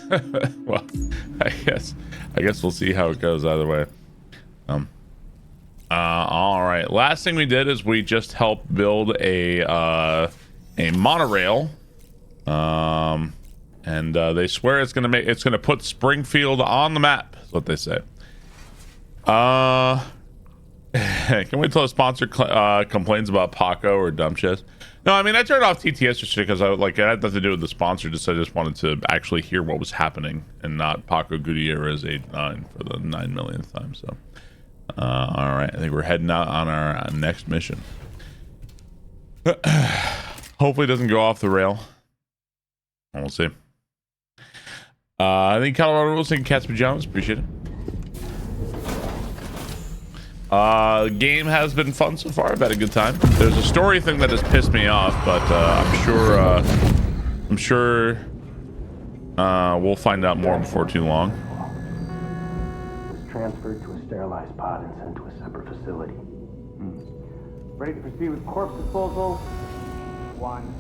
Well, I guess we'll see how it goes either way. All right. Last thing we did is we just helped build a monorail. And they swear it's gonna put Springfield on the map. Is what they say. Can we tell a sponsor complains about Paco or dumb shit? No, I mean I turned off TTS just because I had nothing to do with the sponsor. I just wanted to actually hear what was happening and not Paco Gutierrez 89 for the 9 millionth time. So, all right, I think we're heading out on our next mission. Hopefully, it doesn't go off the rail. We'll see. I think Colorado Rules and Cat's Pajamas. Appreciate it. The game has been fun so far. I've had a good time. There's a story thing that has pissed me off, but I'm sure we'll find out more before too long. Transferred to a sterilized pod and sent to a separate facility. Ready to proceed with corpse disposal. 1.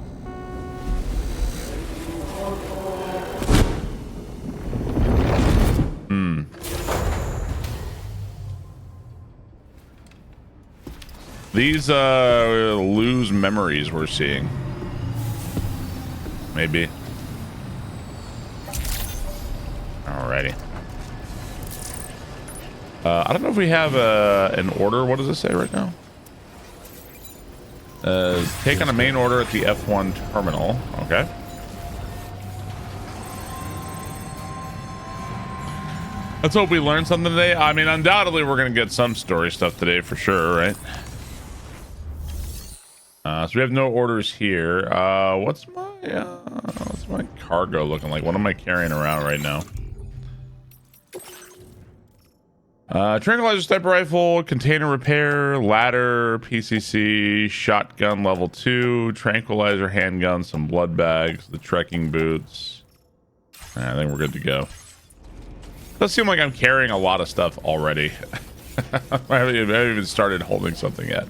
These lose memories we're seeing. Maybe. Alrighty. I don't know if we have an order. What does it say right now? Take on a main order at the F1 terminal. Okay. Let's hope we learn something today. I mean, undoubtedly we're gonna get some story stuff today for sure, right? So we have no orders here. What's my cargo looking like? What am I carrying around right now? Tranquilizer sniper rifle, container repair, ladder, PCC, shotgun level 2, tranquilizer handgun, some blood bags, the trekking boots. I think we're good to go. Does seem like I'm carrying a lot of stuff already. I haven't even started holding something yet.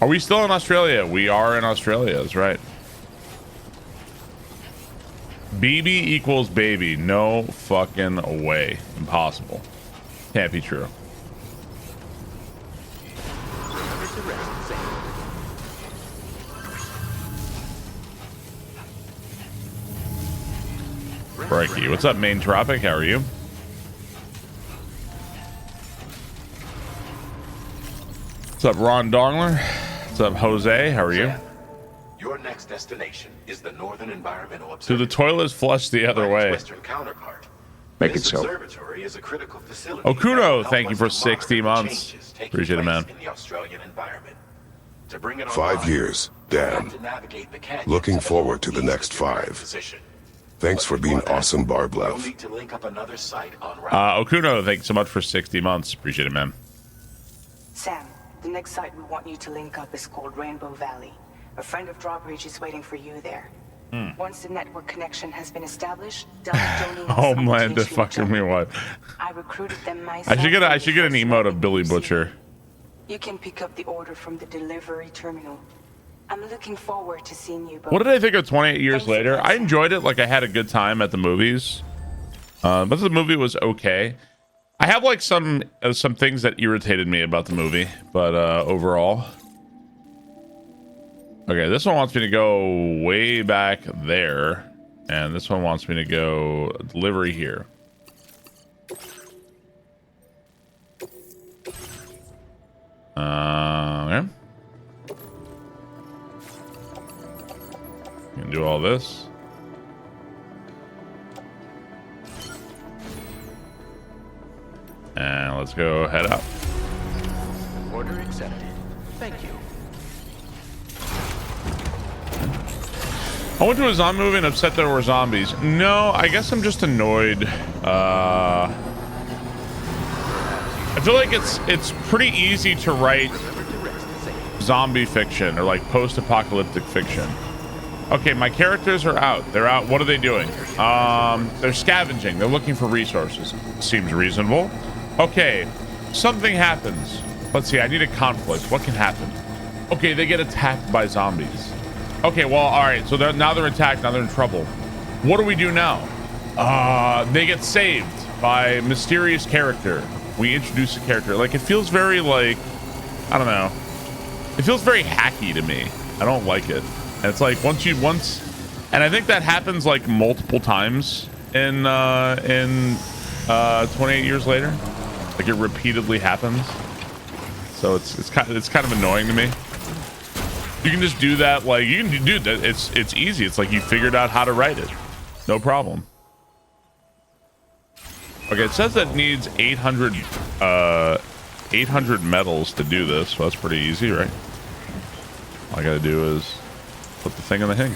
Are we still in Australia? We are in Australia, that's right. BB equals baby. No fucking way. Impossible. Can't be true. Frankie, what's up, main tropic? How are you? What's up, Ron Dongler? What's up, Jose? How are you? Your next destination is the Northern Environmental So Observatory. the toilet's flushed the other way. Western counterpart. Make This it so. observatory is a critical facility Okuno, that will help thank you us for to 60 monitor the months. changes taking Appreciate it, place man. in the Australian environment. To bring it 5 online, years. we'll have Damn. to navigate the canyons Looking at forward to the northeast next of your current 5. position. Thanks for being awesome, We'll Barblev. need to link up another site on route. Okuno, thanks so much for 60 months. Appreciate it, man. Sam, the next site we want you to link up is called Rainbow Valley. A friend of Drawbridge is waiting for you there. Once the network connection has been established, Homeland to fucking me what? I recruited them myself. I should get an emote of Billy Butcher. You can pick up the order from the delivery terminal. I'm looking forward to seeing you both. What did I think of 28 years later? I enjoyed it. Like I had a good time at the movies. But the movie was okay. I have like some things that irritated me about the movie, but overall. Okay, this one wants me to go way back there, and this one wants me to go delivery here. Okay. You can do all this. And let's go head up. Order accepted. Thank you. I went to a zombie movie and upset there were zombies. No, I guess I'm just annoyed. I feel like it's pretty easy to write zombie fiction or like post-apocalyptic fiction. Okay, my characters are out. They're out. What are they doing? They're scavenging. They're looking for resources. Seems reasonable. Okay, something happens. Let's see. I need a conflict. What can happen? Okay, they get attacked by zombies. Okay, well, all right. So now they're attacked. Now they're in trouble. What do we do now? they get saved by a mysterious character. We introduce a character. Like, it feels very like, I don't know. It feels very hacky to me. I don't like it. And it's like once, and I think that happens like multiple times in 28 years later. Like, it repeatedly happens. So it's kind of annoying to me. You can just do that. Like, you can do that. It's easy. It's like you figured out how to write it. No problem. Okay, it says that it needs 800 metals to do this, so that's pretty easy, right? All I gotta do is put the thing in the hink.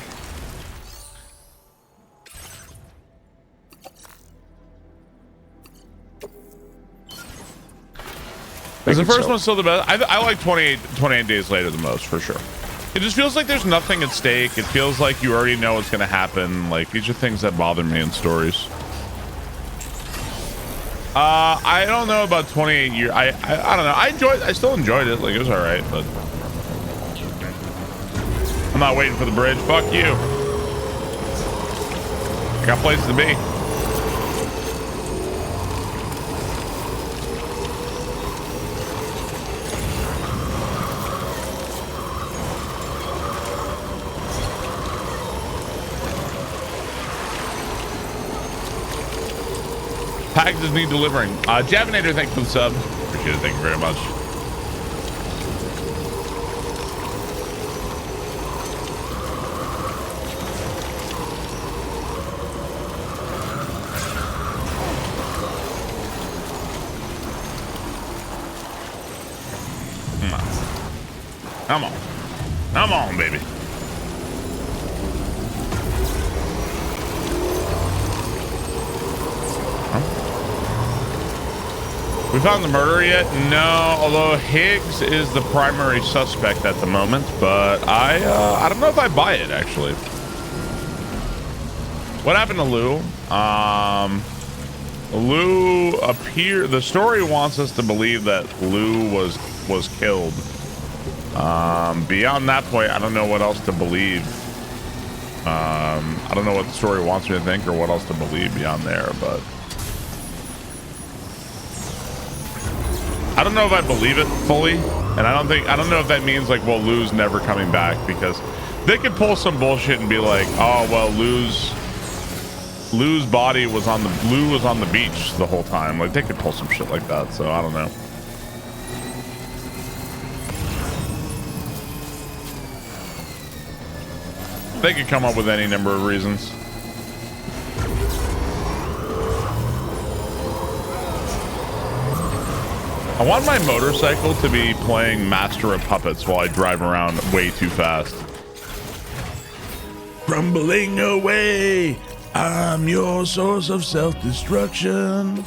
Is the first one still the best? I like 28 days later the most, for sure. It just feels like there's nothing at stake. It feels like you already know what's gonna happen. Like, these are things that bother me in stories. I don't know about 28 years. I don't know. I still enjoyed it. Like, it was all right, but I'm not waiting for the bridge. Fuck you. I got places to be. Packages need delivering. Javinator, thank you for the sub. Appreciate it. Thank you very much. Come on. Come on, baby. We found the murderer yet? No, although Higgs is the primary suspect at the moment, but I don't know if I buy it, actually. What happened to Lou? Lou the story wants us to believe that Lou was killed. Beyond that point, I don't know what else to believe. I don't know what the story wants me to think or what else to believe beyond there, but I don't know if I believe it fully, and I don't know if that means like, well, Lou's never coming back, because they could pull some bullshit and be like, oh well, Lou's body was on the beach the whole time. Like, they could pull some shit like that, so I don't know. They could come up with any number of reasons. I want my motorcycle to be playing Master of Puppets while I drive around way too fast. Crumbling away, I'm your source of self-destruction.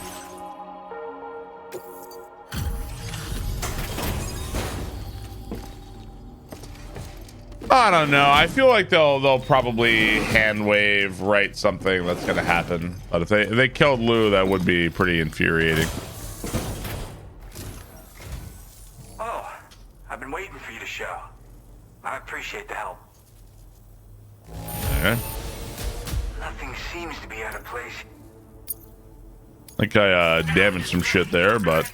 I don't know. I feel like they'll probably hand wave write something that's gonna happen. But if they killed Lou, that would be pretty infuriating. Oh, I've been waiting for you to show. I appreciate the help. Okay. Nothing seems to be out of place. I think I damaged some shit there, but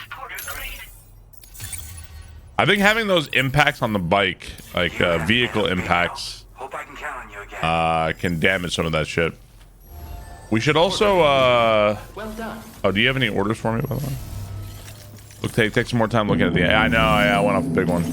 I think having those impacts on the bike, like vehicle impacts, Hope I can count on you again. can damage some of that shit. We should also Well done. oh, do you have any orders for me, by the way? Look, take some more time looking at the I know, yeah, I went off a big one.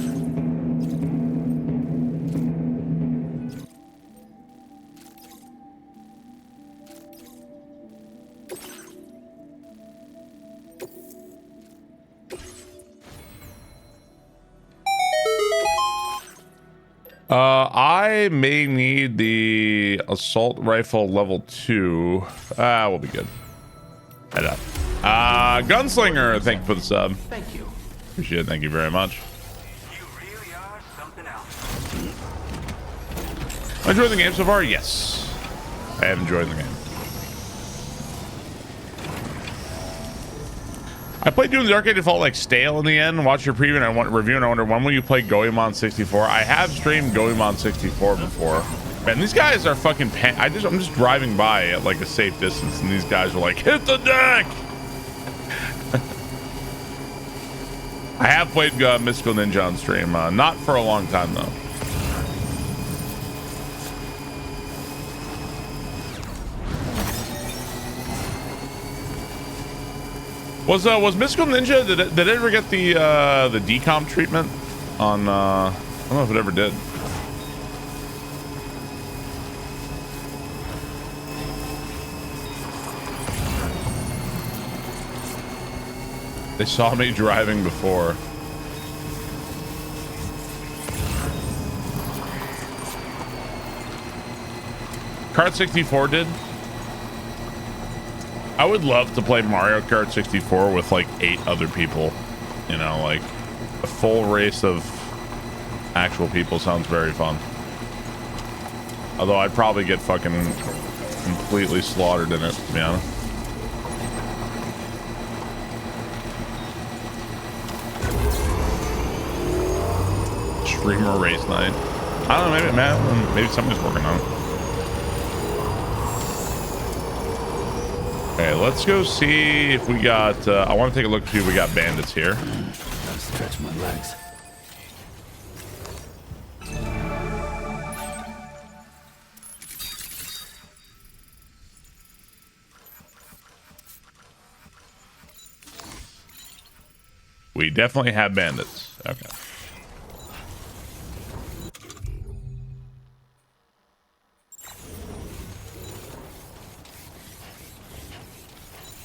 I may need the assault rifle level 2. We'll be good. Head up. Gunslinger, thank you for the sub. Thank you. Appreciate it. Thank you very much. You really are something else. Enjoying the game so far? Yes. I have enjoyed the game. I played Doom the Arcade. It felt like stale in the end. Watch your preview and I want review, and I wonder when will you play Goemon 64? I have streamed Goemon 64 before. Man, these guys are fucking I'm just driving by at like a safe distance, and these guys are like, hit the deck. I have played Mystical Ninja on stream, not for a long time though. Was Mystical Ninja, did it ever get the decomp treatment on I don't know if it ever did. They saw me driving before. Kart 64 did. I would love to play Mario Kart 64 with like 8 other people. You know, like a full race of actual people sounds very fun. Although I'd probably get fucking completely slaughtered in it, to be honest. Streamer race night. I don't know, maybe somebody's working on it. Okay, let's go see if we got I want to take a look, see if we got bandits here. Gotta stretch my legs. We definitely have bandits. Okay.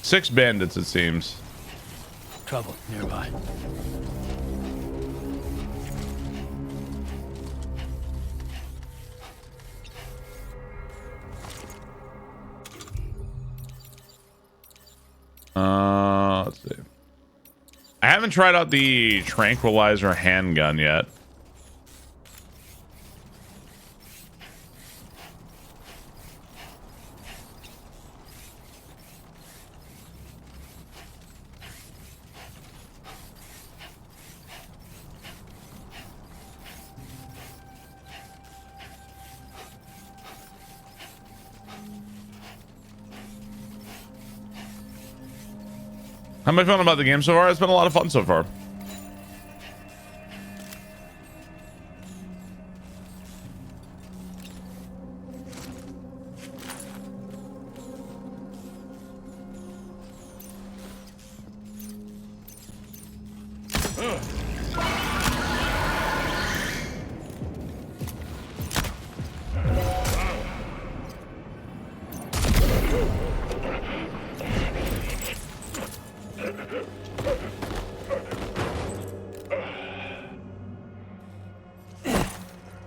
Six bandits, it seems. Trouble nearby. Let's see. I haven't tried out the tranquilizer handgun yet. How am I feeling about the game so far? It's been a lot of fun so far.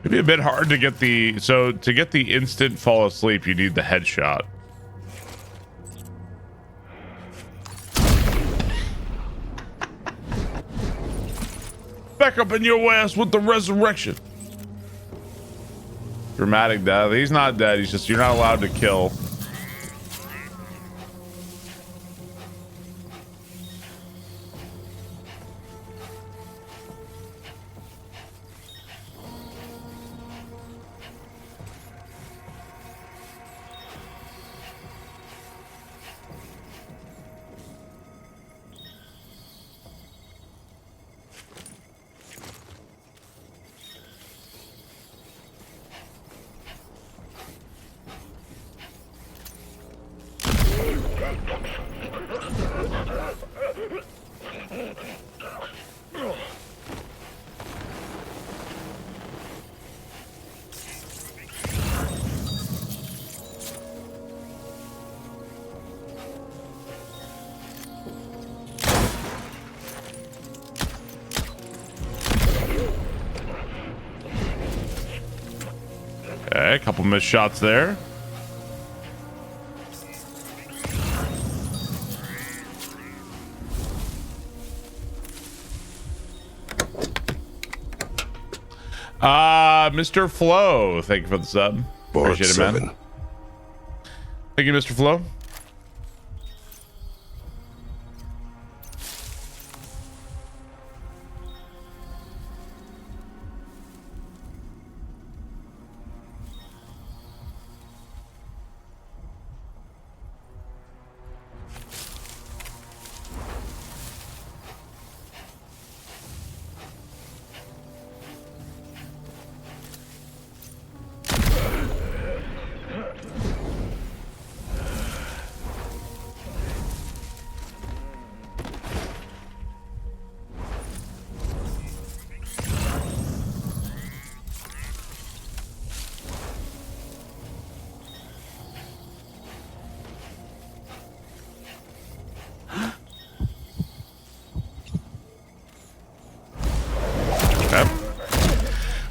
It'd be a bit hard to get the, so to get the instant fall asleep, you need the headshot. Back up in your ass with the resurrection. Dramatic death. He's not dead. He's just, you're not allowed to kill. Okay, a couple missed shots there. Mr. Flo, thank you for the sub. Appreciate it, man. Thank you, Mr. Flo.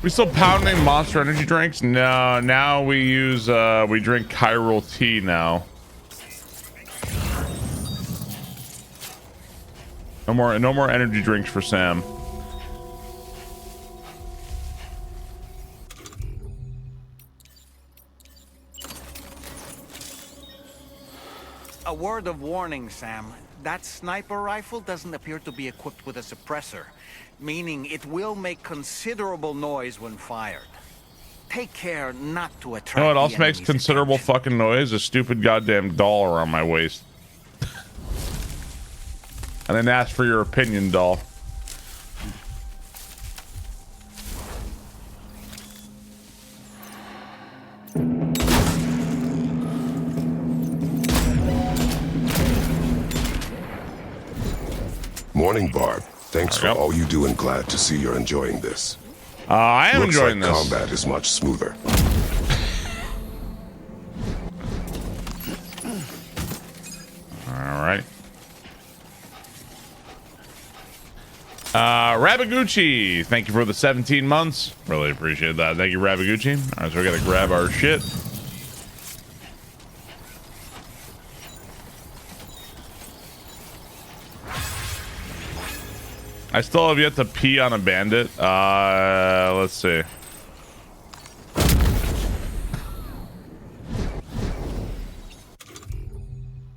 We still pounding Monster energy drinks? No, now we use we drink chiral tea now. No more energy drinks for Sam. A word of warning, Sam. That sniper rifle doesn't appear to be equipped with a suppressor, meaning it will make considerable noise when fired. Take care not to attract. You know what else the makes enemy's considerable attention. fucking noise? A stupid goddamn doll around my waist. I didn't ask for your opinion, doll. Morning, Barb. Thanks for all you do and glad to see you're enjoying this. I am Looks enjoying like this. combat is much smoother. All right. Rabaguchi, thank you for the 17 months. Really appreciate that. Thank you, Rabaguchi. All right, so we gotta grab our shit. I still have yet to pee on a bandit. Let's see.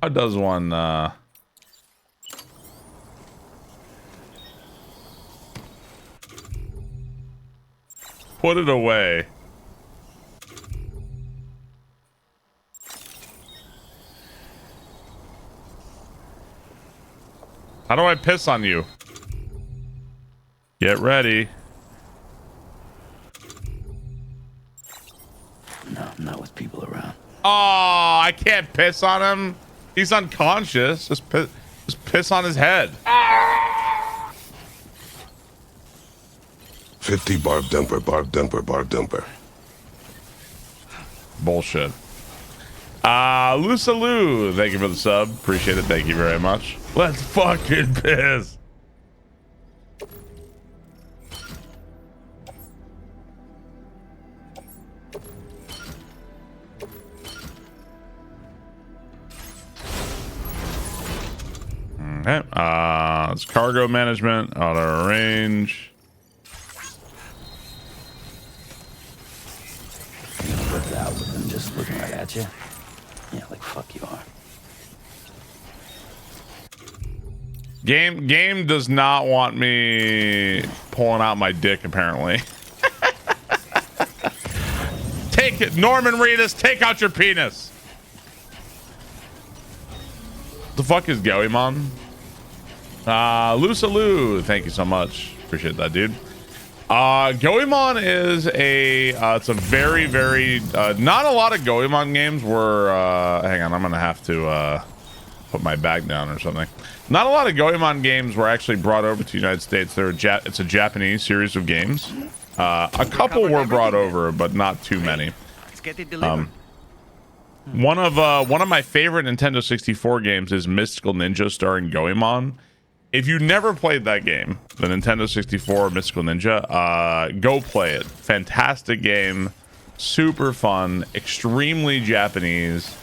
How does one, put it away. How do I piss on you? Get ready. No, not with people around. Oh, I can't piss on him. He's unconscious. Just piss on his head. 50 Barb Dumper, Barb Dumper, Barb Dumper. Bullshit. Lusa Lou, thank you for the sub. Appreciate it. Thank you very much. Let's fucking piss. Okay. It's cargo management, auto arrange. You gonna work it out with them just looking right at you? Yeah, like fuck you are. Game does not want me pulling out my dick, apparently. Take it, Norman Reedus, take out your penis. The fuck is Goemon? Lusa Lou, thank you so much. Appreciate that, dude. Goemon is it's a very, very, not a lot of Goemon games were, hang on, I'm gonna have to, put my bag down or something. Not a lot of Goemon games were actually brought over to the United States. It's a Japanese series of games. A couple were brought over, but not too many. Let's get it delivered. One of my favorite Nintendo 64 games is Mystical Ninja starring Goemon. If you never played that game, the Nintendo 64 Mystical Ninja, go play it. Fantastic game, super fun, extremely Japanese.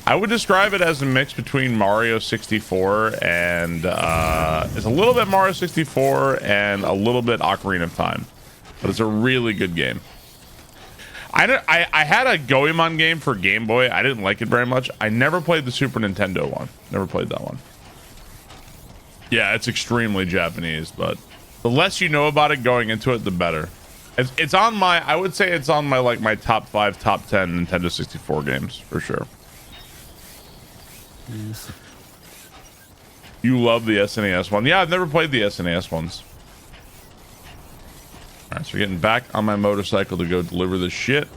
I would describe it as a mix between Mario 64 and it's a little bit Mario 64 and a little bit Ocarina of Time, but it's a really good game. I had a Goemon game for Game Boy. I didn't like it very much. I never played the Super Nintendo one. Never played that one. Yeah, it's extremely Japanese, but the less you know about it going into it, the better. It's on my, I would say it's on my, like, my top 5, top 10 Nintendo 64 games, for sure. Yes. You love the SNES one. Yeah, I've never played the SNES ones. All right, so we're getting back on my motorcycle to go deliver this shit.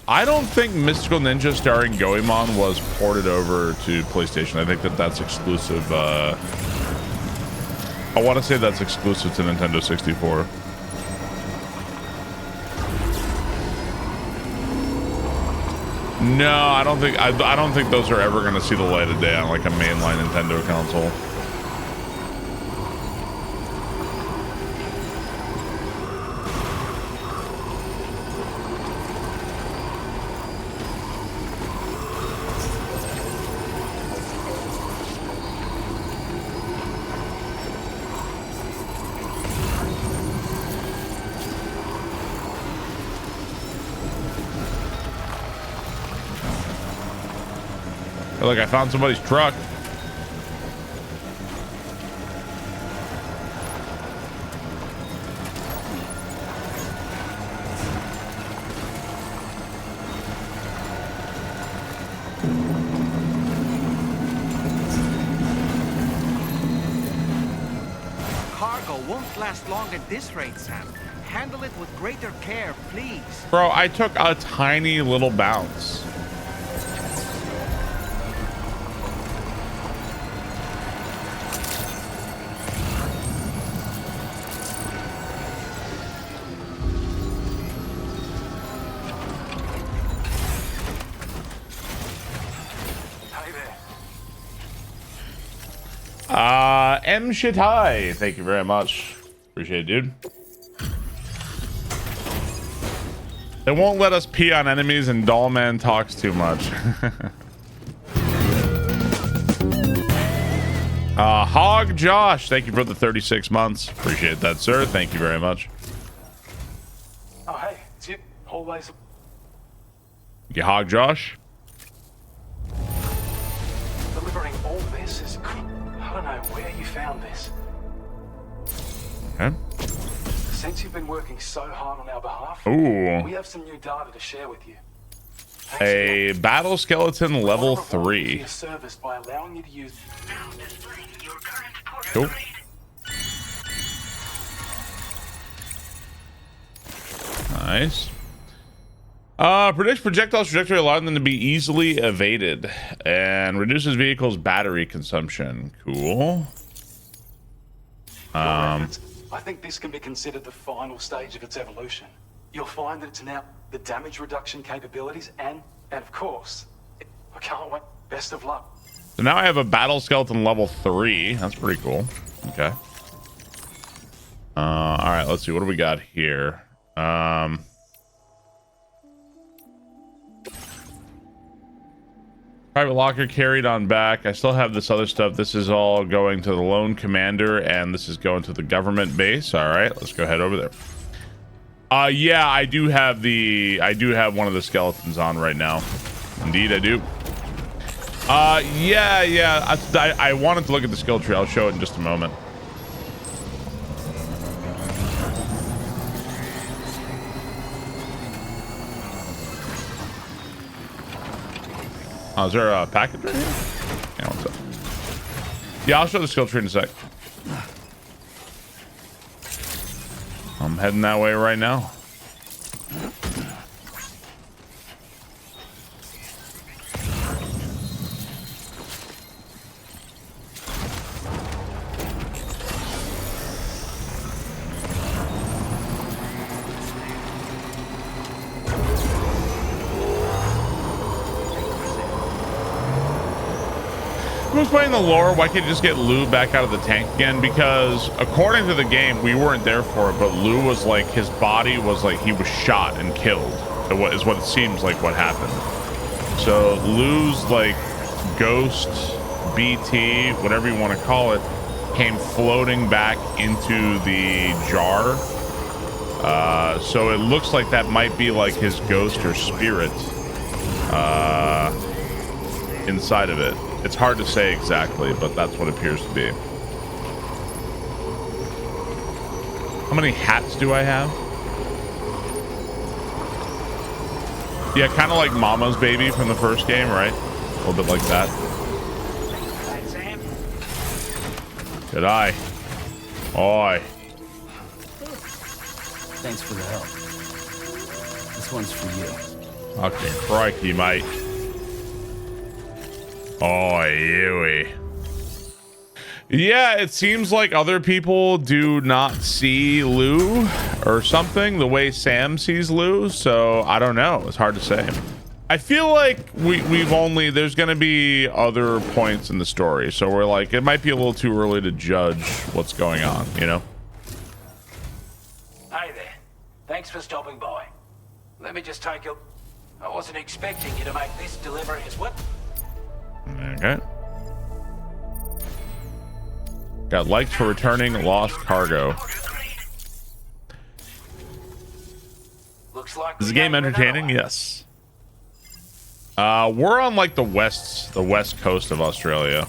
I don't think Mystical Ninja starring Goemon was ported over to PlayStation. I think that's exclusive. I want to say that's exclusive to Nintendo 64. No, I don't think. I don't think those are ever going to see the light of day on like a mainline Nintendo console. Hey, look, I found somebody's truck. Cargo won't last long at this rate, Sam. Handle it with greater care, please. Bro, I took a tiny little bounce. Hey there. M Shitai, thank you very much. Appreciate it, dude. They won't let us pee on enemies and Dollman talks too much. Hog Josh, thank you for the 36 months. Appreciate that, sir. Thank you very much. Oh, hey, it's you. Always. You Hog Josh? Delivering all this is... I don't know where you found this. Okay. Since you've been working so hard on our behalf, Ooh. we have some new data to share with you. A battle skeleton level I wanna reward you for 3. your service by allowing you to use... Cool. Nice. Predicts projectile trajectory, allowing them to be easily evaded, and reduces vehicles' battery consumption. Cool. I think this can be considered the final stage of its evolution. You'll find that it's now the damage reduction capabilities and of course, I can't wait. Best of luck. So now I have a battle skeleton level 3. That's pretty cool. Okay. All right, let's see. What do we got here? Private locker carried on back. I still have this other stuff. This is all going to the lone commander, and this is going to the government base. All right, let's go head over there. Yeah, I do have one of the skeletons on right now. Indeed, I do. Yeah. I wanted to look at the skill tree. I'll show it in just a moment. Oh, is there a package right here? Yeah, what's up? Yeah, I'll show the skill tree in a sec. I'm heading that way right now. Who's playing the lore? Why can't you just get Lou back out of the tank again? Because according to the game, we weren't there for it, but Lou was like, his body was like, he was shot and killed. Is what it seems like what happened. So Lou's like ghost, BT, whatever you want to call it, came floating back into the jar. So it looks like that might be like his ghost or spirit inside of it. It's hard to say exactly, but that's what it appears to be. How many hats do I have? Yeah, kind of like Mama's Baby from the first game, right? A little bit like that. Hey, Sam. Good eye. Oi. Thanks for the help. This one's for you. Okay, crikey, mate. Oh, Yui. Yeah, it seems like other people do not see Lou or something the way Sam sees Lou, so I don't know. It's hard to say. I feel like there's going to be other points in the story, so we're like, it might be a little too early to judge what's going on, you know? Hey there. Thanks for stopping by. Let me just take a... I wasn't expecting you to make this delivery as well. Okay. Got likes for returning lost cargo. Looks like Is the game entertaining? Yes. We're on like the west coast of Australia.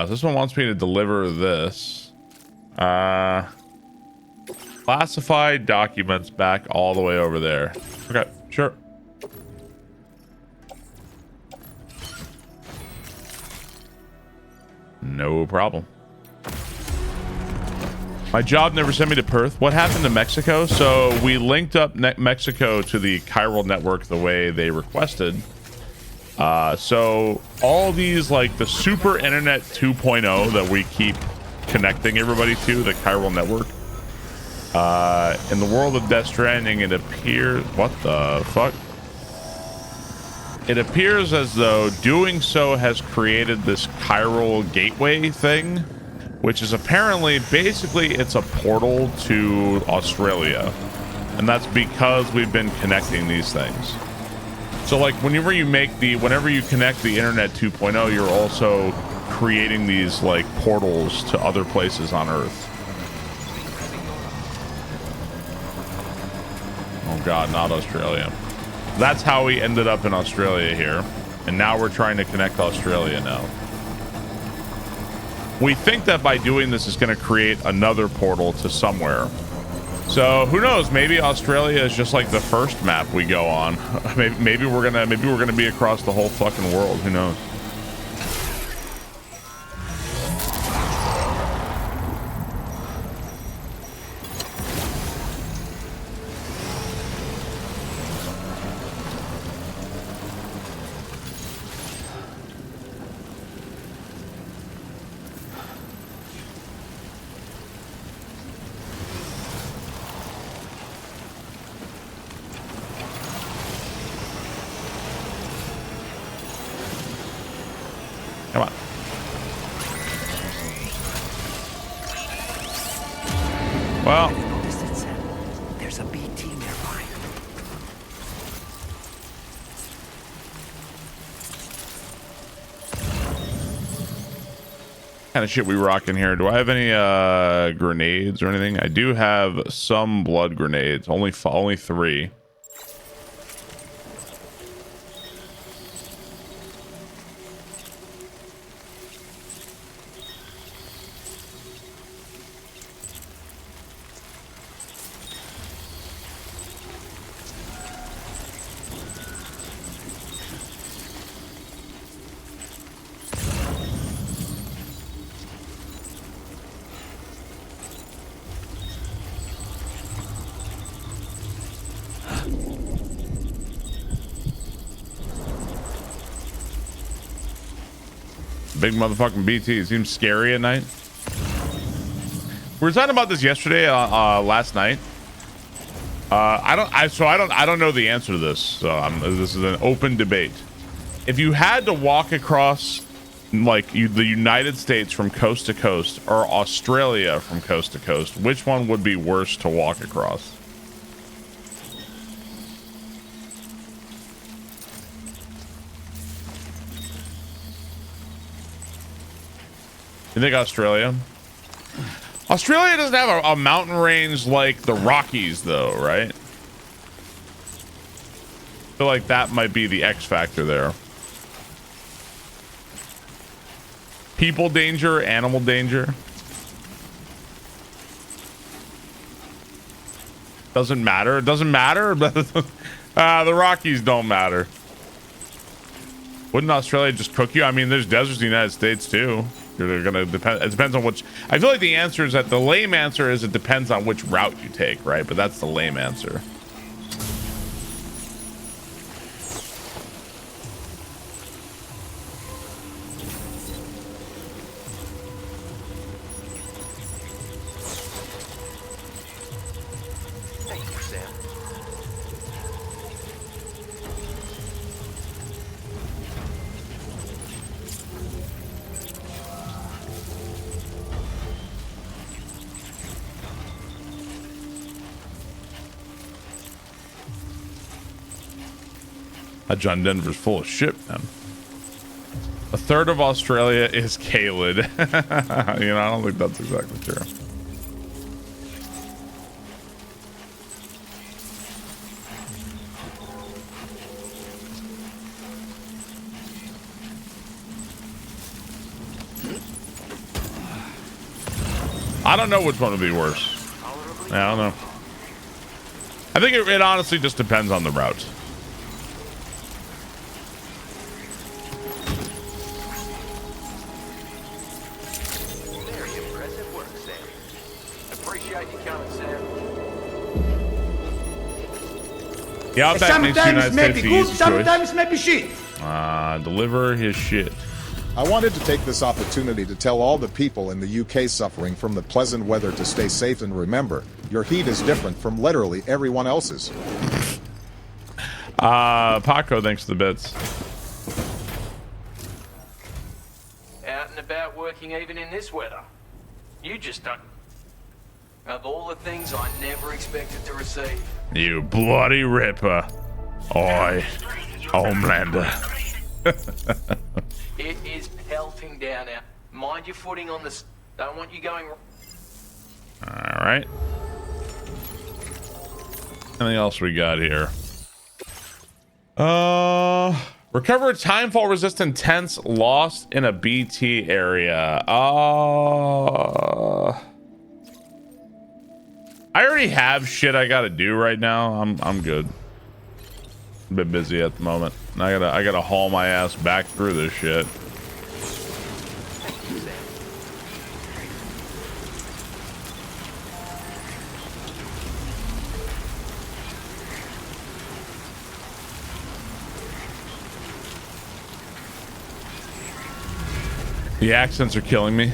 This one wants me to deliver this. Classified documents back all the way over there. Okay, sure. No problem. My job never sent me to Perth. What happened to Mexico? So we linked up Mexico to the chiral network the way they requested. So all these, like the super internet 2.0 that we keep connecting everybody to, the chiral network. In the world of Death Stranding, it appears... What the fuck? It appears as though doing so has created this chiral gateway thing, which is apparently, basically, it's a portal to Australia. And that's because we've been connecting these things. So, like, whenever you connect the Internet 2.0, you're also creating these, like, portals to other places on Earth. Oh god, not Australia. That's how we ended up in Australia here. And now we're trying to connect Australia now. We think that by doing this is going to create another portal to somewhere. So who knows? Maybe Australia is just like the first map we go on. maybe we're gonna be across the whole fucking world. Who knows? Come on. Well, there's a BT nearby. kind of shit we rocking here? Do I have any grenades or anything? I do have some blood grenades. Only 3. Big motherfucking BT. It seems scary at night. We were talking about this yesterday, last night. I don't know the answer to this. So this is an open debate. If you had to walk across like the United States from coast to coast or Australia from coast to coast, which one would be worse to walk across? You think Australia? Australia doesn't have a mountain range like the Rockies, though, right? I feel like that might be the X factor there. People danger, animal danger. Doesn't matter. It doesn't matter. The Rockies don't matter. Wouldn't Australia just cook you? I mean, there's deserts in the United States too. They're gonna depend. It depends on which. I feel like the answer is that the lame answer is it depends on which route you take, right? But that's the lame answer. Thank you, Sam. John Denver's full of shit, man. A third of Australia is Kaled. You know, I don't think that's exactly true. I don't know which one would be worse. I don't know. I think it honestly just depends on the route. Very impressive work, Sam. Appreciate you coming, Sam. Yeah, I'll bet makes United States the easy sometimes maybe shit. Deliver his shit. I wanted to take this opportunity to tell all the people in the UK suffering from the pleasant weather to stay safe and remember, your heat is different from literally everyone else's. Paco, thanks for the bits. Out and about working even in this weather. You just don't... Of all the things I never expected to receive. You bloody ripper. Oi, Homelander. It is pelting down now. Mind your footing on this. Don't want you going... Alright. Anything else we got here? Recover timefall resistant tents lost in a BT area. I already have shit I gotta do right now. I'm good. A bit busy at the moment. I gotta haul my ass back through this shit. The accents are killing me.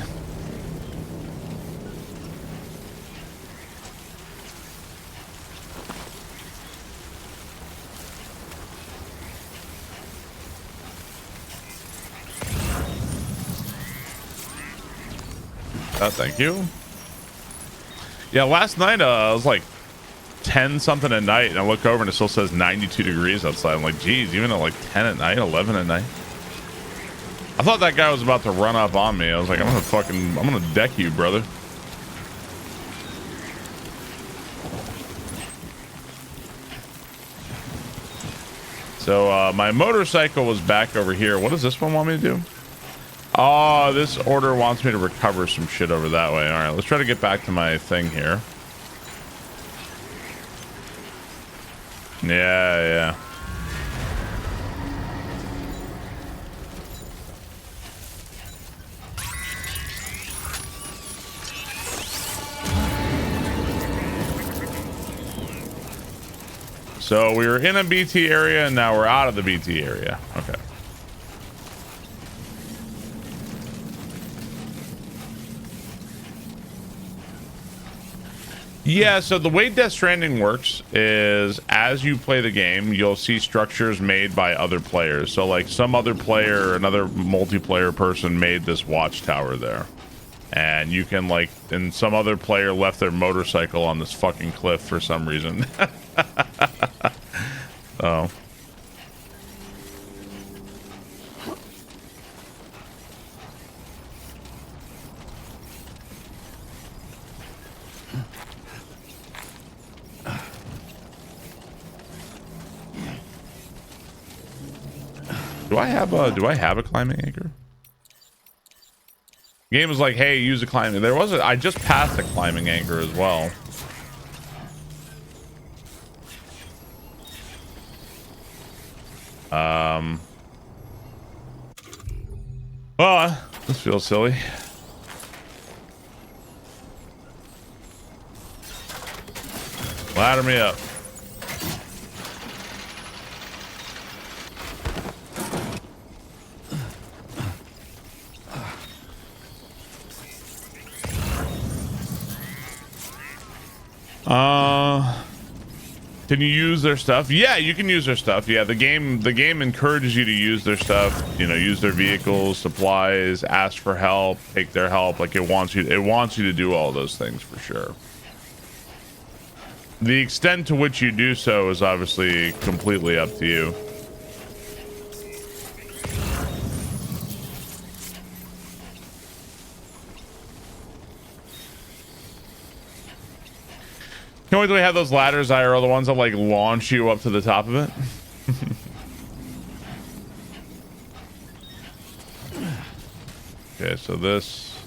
Thank you. Yeah, last night it was like 10 something at night, and I look over and it still says 92 degrees outside. I'm like, geez, even at like 10 at night, 11 at night. I thought that guy was about to run up on me. I was like, I'm gonna deck you, brother. So my motorcycle was back over here. What does this one want me to do? Oh, this order wants me to recover some shit over that way. All right, let's try to get back to my thing here. Yeah. So we were in a BT area and now we're out of the BT area. Okay. Yeah, so the way Death Stranding works is as you play the game, you'll see structures made by other players. So like some other player, another multiplayer person made this watchtower there. And you can like, and some other player left their motorcycle on this fucking cliff for some reason. Oh. Do I have a climbing anchor? Game was like, hey, use a climbing. I just passed a climbing anchor as well. Well, this feels silly. Ladder me up. Can you use their stuff? Yeah, you can use their stuff. Yeah, the game encourages you to use their stuff, you know, use their vehicles, supplies, ask for help, take their help. Like it wants you to do all those things for sure. The extent to which you do so is obviously completely up to you. The only way we have those ladders are the ones that like launch you up to the top of it. Okay, so this.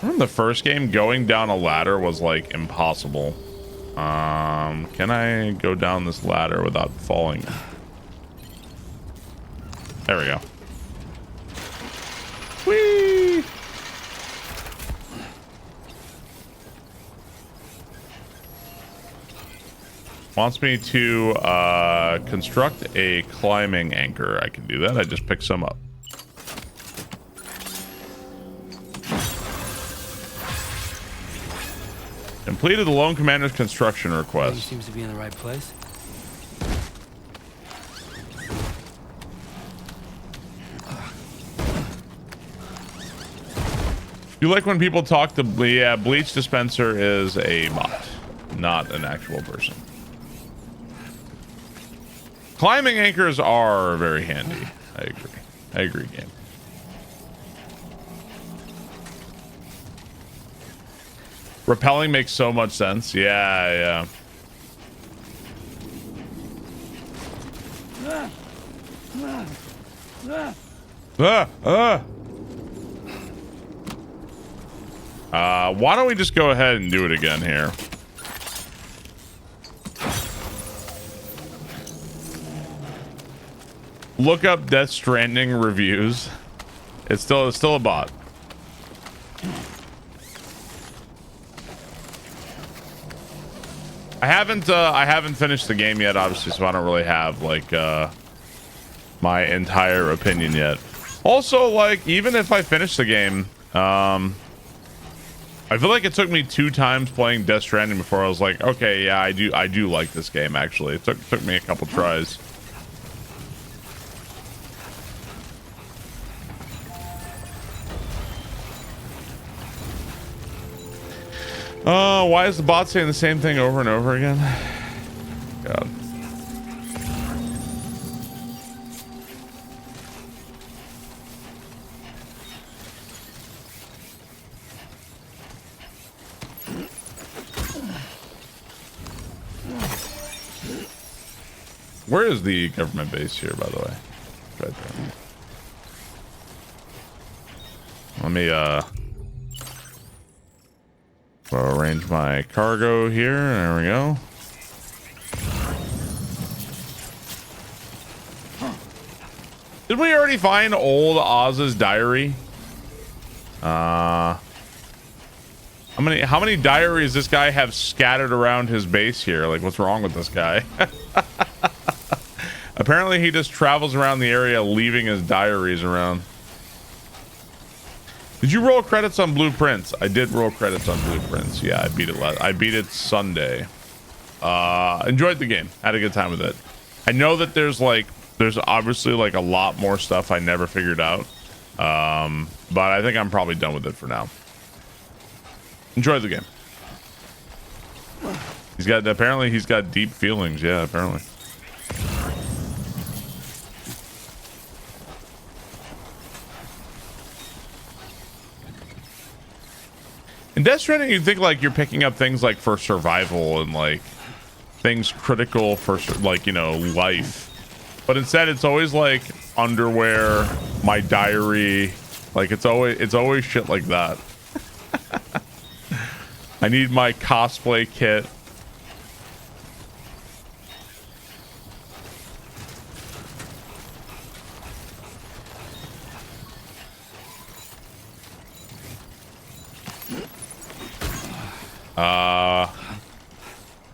In the first game, going down a ladder was like impossible. Can I go down this ladder without falling? There we go. Whee! Wants me to construct a climbing anchor. I can do that. I just pick some up. Completed the Lone Commander's construction request. Seems to be in the right place. You like when people talk to... Yeah, bleach dispenser is a bot, not an actual person. Climbing anchors are very handy. I agree. I agree, game. Rappelling makes so much sense. Yeah, why don't we just go ahead and do it again here? Look up Death Stranding reviews. It's still a bot. I haven't finished the game yet, obviously, so I don't really have like my entire opinion yet. Also, like, even if I finish the game, I feel like it took me 2 times playing Death Stranding before I was like, okay, yeah, I do like this game. Actually, it took me a couple tries. Why is the bot saying the same thing over and over again? God. Where is the government base here, by the way? Right there. Let me arrange my cargo here. There we go. Did we already find old Oz's diary? How many diaries this guy have scattered around his base here? Like, what's wrong with this guy? Apparently he just travels around the area leaving his diaries around. Did you roll credits on Blueprints? I did roll credits on Blueprints. Yeah, I beat it I beat it Sunday. Enjoyed the game. Had a good time with it. I know that there's obviously like a lot more stuff I never figured out. But I think I'm probably done with it for now. Enjoyed the game. Apparently he's got deep feelings. Yeah, apparently. In Death Stranding, you'd think like you're picking up things like for survival and like things critical for like, you know, life. But instead it's always like underwear, my diary, like it's always shit like that. I need my cosplay kit.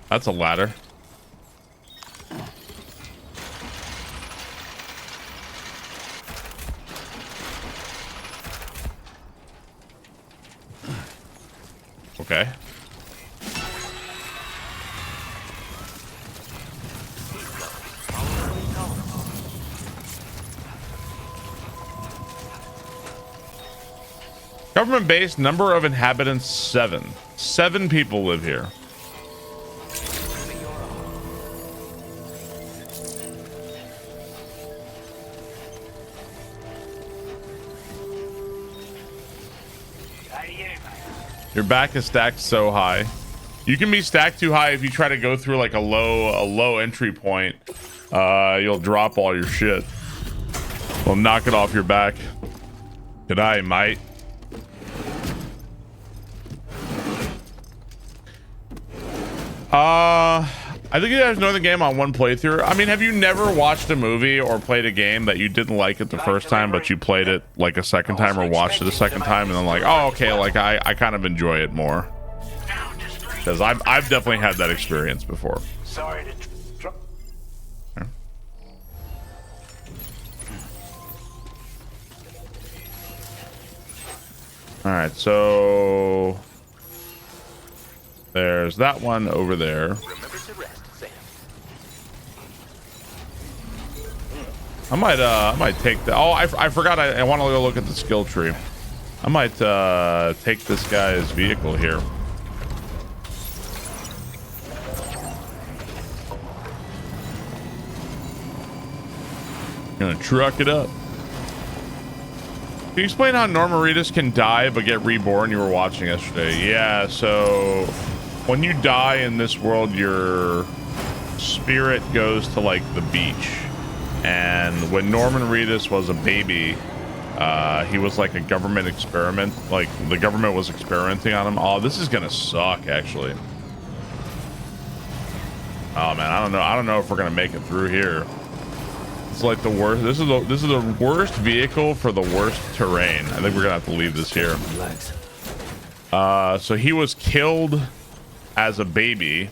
That's a ladder. Okay. Government base, number of inhabitants 7. 7 people live here. Your back is stacked so high. You can be stacked too high if you try to go through like a low entry point. You'll drop all your shit. Well, knock it off your back. Good eye, mate. I think you guys know the game on one playthrough. I mean, have you never watched a movie or played a game that you didn't like it the first time, but you played it like a second time or watched it a second time and then like, oh, okay, like I kind of enjoy it more? Because I've definitely had that experience before. Sorry to All right, so there's that one over there. I might take the. Oh, I forgot. I want to go look at the skill tree. I might take this guy's vehicle here. Gonna truck it up. Can you explain how Norma Reedus can die but get reborn? You were watching yesterday. Yeah, so when you die in this world, your spirit goes to like the beach. And when Norman Reedus was a baby, he was like a government experiment. Like the government was experimenting on him. Oh, this is gonna suck, actually. Oh man, I don't know if we're gonna make it through here. It's like the worst. This is the worst vehicle for the worst terrain. I think we're gonna have to leave this here. So he was killed as a baby,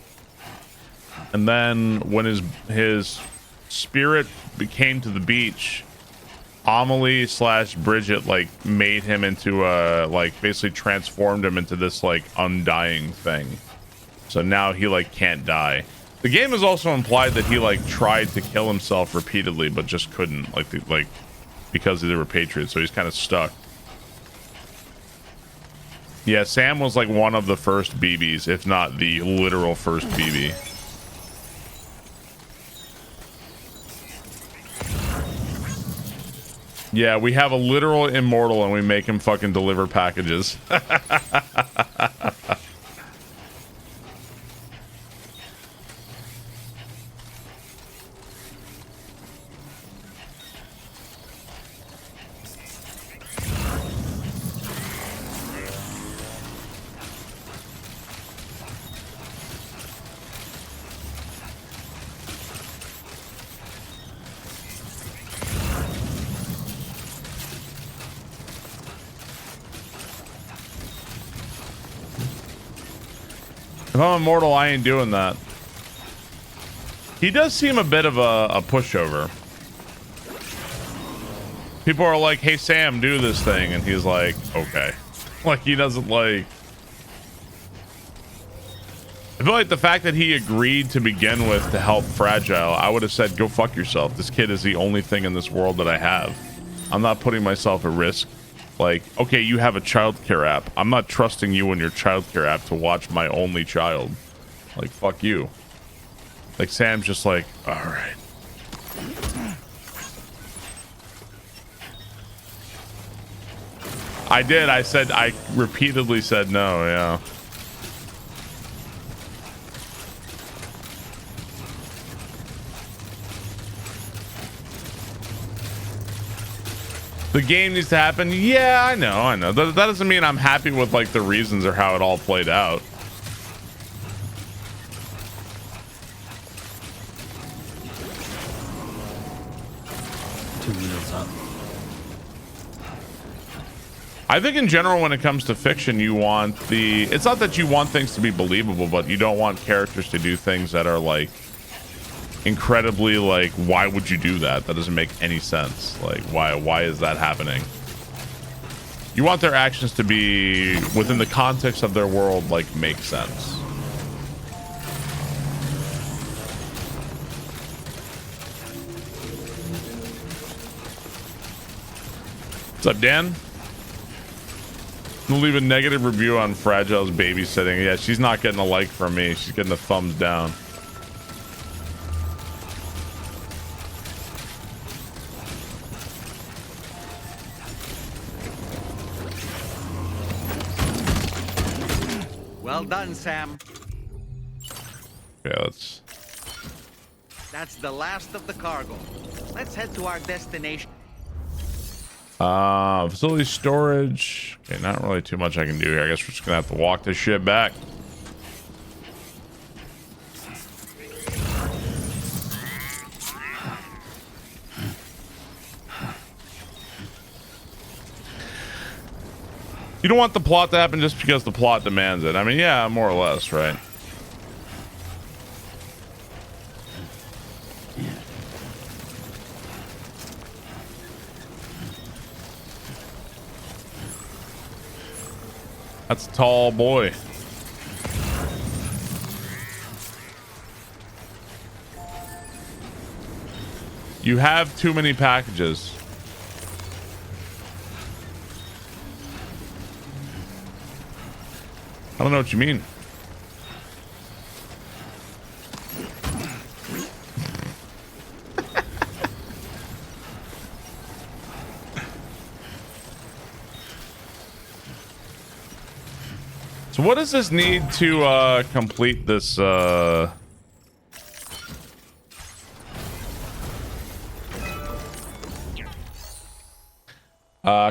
and then when his spirit came to the beach, Amelie / Bridget like made him into a like basically transformed him into this like undying thing. So now he like can't die. The game is also implied that he like tried to kill himself repeatedly, but just couldn't, like because they were patriots, so he's kind of stuck. Yeah, Sam was like one of the first BBs, if not the literal first BB. Yeah, we have a literal immortal and we make him fucking deliver packages. If I'm immortal, I ain't doing that. He does seem a bit of a pushover. People are like, hey, Sam, do this thing. And he's like, okay. Like, he doesn't like... I feel like the fact that he agreed to begin with to help Fragile, I would have said, go fuck yourself. This kid is the only thing in this world that I have. I'm not putting myself at risk. Like, okay, you have a childcare app. I'm not trusting you and your childcare app to watch my only child. Like, fuck you. Like, Sam's just like, all right. I did. I repeatedly said no, yeah. The game needs to happen. Yeah, I know. That doesn't mean I'm happy with like the reasons or how it all played out. I think in general, when it comes to fiction, you want it's not that you want things to be believable, but you don't want characters to do things that are like incredibly like, why would you do that? That doesn't make any sense. Like, why is that happening? You want their actions to be within the context of their world, like make sense. What's up, Dan? I'm gonna leave a negative review on Fragile's babysitting. Yeah, she's not getting a like from me. She's getting a thumbs down. Well done, Sam. Yeah, let's... That's the last of the cargo. Let's head to our destination. Facility storage. Okay, not really too much I can do here. I guess we're just gonna have to walk this shit back. don't want the plot to happen just because the plot demands it. I mean, yeah, more or less, right? That's a tall boy. You have too many packages. I don't know what you mean. So what does this need to complete this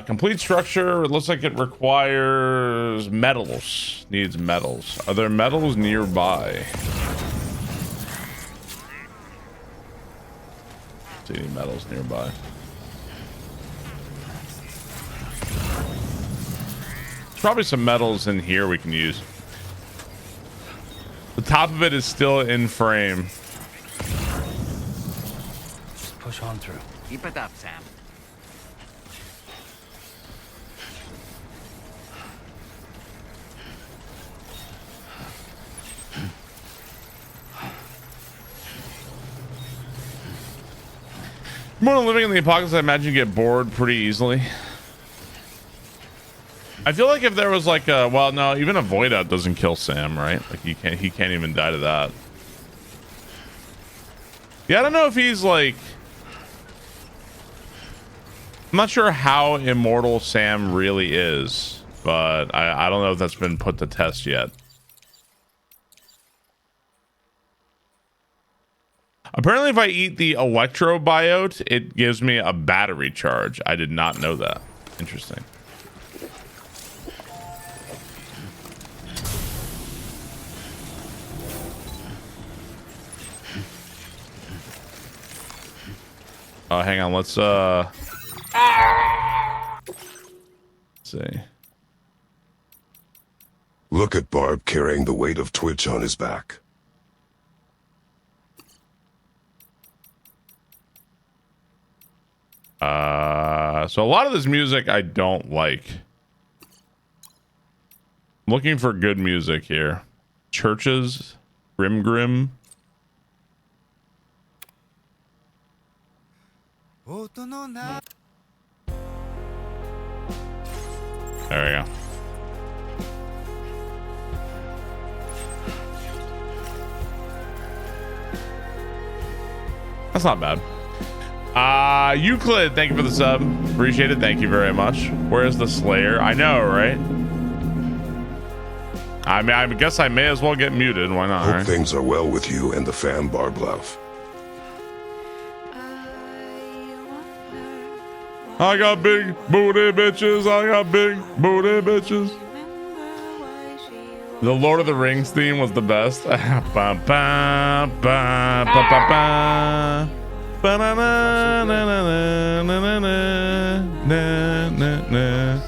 complete structure? It looks like it requires metals. Needs metals. Are there metals nearby? See any metals nearby? There's probably some metals in here we can use. The top of it is still in frame. Just push on through. Keep it up, Sam. More than living in the apocalypse, I imagine you get bored pretty easily. I feel like if there was like a, well, no, even a void out doesn't kill Sam, right? Like he can't even die to that. Yeah, I don't know if he's like, I'm not sure how immortal Sam really is, but I don't know if that's been put to test yet. Apparently, if I eat the electro biote, it gives me a battery charge. I did not know that. Interesting. Oh, hang on. Let's see. Look at Barb carrying the weight of Twitch on his back. So a lot of this music I don't like. I'm looking for good music here. Churches, Grim. There we go. That's not bad. Euclid, thank you for the sub. Appreciate it. Thank you very much. Where's the Slayer? I know, right? I mean, I guess I may as well get muted. Why not? Hope right? things are well with you and the fam, Barb love. I got big booty bitches. I got big booty bitches. The Lord of the Rings theme was the best. Ba, ba, ba, ba, ba, ba. Ba-na-na, na-na-na, na-na-na, na-na-na.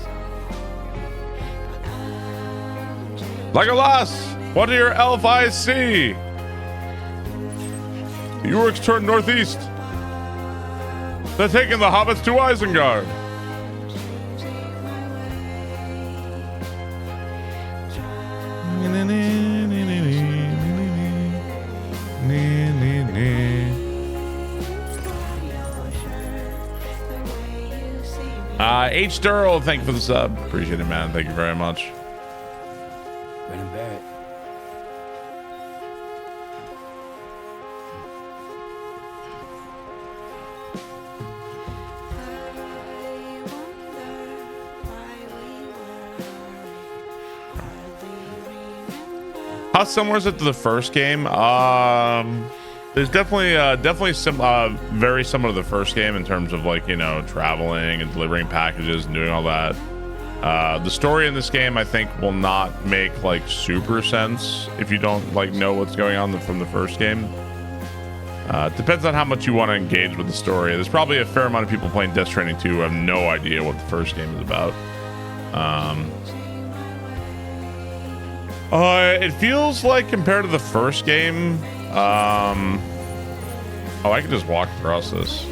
Legolas, what do your elf eyes see? The Urks turned northeast. They're taking the hobbits to Isengard. H. Durrell, thank you for the sub. Appreciate it, man. Thank you very much. Grin and bear it. How similar is it to the first game? There's definitely some very similar to the first game in terms of, like, you know, traveling and delivering packages and doing all that. The story in this game, I think, will not make like super sense if you don't like know what's going on from the first game. It depends on how much you want to engage with the story. There's probably a fair amount of people playing Death Stranding 2 who have no idea what the first game is about. It feels like compared to the first game. Oh, I can just walk across this.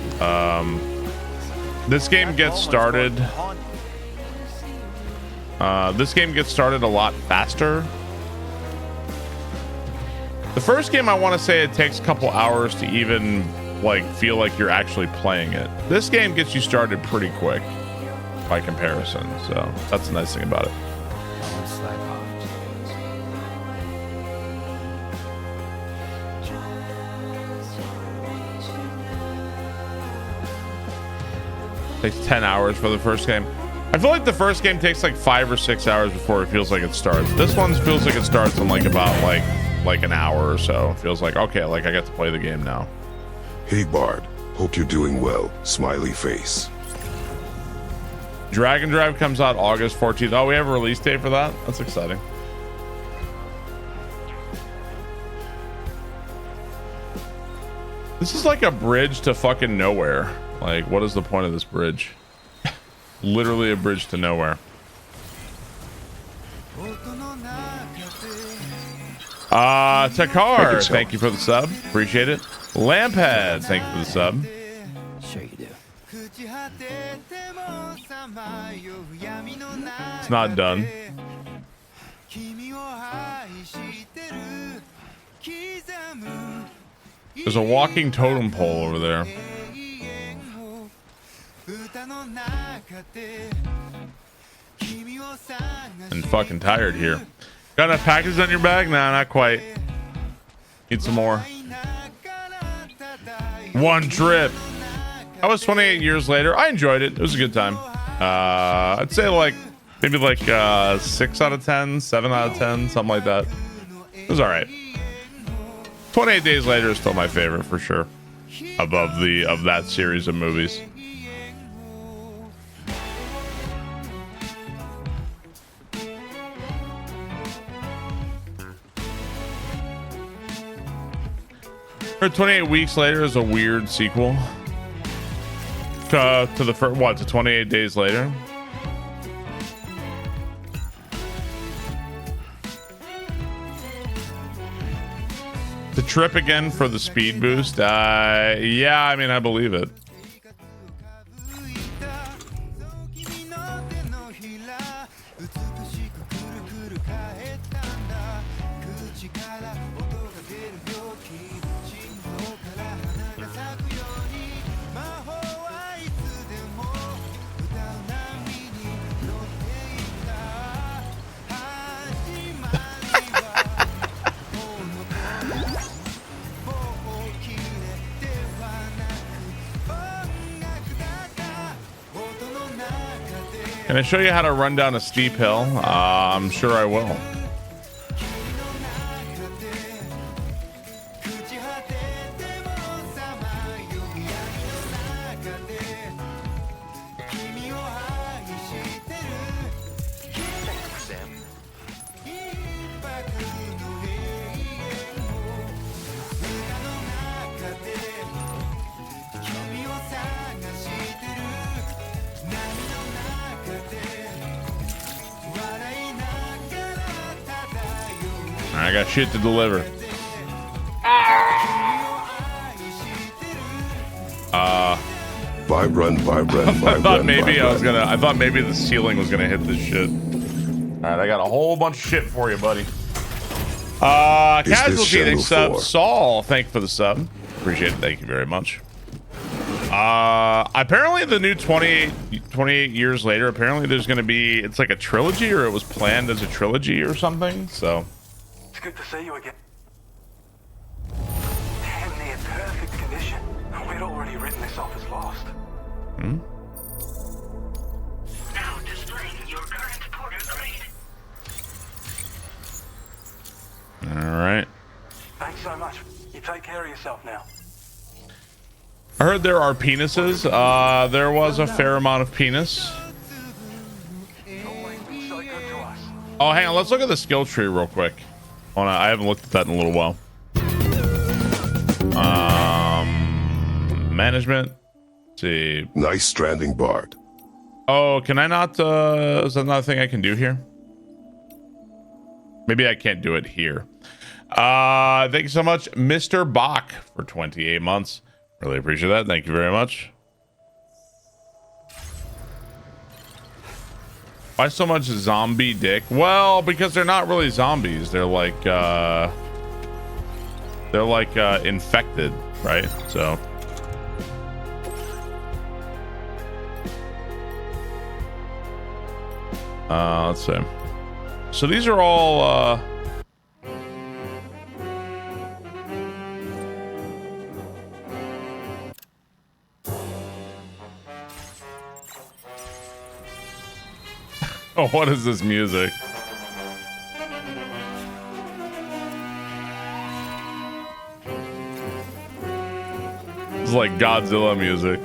This game gets started. This game gets started a lot faster. The first game, I want to say it takes a couple hours to even like feel like you're actually playing it. This game gets you started pretty quick by comparison, so that's the nice thing about it. Takes 10 hours for the first game. I feel like the first game takes like 5 or 6 hours before it feels like it starts. This one feels like it starts in like about like an hour or so. It feels like, okay, like I get to play the game now. Hey Bard, hope you're doing well. Smiley face. Dragon Drive comes out August 14th. Oh, we have a release date for that? That's exciting. This is like a bridge to fucking nowhere. Like, what is the point of this bridge? Literally a bridge to nowhere. Takar, thank you for the sub. Appreciate it. Lamphead, thank you for the sub. Sure you do. It's not done. There's a walking totem pole over there. And fucking tired here. Got enough packages on your bag? Nah, not quite. Need some more. One trip. I was 28 years later. I enjoyed it. It was a good time. I'd say like maybe like 6 out of 10, 7 out of 10, something like that. It was all right. 28 Days Later is still my favorite for sure. Of that series of movies. Or 28 Weeks Later is a weird sequel to the first, what, to 28 Days Later. The trip again for the speed boost. Yeah, I mean, I believe it. Can I show you how to run down a steep hill? I'm sure I will. I got shit to deliver. Vibrant. I thought maybe the ceiling was gonna hit this shit. All right, I got a whole bunch of shit for you, buddy. Casualty, thanks sub. Saul, thank you for the sub. Appreciate it. Thank you very much. Apparently the new 28 years later, apparently there's gonna be, it's like a trilogy, or it was planned as a trilogy or something. So it's good to see you again. Damn near perfect condition. We'd already written this off as lost. Now displaying your current porter grade. all right. Thanks so much. You take care of yourself now. I heard there are penises. There was a fair amount of penis. Oh, hang on. Let's look at the skill tree real quick. Hold on, I haven't looked at that in a little while. Management. Let's see. Nice stranding, Bard. Oh, can I not? Is that another thing I can do here? Maybe I can't do it here. Thank you so much, Mr. Bach, for 28 months. Really appreciate that. Thank you very much. Why so much zombie dick? Well, because they're not really zombies. They're like infected, right? So let's see. So these are all oh, what is this music? It's like Godzilla music.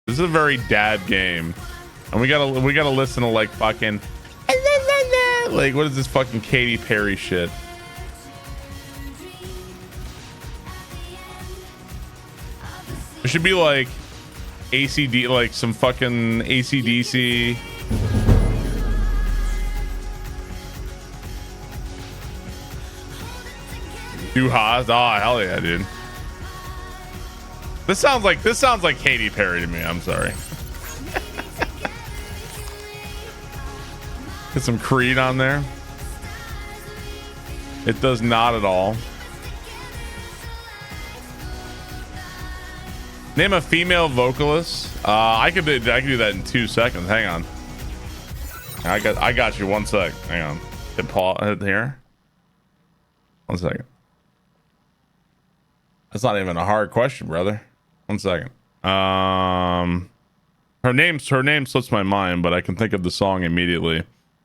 This is a very dad game, and we gotta listen to like fucking like what is this fucking Katy Perry shit? It should be like ACD, like some fucking ACDC. Too hot? Oh hell yeah, dude. This sounds like Katy Perry to me. I'm sorry. Get some Creed on there. It does not at all. Name a female vocalist. I could do that in 2 seconds. Hang on. I got you. 1 sec. Hang on. Hit pause here. 1 second. That's not even a hard question, brother. 1 second. Her name slips my mind, but I can think of the song immediately.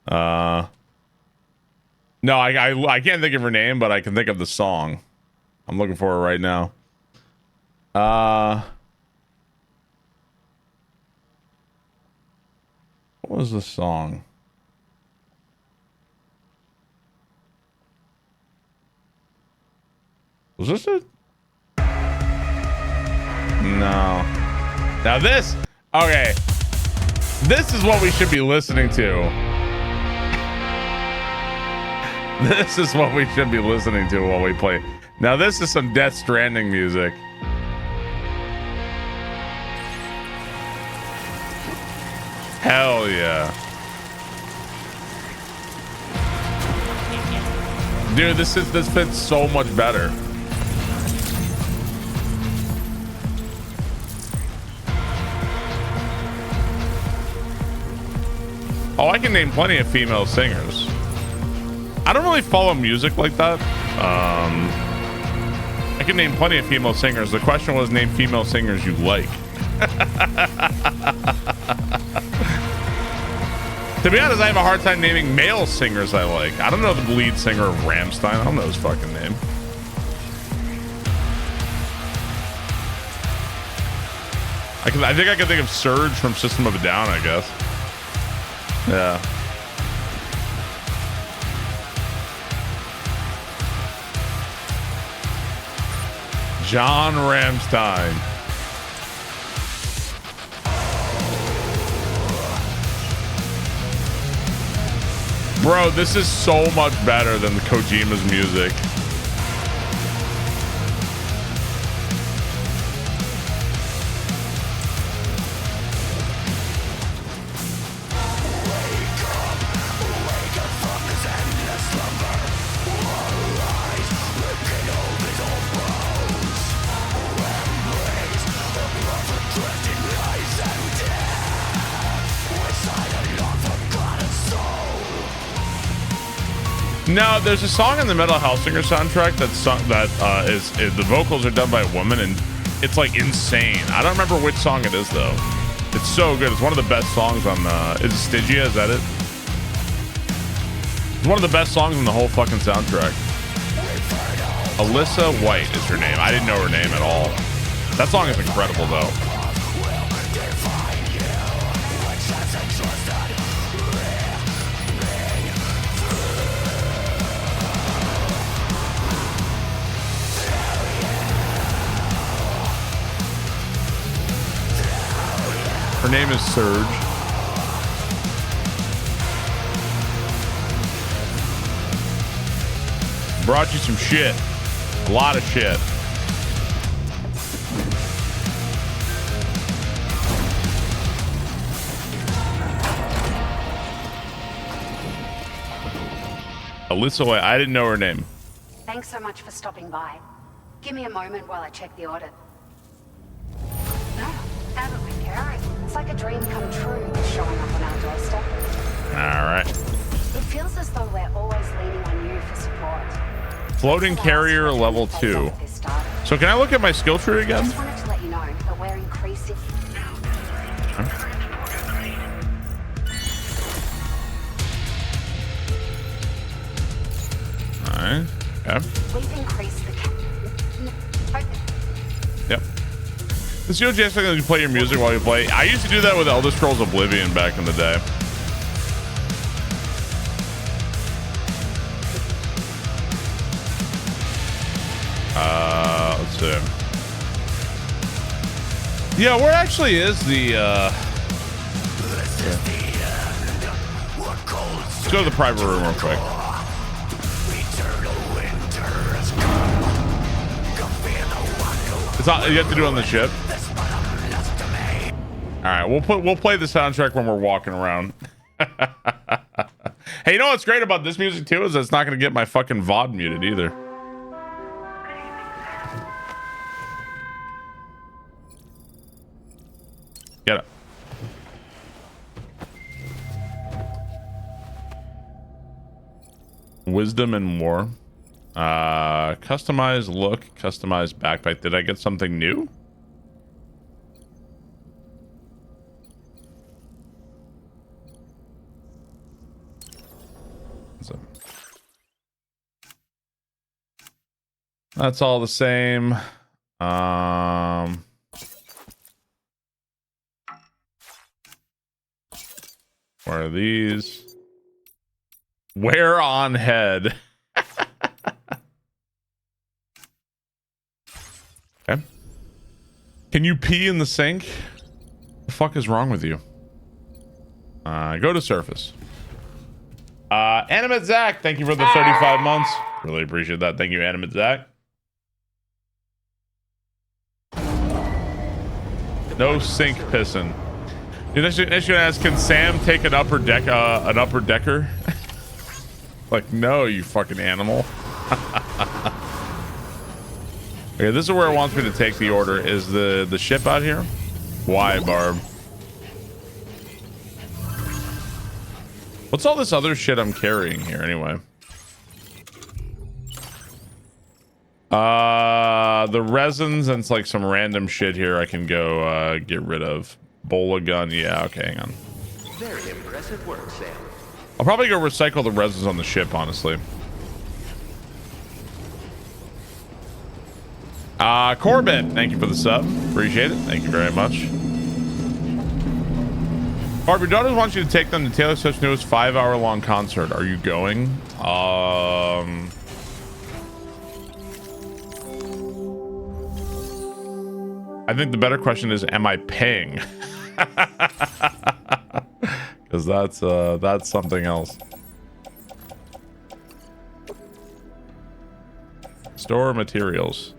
No, I can't think of her name, but I can think of the song. I'm looking for her right now. What was the song? Was this it? No. Now this, okay. This is what we should be listening to. This is what we should be listening to while we play. Now this is some Death Stranding music. Hell yeah. Dude, this fits so much better. Oh, I can name plenty of female singers. I don't really follow music like that. I can name plenty of female singers. The question was name female singers you like. To be honest, I have a hard time naming male singers I like. I don't know the lead singer of Rammstein. I don't know his fucking name. I think I can think of Surge from System of a Down, I guess. Yeah. John Rammstein. Bro, this is so much better than Kojima's music. No, there's a song in the Metal Hellsinger soundtrack the vocals are done by a woman, and it's like insane. I don't remember which song it is though. It's so good. It's one of the best songs on is it Stygia? Is that it? It's one of the best songs in the whole fucking soundtrack. Alyssa White is her name. I didn't know her name at all. That song is incredible though. Her name is Surge. Brought you some shit. A lot of shit. Alyssa White. I didn't know her name. Thanks so much for stopping by. Give me a moment while I check the audit. No, haven't been caring. It's like a dream come true showing up on our doorstep. All right. It feels as though we're always leaning on you for support. Floating carrier level 2. So can I look at my skill tree again? I just wanted to let you know that we're increasing. Alright. Yeah. We've increased the Yep. This is just like you play your music while you play. I used to do that with Elder Scrolls Oblivion back in the day. Let's see. Yeah, where actually is the let's go to the private room real quick. It's not, you have to do it on the ship. All right, we'll play the soundtrack when we're walking around. Hey, you know what's great about this music too is that it's not going to get my fucking VOD muted either. Get it. Wisdom and War. Customize look, customize backpack. Did I get something new? That's all the same. Where are these? Wear on head. Okay. Can you pee in the sink? What the fuck is wrong with you? Go to surface. Animate Zach, thank you for the 35 months. Really appreciate that. Thank you, Animate Zach. No sink pissing. Next you gonna ask, can Sam take an upper decker? Like, no, you fucking animal. Okay, this is where it wants me to take the order. Is the ship out here? Why, Barb? What's all this other shit I'm carrying here anyway? The resins and it's like some random shit here I can go get rid of. Bola gun, yeah, okay, hang on. Very impressive work, Sam. I'll probably go recycle the resins on the ship, honestly. Corbett, thank you for the sub. Appreciate it. Thank you very much. Barb, your daughters want you to take them to Taylor Swift's newest 5-hour-long concert. Are you going? I think the better question is, am I paying? Because that's something else. Store materials.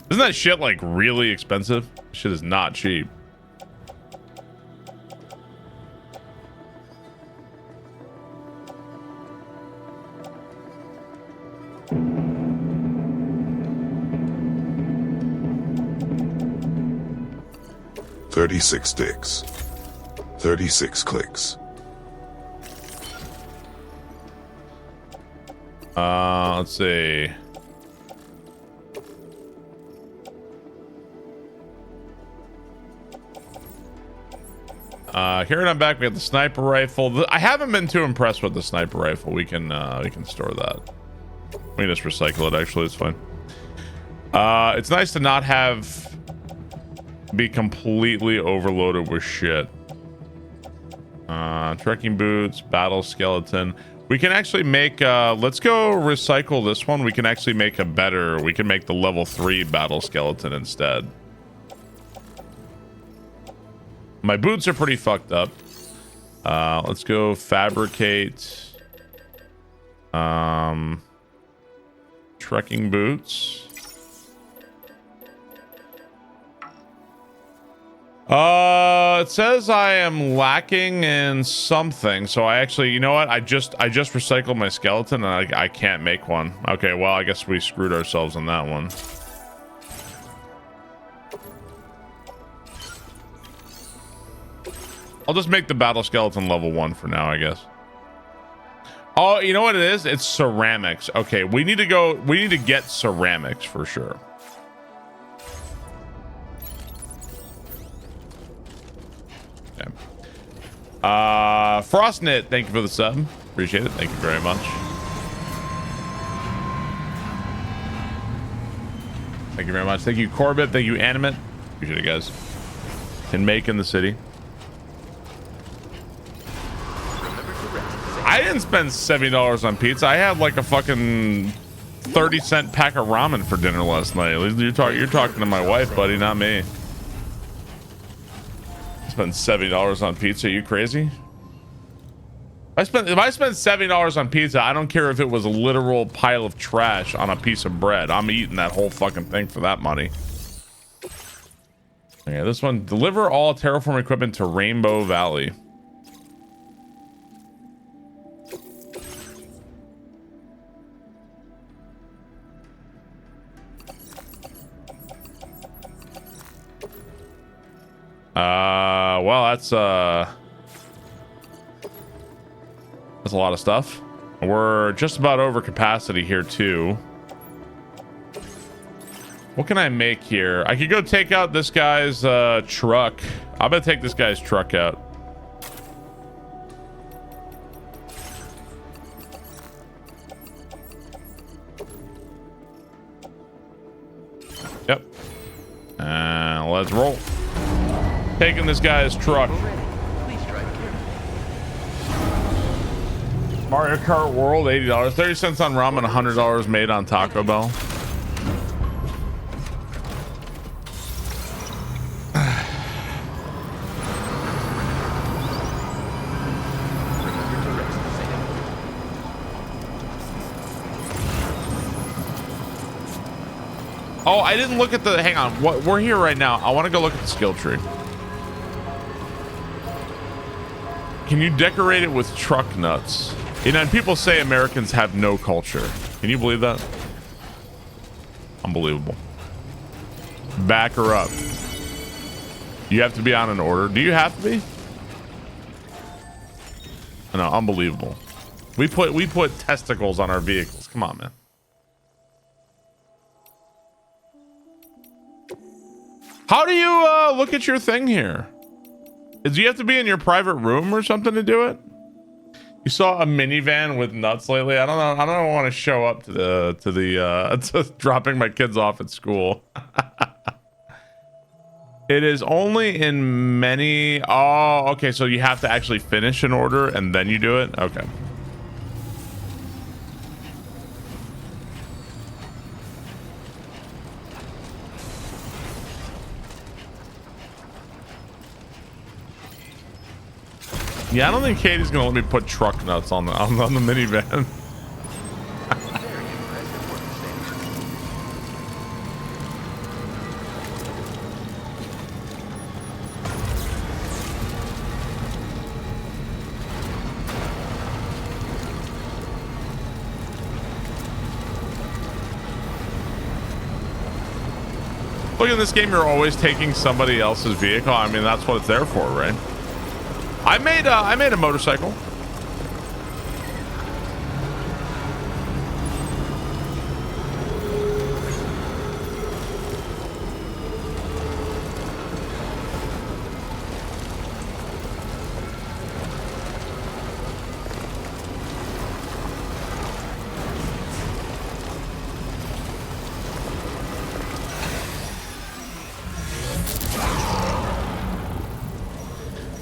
Isn't that shit like really expensive? Shit is not cheap. $36 sticks. 36 clicks. Let's see. Here and I'm back. We have the sniper rifle. I haven't been too impressed with the sniper rifle. We can store that. We can just recycle it. Actually, it's fine. It's nice to not be completely overloaded with shit. Trekking boots, battle skeleton. We can actually make let's go recycle this one. We can actually make we can make the level 3 battle skeleton instead. My boots are pretty fucked up. Let's go fabricate trekking boots. It says I am lacking in something, so I actually, you know what? I just recycled my skeleton and I can't make one. Okay, well, I guess we screwed ourselves on that one. I'll just make the battle skeleton level 1 for now, I guess. Oh, you know what it is? It's ceramics. Okay, we need to get ceramics for sure. Okay. Frostnit, thank you for the sub. Appreciate it. Thank you very much. Thank you very much. Thank you, Corbett. Thank you, Animate. Appreciate it, guys. And make in the city. I didn't spend $70 on pizza. I had like a fucking 30-cent pack of ramen for dinner last night. You're talking to my wife, buddy, not me. Spend $70 on pizza. Are you crazy? If I spend $70 on pizza, I don't care if it was a literal pile of trash on a piece of bread. I'm eating that whole fucking thing for that money. Okay, this one. Deliver all terraform equipment to Rainbow Valley. Well, that's a lot of stuff. We're just about over capacity here too. What can I make here? I could go take out this guy's truck. I'm gonna take this guy's truck out. Yep. And let's roll. Taking this guy's truck. Mario Kart World, $80. 30 cents on ramen, $100 made on Taco Bell. Oh, I didn't look at the... Hang on. We're here right now. I want to go look at the skill tree. Can you decorate it with truck nuts? You know, and people say Americans have no culture. Can you believe that? Unbelievable. Back her up. You have to be on an order. Do you have to be? No, unbelievable. We put testicles on our vehicles. Come on, man. How do you look at your thing here? Do you have to be in your private room or something to do it? You saw a minivan with nuts lately? I don't know. I don't want to show up to to dropping my kids off at school. It is only in many. Oh, okay. So you have to actually finish an order and then you do it. Okay. Yeah, I don't think Katie's gonna let me put truck nuts on the minivan. Look, in this game, you're always taking somebody else's vehicle. I mean, that's what it's there for, right? I made a motorcycle.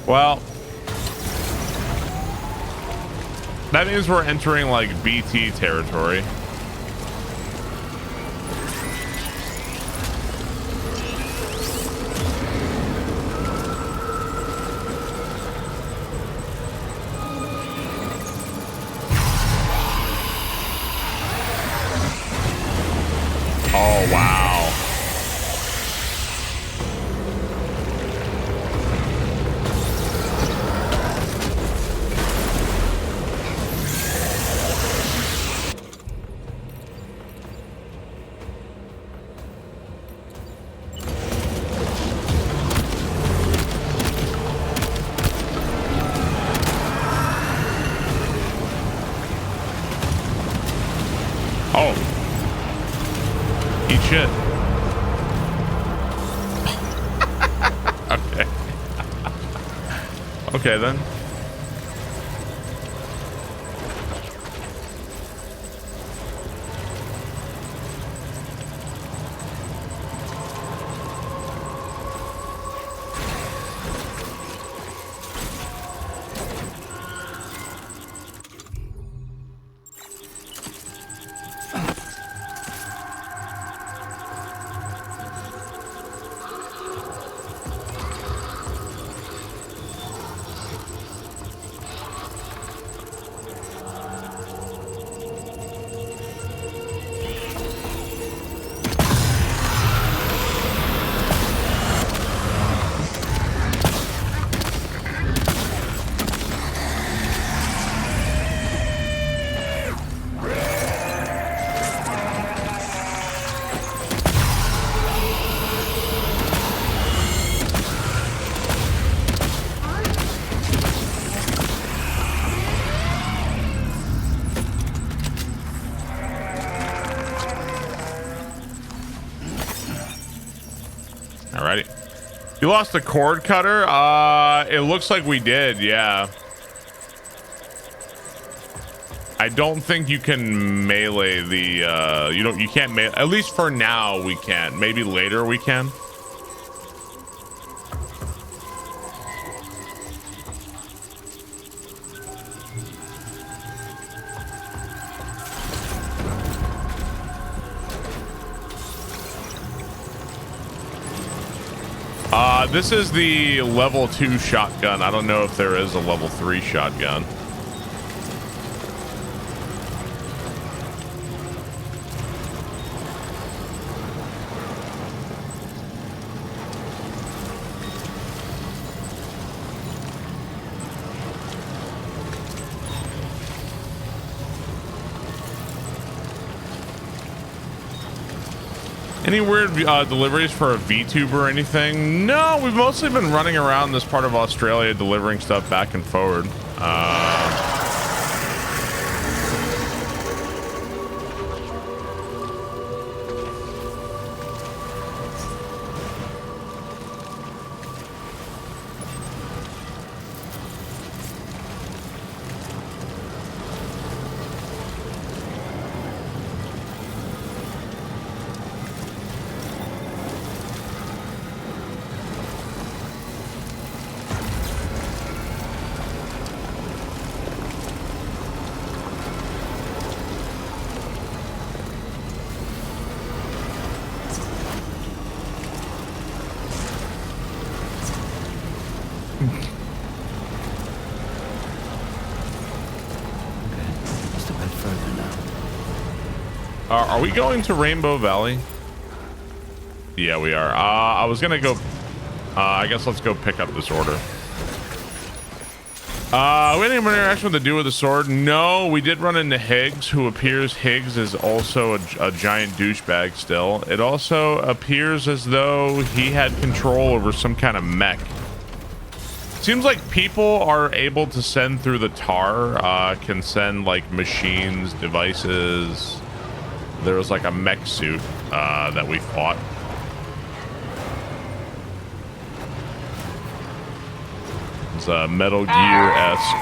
Well, that means we're entering like BT territory. Oh, wow. Oh. Eat shit. Okay. Okay, then. You lost the cord cutter? It looks like we did, yeah. I don't think you can melee the, you can't melee, at least for now we can't. Maybe later we can. This is the level 2 shotgun. I don't know if there is a level 3 shotgun. Any weird deliveries for a VTuber or anything? No, we've mostly been running around this part of Australia delivering stuff back and forward. Are we going to Rainbow Valley? Yeah, we are. I was gonna go. I guess let's go pick up this order. We had any interaction with the dude with the sword? No, we did run into Higgs, who appears Higgs is also a giant douchebag still. It also appears as though he had control over some kind of mech. Seems like people are able to send through the tar, can send like machines, devices. There was like a mech suit that we fought. It's a Metal Gear-esque.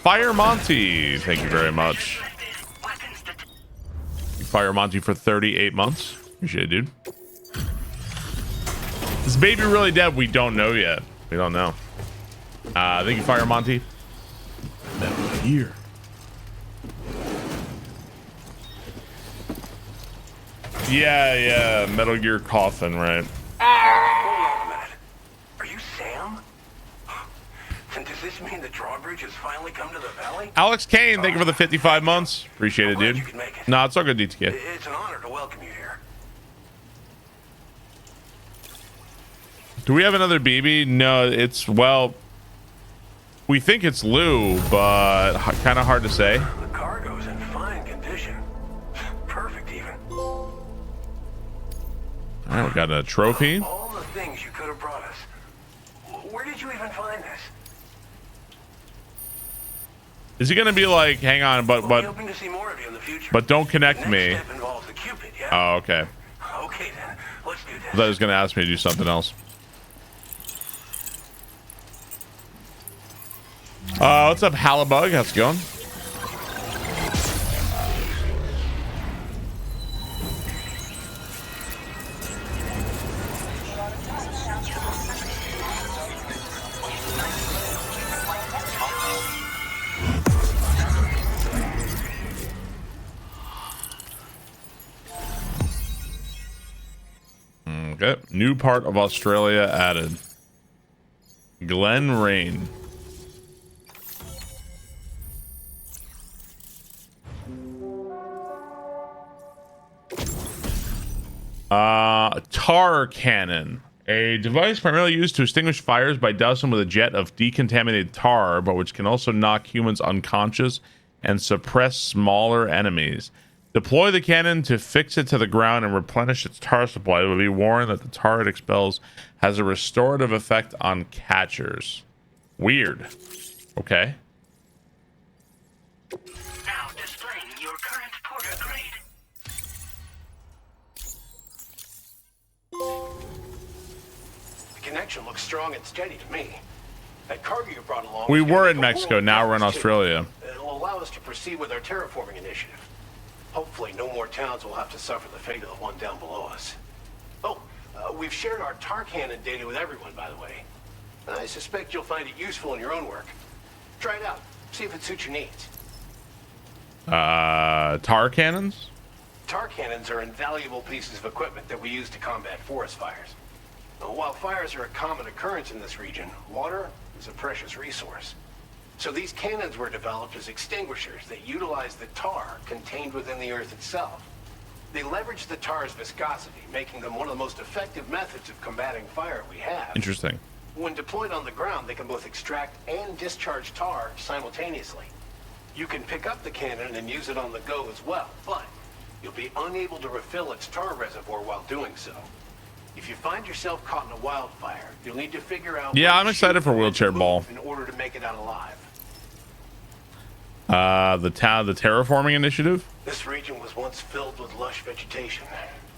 Fire Monty, thank you very much. Fire Monty for 38 months. Appreciate it, dude. Is baby really dead? We don't know yet. We don't know. Thank you, Fire Monty. Metal Gear. Yeah, Metal Gear Coffin, right? Hold on a minute. Are you Sam? And does this mean the drawbridge has finally come to the valley? Alex Kane, thank you for the 55 months. Appreciate it, dude. No, it's all good, DTK. It's an honor to welcome you here. Do we have another BB? No, it's, well, we think it's Lou, but kind of hard to say. The cargo's in fine condition. Perfect, even. All right, we got a trophy. All the things you could have brought us. Where did you even find this? Is he gonna be like, hang on, but Hoping to see more of you in the future. but don't connect Next me? step involves the Cupid, yeah? Oh, okay. Okay then, let's do I this. thought he was gonna ask me to do something else. What's up, Hallibug? How's it going? Okay, new part of Australia added. Glen Rain. Tar cannon, a device primarily used to extinguish fires by dousing with a jet of decontaminated tar, but which can also knock humans unconscious and suppress smaller enemies. Deploy the cannon to fix it to the ground and replenish its tar supply. It will be warned that the tar it expels has a restorative effect on catchers. Weird. Okay. Now displaying your current portal direction looks strong and steady to me. That cargo you brought along... We were in Mexico, now we're in Australia. It'll allow us to proceed with our terraforming initiative. Hopefully no more towns will have to suffer the fate of the one down below us. Oh, we've shared our tar cannon data with everyone, by the way. I suspect you'll find it useful in your own work. Try it out. See if it suits your needs. Tar cannons? Tar cannons are invaluable pieces of equipment that we use to combat forest fires. While fires are a common occurrence in this region, water is a precious resource. So these cannons were developed as extinguishers that utilize the tar contained within the earth itself. They leverage the tar's viscosity, making them one of the most effective methods of combating fire we have. Interesting. When deployed on the ground, they can both extract and discharge tar simultaneously. You can pick up the cannon and use it on the go as well, but you'll be unable to refill its tar reservoir while doing so. If you find yourself caught in a wildfire, you'll need to figure out... Yeah, I'm excited for Wheelchair Ball. ...in order to make it out alive. The terraforming initiative? This region was once filled with lush vegetation,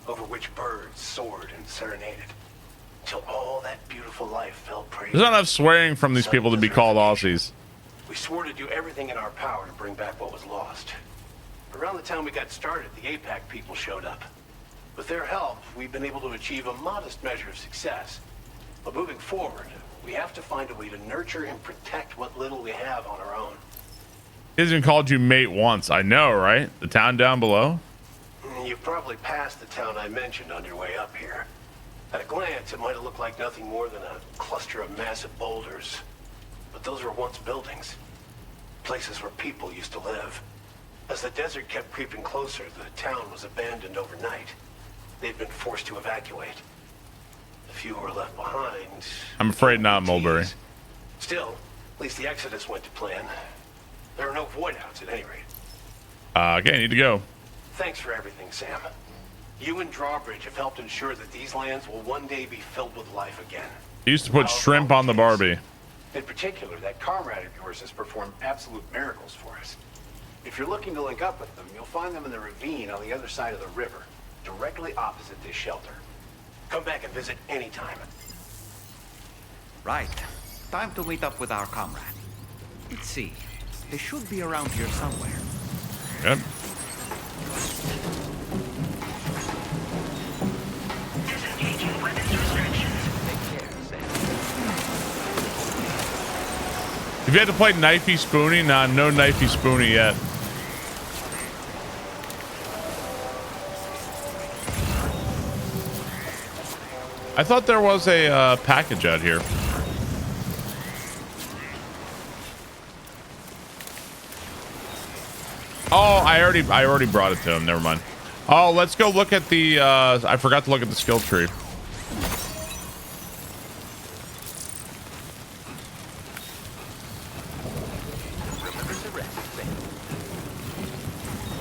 over which birds soared and serenaded, until all that beautiful life fell prey. There's not enough swearing from these people to be called Aussies. We swore to do everything in our power to bring back what was lost. Around the time we got started, the APAC people showed up. With their help, we've been able to achieve a modest measure of success. But moving forward, we have to find a way to nurture and protect what little we have on our own. He hasn't even called you mate once. I know, right? The town down below? You've probably passed the town I mentioned on your way up here. At a glance, it might have looked like nothing more than a cluster of massive boulders. But those were once buildings. Places where people used to live. As the desert kept creeping closer, the town was abandoned overnight. They'd been forced to evacuate. The few who were left behind... I'm afraid not, Mulberry. Still, at least the exodus went to plan. There are no void outs at any rate. Okay, I need to go. Thanks for everything, Sam. You and Drawbridge have helped ensure that these lands will one day be filled with life again. He used to put shrimp on the Barbie. In particular, that comrade of yours has performed absolute miracles for us. If you're looking to link up with them, you'll find them in the ravine on the other side of the river, directly opposite this shelter. Come back and visit anytime. Right. Time to meet up with our comrade. Let's see. They should be around here somewhere. Yep. Disengaging weapons restrictions. Take care, Sam. If you had to play Knifey Spoony, nah, no Knifey Spoony yet. I thought there was a package out here. Oh, I already brought it to him. Never mind. Oh, let's go look at the I forgot to look at the skill tree. Remember to rest, Sam.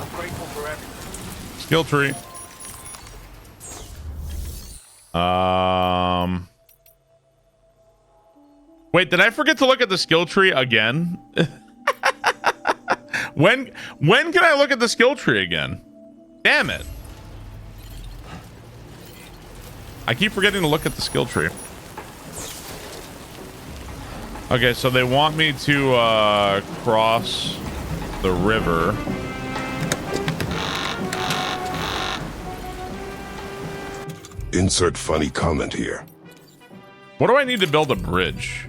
I'm grateful for everything. Skill tree. Wait, did I forget to look at the skill tree again? When can I look at the skill tree again? Damn it. I keep forgetting to look at the skill tree. Okay, so they want me to cross the river. Insert funny comment here. What do I need to build a bridge?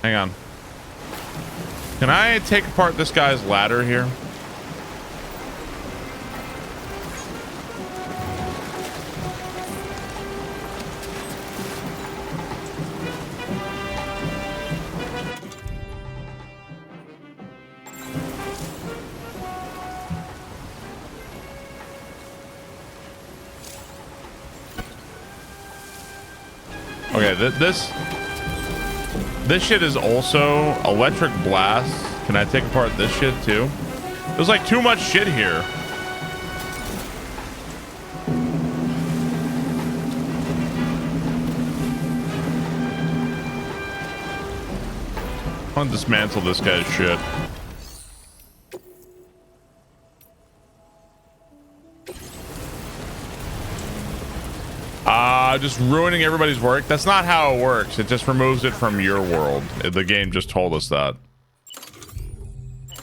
Hang on. Can I take apart this guy's ladder here? Okay, this shit is also electric blast Can I take apart this shit too? There's like too much shit here. I want to dismantle this guy's shit. Just ruining everybody's work. That's not how it works. It just removes it from your world. The game just told us that.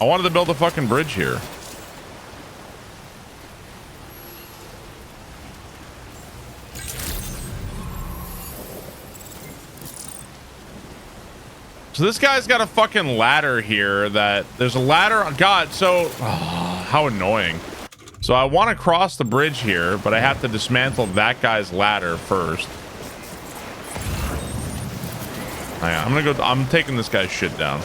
I wanted to build a fucking bridge here. So this guy's got a fucking ladder here that there's a ladder. God, so how annoying. So I want to cross the bridge here, but I have to dismantle that guy's ladder first. Hang on, I'm taking this guy's shit down.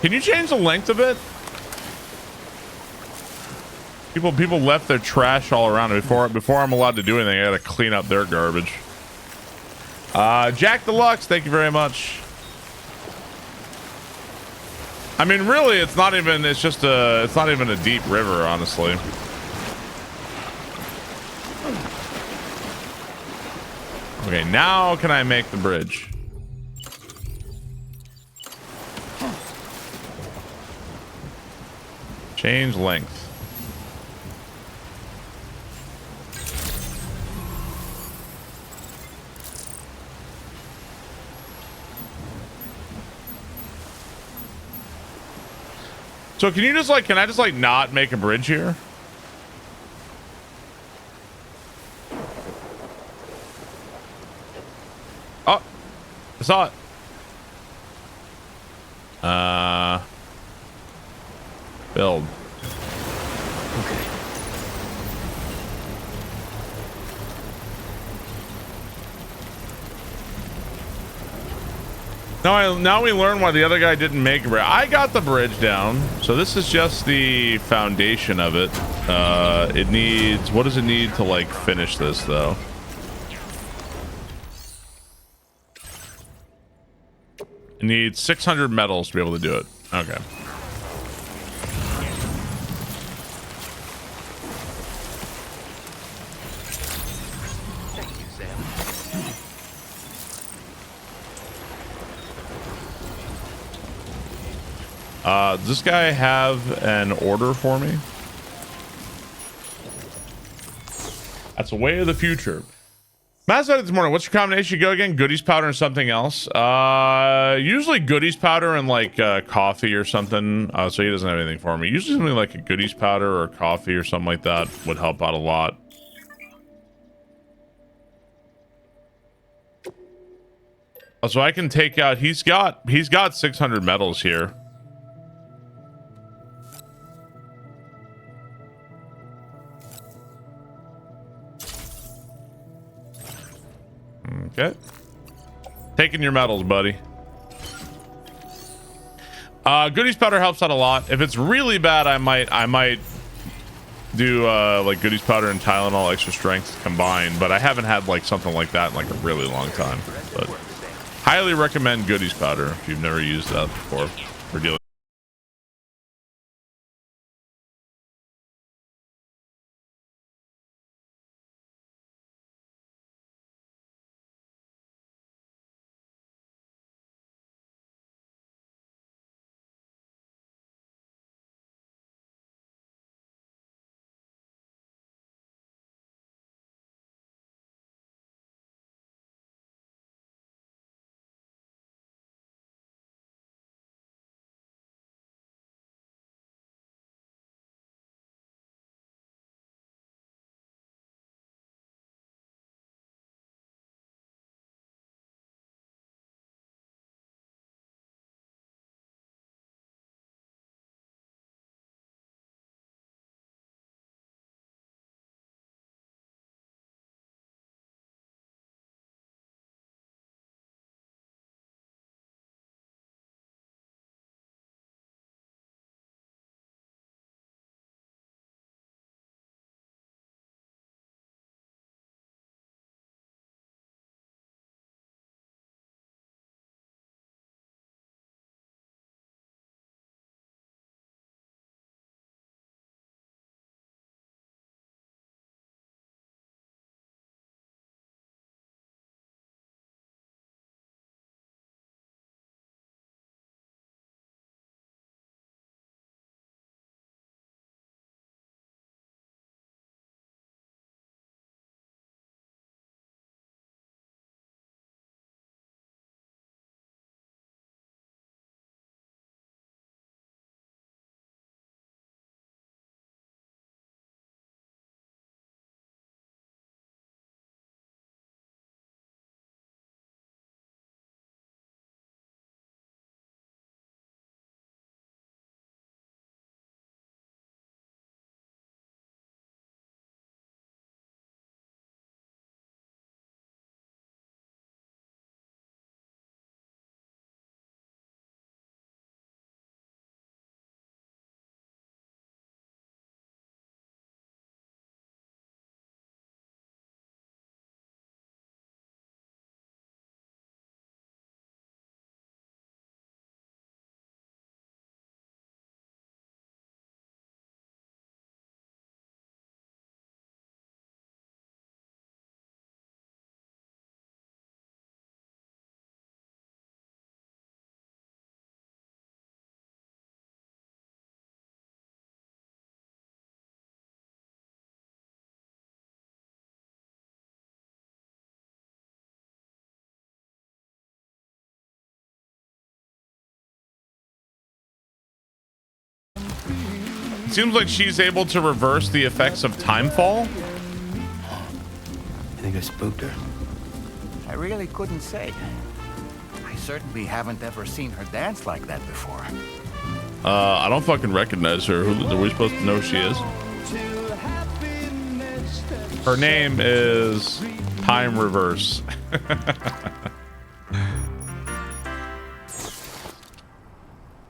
Can you change the length of it? People left their trash all around. Before I'm allowed to do anything, I gotta clean up their garbage. Jack Deluxe, thank you very much. I mean, really, it's not even a deep river, honestly. Okay, now can I make the bridge? Change length. So can you just like, can I just like not make a bridge here? Oh, I saw it. Build. Okay. Now we learn why the other guy didn't make a bridge. I got the bridge down, so this is just the foundation of it. It needs, what does it need to like finish this though? It needs 600 metals to be able to do it. Okay. Does this guy have an order for me? That's a way of the future. Matt said this morning, what's your combination? You go again? Goodies powder and something else? Usually goodies powder and like coffee or something. So he doesn't have anything for me. Usually something like a goodies powder or coffee or something like that would help out a lot. So I can take out, he's got 600 metals here. Okay. Taking your metals, buddy. Goodies powder helps out a lot. If it's really bad, I might do like goodies powder and Tylenol extra strength combined, but I haven't had like something like that in like a really long time. But highly recommend goodies powder if you've never used that before for dealing it seems like she's able to reverse the effects of timefall. I think I spooked her. I really couldn't say. I certainly haven't ever seen her dance like that before. I don't fucking recognize her. Who are we supposed to know who she is? Her name is Time Reverse.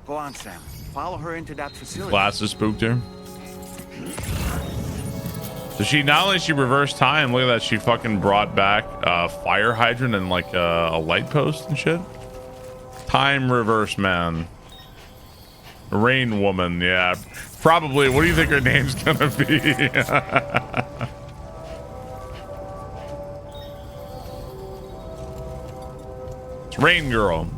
Go on, Sam. Follow her into that facility. Glasses spooked her. So she not only she reversed time, look at that, she fucking brought back a fire hydrant and like a light post and shit. Time reverse, man. Rain woman, yeah. Probably. What do you think her name's gonna be? It's Rain Girl.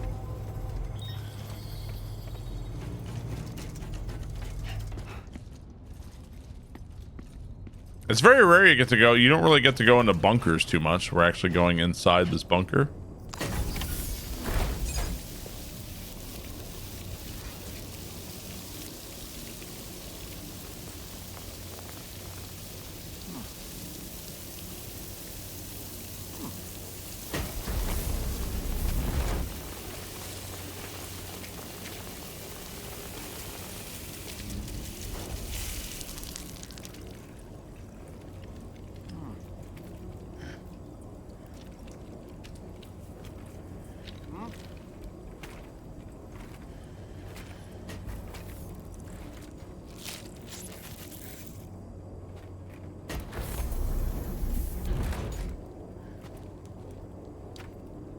It's very rare you get to go. You don't really get to go into bunkers too much. We're actually going inside this bunker.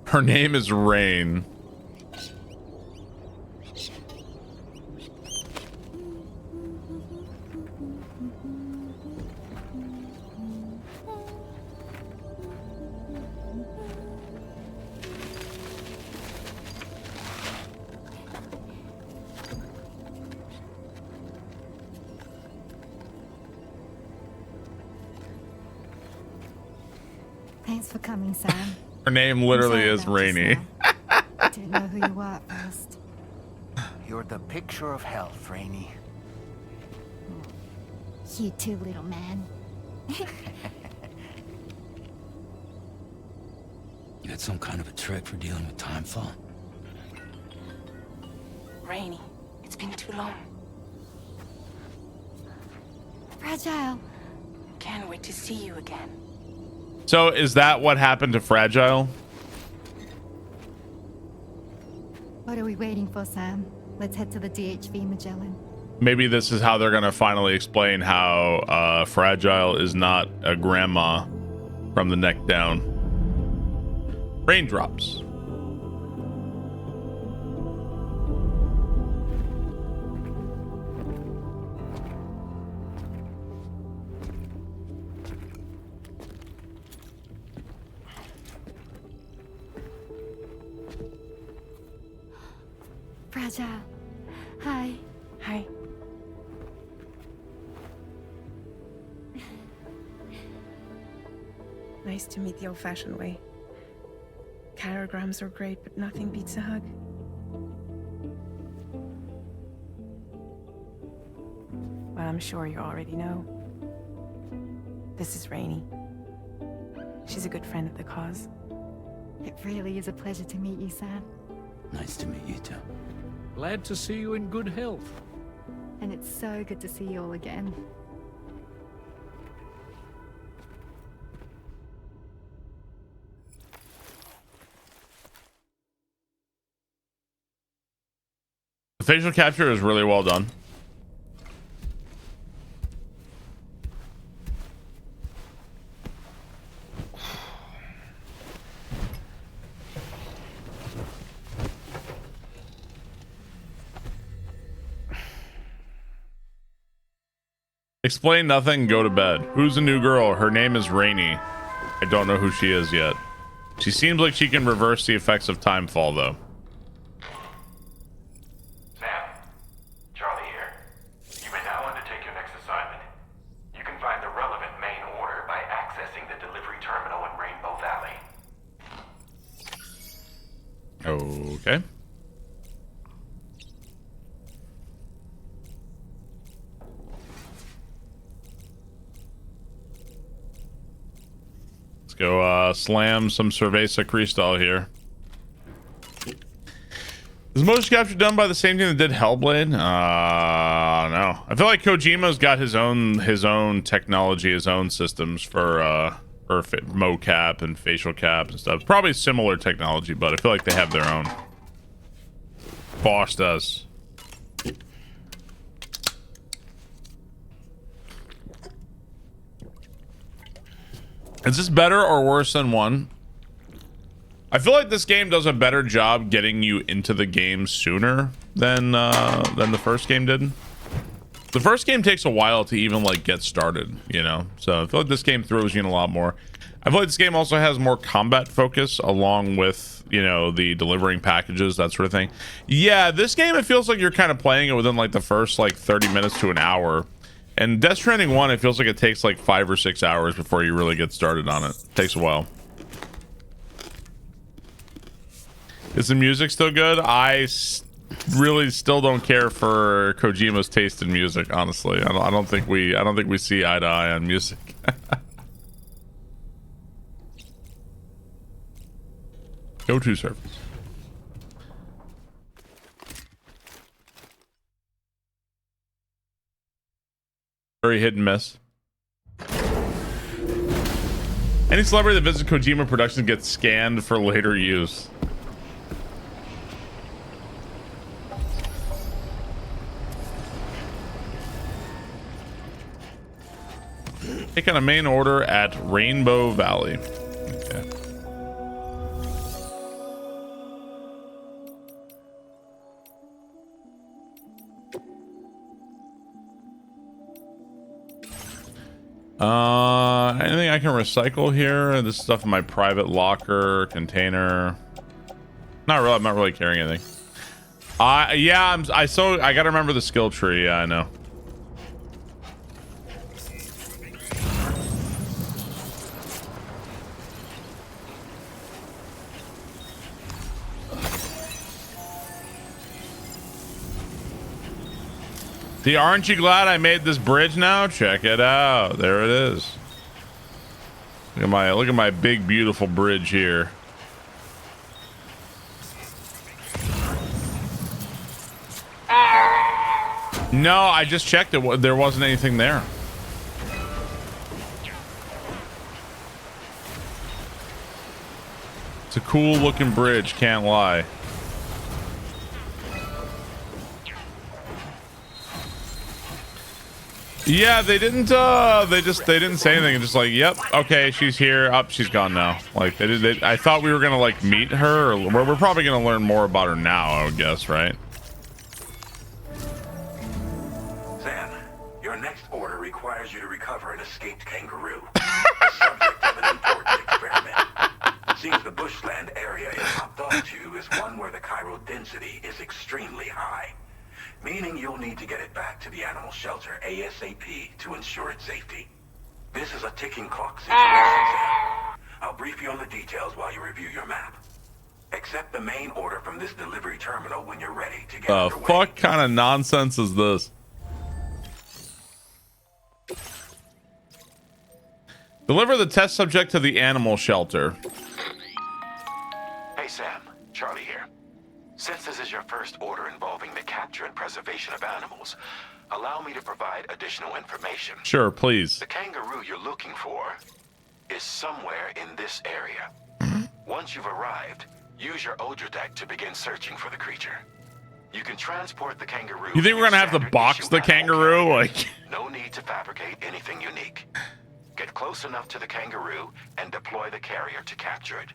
Her name is Rain. Thanks for coming, Sam. Her name literally is Rainy. I didn't know who you were at first. You're the picture of health, Rainy. You too, little man. You had some kind of a trick for dealing with timefall? Rainy, it's been too long. Fragile. Can't wait to see you again. So is that what happened to Fragile? What are we waiting for, Sam? Let's head to the DHV Magellan. Maybe this is how they're going to finally explain how Fragile is not a grandma from the neck down. Raindrops. Fragile. Hi. Hi. Nice to meet the old-fashioned way. Carograms are great, but nothing beats a hug. Well, I'm sure you already know. This is Rainy. She's a good friend of the cause. It really is a pleasure to meet you, Sam. Nice to meet you too. Glad to see you in good health. And it's so good to see you all again. The facial capture is really well done. Explain nothing, go to bed. Who's the new girl? Her name is Rainy. I don't know who she is yet. She seems like she can reverse the effects of timefall, though. Sam, Charlie here. You may now undertake your next assignment. You can find the relevant main order by accessing the delivery terminal in Rainbow Valley. Okay. go slam some Cerveza Cristal here. Is motion capture done by the same team that did Hellblade? No. I feel like Kojima's got his own technology, his own systems for mocap and facial cap and stuff. Probably similar technology, but I feel like they have their own. Boss does. Is this better or worse than 1? I feel like this game does a better job getting you into the game sooner than the first game did. The first game takes a while to even like get started, you know. So I feel like this game throws you in a lot more. I feel like this game also has more combat focus along with, you know, the delivering packages, that sort of thing. Yeah, this game, it feels like you're kind of playing it within like the first like 30 minutes to an hour. And Death Stranding 1, it feels like it takes like 5 or 6 hours before you really get started on it. It takes a while. Is the music still good? I really still don't care for Kojima's taste in music, honestly. I don't think we see eye to eye on music. Go to service. Very hit and miss. Any celebrity that visits Kojima Productions gets scanned for later use. Taking a main order at Rainbow Valley. Okay. Anything I can recycle here? This stuff in my private locker container. Not really. I'm not really carrying anything. Yeah. I gotta remember the skill tree. Yeah, I know. See, aren't you glad I made this bridge now? Check it out. There it is. Look at my big beautiful bridge here. No, I just checked it. There wasn't anything there. It's a cool looking bridge, can't lie. Yeah, they didn't they didn't say anything. Just like, yep, okay, she's here. Up, she's gone now. Like I thought we were gonna like meet her, or we're probably gonna learn more about her now, I would guess, right? Sam, your next order requires you to recover an escaped kangaroo, the subject of an important experiment. Seems the bushland area it hopped onto is one where the chiral density is extremely high. Meaning you'll need to get it back to the animal shelter ASAP to ensure its safety. This is a ticking clock situation, Sam. I'll brief you on the details while you review your map. Accept the main order from this delivery terminal when you're ready to get underway. Fuck kind of nonsense is this? Deliver the test subject to the animal shelter. Hey Sam, Charlie here. Since this is your first order involving the capture and preservation of animals, allow me to provide additional information. Sure, please. The kangaroo you're looking for is somewhere in this area. Once you've arrived, use your Odradek to begin searching for the creature. You can transport the kangaroo. You think we're gonna have to box the kangaroo? Like, no need to fabricate anything unique. Get close enough to the kangaroo and deploy the carrier to capture it.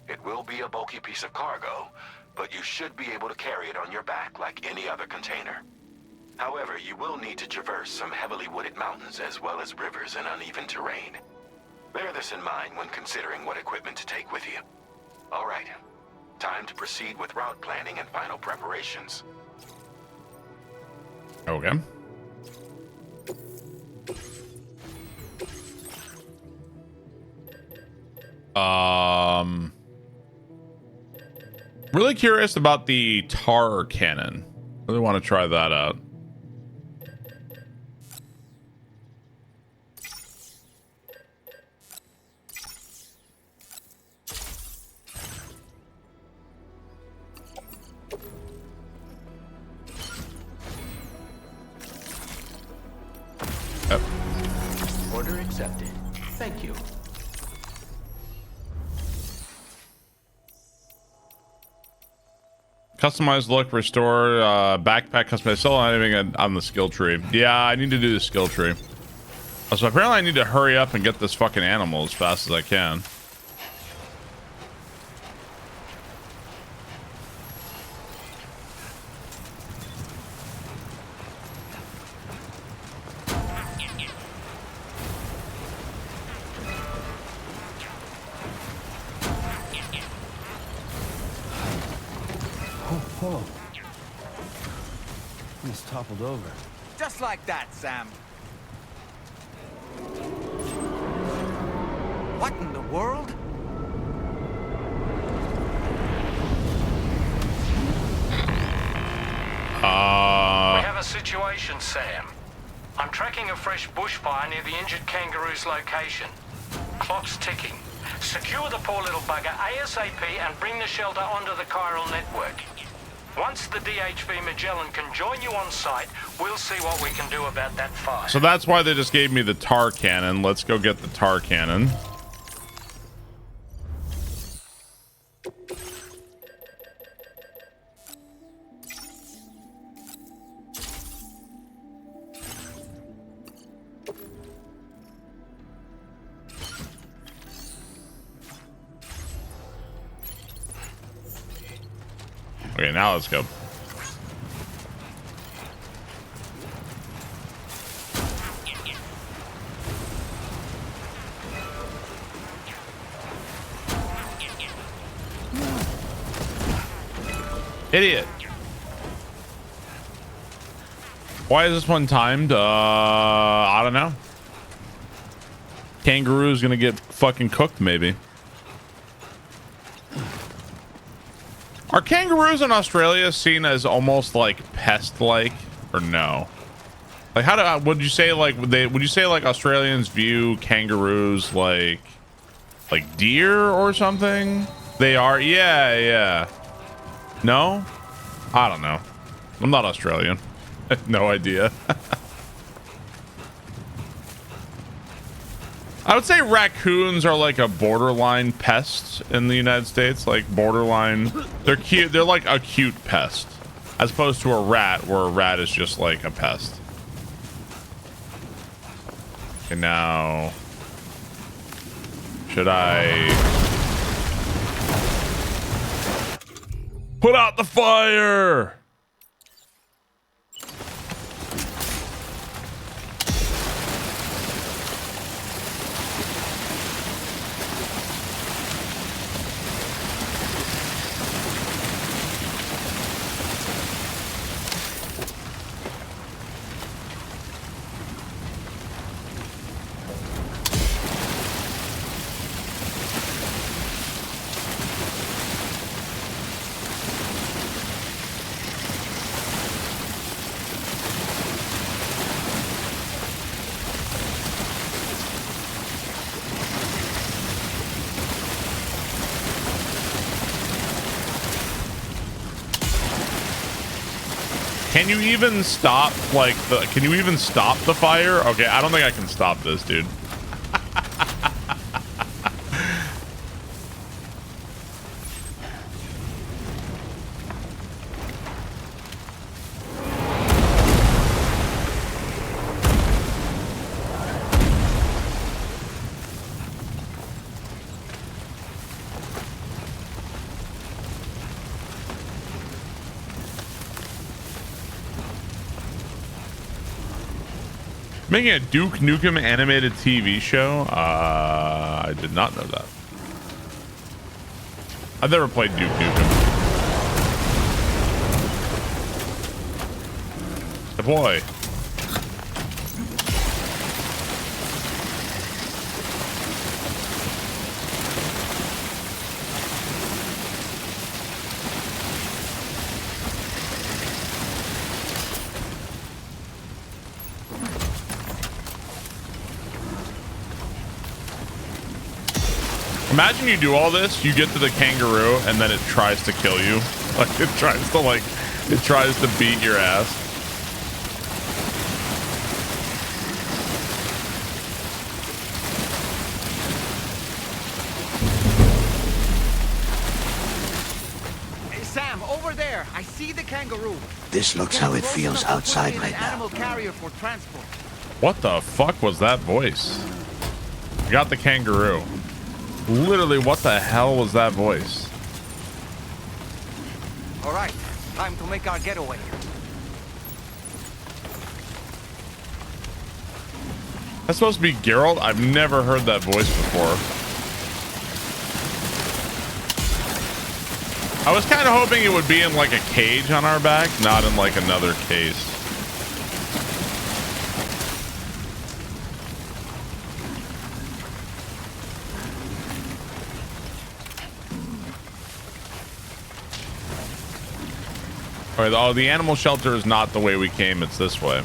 It will be a bulky piece of cargo, but you should be able to carry it on your back like any other container. However, you will need to traverse some heavily wooded mountains as well as rivers and uneven terrain. Bear this in mind when considering what equipment to take with you. All right, time to proceed with route planning and final preparations. Okay. Really curious about the tar cannon. Really want to try that out. accepted. Thank you. Customized look, restore, backpack customized. Still not even on the skill tree. Yeah, I need to do the skill tree. So apparently I need to hurry up and get this fucking animal as fast as I can. Whoa. He's toppled over. Just like that, Sam. What in the world? We have a situation, Sam. I'm tracking a fresh bushfire near the injured kangaroo's location. Clock's ticking. Secure the poor little bugger ASAP and bring the shelter onto the chiral network. Once the DHV Magellan can join you on site, we'll see what we can do about that fire. So that's why they just gave me the tar cannon. Let's go get the tar cannon. Okay, now let's go. Idiot. Why is this one timed? I don't know. Kangaroo's gonna get fucking cooked, maybe. Are kangaroos in Australia seen as almost like pest-like, or no? Like, how would you say, like, would you say like Australians view kangaroos like deer or something? They are, yeah. No, I don't know. I'm not Australian. I have no idea. I would say raccoons are like a borderline pest in the United States. Like borderline, they're cute. They're like a cute pest, as opposed to a rat, where a rat is just like a pest. Okay, now, should I put out the fire? Can you even stop, like, can you even stop the fire? Okay, I don't think I can stop this, dude. Making a Duke Nukem animated TV show? I did not know that. I've never played Duke Nukem. Deploy. Imagine you do all this, you get to the kangaroo, and then it tries to kill you. Like, it tries to beat your ass. There, I see the kangaroo. This looks how it feels outside right now. Animal carrier for transport. What the fuck was that voice? I got the kangaroo. Literally, what the hell was that voice? All right, time to make our getaway. That's supposed to be Geralt? I've never heard that voice before. I was kind of hoping it would be in like a cage on our back, not in like another case. All right, oh, the animal shelter is not the way we came. It's this way.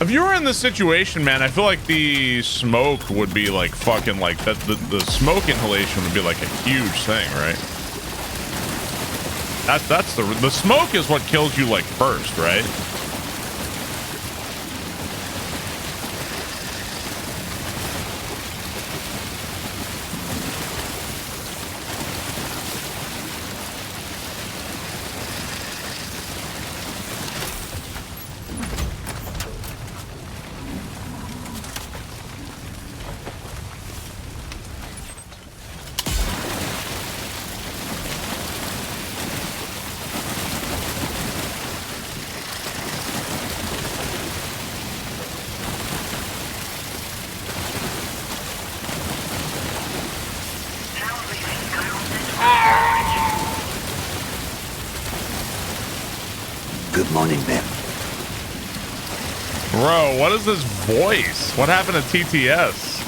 If you were in this situation, man, I feel like the smoke would be like fucking like that. The smoke inhalation would be like a huge thing, right? That's the smoke is what kills you like first, right? Good morning, Ben. Bro, what is this voice? What happened to TTS?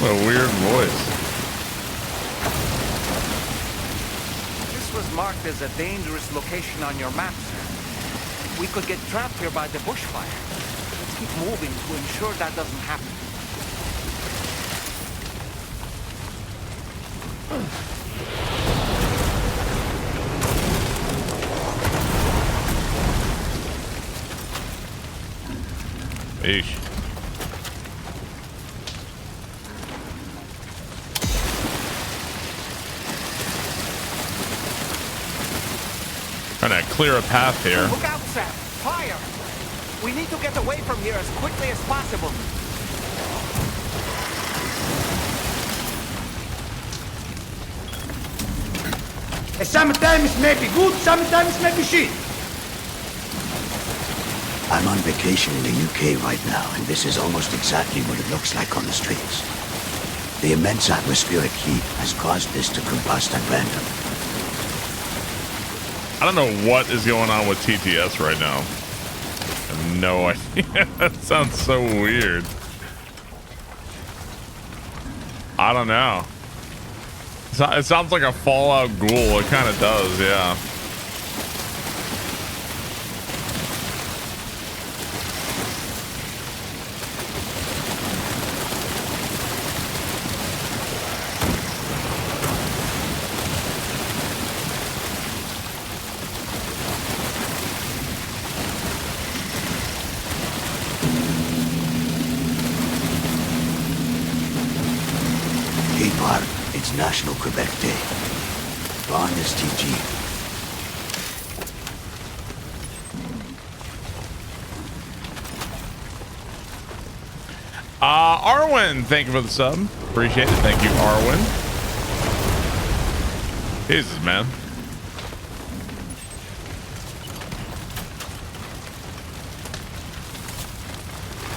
What a weird voice. This was marked as a dangerous location on your map, sir. We could get trapped here by the bushfire. Let's keep moving to ensure that doesn't happen. Eesh. Trying to clear a path here. Look out, Sam! Fire! We need to get away from here as quickly as possible. Sometimes may be good, sometimes may be shit. I'm on vacation in the UK right now, and this is almost exactly what it looks like on the streets. The immense atmospheric heat has caused this to combust at random. I don't know what is going on with TTS right now. I have no idea. That sounds so weird. I don't know. It sounds like a Fallout ghoul. It kind of does, yeah. It's National Quebec Day. Bon STG. Arwen, thank you for the sub. Appreciate it. Thank you, Arwen. Jesus, man.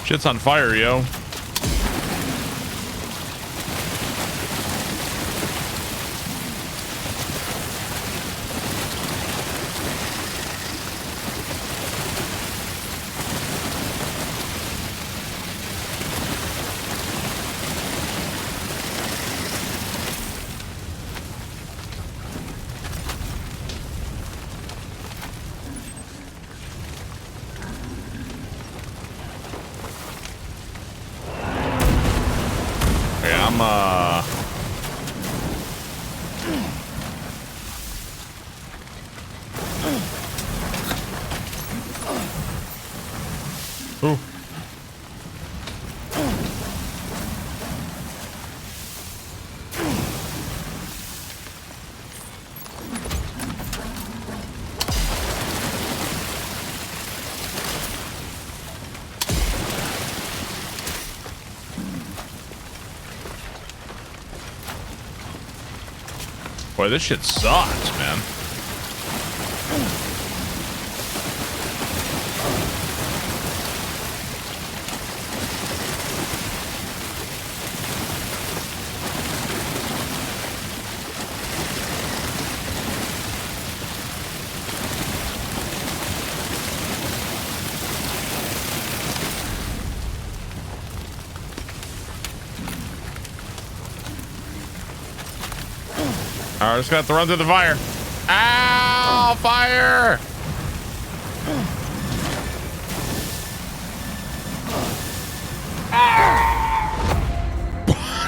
Shit's on fire, yo. Boy, this shit sucks, man. I just got to run through the fire. Ow, fire!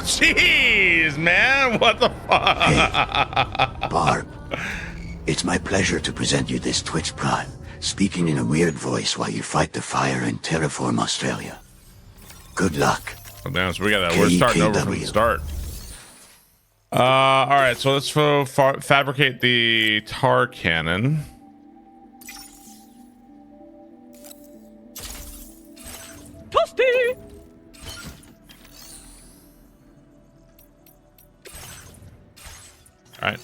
Jeez, man, what the fuck? Hey, Barb, it's my pleasure to present you this Twitch Prime, speaking in a weird voice while you fight the fire in Terraform, Australia. Good luck. Oh, damn, so we're starting over from the start. All right, so let's fabricate the tar cannon. Toasty! All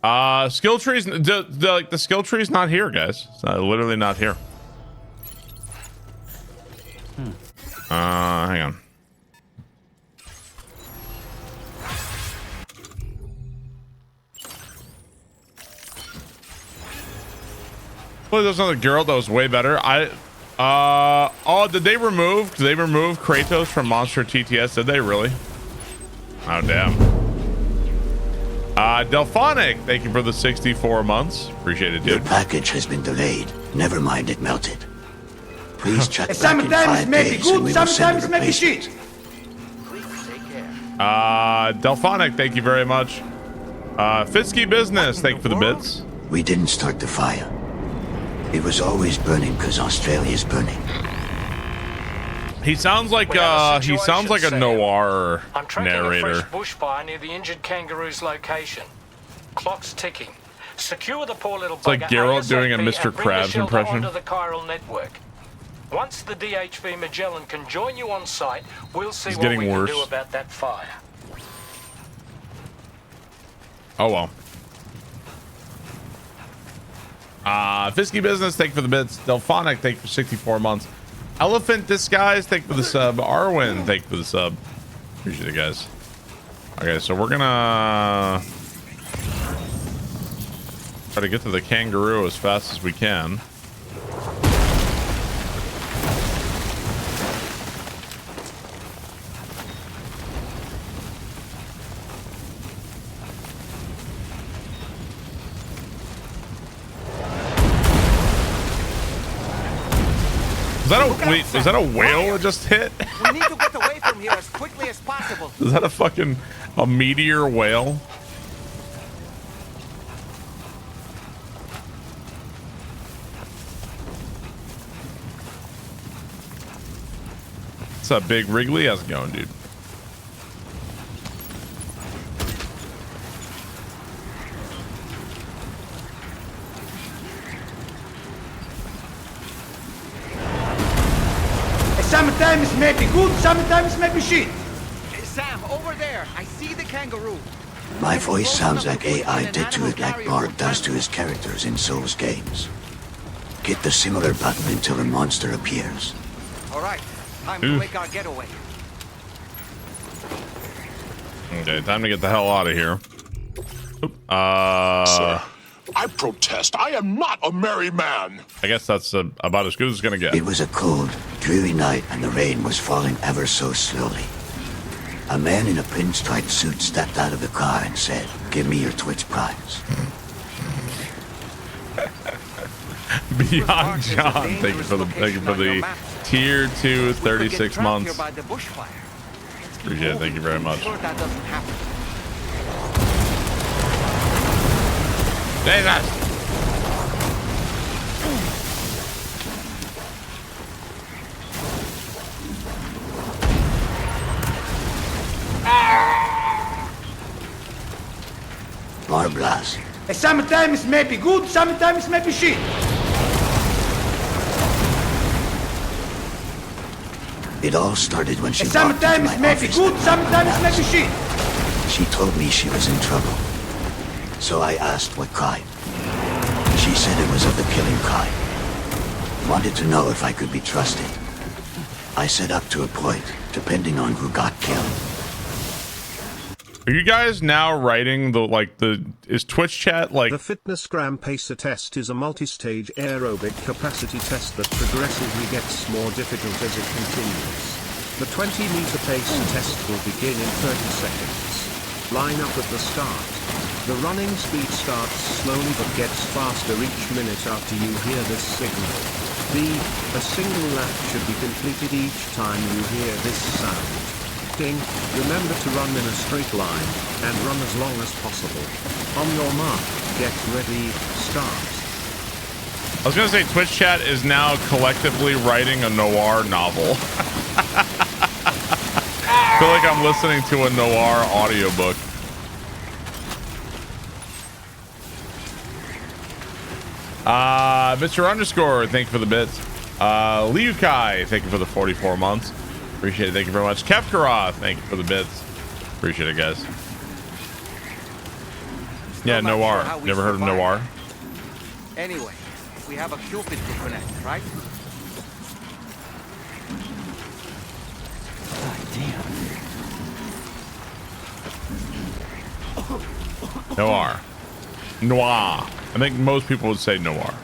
right. Skill trees. The skill tree's not here, guys. It's literally not here. Hang on. Well, there's another girl that was way better. Oh, did they remove Kratos from Monster TTS? Did they really? Oh, damn. Delphonic, thank you for the 64 months. Appreciate it, dude. Your package has been delayed. Never mind, it melted. Please check back in Sometimes 5 may be days and good, we will send sometimes a may be replacement. shit. Delphonic, thank you very much. Fisky Business, thank you for the bits. We didn't start the fire. It was always burning because Australia's burning. He sounds like a noir I'm tracking a narrator. fresh bushfire near the injured kangaroo's location. Clock's ticking. Secure the poor little It's like bugger Geralt doing a ASAP Mr. and bring the Krabs shelter impression. onto the chiral network. Once the DHV Magellan can join you on site, we'll see It's what we getting can worse. do about that fire. Oh well. Fisky Business, thank you for the bits. Delphonic, thank you for 64 months. Elephant Disguise, thank you for the sub. Arwen, thank you for the sub. Appreciate it, guys. Okay, so we're gonna try to get to the kangaroo as fast as we can. Was that a whale that just hit? We need to get away from here as quickly as possible. Is that a meteor whale? What's up, Big Wrigley? How's it going, dude? Sometimes may be good, sometimes may be shit. Sam, over there. I see the kangaroo. My voice sounds like AI did to it like Bard does to his characters in Souls games. Hit the similar button until a monster appears. All right, time to make our getaway. Okay, time to get the hell out of here. Sir, I protest. I am not a merry man. I guess that's about as good as it's gonna get. It was a cold, dreary night and the rain was falling ever so slowly. A man in a pinstripe suit stepped out of the car and said, "Give me your Twitch Primes." Beyond John, thank you for the tier 2 36 months. Appreciate it, thank you very much. Jesus! More blast. Sometimes may be good, sometimes may be shit. It all started when she walked into Sometimes my may be office good, that sometimes may be shit. She told me she was in trouble. So I asked what kind. She said it was of the killing kind. Wanted to know if I could be trusted. I said up to a point, depending on who got killed. Are you guys now writing is Twitch chat like... The Fitnessgram Pacer test is a multi-stage aerobic capacity test that progressively gets more difficult as it continues. The 20-meter pacer test will begin in 30 seconds. Line up at the start. The running speed starts slowly but gets faster each minute after you hear this signal. A single lap should be completed each time you hear this sound. Ding. Remember to run in a straight line, and run as long as possible. On your mark, get ready, start. I was gonna say Twitch chat is now collectively writing a noir novel. I feel like I'm listening to a noir audiobook. Mr. Underscore, thank you for the bits. Liu Kai, thank you for the 44 months. Appreciate it. Thank you very much. Kefkaroth, thank you for the bits. Appreciate it, guys. Yeah, noir. Never heard of noir? Anyway, we have a Cupid to connect, right? Noir. Noir. I think most people would say noir.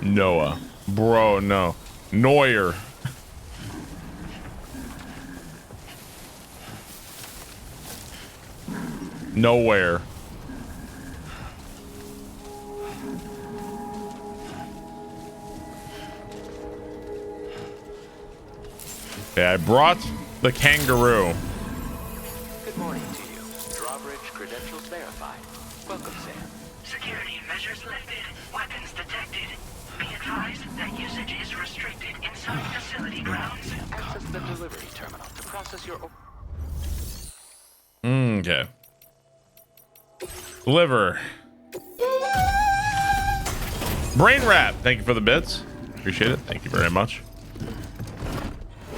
Noah. Bro, no. Neuer. Nowhere. Okay, I brought the kangaroo. Good morning to you. Drawbridge credentials verified. Welcome, Sam. Security measures lifted. Weapons detected. Be advised that usage is restricted inside facility grounds. Access the delivery terminal to process your... Okay. Liver. Brain wrap. Thank you for the bits. Appreciate it. Thank you very much.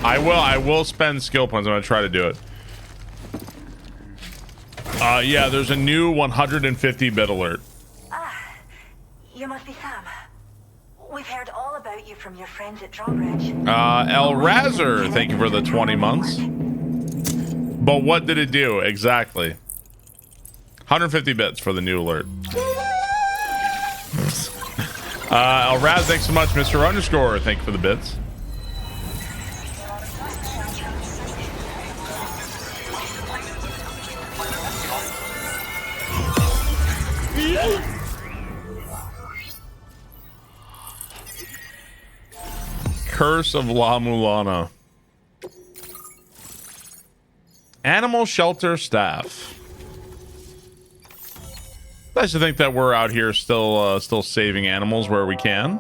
I will spend skill points. I'm gonna try to do it. Yeah, there's a new 150-bit alert. You must be Sam. We've heard all about you from your friends at Drawbridge. El Razor, thank you for the 20 months. But what did it do exactly? 150 bits for the new alert. El Raz, thanks so much. Mr. Underscore, thank you for the bits. Curse of La Mulana. Animal shelter staff. Nice to think that we're out here still saving animals where we can.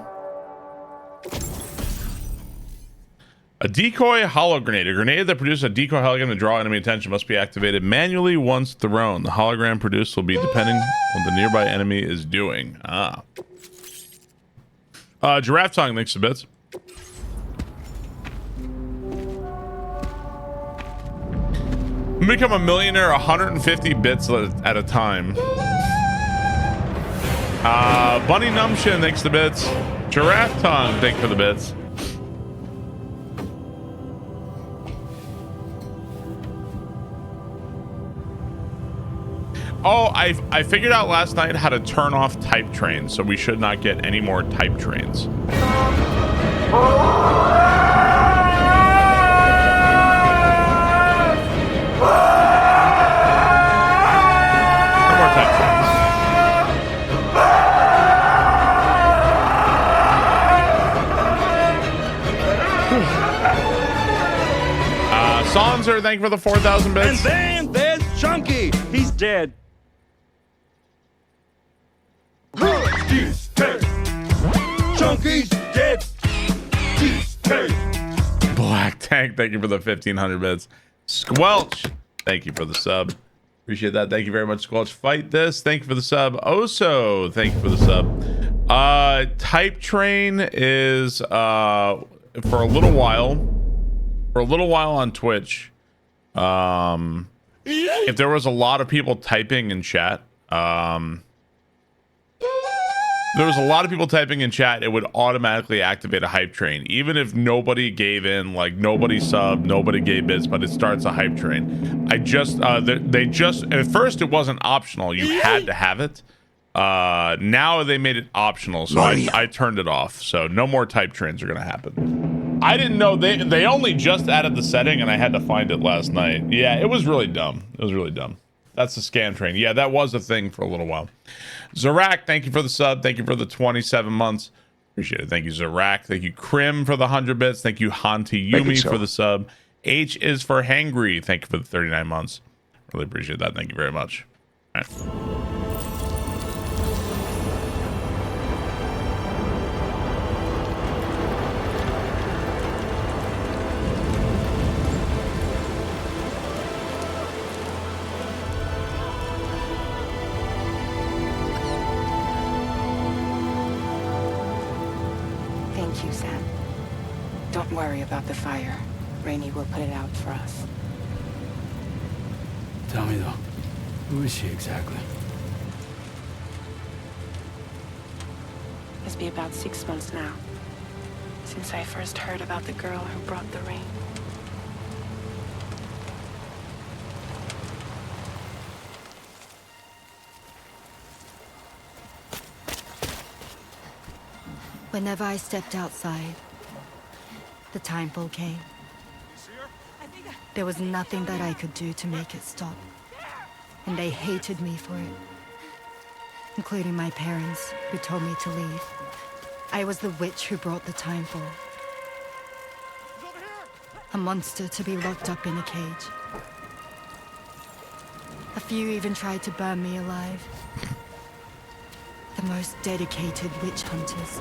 A decoy hollow grenade. A grenade that produces a decoy hologram to draw enemy attention must be activated manually once thrown. The hologram produced will be depending on what the nearby enemy is doing. Giraffe tongue, thanks to bits. Become a millionaire 150 bits at a time. Bunny Numshin, thanks to bits. Giraffe tongue, thank you for the bits. Oh, I figured out last night how to turn off type trains, so we should not get any more type trains. Sonzer, thank you for the 4,000 bits. And then there's Chunky. He's dead. Chunky's dead. Black Tank, thank you for the 1,500 bits. Squelch, thank you for the sub. Appreciate that. Thank you very much, Squelch. Fight This, thank you for the sub. Oso, thank you for the sub. Type train is for a little while on Twitch. If there was a lot of people typing in chat, it would automatically activate a hype train, even if nobody gave in, like nobody subbed, nobody gave bits, but it starts a hype train. They just at first it wasn't optional, you had to have it. Now they made it optional, so I turned it off. So no more type trains are gonna happen. I didn't know they only just added the setting, and I had to find it last night. Yeah, it was really dumb. That's the scam train. Yeah, that was a thing for a little while. Zarak, thank you for the sub. Thank you for the 27 months. Appreciate it. Thank you, Zarak. Thank you, Krim, for the 100 bits. Thank you, Hanti Yumi, for the sub. H is for Hangry. Thank you for the 39 months. Really appreciate that. Thank you very much. All right. Thank you, Sam. Don't worry about the fire. Rainey will put it out for us. Tell me though, who is she exactly? It's been about 6 months now, since I first heard about the girl who brought the rain. Whenever I stepped outside, the time fall came. There was nothing that I could do to make it stop. And they hated me for it. Including my parents, who told me to leave. I was the witch who brought the time fall. A monster to be locked up in a cage. A few even tried to burn me alive. The most dedicated witch hunters.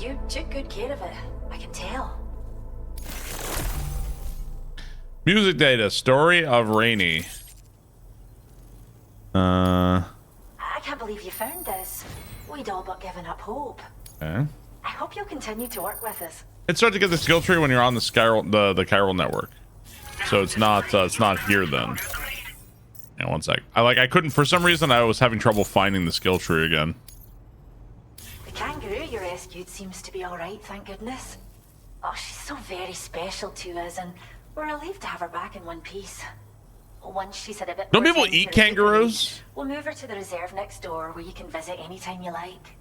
You took good care of it. I can tell. Music data. Story of Rainy. I can't believe you found this. We'd all but given up hope. Okay. I hope you'll continue to work with us. It starts to get the skill tree when you're on the chiral network. So it's not here then. Yeah, one sec. I couldn't, for some reason I was having trouble finding the skill tree again. The kangaroo you rescued seems to be alright, thank goodness. Oh, she's so very special to us, and we're relieved to have her back in one piece. Once she's had a bit Don't more people time eat to recuperate, kangaroos? We'll move her to the reserve next door where you can visit anytime you like.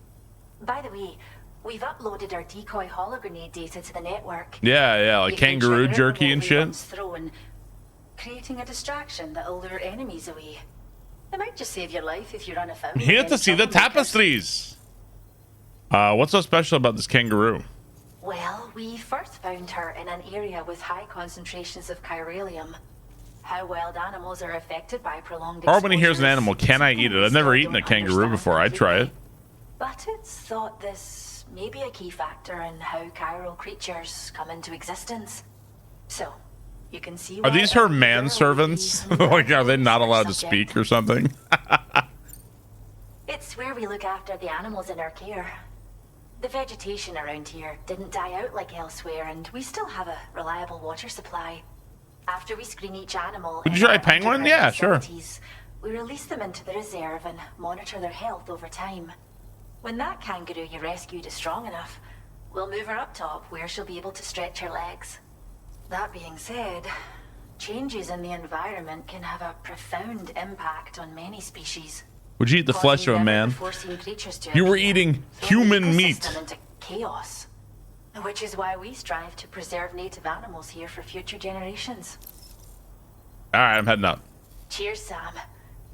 By the way, we've uploaded our decoy holo grenade data to the network. Yeah, like You can kangaroo trigger it jerky and remotely shit. once thrown, creating a distraction that'll lure enemies away. It might just save your life if you run afoul. I'm here to see the tapestries. What's so special about this kangaroo? Well, we first found her in an area with high concentrations of chiralium. How wild animals are affected by prolonged Or when he hears an exposures, animal, can I eat it? I've never eaten a kangaroo before. I'd try it. but it's thought this may be a key factor in how chiral creatures come into existence. So, you can see Are why these her every girl manservants? believes in Like, are they not allowed to subject. speak or something? It's where we look after the animals in our care. The vegetation around here didn't die out like elsewhere, and we still have a reliable water supply. After we screen each animal, Would in you try our penguin? underground Yeah, sure. facilities, we release them into the reserve and monitor their health over time. When that kangaroo you rescued is strong enough, we'll move her up top where she'll be able to stretch her legs. That being said, changes in the environment can have a profound impact on many species. Would you eat the flesh of a man? You were eating human meat. Ecosystem into chaos. Which is why we strive to preserve native animals here for future generations. Alright, I'm heading up. Cheers, Sam.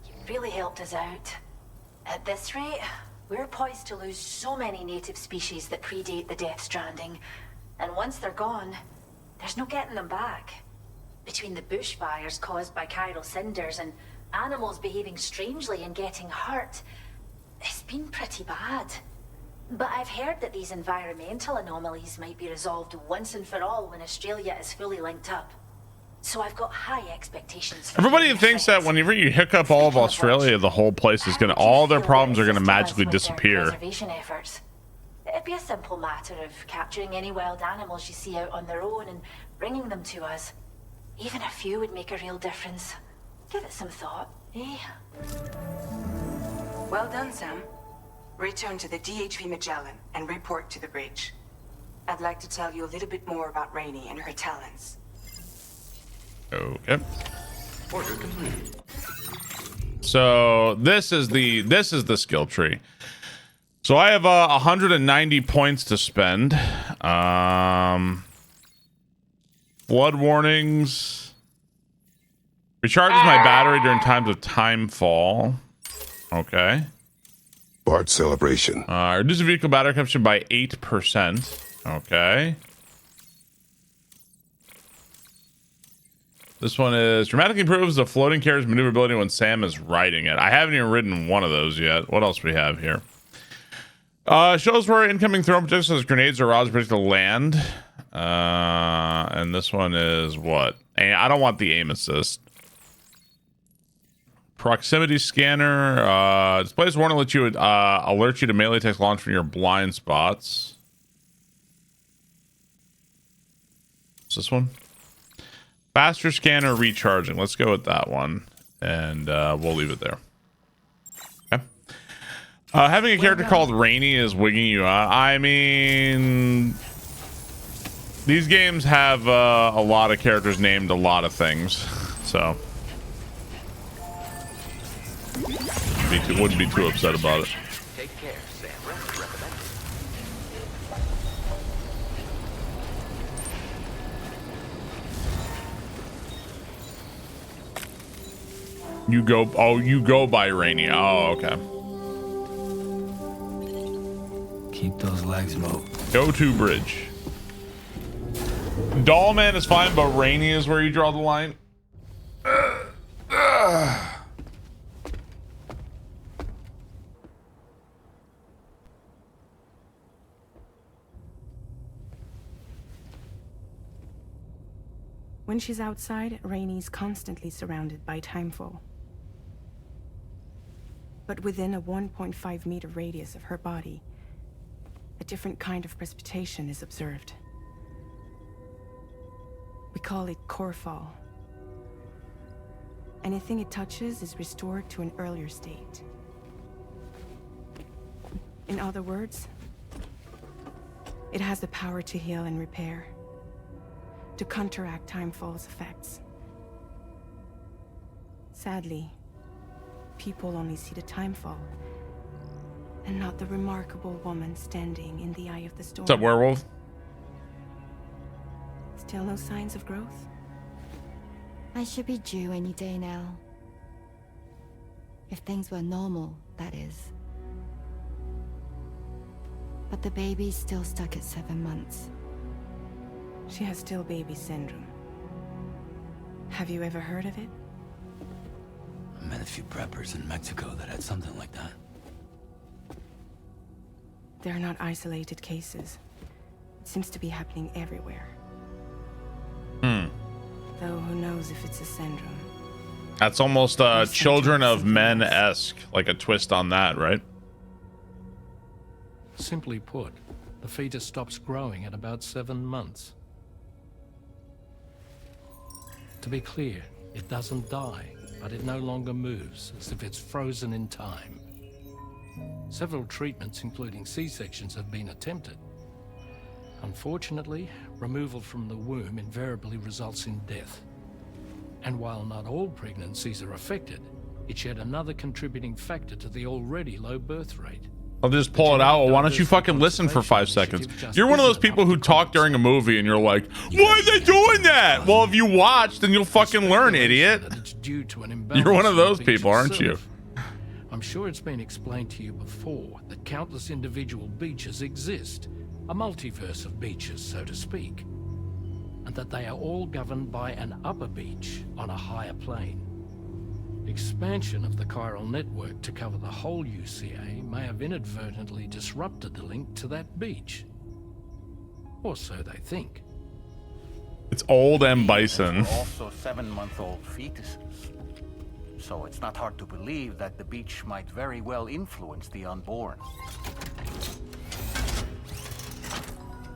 You really helped us out. At this rate, we're poised to lose so many native species that predate the Death Stranding. And once they're gone, there's no getting them back. Between the bushfires caused by chiral cinders and animals behaving strangely and getting hurt, it's been pretty bad. But I've heard that these environmental anomalies might be resolved once and for all when Australia is fully linked up. So I've got high expectations for Everybody human thinks effects. that whenever you hook up all of Australia, the whole place is gonna, all their problems are gonna magically disappear. Conservation efforts. It'd be a simple matter of capturing any wild animals you see out on their own and bringing them to us. Even a few would make a real difference. Give it some thought, eh? Well done, Sam. Return to the DHV Magellan and report to the bridge. I'd like to tell you a little bit more about Rainey and her talents. Okay. So this is the skill tree. So I have 190 points to spend. Flood warnings. Recharges my battery during times of time fall. Okay. Bart celebration. Reduce the vehicle battery consumption by 8%. Okay. This one is dramatically improves the floating carrier's maneuverability when Sam is riding it. I haven't even ridden one of those yet. What else do we have here? Shows where incoming throw projectiles as grenades or rods predict to land. And this one is what? I don't want the aim assist. Proximity scanner. Displays warning let you alert you to melee attacks launched from your blind spots. What's this one? Faster scanner recharging. Let's go with that one, and we'll leave it there. Okay. Having a character called Rainy is wigging you out. I mean, these games have a lot of characters named a lot of things, so wouldn't be too upset about it. Take care, Sam. Rest recommended. You go by Rainy. Oh, okay. Keep those legs moved. Go to bridge. Dollman is fine, but Rainy is where you draw the line. When she's outside, Rainey's constantly surrounded by timefall. But within a 1.5 meter radius of her body, a different kind of precipitation is observed. We call it core fall. Anything it touches is restored to an earlier state. In other words, it has the power to heal and repair, to counteract timefall's effects. Sadly, people only see the timefall, and not the remarkable woman standing in the eye of the storm. What's up, werewolf? Still no signs of growth? I should be due any day now. If things were normal, that is. But the baby's still stuck at 7 months. She has still baby syndrome. Have you ever heard of it? I met a few preppers in Mexico that had something like that. They're not isolated cases. It seems to be happening everywhere. Though who knows if it's a syndrome. That's almost Children of Men-esque, like a twist on that, right? Simply put, the fetus stops growing at about 7 months. To be clear, it doesn't die, but it no longer moves, as if it's frozen in time. Several treatments, including C-sections, have been attempted. Unfortunately, removal from the womb invariably results in death. And while not all pregnancies are affected, it's yet another contributing factor to the already low birth rate. I'll just pull it out. Well, why don't you fucking listen for 5 seconds? You're one of those people who talk during a movie and you're like, why are they doing that? Well, if you watch, then you'll fucking learn, idiot. You're one of those people, aren't you? I'm sure it's been explained to you before that countless individual beaches exist, a multiverse of beaches, so to speak, and that they are all governed by an upper beach on a higher plane. Expansion of the chiral network to cover the whole UCA may have inadvertently disrupted the link to that beach. Or so they think. It's old M. Bison. Also 7-month-old fetuses. So it's not hard to believe that the beach might very well influence the unborn.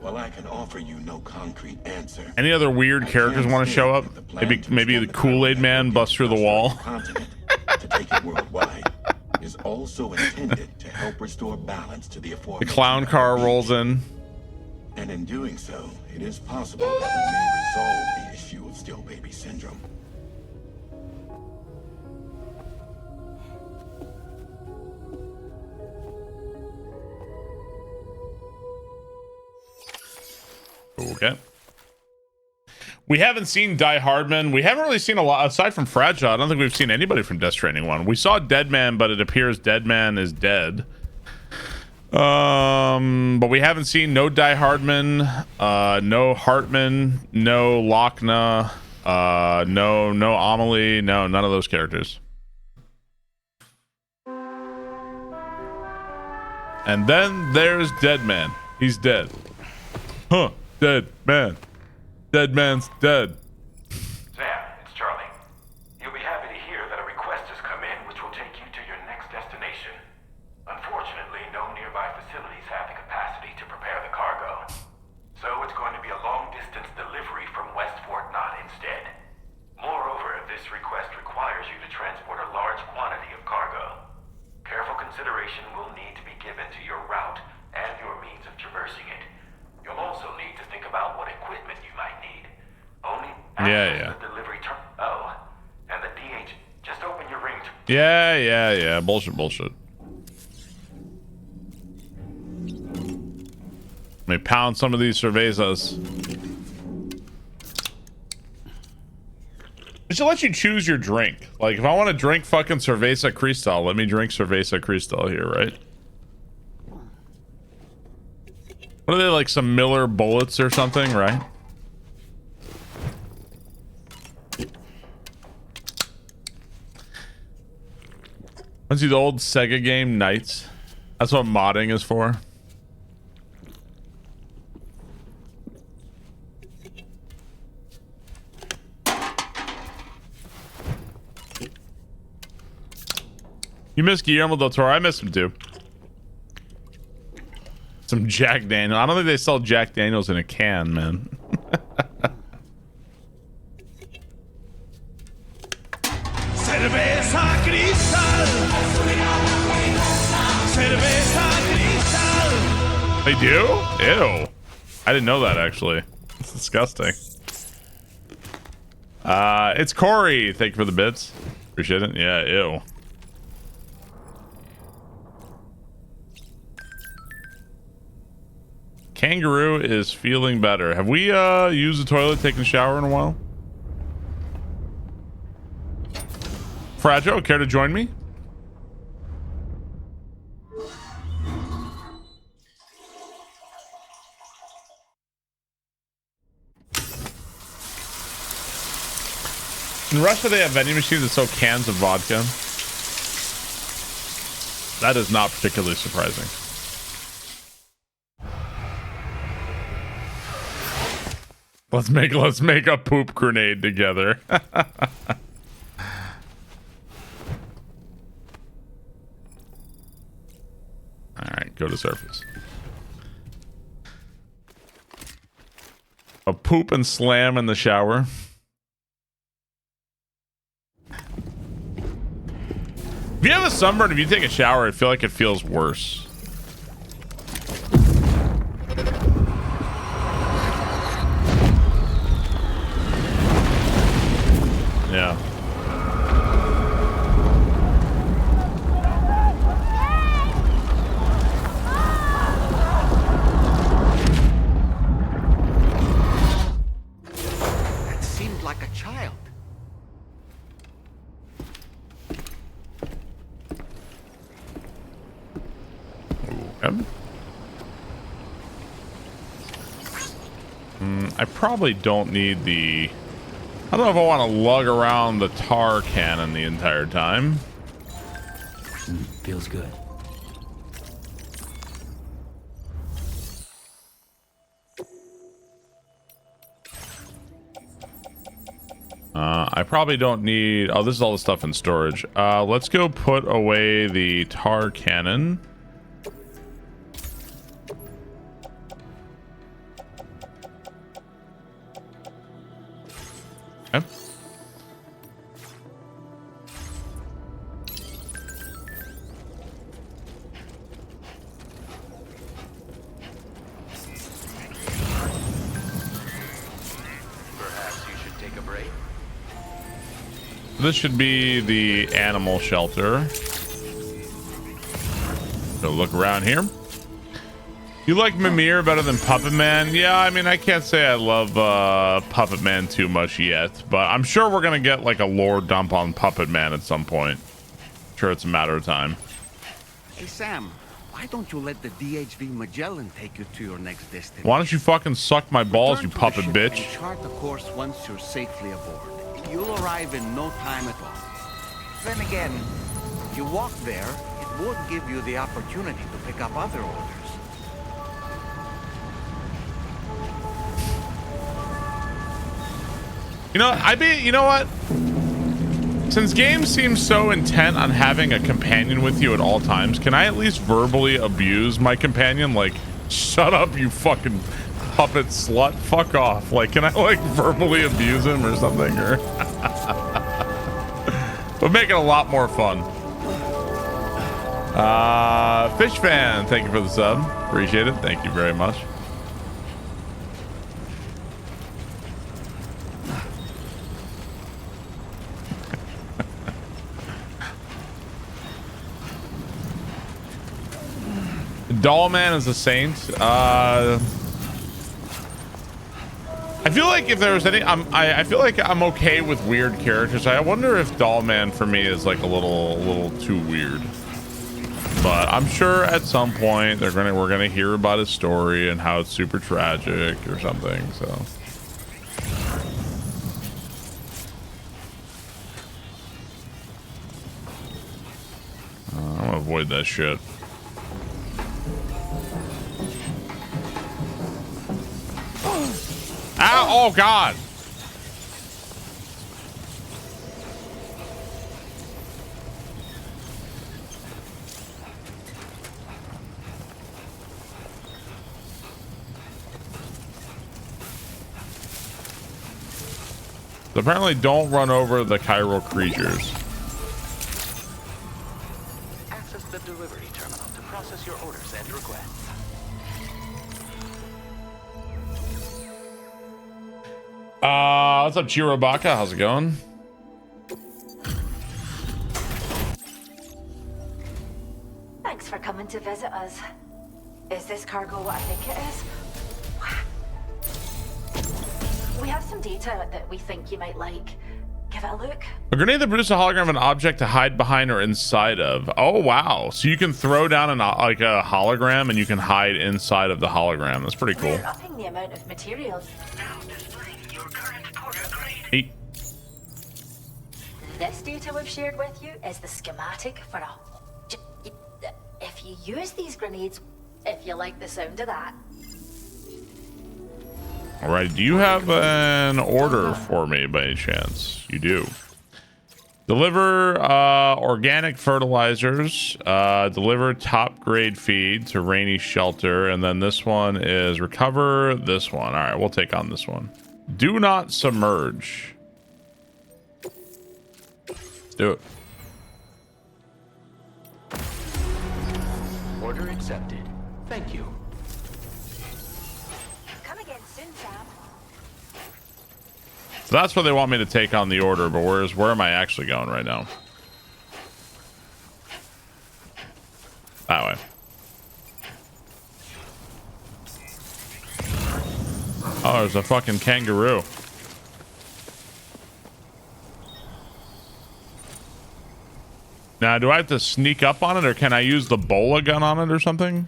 While I can offer you no concrete answer, Any other weird characters want to show up? Maybe the Kool-Aid Man busts through the wall. to take it worldwide is also intended to help restore balance to the The aforementioned. clown car rolls in. And in doing so, it is possible that we may resolve the issue of still baby syndrome. Okay. We haven't seen Die Hardman. We haven't really seen a lot aside from Fragile. I don't think we've seen anybody from Death Stranding 1. We saw Deadman, but it appears Deadman is dead. But we haven't seen no Die Hardman, no Hartman, no Lochna, no Amelie, no none of those characters. And then there's Deadman. He's dead. Huh. Dead man. Dead man's dead. Sam, it's Charlie. You'll be happy to hear that a request has come in which will take you to your next destination. Unfortunately, no nearby facilities have the capacity to prepare the cargo. So it's going to be a long-distance delivery from West Fort Knott instead. Moreover, this request requires you to transport a large quantity of cargo. Careful consideration will need to be given to your route and your means of traversing it. You'll also need to think about what equipment you might need. Only Yeah. the delivery Oh, and the DH, just open your ring to... Yeah. Bullshit. Let me pound some of these cervezas. It should let you choose your drink. Like, if I want to drink fucking Cerveza Cristal, let me drink Cerveza Cristal here, right? What are they, like some Miller Bullets or something, right? Let's see the old Sega game, Knights. That's what modding is for. You miss Guillermo del Toro? I miss him too. Some Jack Daniels. I don't think they sell Jack Daniels in a can, man. Cerveza cristal. Cerveza cristal. They do? Ew. I didn't know that, actually. It's disgusting. It's Corey. Thank you for the bits. Appreciate it. Yeah, ew. Kangaroo is feeling better. Have we used the toilet, taken a shower in a while? Fragile, care to join me? In Russia, they have vending machines that sell cans of vodka. That is not particularly surprising. Let's make a poop grenade together. Alright, go to surface. A poop and slam in the shower. If you have a sunburn, if you take a shower, I feel like it feels worse. Yeah. That seemed like a child. I probably don't need the... I don't know if I want to lug around the tar cannon the entire time. Feels good. I probably don't need... Oh, this is all the stuff in storage. Let's go put away the tar cannon. Okay. Perhaps you should take a break. This should be the animal shelter. So look around here. You like Mimir better than Puppet Man? Yeah, I mean, I can't say I love Puppet Man too much yet, but I'm sure we're gonna get like a lore dump on Puppet Man at some point. I'm sure it's a matter of time. Hey, Sam, why don't you let the DHV Magellan take you to your next destination? Why don't you fucking suck my balls, you puppet bitch? And chart the course once you're safely aboard. You'll arrive in no time at all. Then again, if you walk there, it would give you the opportunity to pick up other orders. You know what? Since games seem so intent on having a companion with you at all times, can I at least verbally abuse my companion? Like, shut up, you fucking puppet slut. Fuck off. Like, can I like verbally abuse him or something? Or would make it a lot more fun. Fish fan, thank you for the sub. Appreciate it. Thank you very much. Dollman is a saint. I feel like if there was any, I feel like I'm okay with weird characters. I wonder if Dollman for me is like a little too weird. But I'm sure at some point we're gonna hear about his story and how it's super tragic or something. So. I'm gonna avoid that shit. Ow! Oh God! So apparently don't run over the chiral creatures. Access the delivery terminal to process your orders and requests. What's up, Chirobaka? How's it going? Thanks for coming to visit us. Is this cargo what I think it is? We have some data that we think you might like. Give it a look. A grenade that produces a hologram of an object to hide behind or inside of. Oh, wow. So you can throw down like a hologram and you can hide inside of the hologram. That's pretty cool. We're upping the amount of materials. Hey. This data we've shared with you is the schematic for a... If you use these grenades, if you like the sound of that. All right. Do you have an order for me by any chance? You do. Deliver organic fertilizers. Deliver top grade feed to Rainy Shelter. And then this one is recover this one. All right. We'll take on this one. Do not submerge. Let's do it. Order accepted. Thank you. Come again soon, Sam. So that's where they want me to take on the order, but where am I actually going right now? That way. Oh, there's a fucking kangaroo. Now, do I have to sneak up on it, or can I use the bola gun on it or something?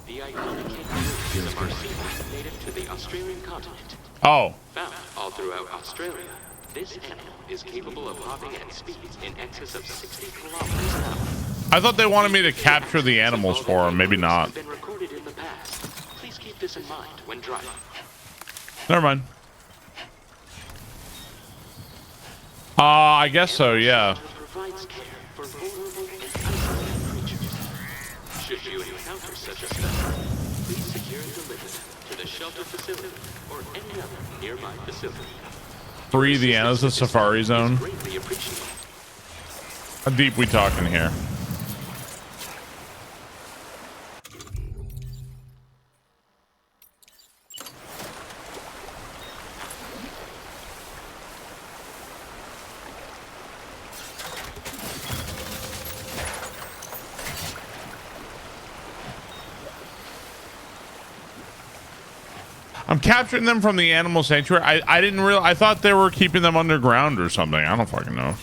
The iconic kangaroo is a marsupial native to the Australian continent. Oh. Found all throughout Australia, this animal is capable of hopping at speeds in excess of 60 kilometers an hour. I thought they wanted me to capture the animals for them. Maybe not. Been recorded in the past. Please keep this in mind when driving. Never mind. I guess so, yeah. Provides care for vulnerable and isolated creatures. Should you encounter such a specimen, please secure and deliver them to the shelter facility or any other nearby facility. Free the animals of Safari Zone. Greatly appreciated. How deep we talking here? I'm capturing them from the animal sanctuary. I didn't realize. I thought they were keeping them underground or something. I don't fucking know.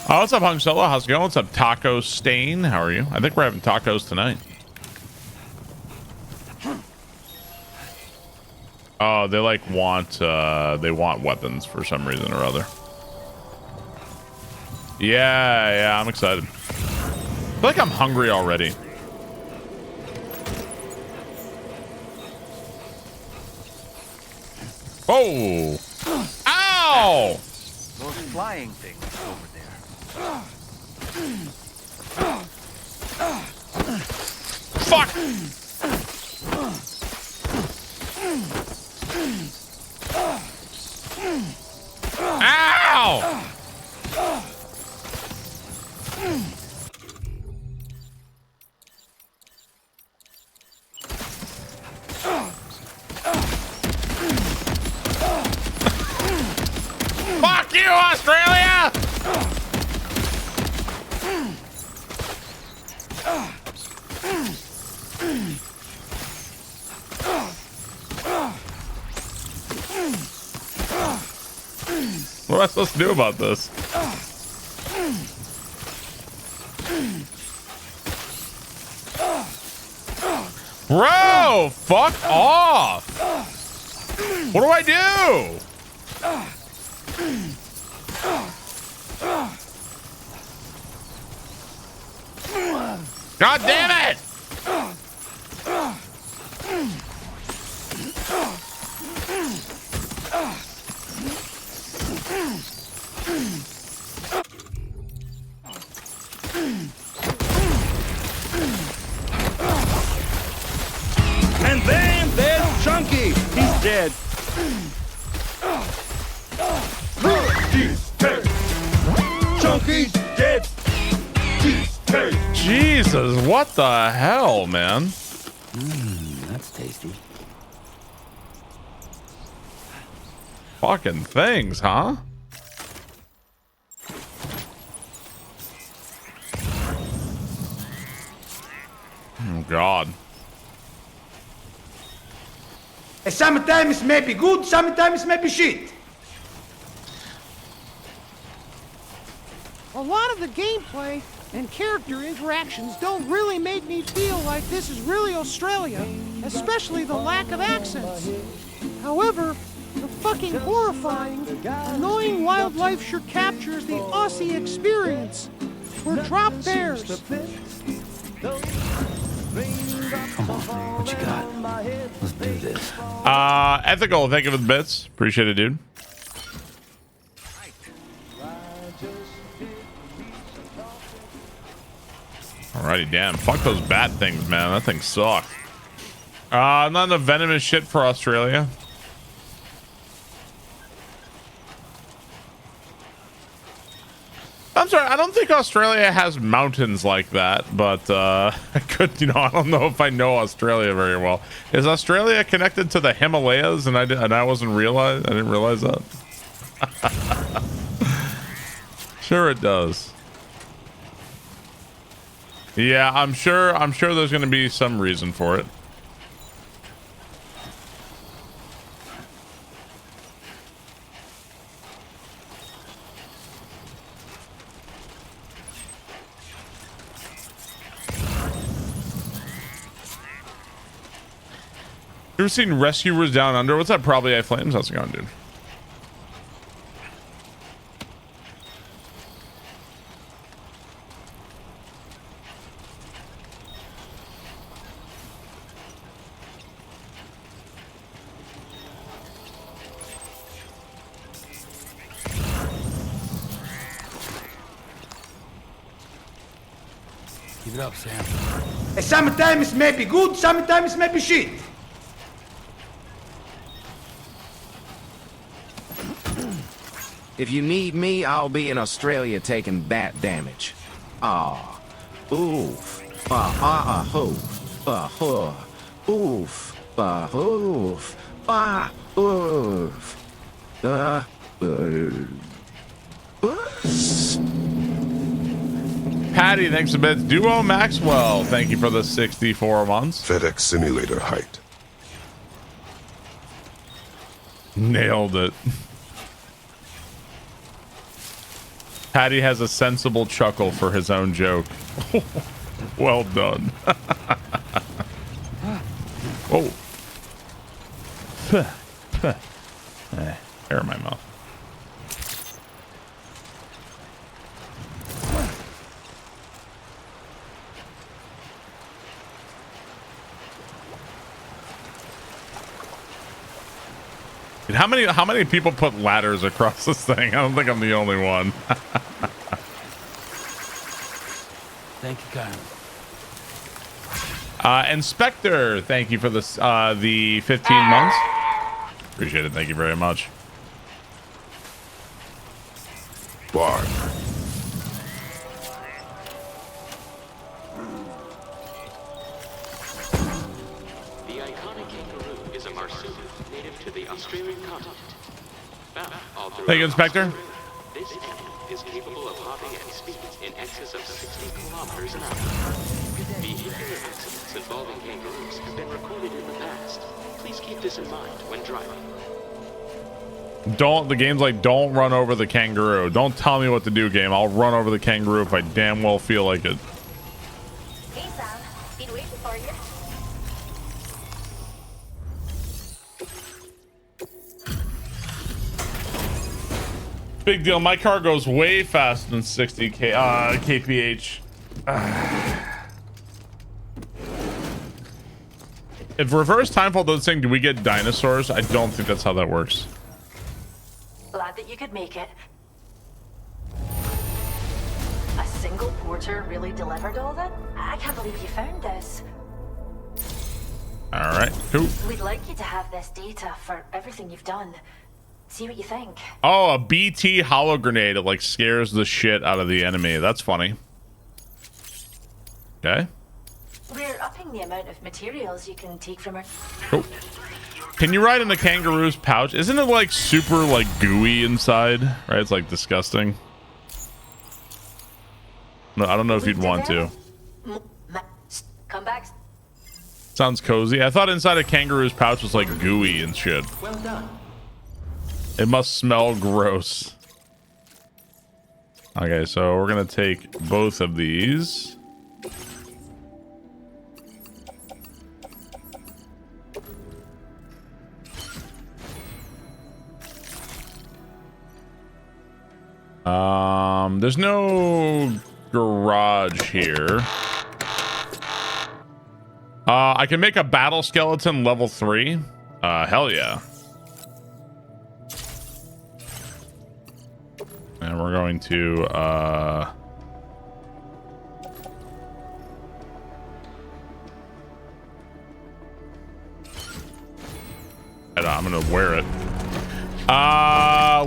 Oh, what's up, Hung Solo? How's it going? What's up, Taco Stain? How are you? I think we're having tacos tonight. Oh, they like want weapons for some reason or other. Yeah, I'm excited. I feel like I'm hungry already. Oh! Ow! Those flying things over there. Fuck! Ow! Fuck you, Australia! What am I supposed to do about this? Bro, fuck off! What do I do? God damn it! And then there's Chunky. He's dead. Chunky's dead. Jesus, what the hell, man? That's tasty. Fucking things, huh? Oh, God. Sometimes may be good, sometimes may be shit. A lot of the gameplay and character interactions don't really make me feel like this is really Australia, especially the lack of accents. However, the fucking horrifying, annoying wildlife sure captures the Aussie experience. We're drop bears. Come on, what you got? Let's do this. Ethical, thank you for the bits. Appreciate it, dude. Alrighty, damn. Fuck those bat things, man. That thing sucks. Not enough venomous shit for Australia. I'm sorry, I don't think Australia has mountains like that, but I could, I don't know if I know Australia very well. Is Australia connected to the Himalayas? And I didn't realize that. Sure it does. Yeah, I'm sure there's going to be some reason for it. You ever seen Rescuers Down Under? What's that? Probably I Flames. How's it going, dude? Keep it up, Sam. Sometimes may be good, sometimes may be shit. If you need me, I'll be in Australia taking bat damage. Ah. Oof. Hoof. Hoof. Oof. Hoof. Oof. Patty, thanks a bit. Duo Maxwell, thank you for the 64 months. FedEx simulator height. Nailed it. Patty has a sensible chuckle for his own joke. Well done. Oh. Hair in my mouth. Dude, how many people put ladders across this thing? I don't think I'm the only one. Thank you, Kyle. Inspector, thank you for this the 15 months. Appreciate it. Thank you very much. Bar. The iconic kangaroo is a marsupial native to the Australian continent. Thank you, Inspector. This animal is capable of hopping at speeds in excess of 60 kilometers an hour. Vehicular accidents involving kangaroos have been recorded in the past. Please keep this in mind when driving. The game's like, don't run over the kangaroo. Don't tell me what to do, game. I'll run over the kangaroo if I damn well feel like it. Hey, Sam. Been waiting for you. Big deal. My car goes way faster than 60 kph. If reverse timefall does thing, do we get dinosaurs? I don't think that's how that works. Glad that you could make it. A single porter really delivered all that? I can't believe you found this. All right, cool. We'd like you to have this data for everything you've done. See what you think. Oh, a BT hollow grenade. It like scares the shit out of the enemy. That's funny. Okay. We're upping the amount of materials you can take from her. Cool. Can you ride in the kangaroo's pouch? Isn't it like super like gooey inside? Right? It's like disgusting. No, I don't know if you'd want to. Come back. Sounds cozy. I thought inside a kangaroo's pouch was like gooey and shit. Well done. It must smell gross. Okay, so we're gonna take both of these. There's no garage here. I can make a battle skeleton level 3. Hell yeah. And we're going to I'm gonna wear it.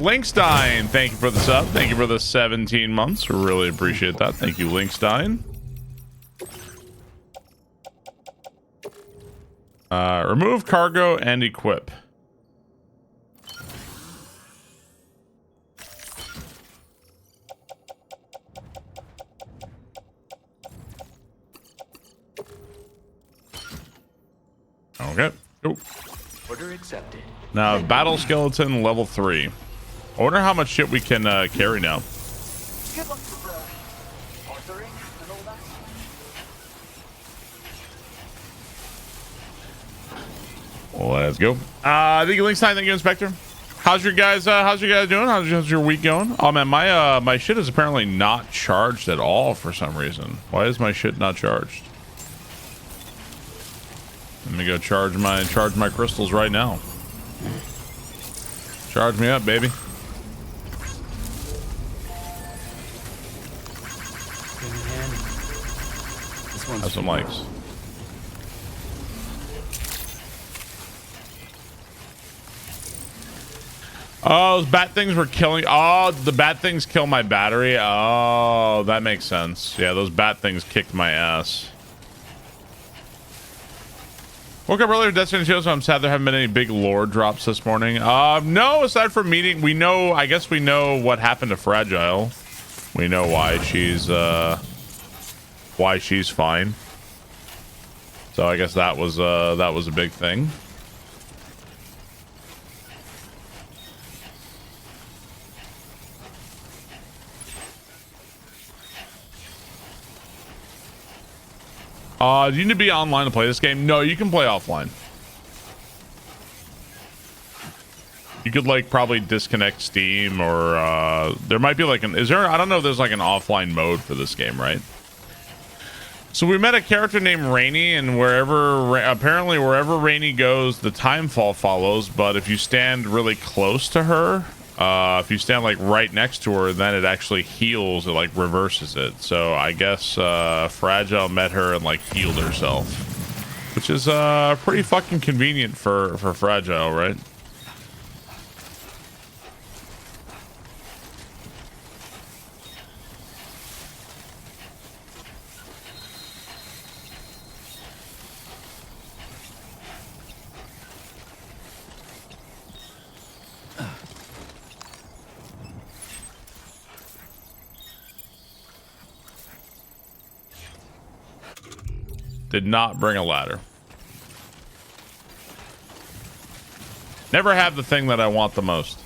Linkstein, thank you for the sub. Thank you for the 17 months. We really appreciate that. Thank you, Linkstein. Remove cargo and equip. Okay. Cool. Order accepted. Now, battle skeleton level 3. I wonder how much shit we can carry now. Good luck with the ordering and all that. Let's go. Thank you, Linkstein. Thank you, Inspector. How's your guys doing? How's your week going? Oh man, my shit is apparently not charged at all for some reason. Why is my shit not charged? Let me go charge my crystals right now. Charge me up, baby. Have some likes. Oh, those bat things were killing. Oh, the bat things kill my battery. Oh, that makes sense. Yeah, those bat things kicked my ass. Woke up earlier, Death Stranding 2, so I'm sad there haven't been any big lore drops this morning. No, aside from meeting, we know, I guess we know what happened to Fragile. We know why she's fine. So I guess that was a big thing. Do you need to be online to play this game? No, you can play offline. You could like probably disconnect Steam, or there might be like an, I don't know if there's like an offline mode for this game, right? So we met a character named Rainy, and apparently wherever Rainy goes, the timefall follows. But if you stand really close to her, if you stand like right next to her, then it actually heals. It like reverses it. So I guess Fragile met her and like healed herself, which is pretty fucking convenient for Fragile, right? Did not bring a ladder. Never have the thing that I want the most.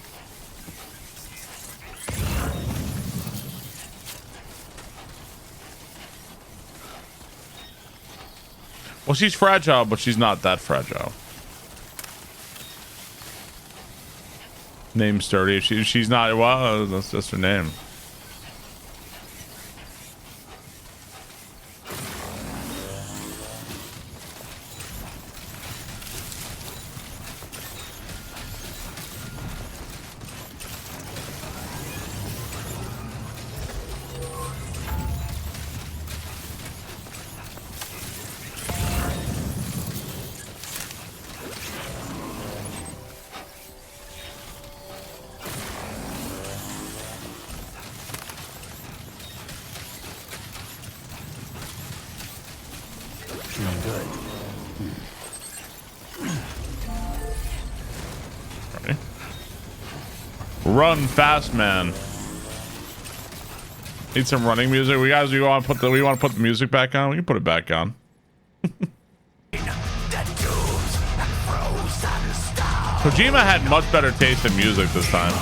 Well, she's fragile, but she's not that fragile. Name Sturdy. She's not. Well, that's her name. Run fast, man. Need some running music. We want to put the music back on. We can put it back on. Kojima had much better taste in music this time.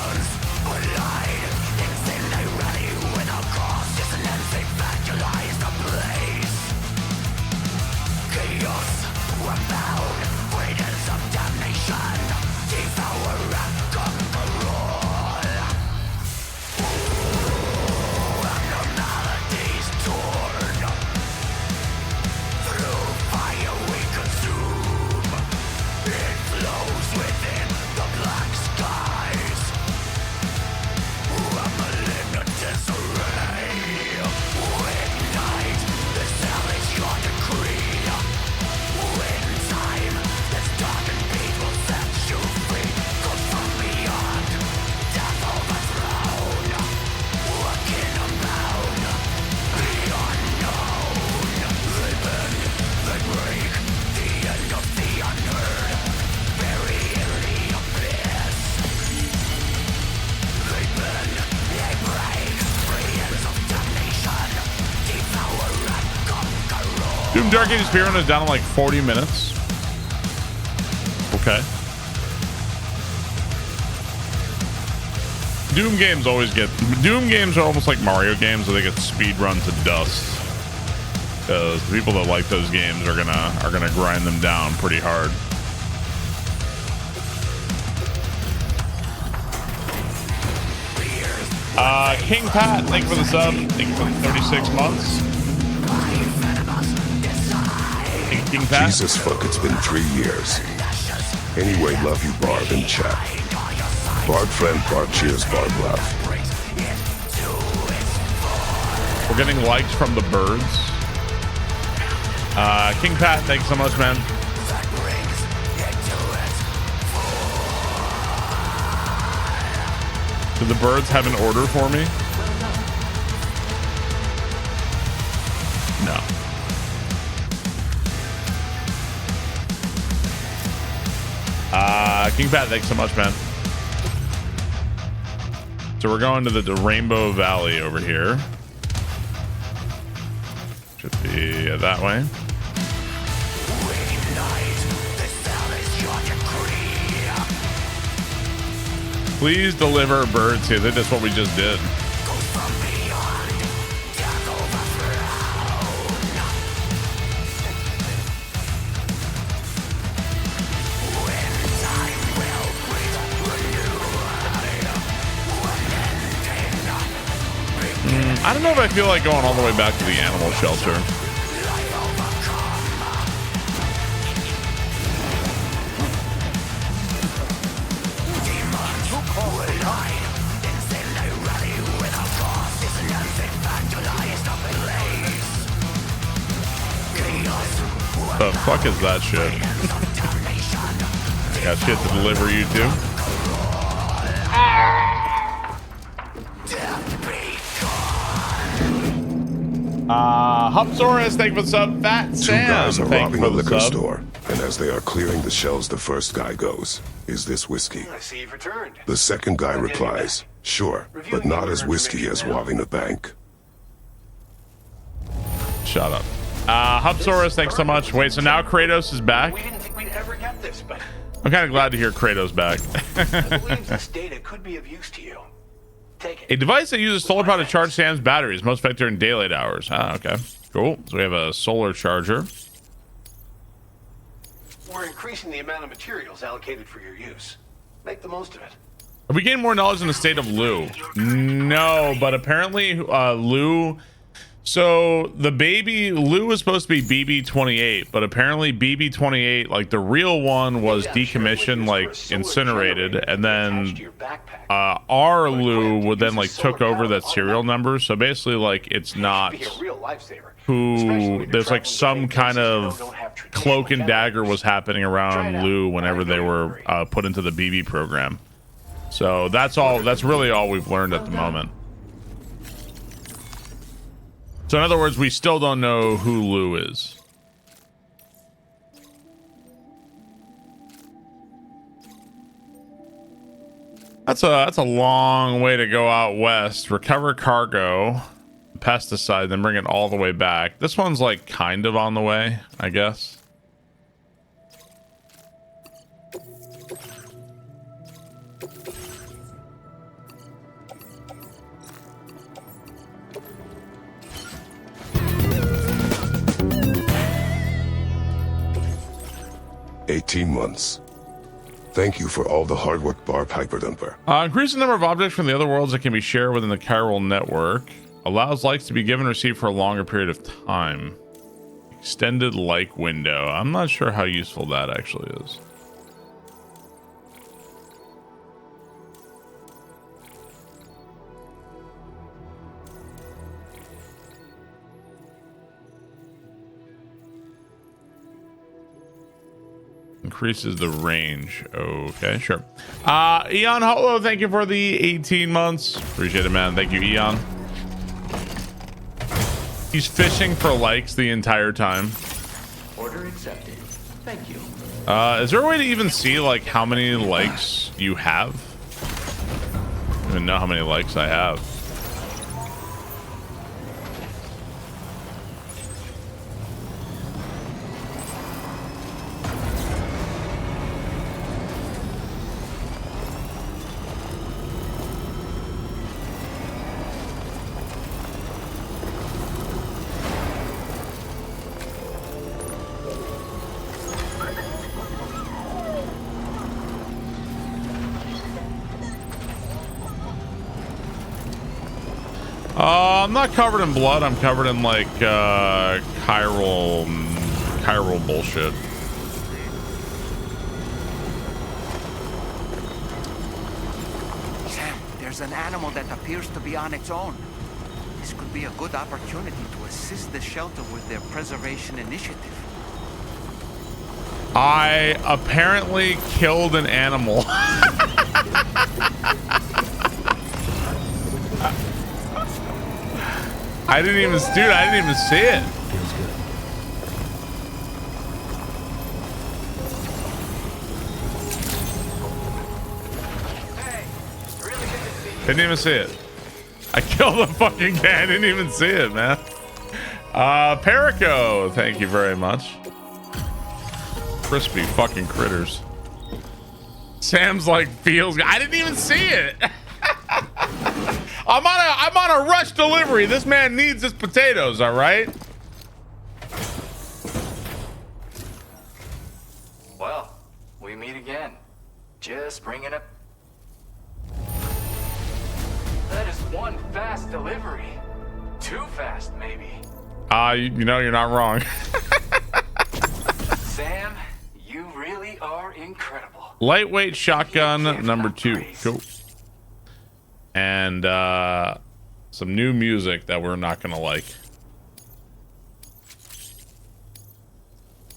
Doom Dark Ages Spearrun is down in like 40 minutes. Okay. Doom games are almost like Mario games where they get speed run to dust. Because the people that like those games are gonna grind them down pretty hard. King Pat, thank you for the sub. Thank you for the 36 months. King Pat. Jesus fuck, it's been 3 years. Anyway, love you, Barb, in chat. Barb friend, Barb cheers, Barb laugh. We're getting likes from the birds. King Pat, thanks so much, man. Did the birds have an order for me? No. King Pat, thanks so much, man. So we're going to the Rainbow Valley over here. Should be that way. Please deliver birds here. That's what we just did. I don't know if I feel like going all the way back to the animal shelter. The fuck is that shit? Got shit to deliver you to. Hupsaurus, thank you for the sub. Fat Sam, Two guys are robbing a liquor sub. store, and as they are clearing the shelves, the first guy goes, "Is this whiskey?" I see you've returned. The second guy replies, "Sure, but not as whiskey as robbing a bank." Shut up. Hupsaurus, thanks so much. Wait, so now Kratos is back? We didn't think we'd ever get this, but I'm kind of glad to hear Kratos back. I believe this data could be of use to you. Take it. A device that uses solar power to charge Sam's batteries, most effective during daylight hours. Ah, okay. Cool. So we have a solar charger. We're increasing the amount of materials allocated for your use. Make the most of it. Have we gained more knowledge in the state of Lou? No, but apparently Lou... So the baby Lou was supposed to be BB-28, but apparently BB-28, like the real one, was decommissioned, like incinerated, and then our Lou would then like took over that serial number. So basically, like it's not who. There's like some kind of cloak and dagger was happening around Lou whenever they were put into the BB program. So that's all. That's really all we've learned at the moment. So in other words, we still don't know who Lou is. That's a long way to go out west. Recover cargo, pesticide, then bring it all the way back. This one's like kind of on the way, I guess. $18 Thank you for all the hard work, Barb Hyperdumper. Increase the number of objects from the other worlds that can be shared within the chiral network. Allows likes to be given or received for a longer period of time. Extended like window. I'm not sure how useful that actually is. Increases the range. Okay, sure. Eon Holo, thank you for the 18 months. Appreciate it, man. Thank you, Eon. He's fishing for likes the entire time. Order accepted. Thank you. Is there a way to even see like how many likes you have? I don't even know how many likes I have. I'm not covered in blood. I'm covered in like chiral bullshit. Sam, there's an animal that appears to be on its own. This could be a good opportunity to assist the shelter with their preservation initiative. I apparently killed an animal. I didn't even see it. Didn't even see it. I killed the fucking guy. I didn't even see it, man. Perico, thank you very much. Crispy fucking critters. Sam's like feels. I didn't even see it. I'm on a rush delivery. This man needs his potatoes, all right? Well, we meet again. Just bringing up. That is one fast delivery. Too fast, maybe. You know, you're not wrong. Sam, you really are incredible. Lightweight shotgun number 2. Cool. And some new music that we're not gonna like.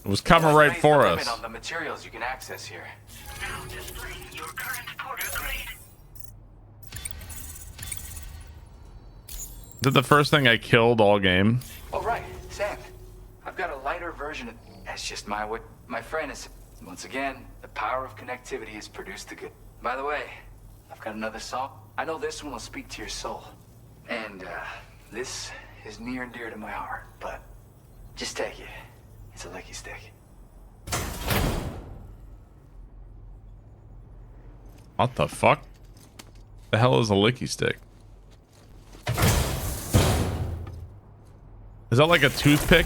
It was coming right for us. On the materials you can access here. Now displaying your current porter grade. Is that the first thing I killed all game? Oh right, Sam. I've got a lighter version of. That's just what my friend is. Once again, the power of connectivity has produced the good. By the way, I've got another song. I know this one will speak to your soul. And, this is near and dear to my heart, but just take it. It's a licky stick. What the fuck? The hell is a licky stick? Is that like a toothpick?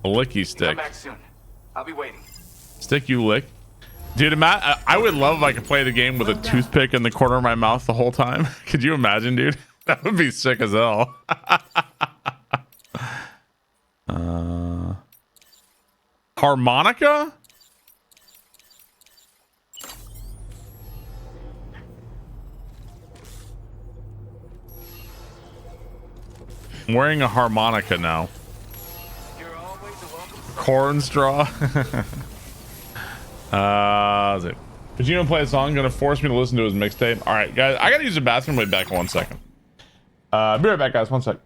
A licky stick. Come back soon. I'll be waiting. Stick you lick. Dude, I would love if I could play the game with a toothpick in the corner of my mouth the whole time. Could you imagine, dude? That would be sick as hell. Harmonica? I'm wearing a harmonica now. Corn straw. But you don't play a song, gonna force me to listen to his mixtape. All right, guys, I gotta use the bathroom. Wait back in 1 second. Be right back, guys. 1 sec.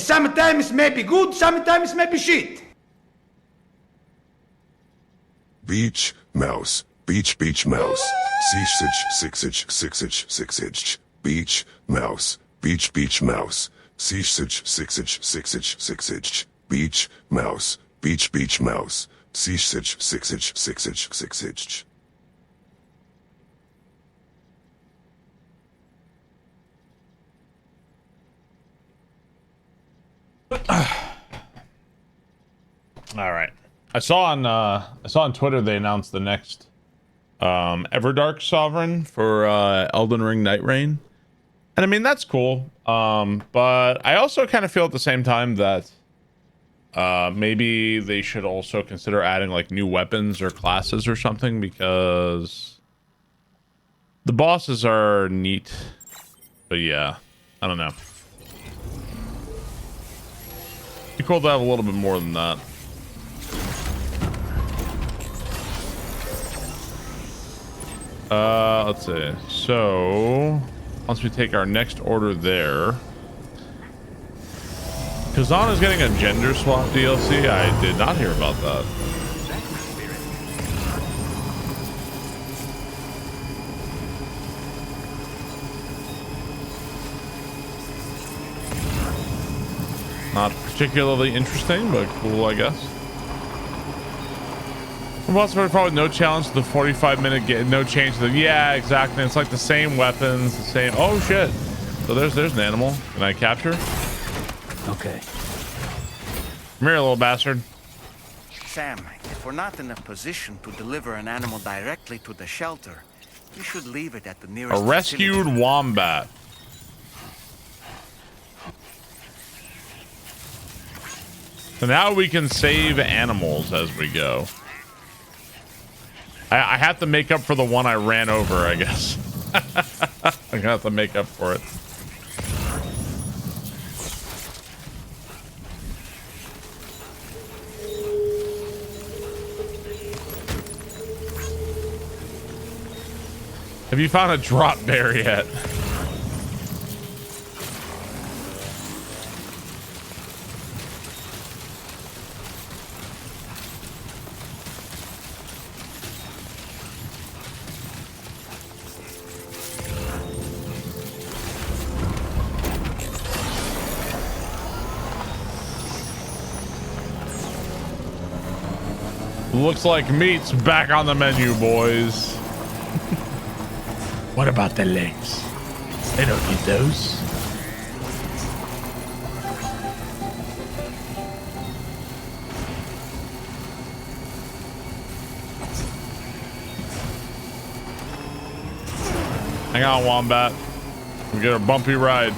Sometimes maybe good, sometimes maybe shit. Beach, mouse. Beach, beach, mouse. 6-inch, 6-inch, 6-inch. Beach, mouse. Beach, beach, mouse. 6-inch, 6-inch, 6-inch, 6-inch. Beach, mouse. Beach, beach, mouse. 6-inch, 6-inch, 6-inch, 6-inch. All right. I saw on Twitter they announced the next Everdark Sovereign for Elden Ring Night Rain. And I mean that's cool. But I also kind of feel at the same time that maybe they should also consider adding like new weapons or classes or something, because the bosses are neat. But yeah, I don't know. It'd be cool to have a little bit more than that. Let's see. So once we take our next order there, Kazan is getting a gender swap DLC. I did not hear about that. Not particularly interesting, but cool, I guess. Boss fight probably no challenge to the 45-minute game, no change to the, yeah, exactly. It's like the same weapons, the same. Oh shit! So there's an animal. Can I capture? Okay. Come here, little bastard. Sam, if we're not in a position to deliver an animal directly to the shelter, we should leave it at the nearest. A rescued wombat. So now we can save animals as we go. I have to make up for the one I ran over, I guess. I'm gonna have to make up for it. Have you found a drop bear yet? Looks like meat's back on the menu, boys. What about the legs? They don't need those. Hang on, Wombat. We get a bumpy ride.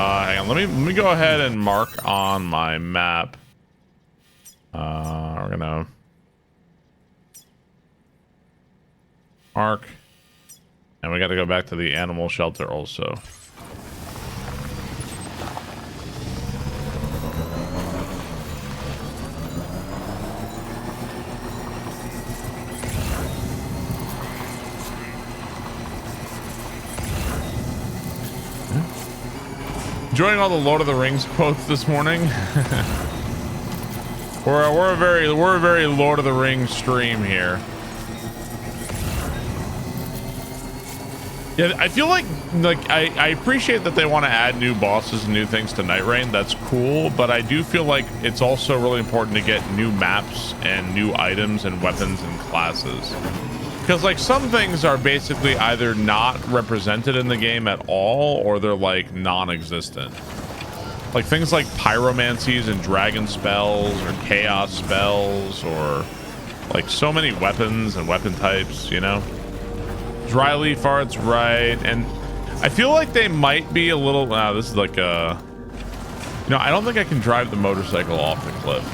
Hang on, let me go ahead and mark on my map. We're gonna mark, and we got to go back to the animal shelter also. Enjoying all the Lord of the Rings quotes this morning. we're a very Lord of the Rings stream here. Yeah, I feel like I appreciate that they want to add new bosses and new things to Night Rain. That's cool, but I do feel like it's also really important to get new maps and new items and weapons and classes. Because like some things are basically either not represented in the game at all, or they're like non-existent. Like things like pyromancies and dragon spells or chaos spells, or like so many weapons and weapon types, you know? Dry leaf art's right, and I feel like they might be a little, this is like a, you know, I don't think I can drive the motorcycle off the cliff.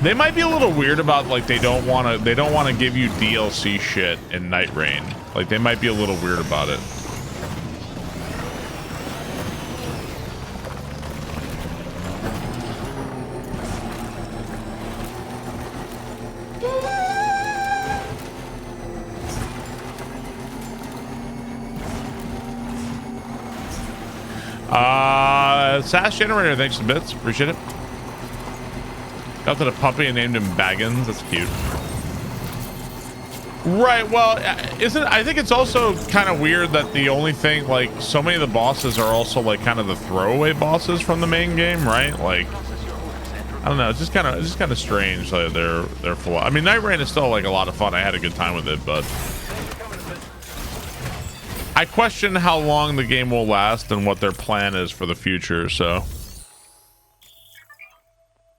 They might be a little weird about like they don't want to give you DLC shit in Night Rain. Like they might be a little weird about it. Sass Generator, thanks for the bits. Appreciate it. Got to the puppy and named him Baggins. That's cute. Right, well, I think it's also kind of weird that the only thing, like, so many of the bosses are also, like, kind of the throwaway bosses from the main game, right? Like, I don't know, it's just kind of strange that they're full. I mean, Night Rain is still, like, a lot of fun. I had a good time with it, but I question how long the game will last and what their plan is for the future, so.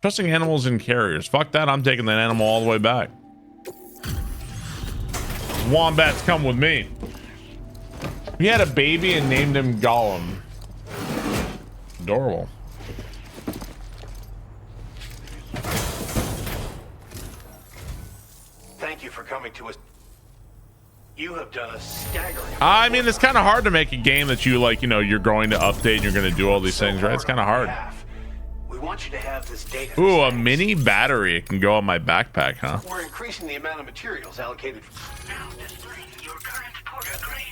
Trusting animals in carriers. Fuck that, I'm taking that animal all the way back. Wombats come with me. We had a baby and named him Gollum. Adorable. Thank you for coming to us. You have done a staggering. I mean, it's kind of hard to make a game that you like, you know, you're going to update and you're going to do all these things, right? It's kind of hard. We want you to have this data. Ooh, a mini battery. It can go on my backpack, huh? We're increasing the amount of materials allocated. Now displaying your current porter grade.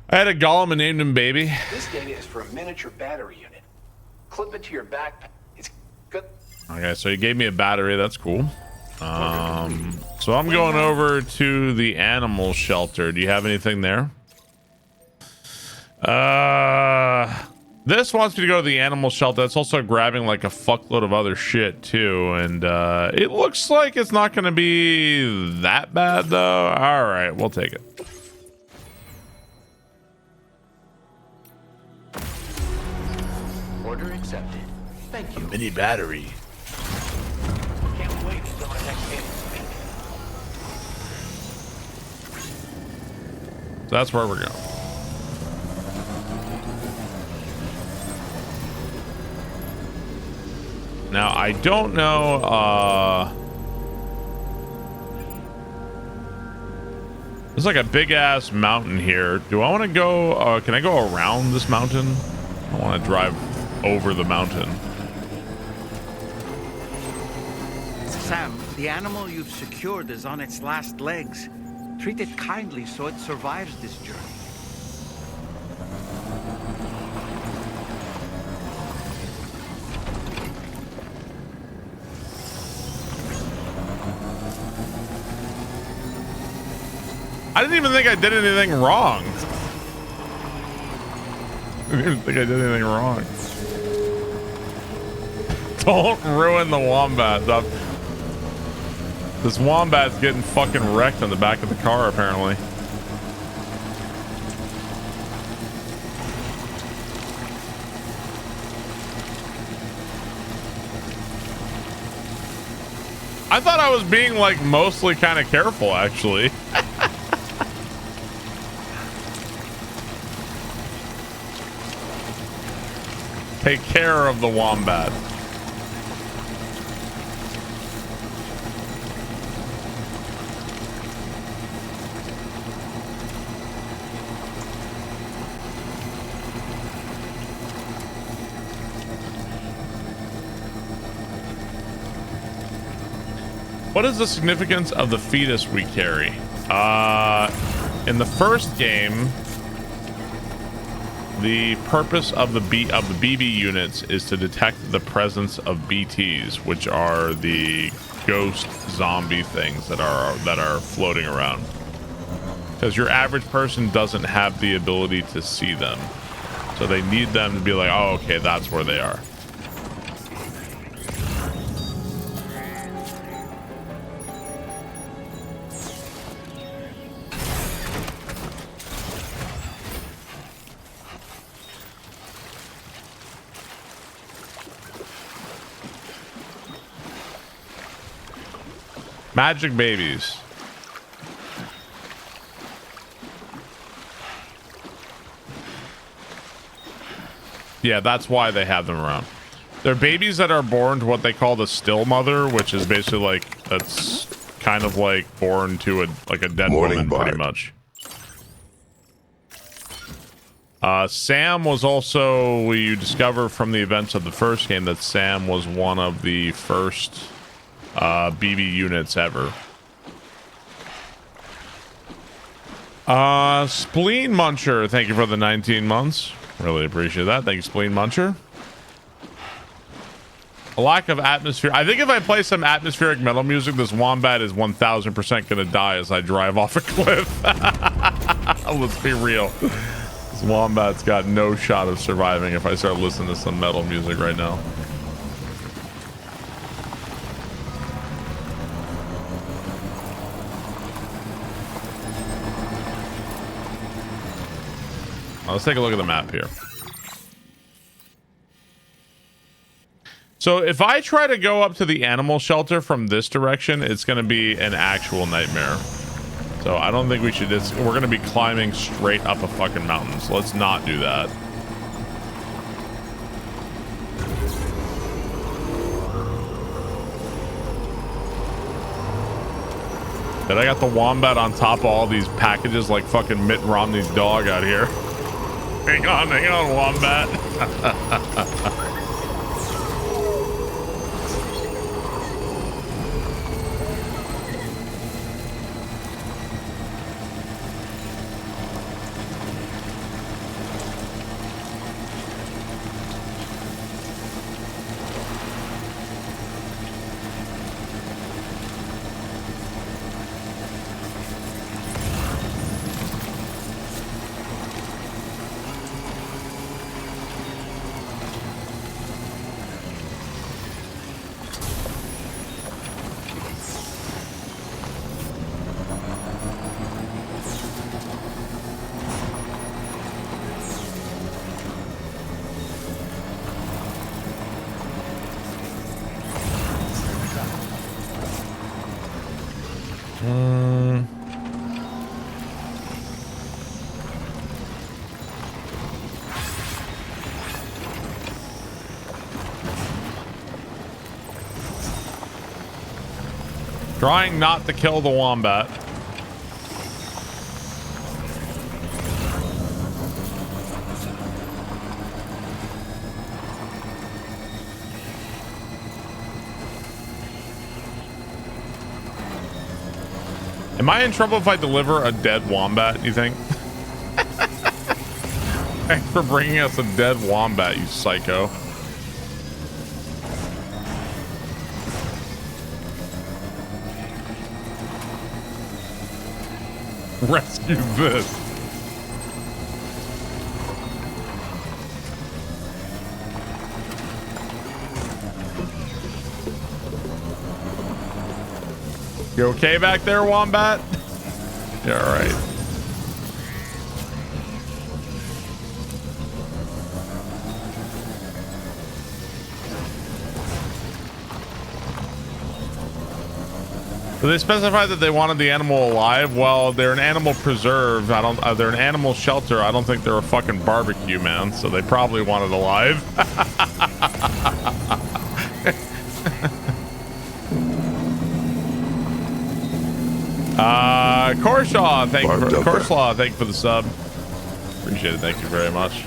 I had a Gollum and named him Baby. This data is for a miniature battery unit. Clip it to your backpack. It's good. Okay, so he gave me a battery. That's cool. So I'm going over to the animal shelter. Do you have anything there? This wants me to go to the animal shelter. It's also grabbing like a fuckload of other shit too, and it looks like it's not going to be that bad though. All right, we'll take it. Order accepted. Thank you. Mini battery. Can't wait until our next game. So that's where we're going. Now, I don't know, there's like a big ass mountain here. Do I want to go, can I go around this mountain? I want to drive over the mountain. Sam, the animal you've secured is on its last legs. Treat it kindly so it survives this journey. I didn't even think I did anything wrong. I didn't even think I did anything wrong. Don't ruin the wombat. This wombat's getting fucking wrecked on the back of the car, apparently. I thought I was being like mostly kind of careful, actually. Take care of the wombat. What is the significance of the fetus we carry? In the first game, the purpose of the BB units is to detect the presence of BTs, which are the ghost zombie things that are floating around. Because your average person doesn't have the ability to see them, so they need them to be like, oh, okay, that's where they are. Magic babies. Yeah, that's why they have them around. They're babies that are born to what they call the still mother, which is basically like, that's kind of like born to a dead woman, pretty much. Sam was also, you discover from the events of the first game that Sam was one of the first BB units ever. Spleen Muncher, thank you for the 19 months. Really appreciate that. Thank you, Spleen Muncher. A lack of atmosphere. I think if I play some atmospheric metal music, this wombat is 1000% gonna die as I drive off a cliff. Let's be real. This wombat's got no shot of surviving if I start listening to some metal music right now. Let's take a look at the map here. So if I try to go up to the animal shelter from this direction, it's going to be an actual nightmare. So I don't think we should. We're going to be climbing straight up a fucking mountain. So let's not do that. But I got the wombat on top of all these packages like fucking Mitt Romney's dog out here. Hang on, wombat. Trying not to kill the wombat. Am I in trouble if I deliver a dead wombat, you think? Thanks for bringing us a dead wombat, you psycho. Rescue this. You okay back there, wombat? Yeah, all right. So they specified that they wanted the animal alive. Well, they're an animal preserve. They're an animal shelter. I don't think they're a fucking barbecue, man. So they probably want it alive. Korshaw, thank you for the sub. Appreciate it. Thank you very much.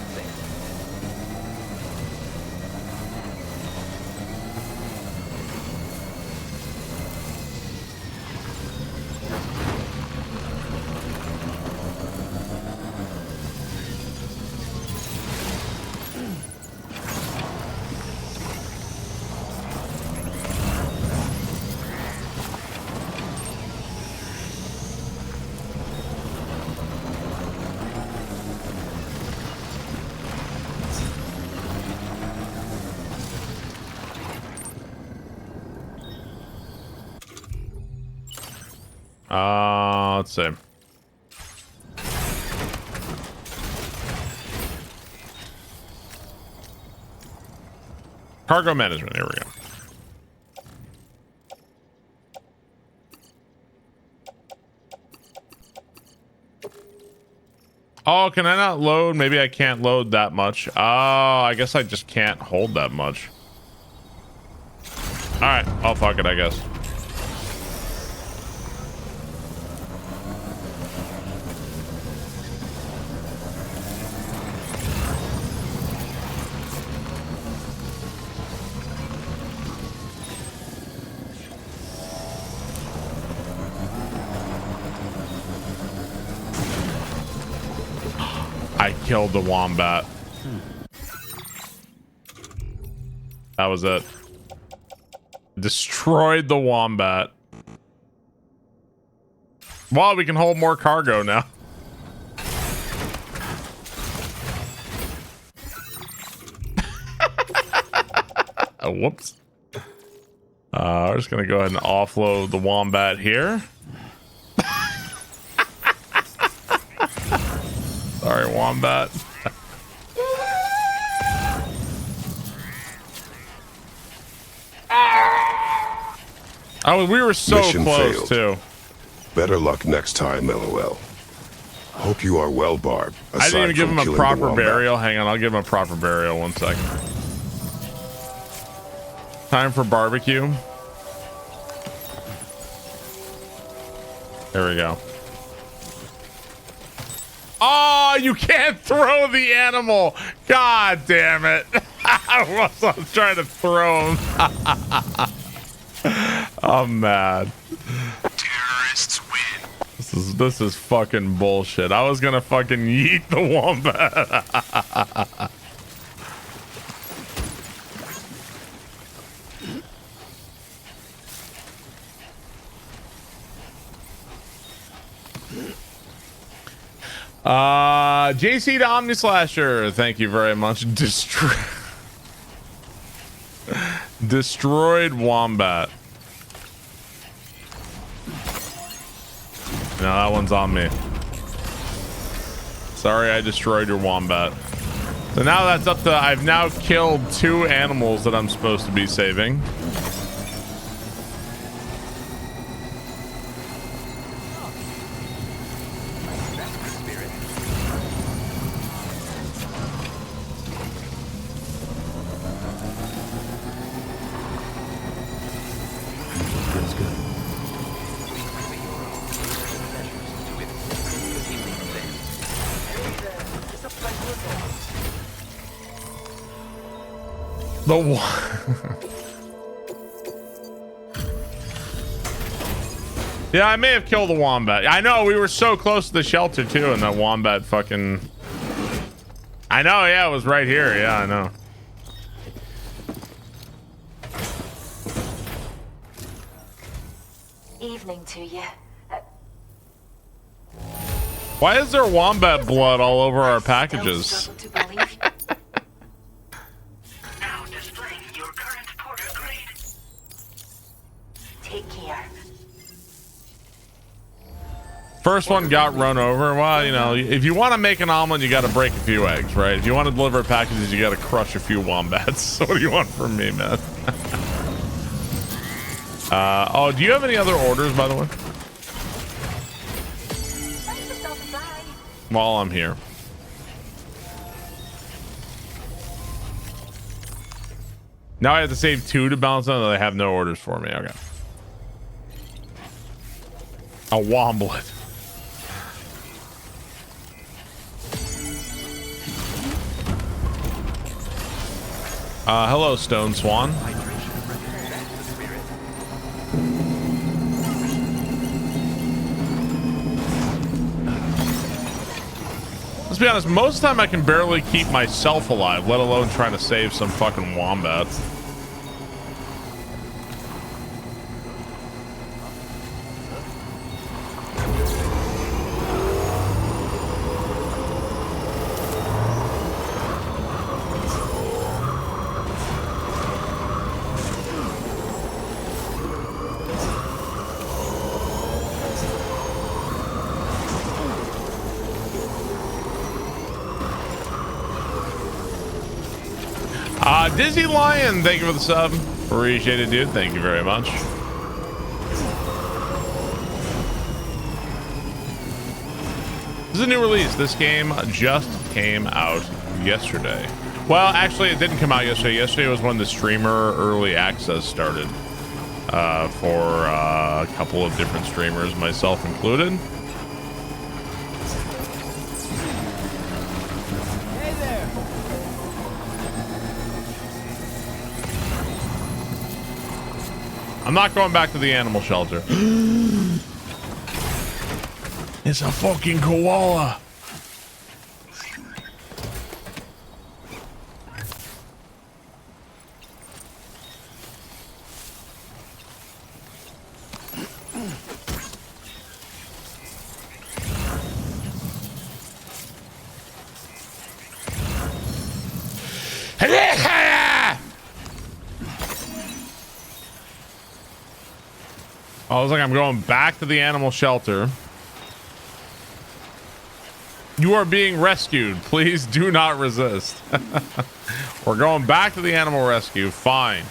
Let's see. Cargo management. Here we go. Oh, can I not load? Maybe I can't load that much. Oh, I guess I just can't hold that much. All right. Oh, fuck it, I guess. I killed the wombat. That was it. Destroyed the wombat. Well, we can hold more cargo now. Oh, whoops. We're just gonna go ahead and offload the wombat here. Sorry, wombat. Oh, we were so Mission close failed. too. Better luck next time, LOL. Hope you are well, Barb. I didn't even give him a aside from killing the proper wombat. burial. Hang on, I'll give him a proper burial. 1 second. Time for barbecue. There we go. Oh, you can't throw the animal. God damn it. I was trying to throw him. I'm mad. Terrorists win. This is fucking bullshit. I was gonna fucking yeet the wombat. JC to Omni Slasher, thank you very much. Destroyed wombat. No, that one's on me. Sorry, I destroyed your wombat. So now that's up to, I've now killed 2 animals that I'm supposed to be saving. Yeah, I may have killed the wombat. I know, we were so close to the shelter too, and that wombat fucking... I know, yeah, it was right here. Yeah, I know. Evening to you. Why is there wombat blood all over our packages? Take care. First one got run over. Well, you know, if you want to make an omelet, you got to break a few eggs, right? If you want to deliver packages, you got to crush a few wombats. So what do you want from me, man? Oh, do you have any other orders, by the way? While I'm here. Now I have to save 2 to balance out. They have no orders for me. Okay. A womblet. Hello, Stone Swan. Let's be honest, most of the time I can barely keep myself alive, let alone trying to save some fucking wombats. Dizzy Lion, thank you for the sub. Appreciate it, dude. Thank you very much. This is a new release. This game just came out yesterday. Well, actually, it didn't come out yesterday. Yesterday was when the streamer early access started for a couple of different streamers, myself included. I'm not going back to the animal shelter. It's a fucking koala. I was like, I'm going back to the animal shelter. You are being rescued. Please do not resist. We're going back to the animal rescue. Fine.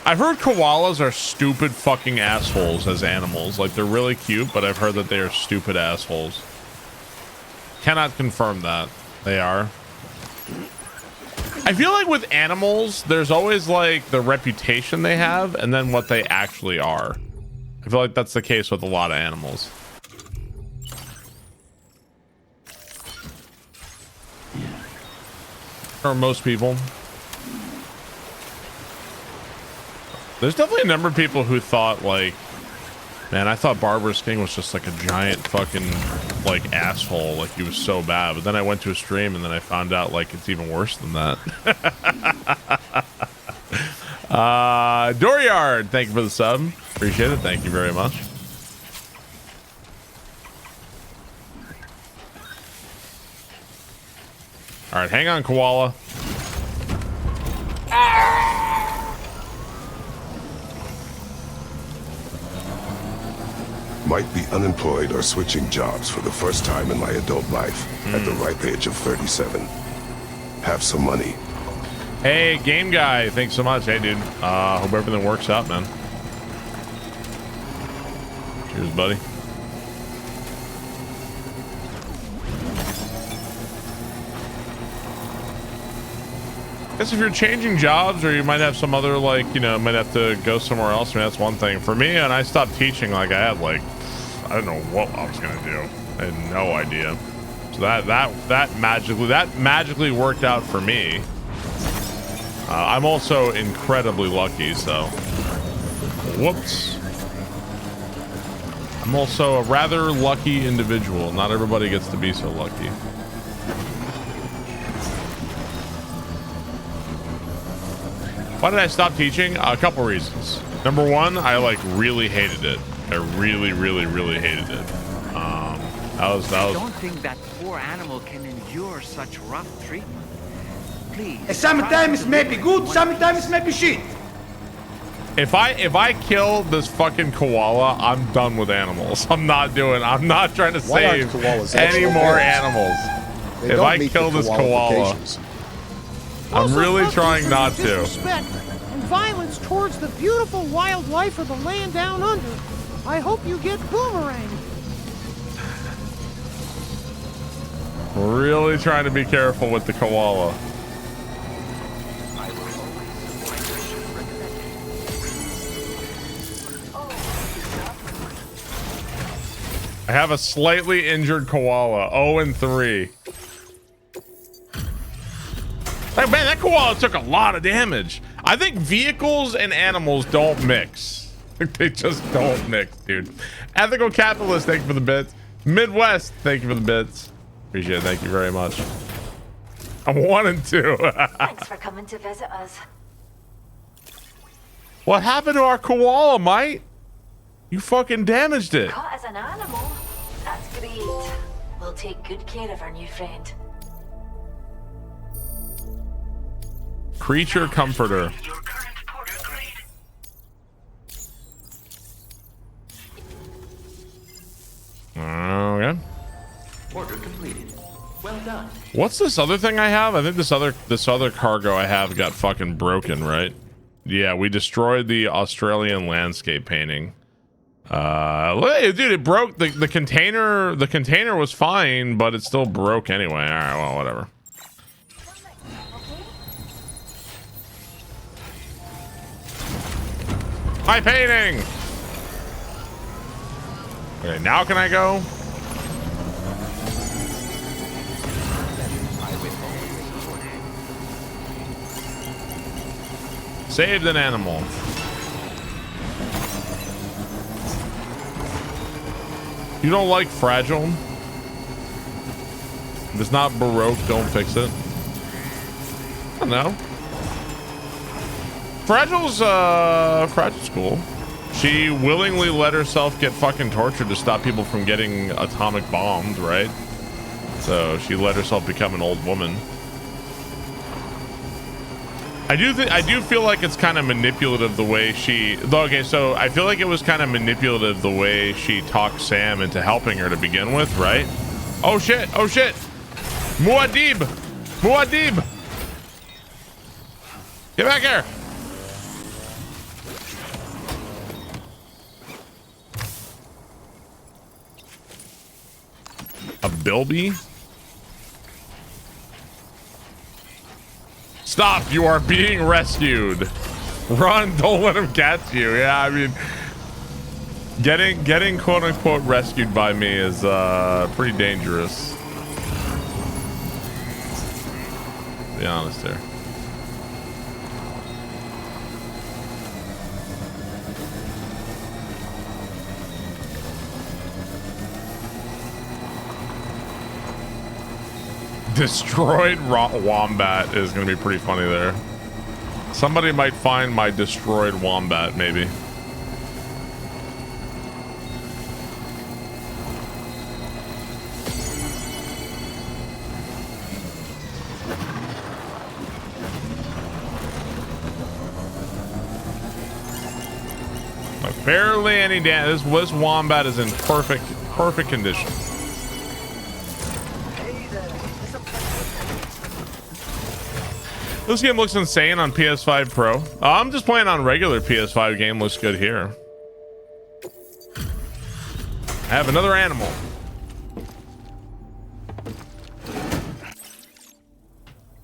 I've heard koalas are stupid fucking assholes as animals. Like, they're really cute, but I've heard that they are stupid assholes. Cannot confirm that. They are. I feel like with animals, there's always like the reputation they have and then what they actually are. I feel like that's the case with a lot of animals. Or most people. There's definitely a number of people who thought like, man, I thought Barbarous King was just like a giant fucking like asshole. Like he was so bad. But then I went to a stream and then I found out like it's even worse than that. Dooryard, thank you for the sub. Appreciate it. Thank you very much. All right, hang on, koala. Might be unemployed or switching jobs for the first time in my adult life at the ripe age of 37. Have some money. Hey, game guy, thanks so much. Hey, dude. Hope everything works out, man. Cheers, buddy. I guess if you're changing jobs or you might have some other, like, you know, might have to go somewhere else, I mean, that's one thing. For me, and I stopped teaching, like, I had, like, I don't know what I was going to do. I had no idea. So that magically worked out for me. I'm also incredibly lucky, so. Whoops. I'm also a rather lucky individual. Not everybody gets to be so lucky. Why did I stop teaching? A couple reasons. Number one, I like really hated it. I really hated it. That was. I don't think that poor animal can endure such rough treatment. Please. Sometimes may be good, sometimes may be shit. If I kill this fucking koala, I'm done with animals. I'm not trying to save any more animals. If I kill this koala, I'm really trying not to. Disrespect and violence towards the beautiful wildlife of the land down under. I hope you get boomerang. Really trying to be careful with the koala. I have a slightly injured koala. 0-3. Hey, man, that koala took a lot of damage. I think vehicles and animals don't mix. They just don't mix, dude. Ethical capitalist, thank you for the bits. Midwest, thank you for the bits. Appreciate it. Thank you very much. I'm 1 and 2. Thanks for coming to visit us. What happened to our koala, mate? You fucking damaged it. Caught as an animal? That's great. We'll take good care of our new friend. Creature comforter. Okay. Order completed. Well done. What's this other thing I have? I think this other cargo I have got fucking broken, right? Yeah, we destroyed the Australian landscape painting. Dude, it broke. The container was fine, but it still broke anyway. All right, well, whatever. My painting. Okay, now can I go? Saved an animal. You don't like fragile? If it's not Baroque, don't fix it. I don't know. Fragile's cool. She willingly let herself get fucking tortured to stop people from getting atomic bombed, right? So she let herself become an old woman. I do feel like it's kind of manipulative the way she. Okay, so I feel like it was kind of manipulative the way she talked Sam into helping her to begin with, right? Oh shit! Oh shit! Muad'Dib! Muad'Dib! Get back here! A bilby? Stop! You are being rescued. Run! Don't let him catch you. Yeah, I mean, getting quote unquote rescued by me is pretty dangerous. To be honest here. Destroyed wombat is going to be pretty funny there. Somebody might find my destroyed wombat, maybe. Barely any damage. This wombat is in perfect condition. This game looks insane on PS5 Pro. I'm just playing on regular PS5 game. Looks good here. I have another animal.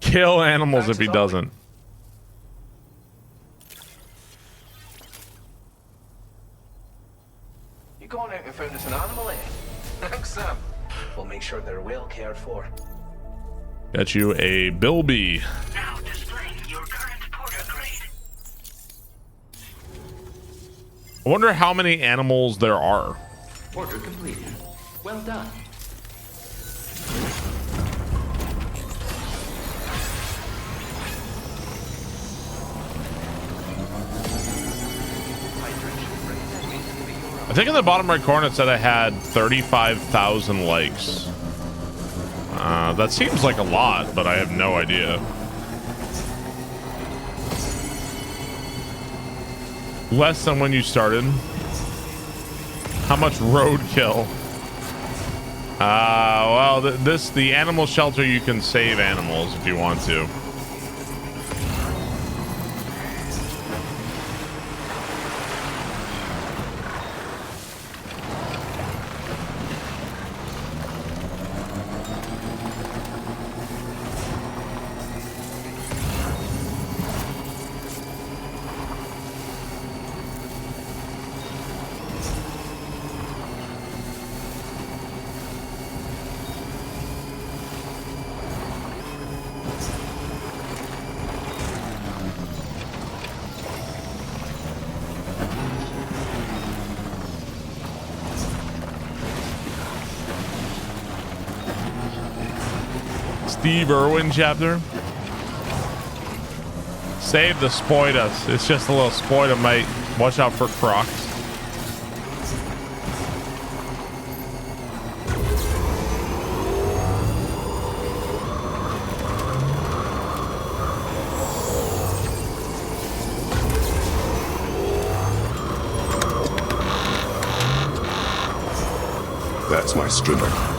Kill animals if he doesn't. You going out and found us an anomaly? Thanks, Sam. We'll make sure they're well cared for. Got you a bilby. Now displaying your current porter grade. I wonder how many animals there are. Order completed. Well done. I think in the bottom right corner it said I had 35,000 likes. That seems like a lot, but I have no idea. Less than when you started. How much roadkill? Well, the animal shelter, you can save animals if you want to. Steve Irwin chapter. Save the spoitas. It's just a little spoita, mate. Watch out for crocs. That's my strimmer.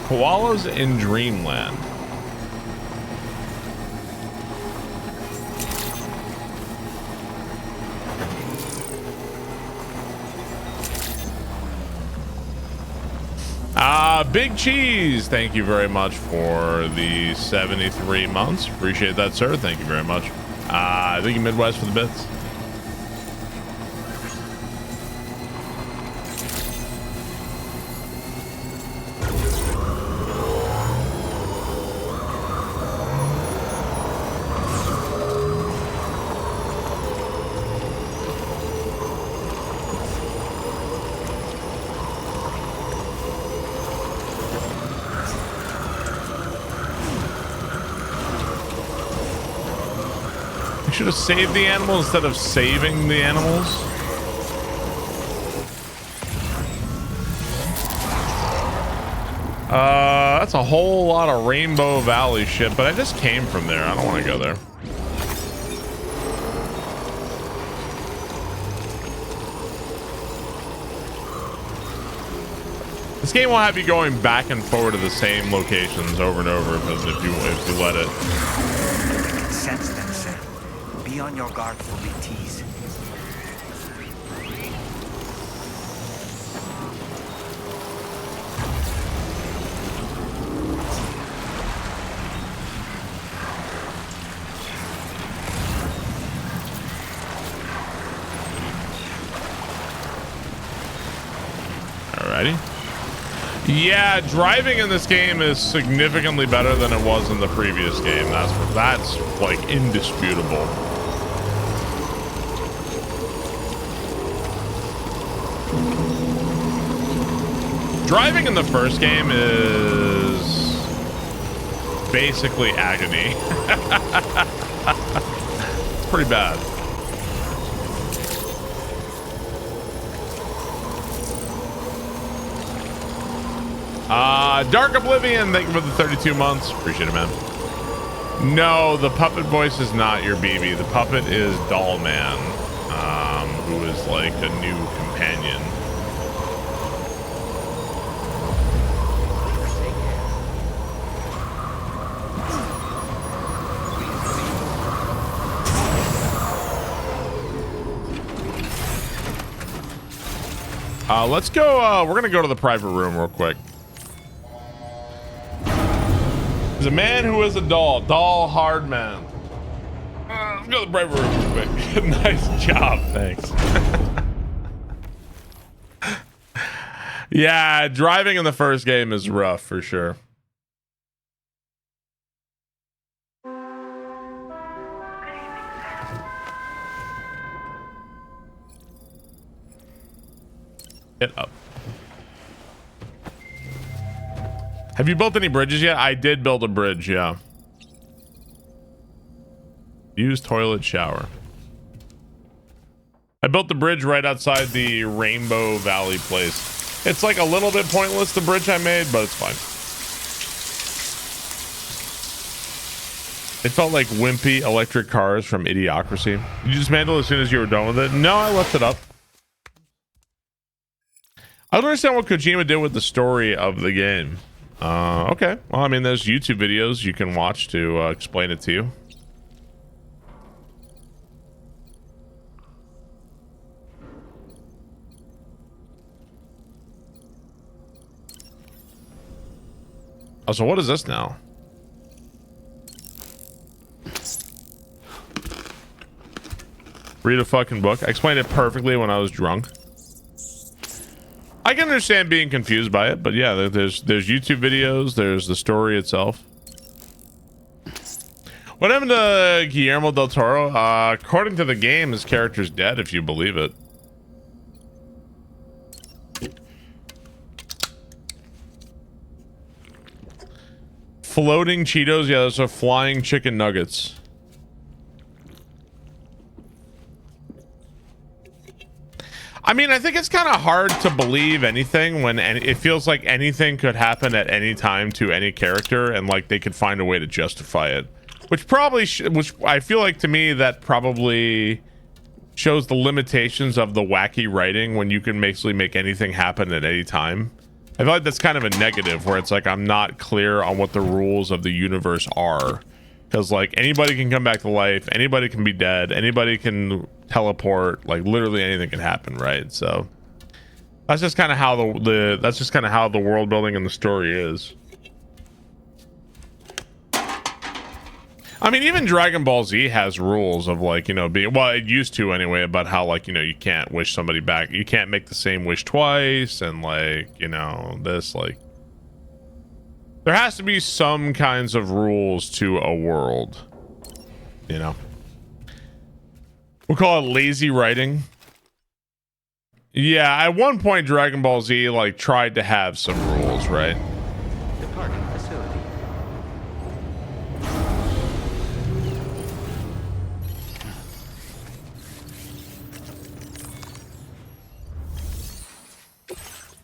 Koalas in Dreamland. Big Cheese, thank you very much for the 73 months. Appreciate that, sir. Thank you very much. Thank you, Midwest, for the bits. Should have saved the animal instead of saving the animals. That's a whole lot of Rainbow Valley shit, but I just came from there. I don't want to go there. This game will have you going back and forward to the same locations over and over if you let it. Sense them, Sam. Be on your guard for BTs. Alrighty. Yeah, driving in this game is significantly better than it was in the previous game. That's like indisputable. Driving in the first game is basically agony. It's pretty bad. Dark Oblivion, thank you for the 32 months. Appreciate it, man. No, the puppet voice is not your BB. The puppet is Doll Man, who is like a new companion. Let's go. We're gonna go to the private room real quick. There's a man who is a doll hard man. Let's go to the private room real quick. Nice job, thanks. Yeah, driving in the first game is rough for sure. Get up. Have you built any bridges yet? I did build a bridge, yeah. Use toilet shower. I built the bridge right outside the Rainbow Valley place. It's like a little bit pointless, the bridge I made, but it's fine. It felt like wimpy electric cars from Idiocracy. Did you dismantle as soon as you were done with it? No, I left it up. I don't understand what Kojima did with the story of the game. Okay. Well, I mean, there's YouTube videos you can watch to explain it to you. Oh, so what is this now? Read a fucking book. I explained it perfectly when I was drunk. I can understand being confused by it, but yeah, there's YouTube videos, there's the story itself. What happened to Guillermo del Toro? According to the game, his character's dead, if you believe it. Floating Cheetos, yeah, those are flying chicken nuggets. I mean, I think it's kind of hard to believe anything when it feels like anything could happen at any time to any character, and like they could find a way to justify it, which probably which I feel like to me that probably shows the limitations of the wacky writing when you can basically make anything happen at any time. I feel like that's kind of a negative where it's like I'm not clear on what the rules of the universe are, because like anybody can come back to life, anybody can be dead, anybody can teleport, like literally anything can happen, right? So that's just kind of how the world building and the story is. I mean, even Dragon Ball Z has rules of like, you know, being, well, it used to anyway, about how like, you know, you can't wish somebody back, you can't make the same wish twice, and like, you know, this, like, there has to be some kinds of rules to a world, you know. We'll call it lazy writing. Yeah, at one point Dragon Ball Z like tried to have some rules, right? Departing facility.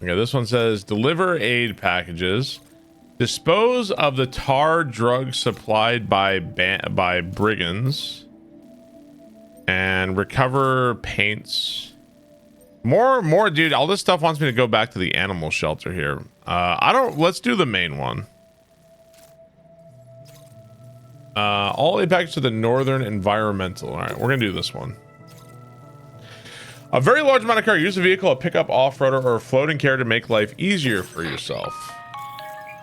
Okay, this one says deliver aid packages. Dispose of the tar drug supplied by brigands. And recover paints. More, dude. All this stuff wants me to go back to the animal shelter here. Let's do the main one. All impacts to the northern environmental. All right, we're gonna do this one. A very large amount of car. Use a vehicle, a pickup, off-roader, or a floating carrier to make life easier for yourself.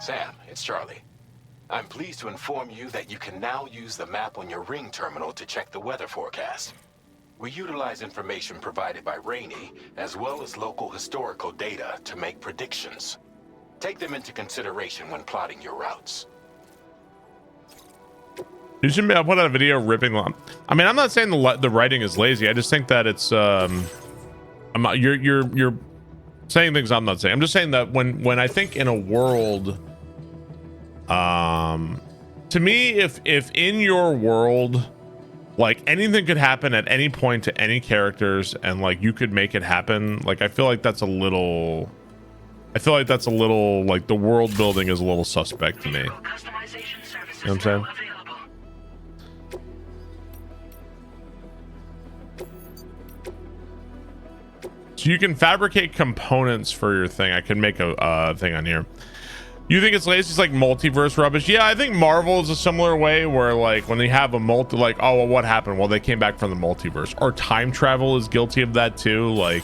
Sam, it's Charlie. I'm pleased to inform you that you can now use the map on your ring terminal to check the weather forecast. We utilize information provided by Rainey, as well as local historical data to make predictions. Take them into consideration when plotting your routes. You should put out a video ripping on. I mean, I'm not saying the writing is lazy. I just think that it's I'm not, you're saying things I'm not saying. I'm just saying that when I think in a world, to me, if in your world, like anything could happen at any point to any characters, and like you could make it happen, like I feel like that's a little like the world building is a little suspect to me. You know what I'm saying? So you can fabricate components for your thing. I can make a thing on here. You think it's lazy? It's like multiverse rubbish. Yeah, I think Marvel is a similar way where like when they have a like, oh, well, what happened? Well, they came back from the multiverse. Or time travel is guilty of that too. Like,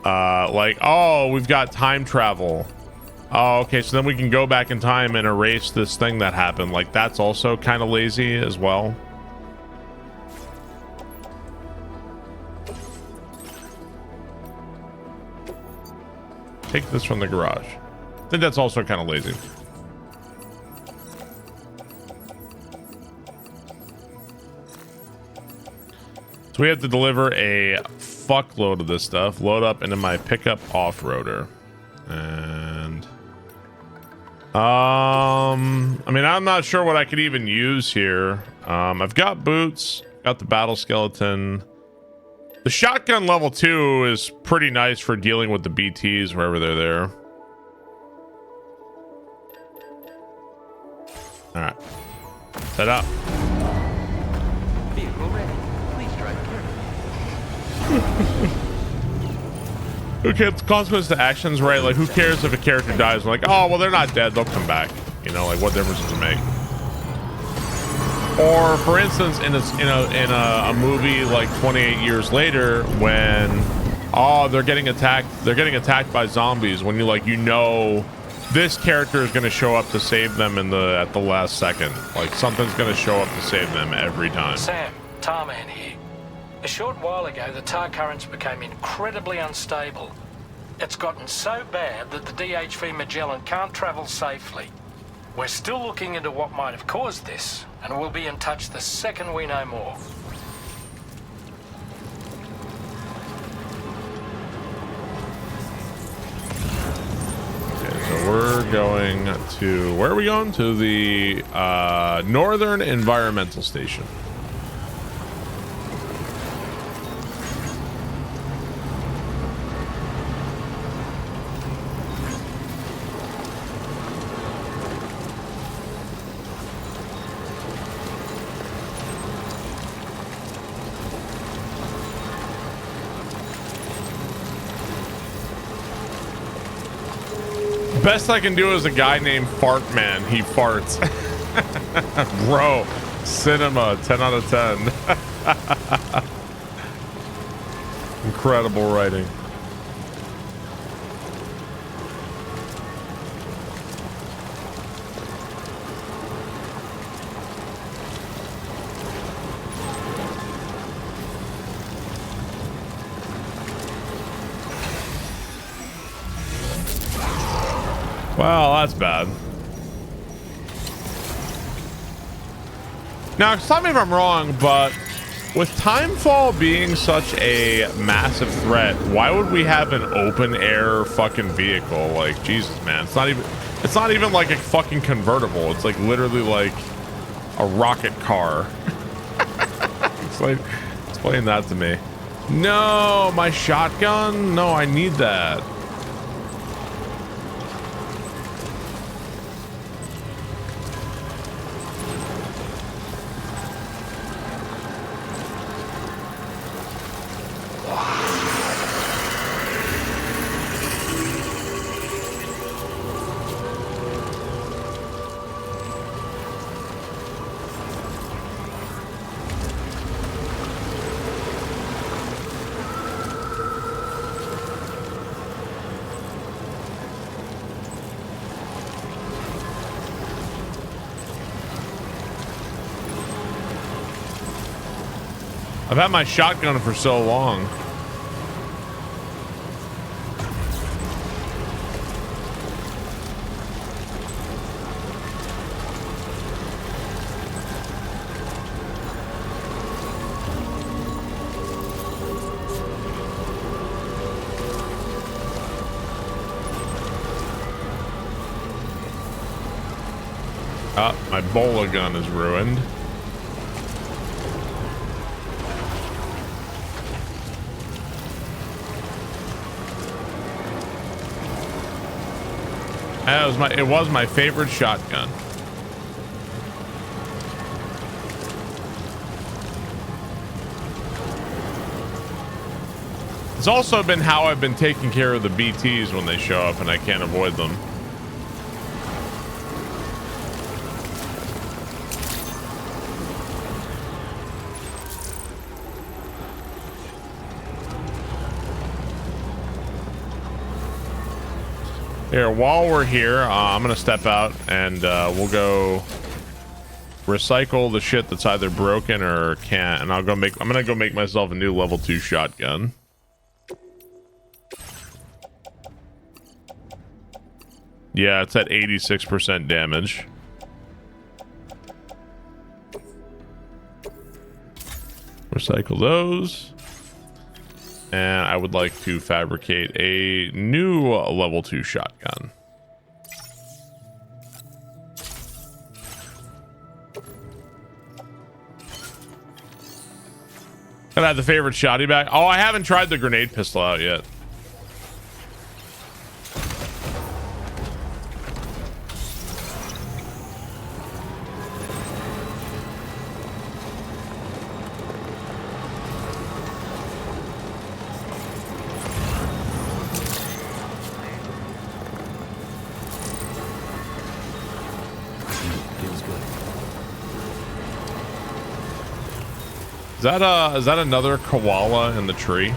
oh, we've got time travel. Oh, okay, so then we can go back in time and erase this thing that happened. Like, that's also kind of lazy as well. Take this from the garage. I think that's also kind of lazy. So we have to deliver a fuckload of this stuff. Load up into my pickup off-roader. And I mean, I'm not sure what I could even use here. I've got boots, got the battle skeleton. The shotgun level 2 is pretty nice for dealing with the BTs wherever they're there. All right, set up. Vehicle ready. Please drive carefully. Okay, it's consequence to actions, right? Like, who cares if a character dies? We're like, oh, well, they're not dead. They'll come back. You know, like, what difference does it make? Or, for instance, in a movie like 28 years later, when they're getting attacked by zombies, when you know this character is going to show up to save them at the last second. Like, something's going to show up to save them every time. Sam, Tarman here. A short while ago, the tar currents became incredibly unstable. It's gotten so bad that the DHV Magellan can't travel safely. We're still looking into what might have caused this, and we'll be in touch the second we know more. Okay, so we're going to... Where are we going? To the Northern Environmental Station. Best I can do is a guy named Fart Man. He farts. Bro, cinema, 10 out of 10. Incredible writing. Well, that's bad. Now, stop me if I'm wrong, but with Timefall being such a massive threat, why would we have an open air fucking vehicle? Like, Jesus, man, it's not even like a fucking convertible. It's like literally like a rocket car. Explain that to me. No, my shotgun? No, I need that. I've had my shotgun for so long. My bola gun is ruined. It was my favorite shotgun. It's also been how I've been taking care of the BTs when they show up and I can't avoid them. Here, while we're here, I'm gonna step out and we'll go recycle the shit that's either broken or can't, and I'm gonna go make myself a new level 2 shotgun. Yeah, it's at 86% damage. Recycle those. And I would like to fabricate a new level 2 shotgun. Can I have the favorite shotty back? Oh, I haven't tried the grenade pistol out yet. Is that another koala in the tree?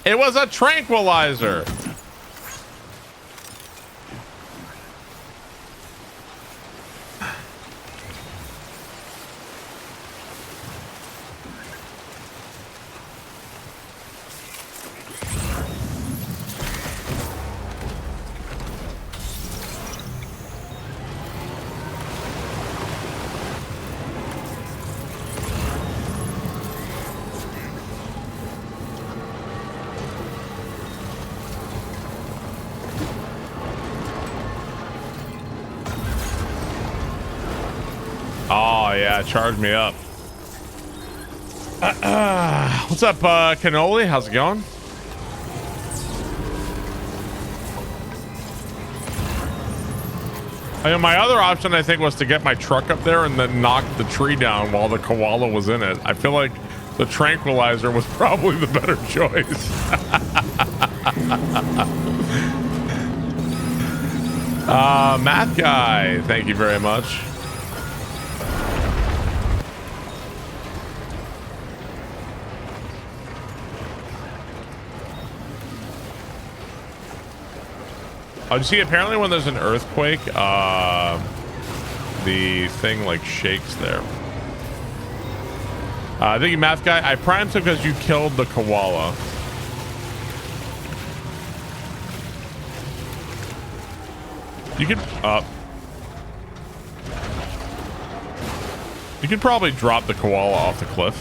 It was a tranquilizer. Charge me up. What's up, Cannoli? How's it going? My other option, I think, was to get my truck up there and then knock the tree down while the koala was in it. I feel like the tranquilizer was probably the better choice. Math guy, thank you very much. Oh, you see, apparently when there's an earthquake, the thing like shakes there. Thank you, math guy. I primed him because you killed the koala. You could probably drop the koala off the cliff.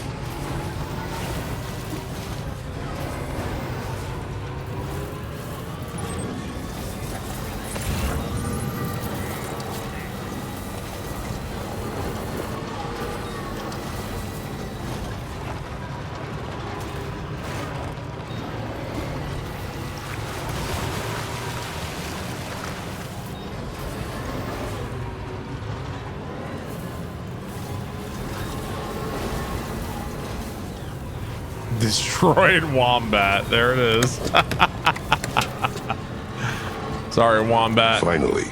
Destroyed wombat. There it is. Sorry, wombat. Finally.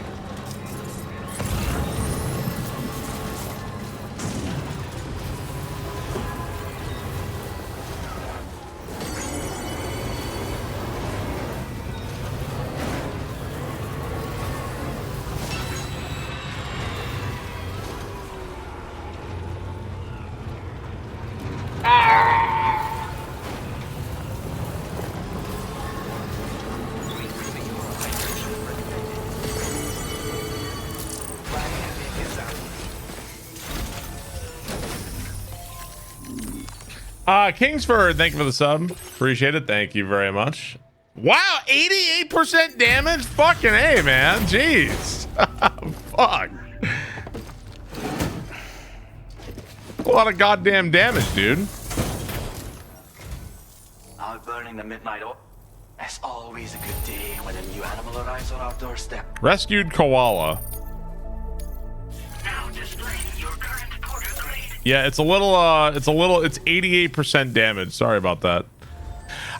Kingsford, thank you for the sub. Appreciate it. Thank you very much. Wow, 88% damage? Fucking A, man. Jeez. Fuck. A lot of goddamn damage, dude. Out burning the midnight oil. It's always a good day when a new animal arrives on our doorstep. Rescued koala. Yeah, it's 88% damage. Sorry about that.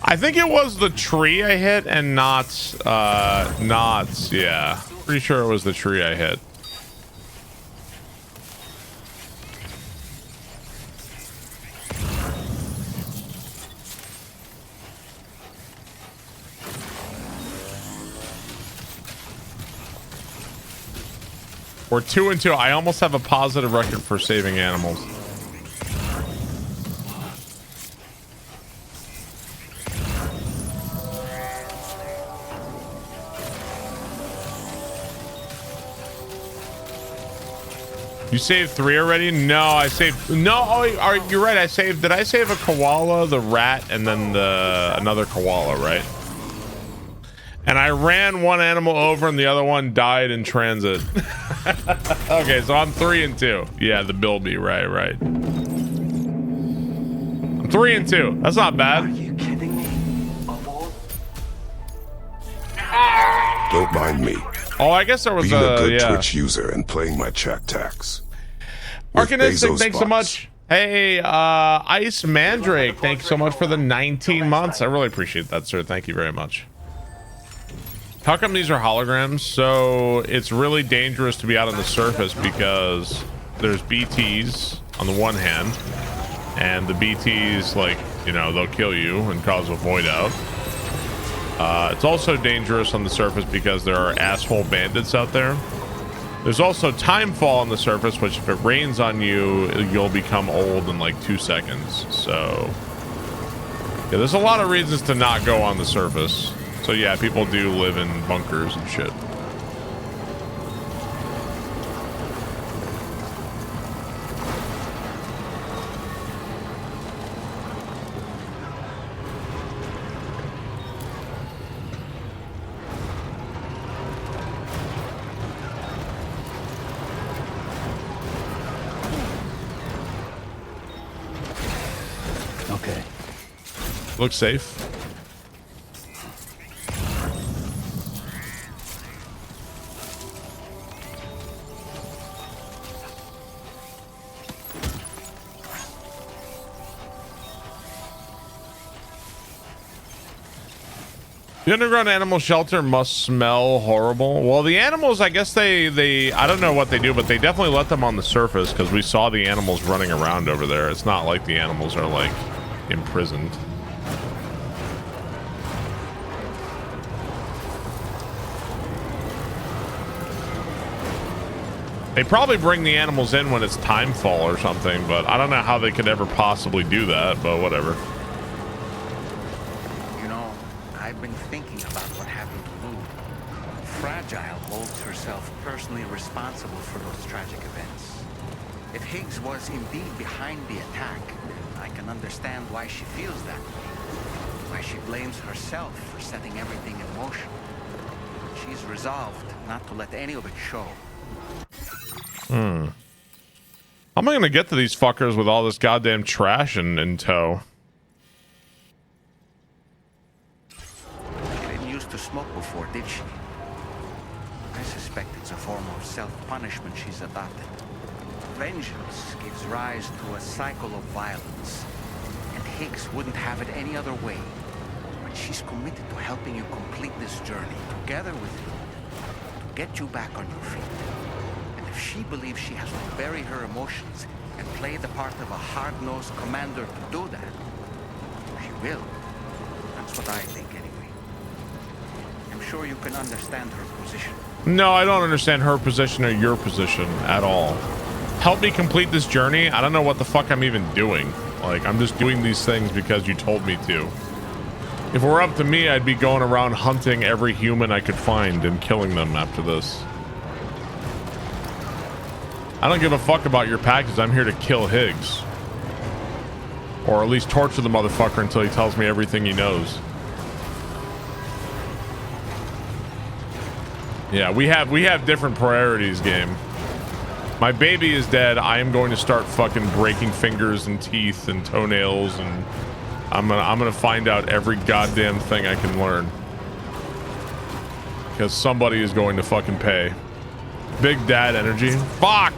I think it was the tree I hit and not, yeah. Pretty sure it was the tree I hit. We're 2-2. I almost have a positive record for saving animals. You saved 3 already? No, I saved... No, oh, you're right. Did I save a koala, the rat, and then another koala, right? And I ran one animal over and the other one died in transit. Okay, so I'm 3-2. Yeah, the Bilby, right. I'm 3-2. That's not bad. Are you kidding me? Don't mind me. Oh, I guess there was being a good Twitch user and playing my chat tax. Arcanistic, thanks so much. Hey, Ice Mandrake, thanks so much for the 19 months. I really appreciate that, sir. Thank you very much. How come these are holograms? So it's really dangerous to be out on the surface because there's BTs on the one hand, and the BTs, like, you know, they'll kill you and cause a void out. It's also dangerous on the surface because there are asshole bandits out there. There's also time fall on the surface, which if it rains on you, you'll become old in like 2 seconds. So yeah, there's a lot of reasons to not go on the surface. So yeah, people do live in bunkers and shit. Okay. Looks safe. The underground animal shelter must smell horrible. Well, the animals, I guess they I don't know what they do, but they definitely let them on the surface because we saw the animals running around over there. It's not like the animals are like imprisoned. They probably bring the animals in when it's timefall or something, but I don't know how they could ever possibly do that, but whatever. I've been thinking about what happened to Lou. Fragile holds herself personally responsible for those tragic events. If Higgs was indeed behind the attack, I can understand why she feels that way. Why she blames herself for setting everything in motion. She's resolved not to let any of it show. How am I gonna get to these fuckers with all this goddamn trash in tow? To smoke before, did she? I suspect it's a form of self-punishment she's adopted. Vengeance gives rise to a cycle of violence, and Higgs wouldn't have it any other way. But she's committed to helping you complete this journey, together with you, to get you back on your feet. And if she believes she has to bury her emotions and play the part of a hard-nosed commander to do that, she will. That's what I think, anyway. I'm sure you can understand her position. No, I don't understand her position or your position at all. Help me complete this journey? I don't know what the fuck I'm even doing. Like, I'm just doing these things because you told me to. If it were up to me, I'd be going around hunting every human I could find and killing them after this. I don't give a fuck about your package. I'm here to kill Higgs. Or at least torture the motherfucker until he tells me everything he knows. Yeah, we have different priorities, game. My baby is dead. I am going to start fucking breaking fingers and teeth and toenails, and I'm gonna find out every goddamn thing I can learn. Because somebody is going to fucking pay. Big dad energy. Fuck!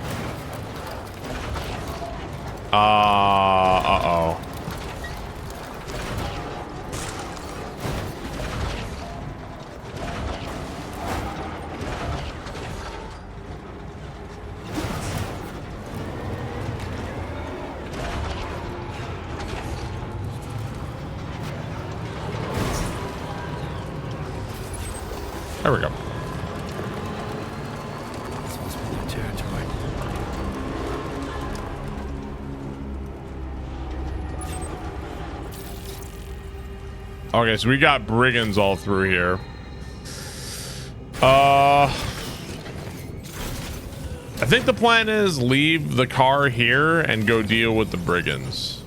Uh-oh. There we go. This must be new territory. Okay, so we got brigands all through here. I think the plan is leave the car here and go deal with the brigands.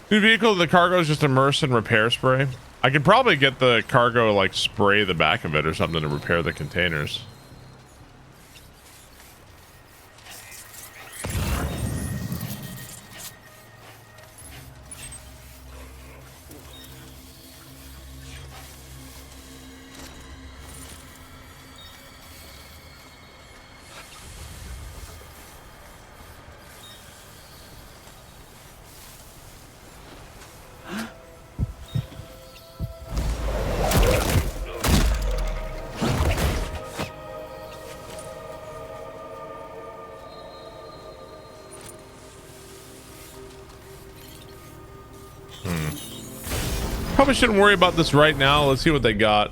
New vehicle, the cargo is just immersed in repair spray. I could probably get the cargo, like, spray the back of it or something to repair the containers. Probably shouldn't worry about this right now. Let's see what they got.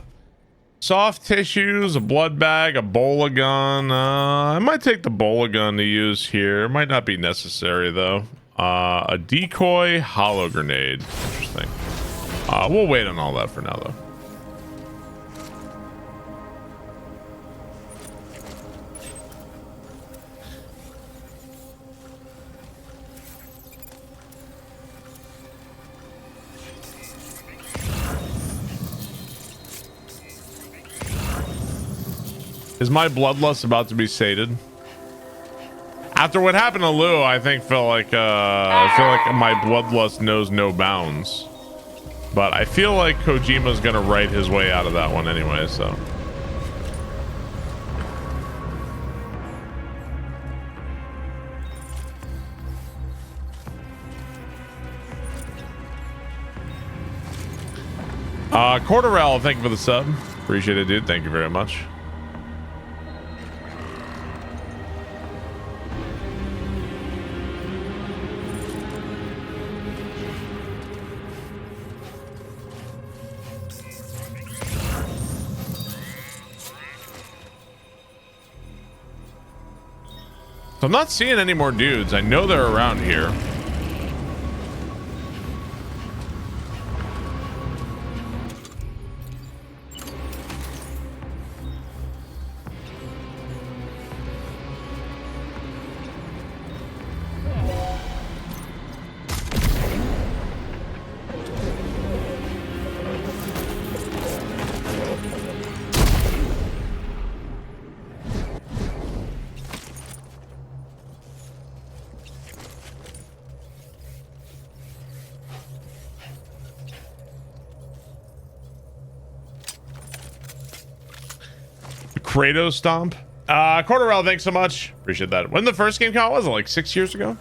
Soft tissues, a blood bag, a bola gun. I might take the bola gun to use here. Might not be necessary though. A decoy hollow grenade. Interesting. We'll wait on all that for now though. Is my bloodlust about to be sated? After what happened to Lou, I feel like my bloodlust knows no bounds. But I feel like Kojima's gonna write his way out of that one anyway, so. Corderell, thank you for the sub. Appreciate it, dude. Thank you very much. So I'm not seeing any more dudes. I know they're around here. Kratos stomp. Corderell, thanks so much. Appreciate that. When the first game came out, was it like 6 years ago?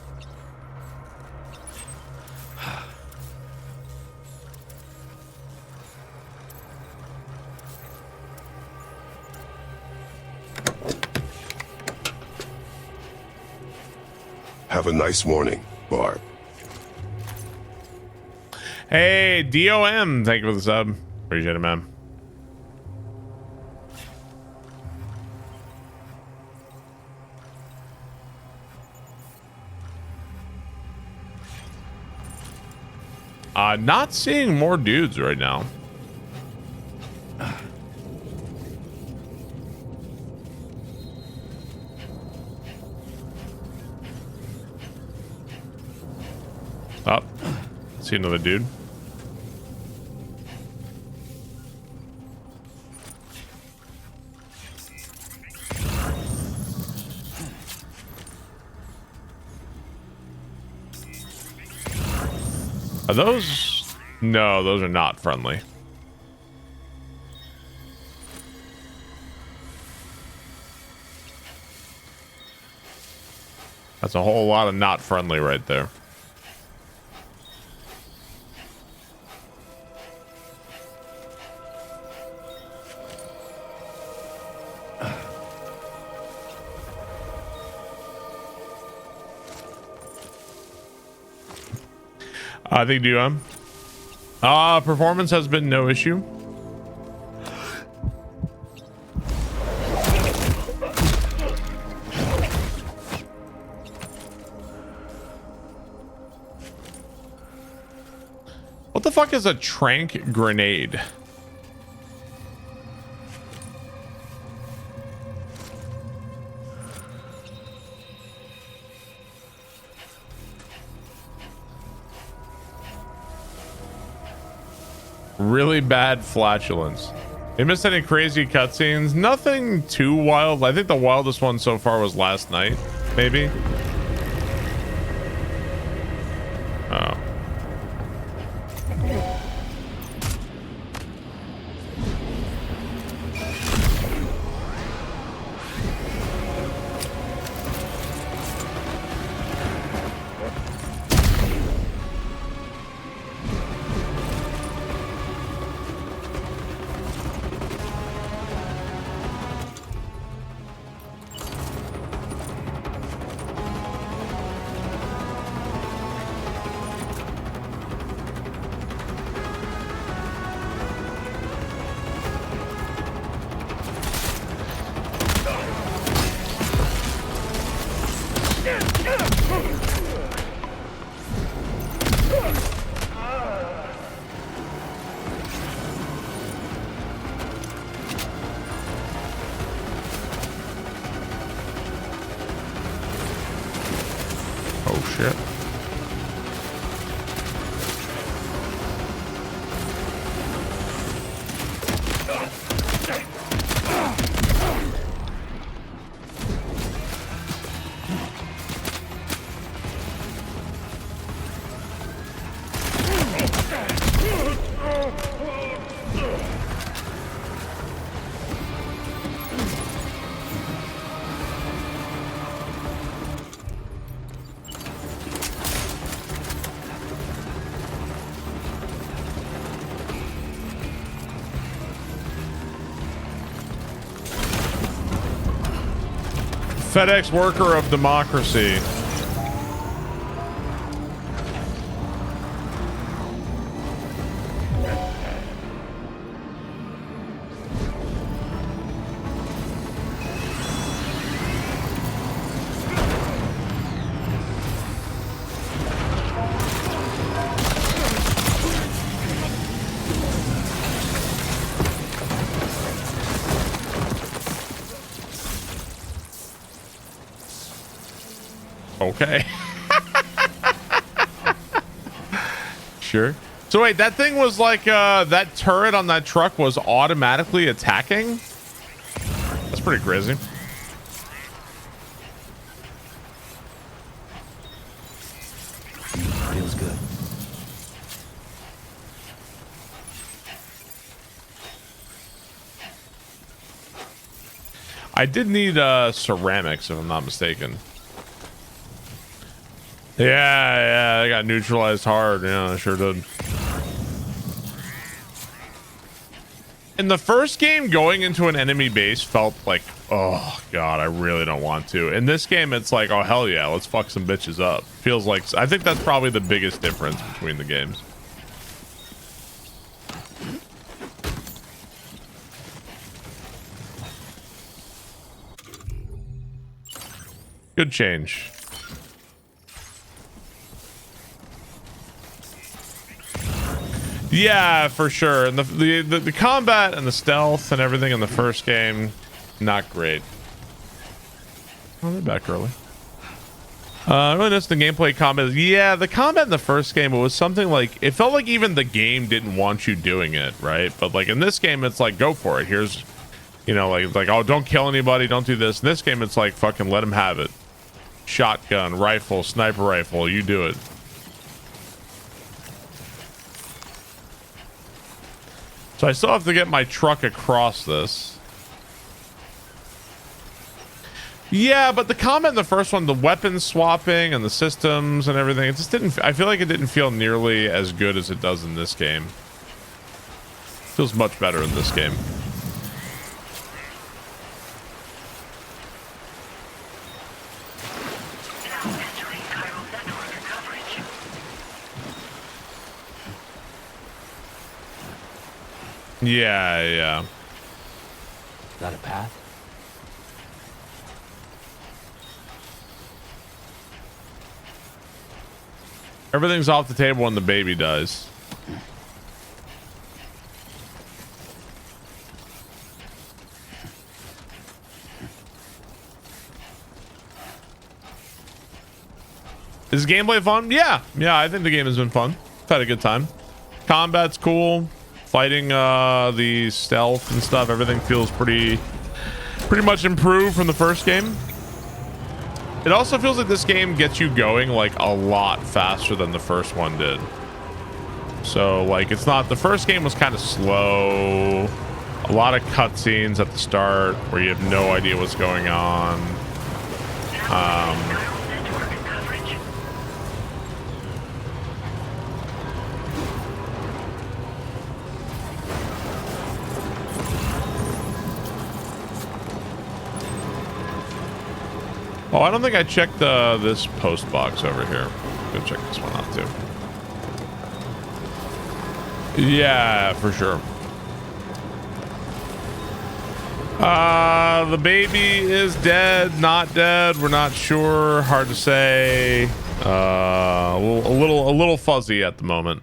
Have a nice morning, Barb. Hey, DOM, thank you for the sub. Appreciate it, man. Not seeing more dudes right now. Oh, see another dude. Are those? No, those are not friendly. That's a whole lot of not friendly right there. I think DUM. Performance has been no issue. What the fuck is a trank grenade? Really bad flatulence. You missed any crazy cutscenes? Nothing too wild. I think the wildest one so far was last night, maybe. Oh. Shit. FedEx worker of democracy. Okay. Sure. So wait, that thing was like that turret on that truck was automatically attacking? That's pretty crazy. Feels good. I did need ceramics, if I'm not mistaken. Yeah, I got neutralized hard. Yeah, I sure did. In the first game, going into an enemy base felt like, oh god, I really don't want to. In this game, it's like, oh hell yeah, let's fuck some bitches up. Feels like, I think that's probably the biggest difference between the games. Good change. Yeah, for sure. And the combat and the stealth and everything in the first game, not great. Oh, they're back early. Really noticed the gameplay combat. Yeah, the combat in the first game, it was something like, it felt like even the game didn't want you doing it, right? But like in this game, it's like, go for it. Here's, you know, like oh, don't kill anybody, don't do this. In this game, it's like, fucking let him have it. Shotgun, rifle, sniper rifle, you do it. So I still have to get my truck across this. Yeah, but the combat in the first one, the weapon swapping and the systems and everything, it just didn't, I feel like it didn't feel nearly as good as it does in this game. It feels much better in this game. Yeah. Is that a path? Everything's off the table when the baby dies. Is gameplay fun? Yeah, I think the game has been fun. I've had a good time. Combat's cool. Fighting the stealth and stuff, everything feels pretty much improved from the first game. It also feels like this game gets you going like a lot faster than the first one did. So like, it's not, the first game was kind of slow, a lot of cutscenes at the start where you have no idea what's going on. Oh, I don't think I checked this post box over here. Go check this one out too. Yeah, for sure. The baby is dead, not dead. We're not sure. Hard to say. A little fuzzy at the moment.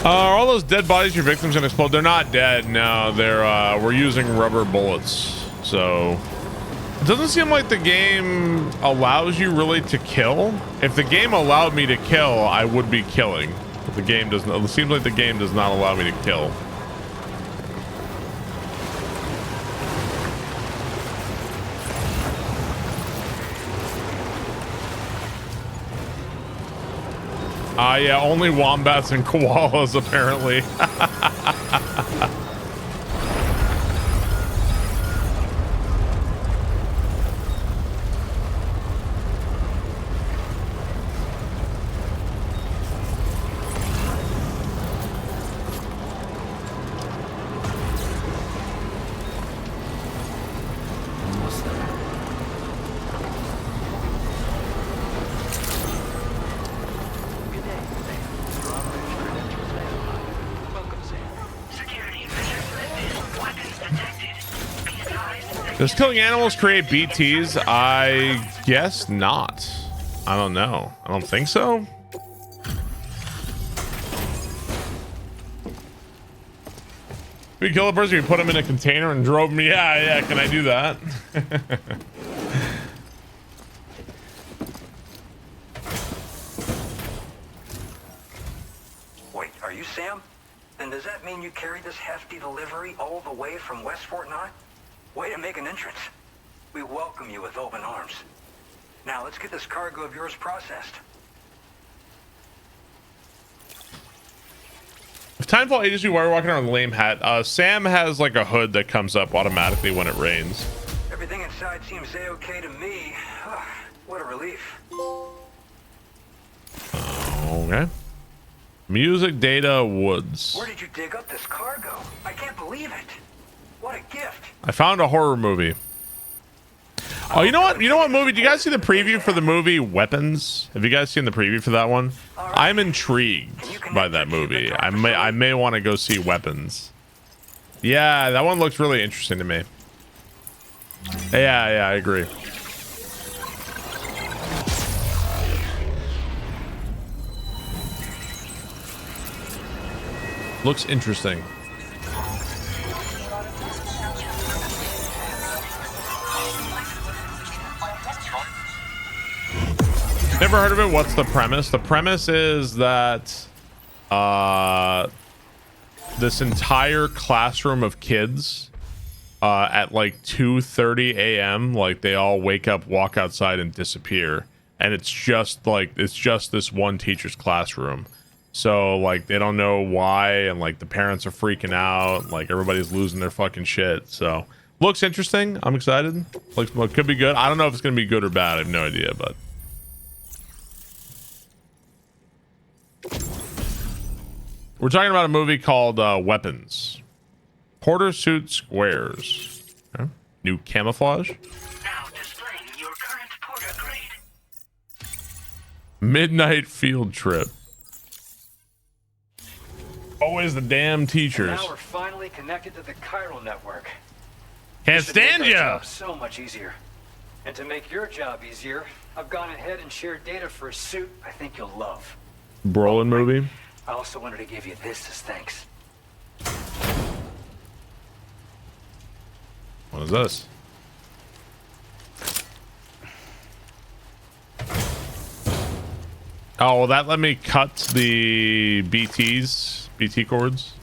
Are all those dead bodies your victims gonna explode? They're not dead. No, they're we're using rubber bullets. So it doesn't seem like the game allows you really to kill. If the game allowed me to kill, I would be killing. But the game doesn't. It seems like the game does not allow me to kill. Yeah, only wombats and koalas, apparently. Does killing animals create BTs? I guess not. I don't know. I don't think so. We kill a person, we put him in a container and drove him. Yeah, can I do that? Wait, are you Sam? Then does that mean you carried this hefty delivery all the way from West Fort Knott? Way to make an entrance. We welcome you with open arms. Now let's get this cargo of yours processed. If Timefall ages you while you're walking around with a lame hat, Sam has like a hood that comes up automatically when it rains. Everything inside seems a-okay to me. What a relief. Okay. Music, data, woods. Where did you dig up this cargo? I can't believe it. What a gift. I found a horror movie. Oh, you know what? You know what movie? Do you guys see the preview for the movie Weapons? Have you guys seen the preview for that one? I'm intrigued by that movie. I may want to go see Weapons. Yeah, that one looks really interesting to me. Yeah, I agree. Looks interesting. Never heard of it. What's the premise? The premise is that this entire classroom of kids at like 2:30 a.m. like they all wake up, walk outside, and disappear, and it's just this one teacher's classroom. So like they don't know why, and like the parents are freaking out, like everybody's losing their fucking shit. So looks interesting. I'm excited. Looks could be good. I don't know if it's gonna be good or bad. I have no idea, but. We're talking about a movie called Weapons. Porter Suit Squares. Okay. New camouflage. Now displaying your current Porter grade. Midnight field trip. Always the damn teachers. Now we're finally connected to the chiral network. Can't stand ya. So much easier. And to make your job easier, I've gone ahead and shared data for a suit I think you'll love. Brolin movie. I also wanted to give you this as thanks. What is this? Oh, well, that let me cut the BT cords.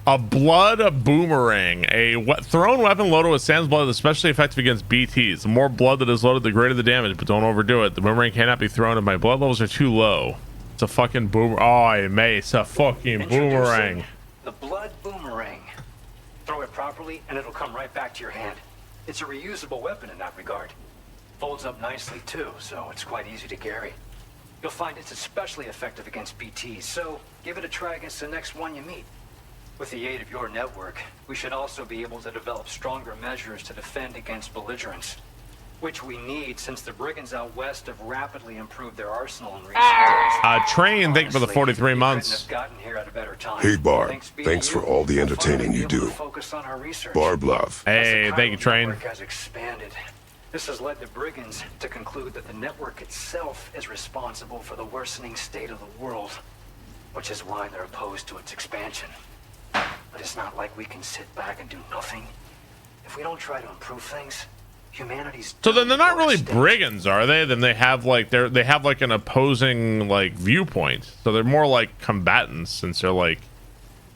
A blood boomerang. A thrown weapon loaded with Sam's blood is especially effective against BTs. The more blood that is loaded, the greater the damage, but don't overdo it. The boomerang cannot be thrown if my blood levels are too low. It's a fucking boomerang. Oh, mate, it's a fucking boomerang. The blood boomerang. Throw it properly and it'll come right back to your hand. It's a reusable weapon in that regard. Folds up nicely too, so it's quite easy to carry. You'll find it's especially effective against BTs, so give it a try against the next one you meet. With the aid of your network, we should also be able to develop stronger measures to defend against belligerents, which we need since the brigands out west have rapidly improved their arsenal in recent days. Train, thank you for the 43 months. Hey, Barb. Thanks for all the entertaining you do. Barb love. Hey, thank you, Train. Has expanded. This has led the brigands to conclude that the network itself is responsible for the worsening state of the world, which is why they're opposed to its expansion. But it's not like we can sit back and do nothing. If we don't try to improve things, humanity's... So then they're not really brigands, are they? Then they have like they have like an opposing like viewpoint. So they're more like combatants, since they're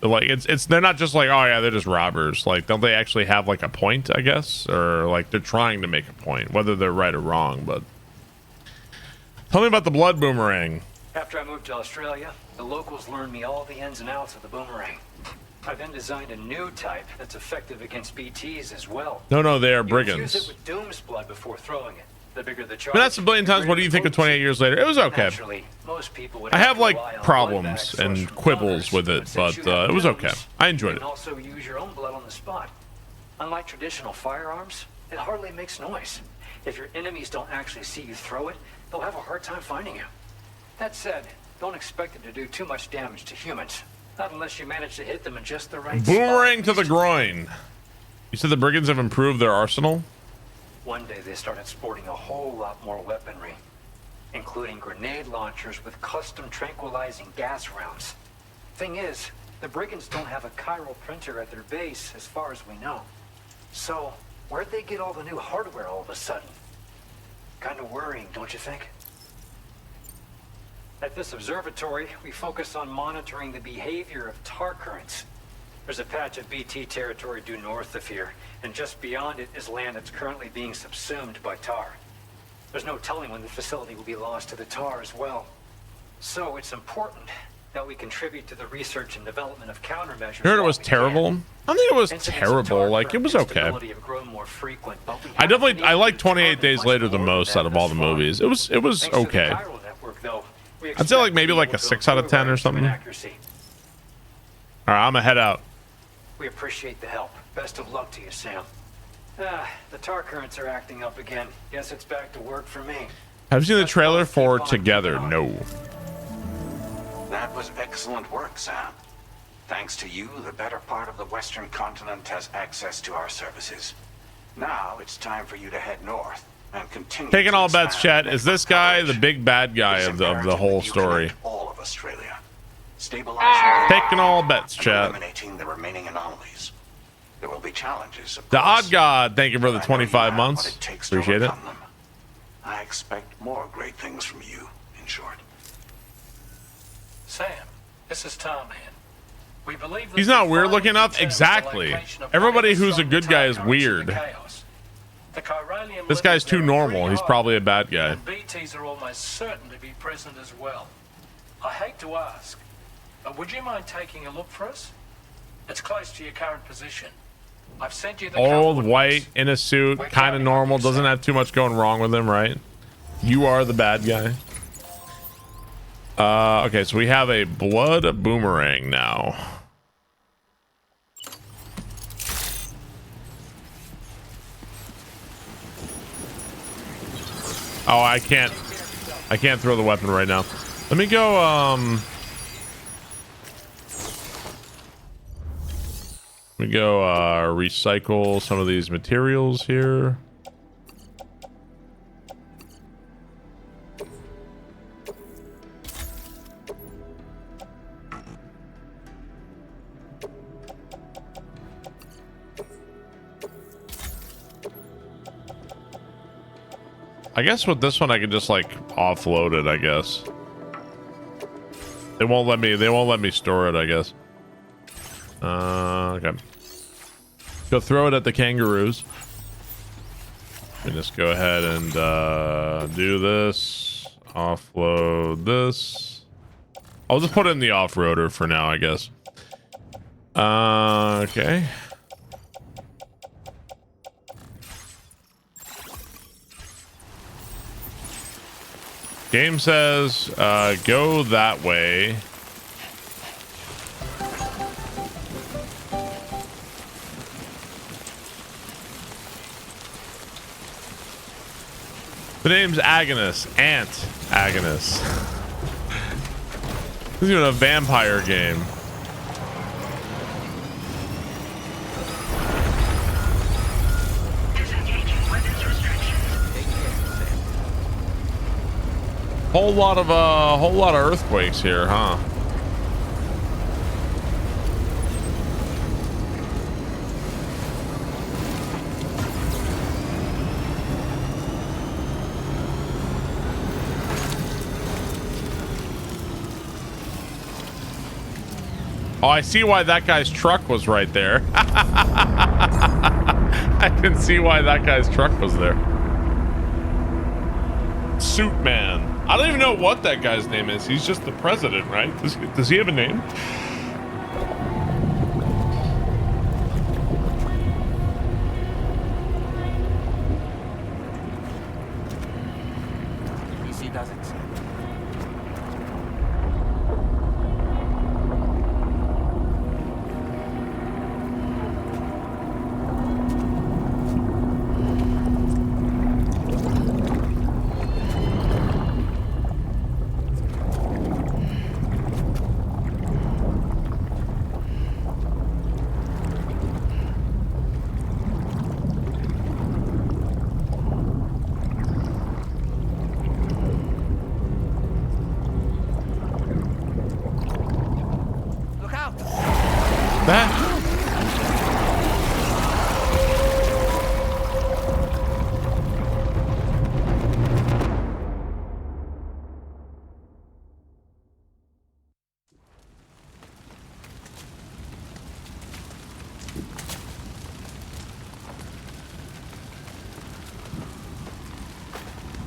they're not just like, oh yeah, they're just robbers. Like, don't they actually have like a point, I guess? Or like they're trying to make a point, whether they're right or wrong. But tell me about the blood boomerang. After I moved to Australia, the locals learned me all the ins and outs of the boomerang. I then designed a new type that's effective against BTs as well. No, they are You brigands. infuse it with Doom's blood before throwing it. The bigger the charge. But that's a billion times. What do you think of 28 years later? It was okay. Naturally, most people would I have rely like on problems blood bags and quibbles with it, but it was okay. I enjoyed You it. can also use your own blood on the spot. Unlike traditional firearms, it hardly makes noise. If your enemies don't actually see you throw it, they'll have a hard time finding you. That said, don't expect it to do too much damage to humans. Not unless you manage to hit them in just the right Boomerang to the groin. You said the brigands have improved their arsenal? One day they started sporting a whole lot more weaponry, including grenade launchers with custom tranquilizing gas rounds. Thing is, the brigands don't have a chiral printer at their base as far as we know. So, where'd they get all the new hardware all of a sudden? Kind of worrying, don't you think? At this observatory, we focus on monitoring the behavior of tar currents. There's a patch of BT territory due north of here, and just beyond it is land that's currently being subsumed by tar. There's no telling when the facility will be lost to the tar as well. So it's important that we contribute to the research and development of countermeasures. You heard it was terrible? I think it was terrible. Like, it was okay. I like 28 Days Later the most out of all the movies. It was okay. I'd say like maybe like a 6 out of 10 or something. All right, I'm gonna head out. We appreciate the help. Best of luck to you, Sam. The tar currents are acting up again. Guess it's back to work for me. Have you seen the trailer for Together? No. That was excellent work, Sam. Thanks to you, the better part of the Western continent has access to our services. Now it's time for you to head north and continue. Taking all bets, chat. Is this guy the big bad guy of the whole story? All of Australia. Stabilizing. Taking all bets, chat. Eliminating the remaining anomalies. There will be challenges. Of The course. Odd God, thank you for the 25 months. Appreciate it. I expect more great things from you, in short. Sam, this is Tom here. We believe that He's not weird looking enough. Exactly. Everybody who's a good guy is weird. This guy's too normal. He's probably a bad guy. BTs are almost certain to be present as well. I hate to ask, but would you mind taking a look for us? It's close to your current position. I've sent you the Old, white, in a suit, kind of normal, doesn't have too much going wrong with him, right? You are the bad guy. Okay, so we have a blood boomerang now. Oh, I can't throw the weapon right now. Let me go, recycle some of these materials here. I guess with this one I can just like offload it, I guess. They won't let me store it, I guess. Okay. Go throw it at the kangaroos. And just go ahead and do this. Offload this. I'll just put it in the off-roader for now, I guess. Okay. Game says go that way. The name's Agnes. Ant Agnes. This is even a vampire game. Whole lot of earthquakes here, huh? Oh, I see why that guy's truck was right there. I can see why that guy's truck was there. Suit Man. I don't even know what that guy's name is. He's just the president, right? Does he have a name? PC doesn't.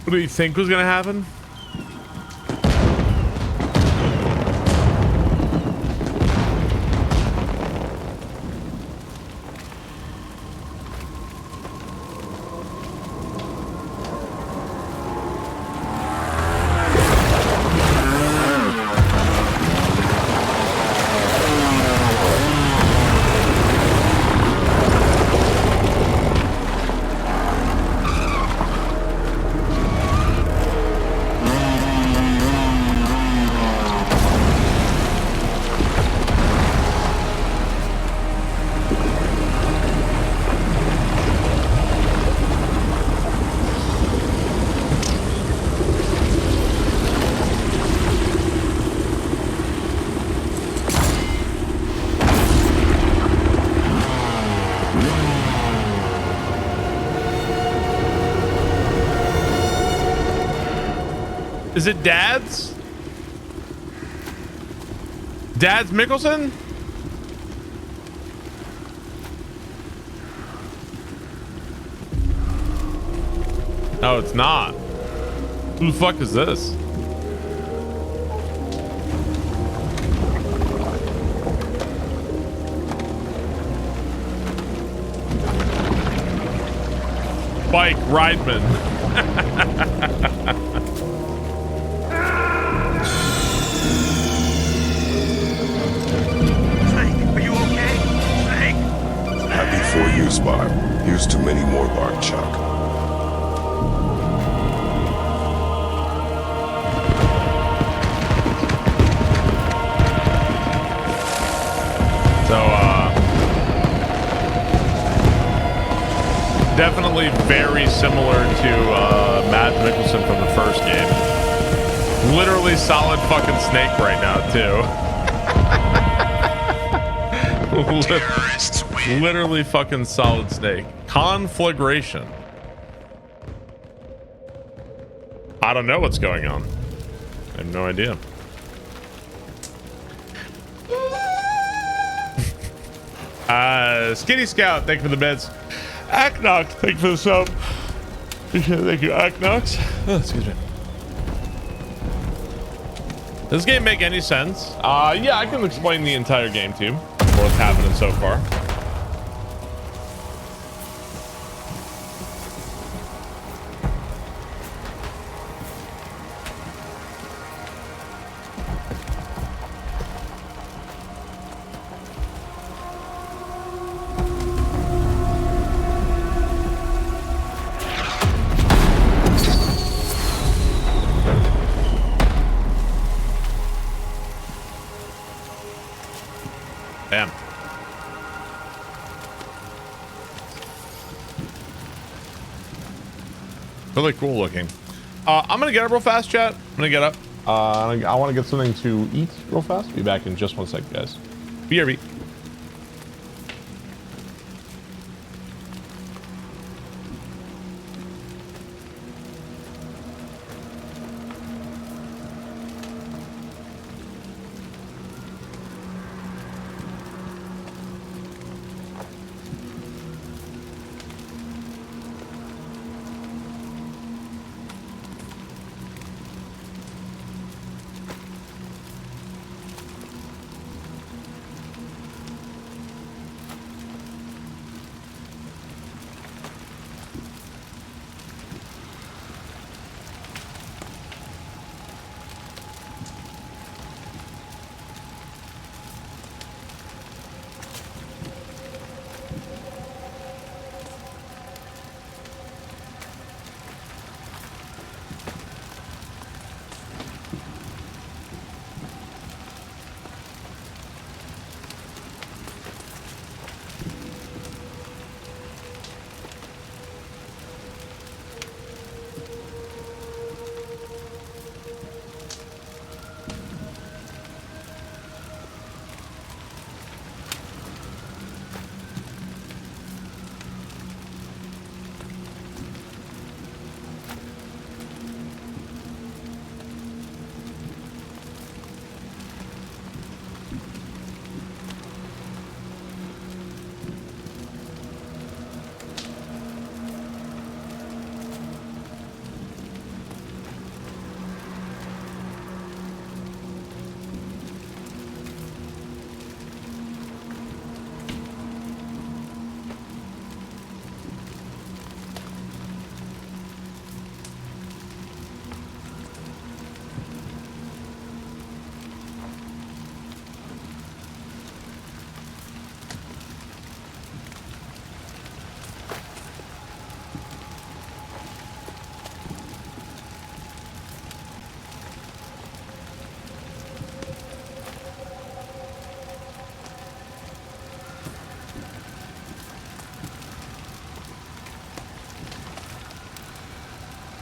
What do you think was gonna happen? Is it Dad's? Dad's Mickelson? No, it's not. Who the fuck is this? Bike Rideman. Happy for you, Spot. Here's to many more, Bart Chuck. So, definitely very similar to Mads Mikkelsen from the first game. Literally solid fucking Snake right now, too. Literally fucking solid Snake. Conflagration. I don't know what's going on. I have no idea. Skinny Scout, thank you for the beds. Aknox, thank you for the sub. Thank you, Aknox. Oh, excuse me. Does this game make any sense? Yeah, I can explain the entire game to you. What's happening so far. Damn. Really cool looking. I'm gonna get up real fast, chat. I'm gonna get up. I want to get something to eat real fast. Be back in just 1 second, guys. BRB.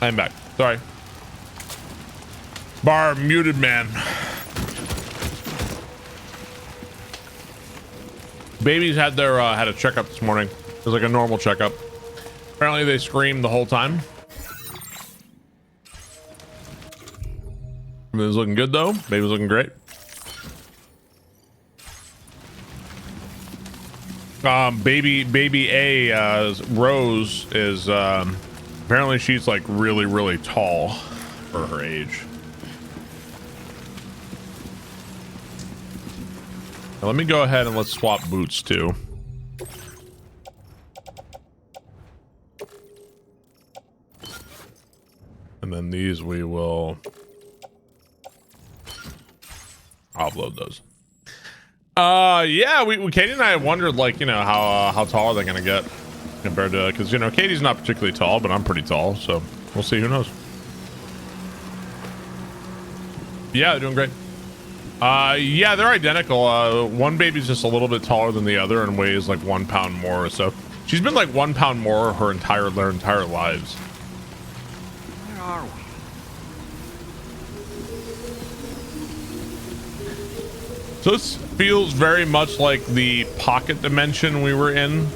I'm back. Sorry. Bar muted, man. Babies had their had a checkup this morning. It was like a normal checkup. Apparently they screamed the whole time. It was looking good though. Baby was looking great. Baby A, Rose is apparently she's like really tall for her age. Now, let me go ahead and let's swap boots too. And then these we will offload those. Yeah, Katie and I wondered, like, you know, how tall are they gonna get compared to, because, you know, Katie's not particularly tall, but I'm pretty tall, so we'll see. Who knows? Yeah, they're doing great. Yeah, they're identical. One baby's just a little bit taller than the other and weighs like 1 pound more. So she's been like 1 pound more their entire lives. Where are we? So this feels very much like the pocket dimension we were in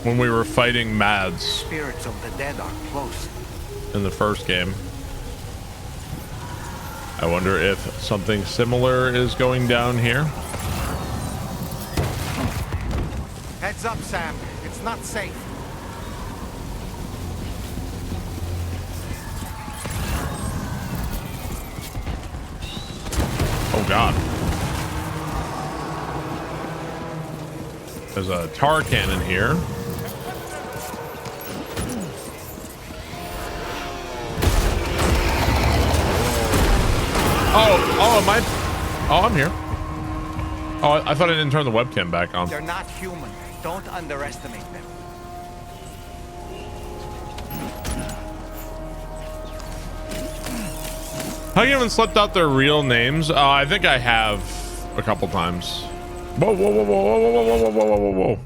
when we were fighting Mads. Spirits of the dead are close. In the first game. I wonder if something similar is going down here. Heads up, Sam. It's not safe. Oh God. There's a tar cannon here. I'm here. Oh, I thought I didn't turn the webcam back on. They're not human. Don't underestimate them. Have you even slipped out their real names? I think I have a couple times. Whoa, whoa, whoa, whoa, whoa, whoa, whoa, whoa, whoa, whoa, whoa.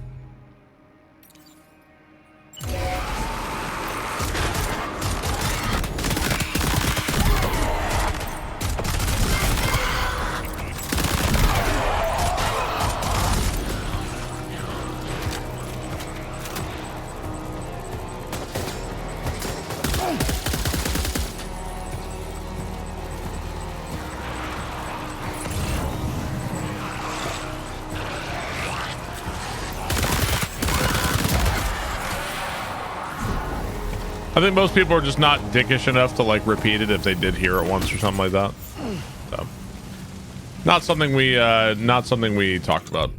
I think most people are just not dickish enough to like repeat it if they did hear it once or something like that. So, not something we talked about.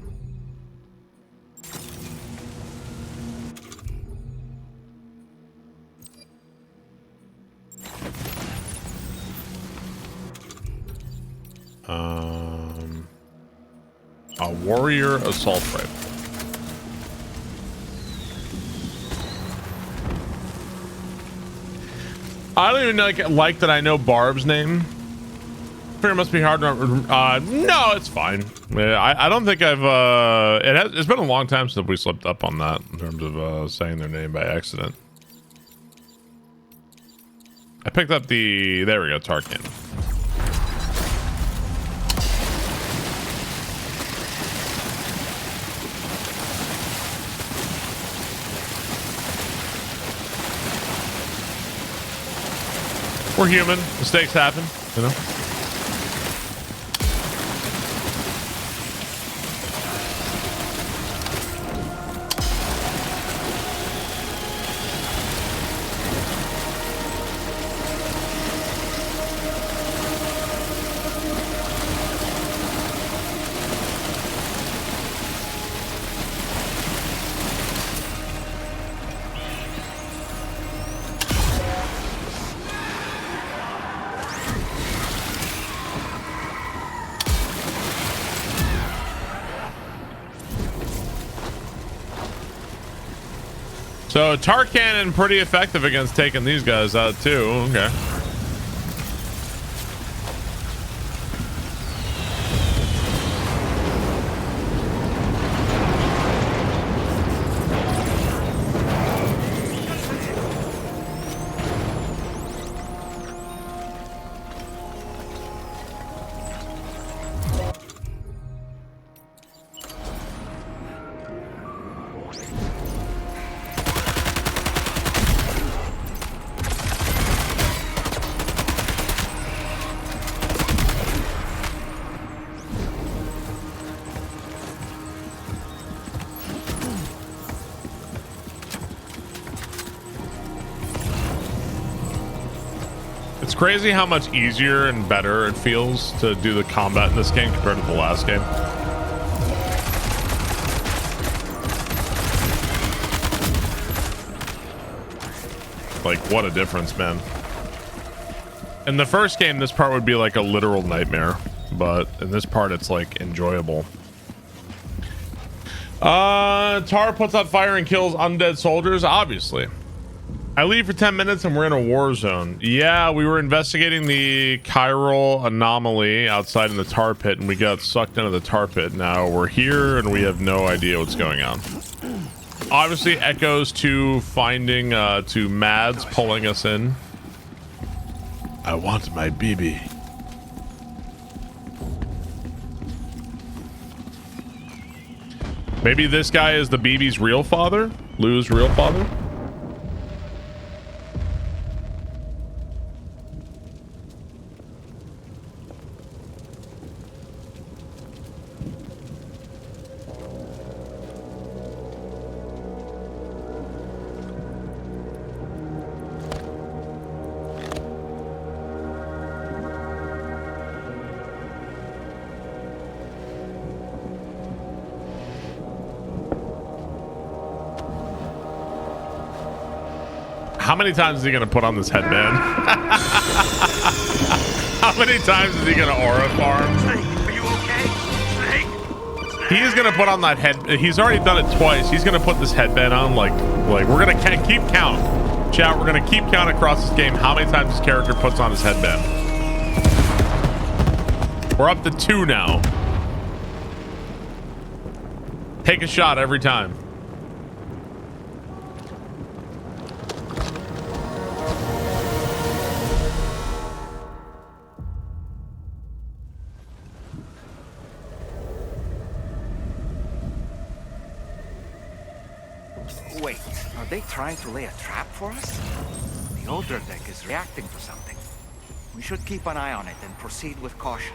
A warrior assault rifle. I don't even like that I know Barb's name. I figure it must be hard to no, it's fine. I don't think I've it's been a long time since we slipped up on that in terms of saying their name by accident. I picked up there we go, Tarkin. We're human. Mistakes happen, you know. So tar cannon pretty effective against taking these guys out too. Okay. It's crazy how much easier and better it feels to do the combat in this game compared to the last game. Like, what a difference, man. In the first game, this part would be like a literal nightmare, but in this part, it's like enjoyable. Tar puts out fire and kills undead soldiers, obviously. I leave for 10 minutes and we're in a war zone. Yeah, we were investigating the chiral anomaly outside in the tar pit and we got sucked into the tar pit. Now we're here and we have no idea what's going on. Obviously echoes to finding, to Mads pulling us in. I want my BB. Maybe this guy is the BB's real father? Lou's real father? How many times is he gonna put on this headband? How many times is he gonna aura farm? Snake, are you okay? Snake? He is gonna put on that head. He's already done it twice. He's gonna put this headband on. Like we're gonna keep count. Chat. We're gonna keep count across this game. How many times this character puts on his headband? We're up to 2 now. Take a shot every time. Wait, are they trying to lay a trap for us? The older deck is reacting to something. We should keep an eye on it and proceed with caution.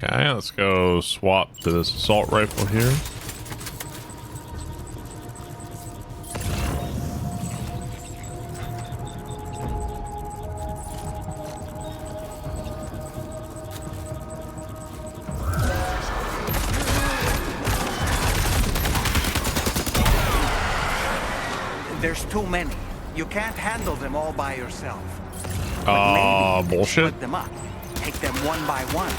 Okay, let's go swap to this assault rifle here. There's too many. You can't handle them all by yourself. But maybe bullshit. split them up. Take them one by one.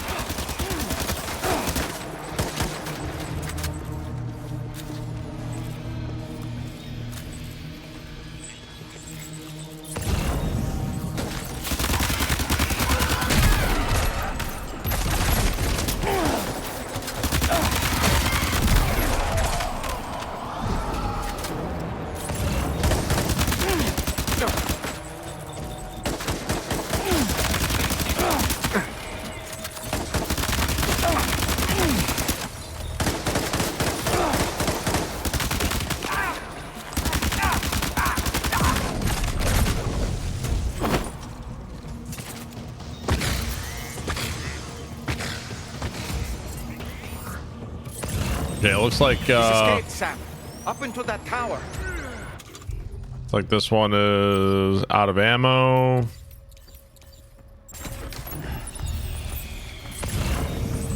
Okay, it looks like He's escaped, Sam. Up into that tower. it's like this one is out of ammo.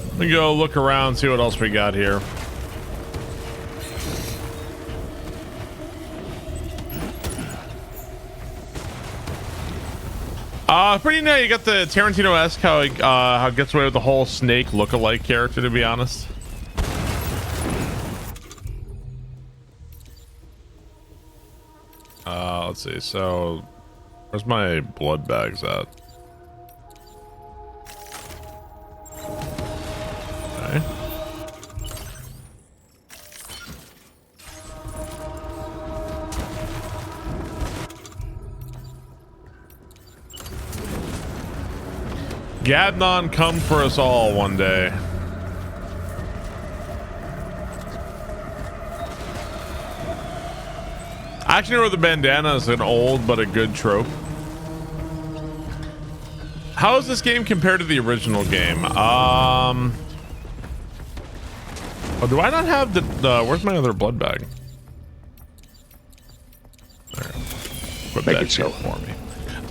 Let me go look around, see what else we got here. Pretty neat. You got the Tarantino-esque how it gets away with the whole snake look-alike character, to be honest. Let's see. So, where's my blood bags at? Gabnon, come for us all one day. Action hero with the bandana is an old but a good trope. How is this game compared to the original game? Oh, do I not have the where's my other blood bag? There. Put that here for me.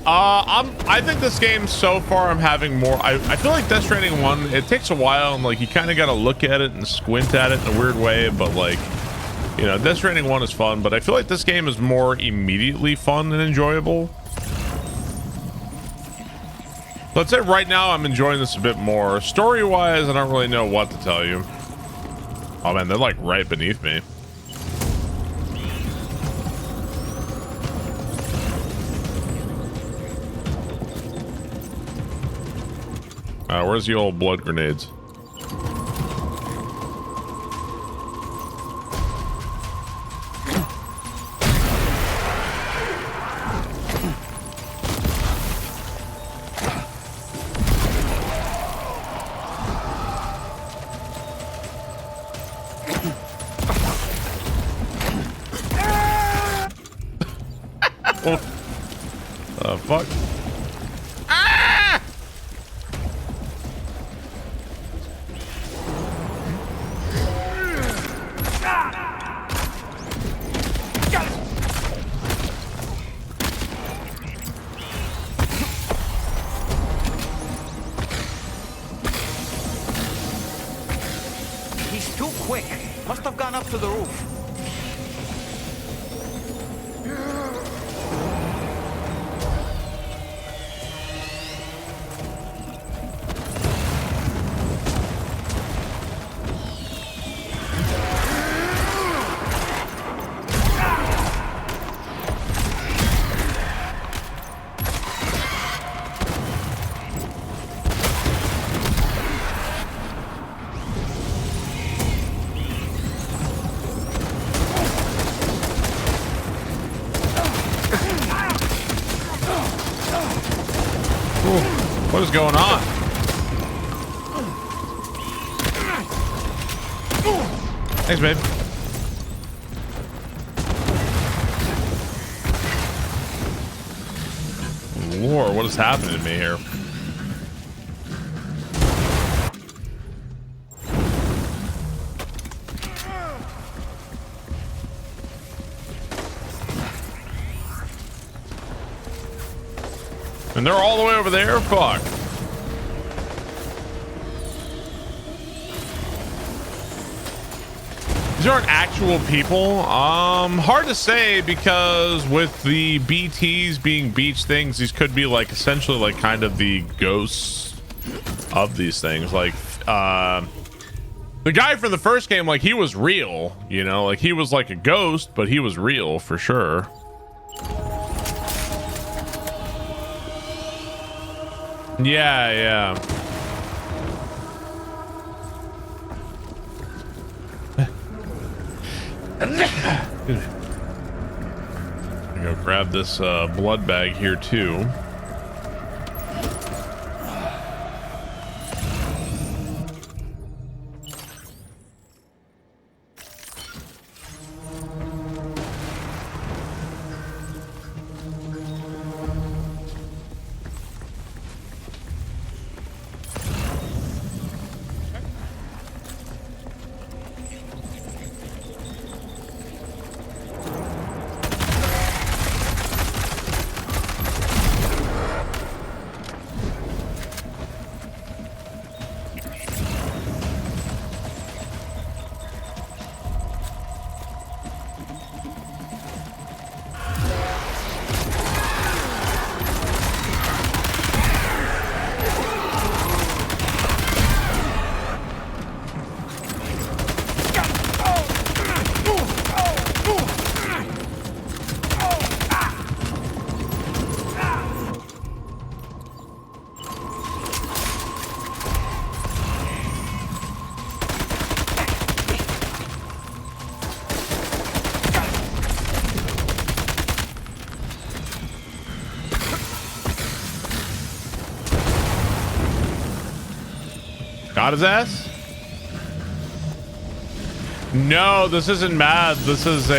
I think this game so far I'm having more. I feel like Death Stranding 1, it takes a while and like you kind of got to look at it and squint at it in a weird way, but like, you know, Death Stranding 1 is fun, but I feel like this game is more immediately fun and enjoyable. Let's say right now I'm enjoying this a bit more. Story-wise, I don't really know what to tell you. Oh man, they're like right beneath me. Where's the old blood grenades? Fuck. Ah! He's too quick. Must have gone up to the roof. What is going on? Thanks, babe. Lord, what is happening to me here? And they're all the way over there? Fuck. These aren't actual people. Hard to say because with the BTs being beach things, these could be like essentially like kind of the ghosts of these things. Like, the guy from the first game, like he was real, you know, like he was like a ghost, but he was real for sure. Yeah. I'm gonna go grab this blood bag here too. Shot his ass? No, this isn't Mad. This is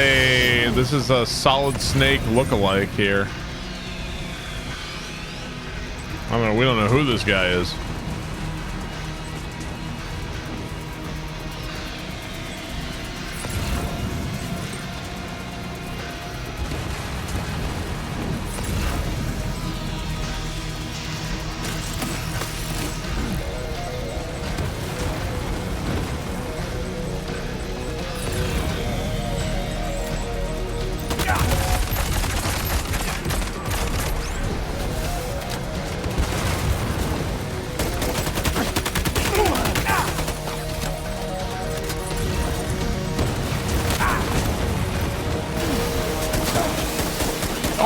a Solid Snake lookalike here. I don't know. We don't know who this guy is.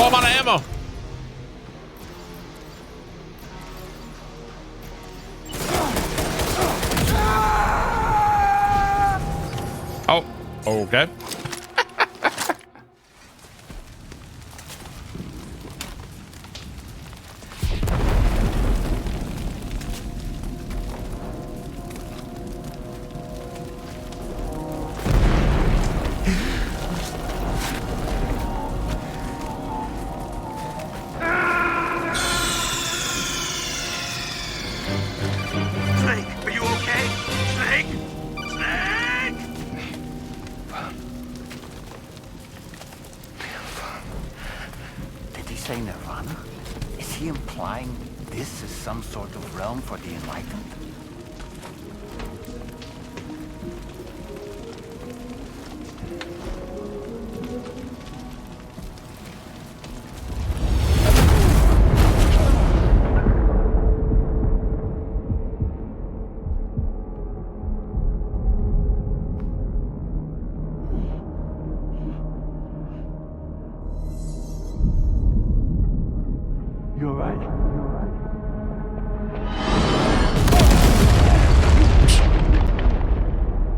Oh, I'm out of ammo. Oh, okay. Snake, are you okay? Snake? Snake! Did he say Nirvana? Is he implying this is some sort of realm for the enlightened? You're right.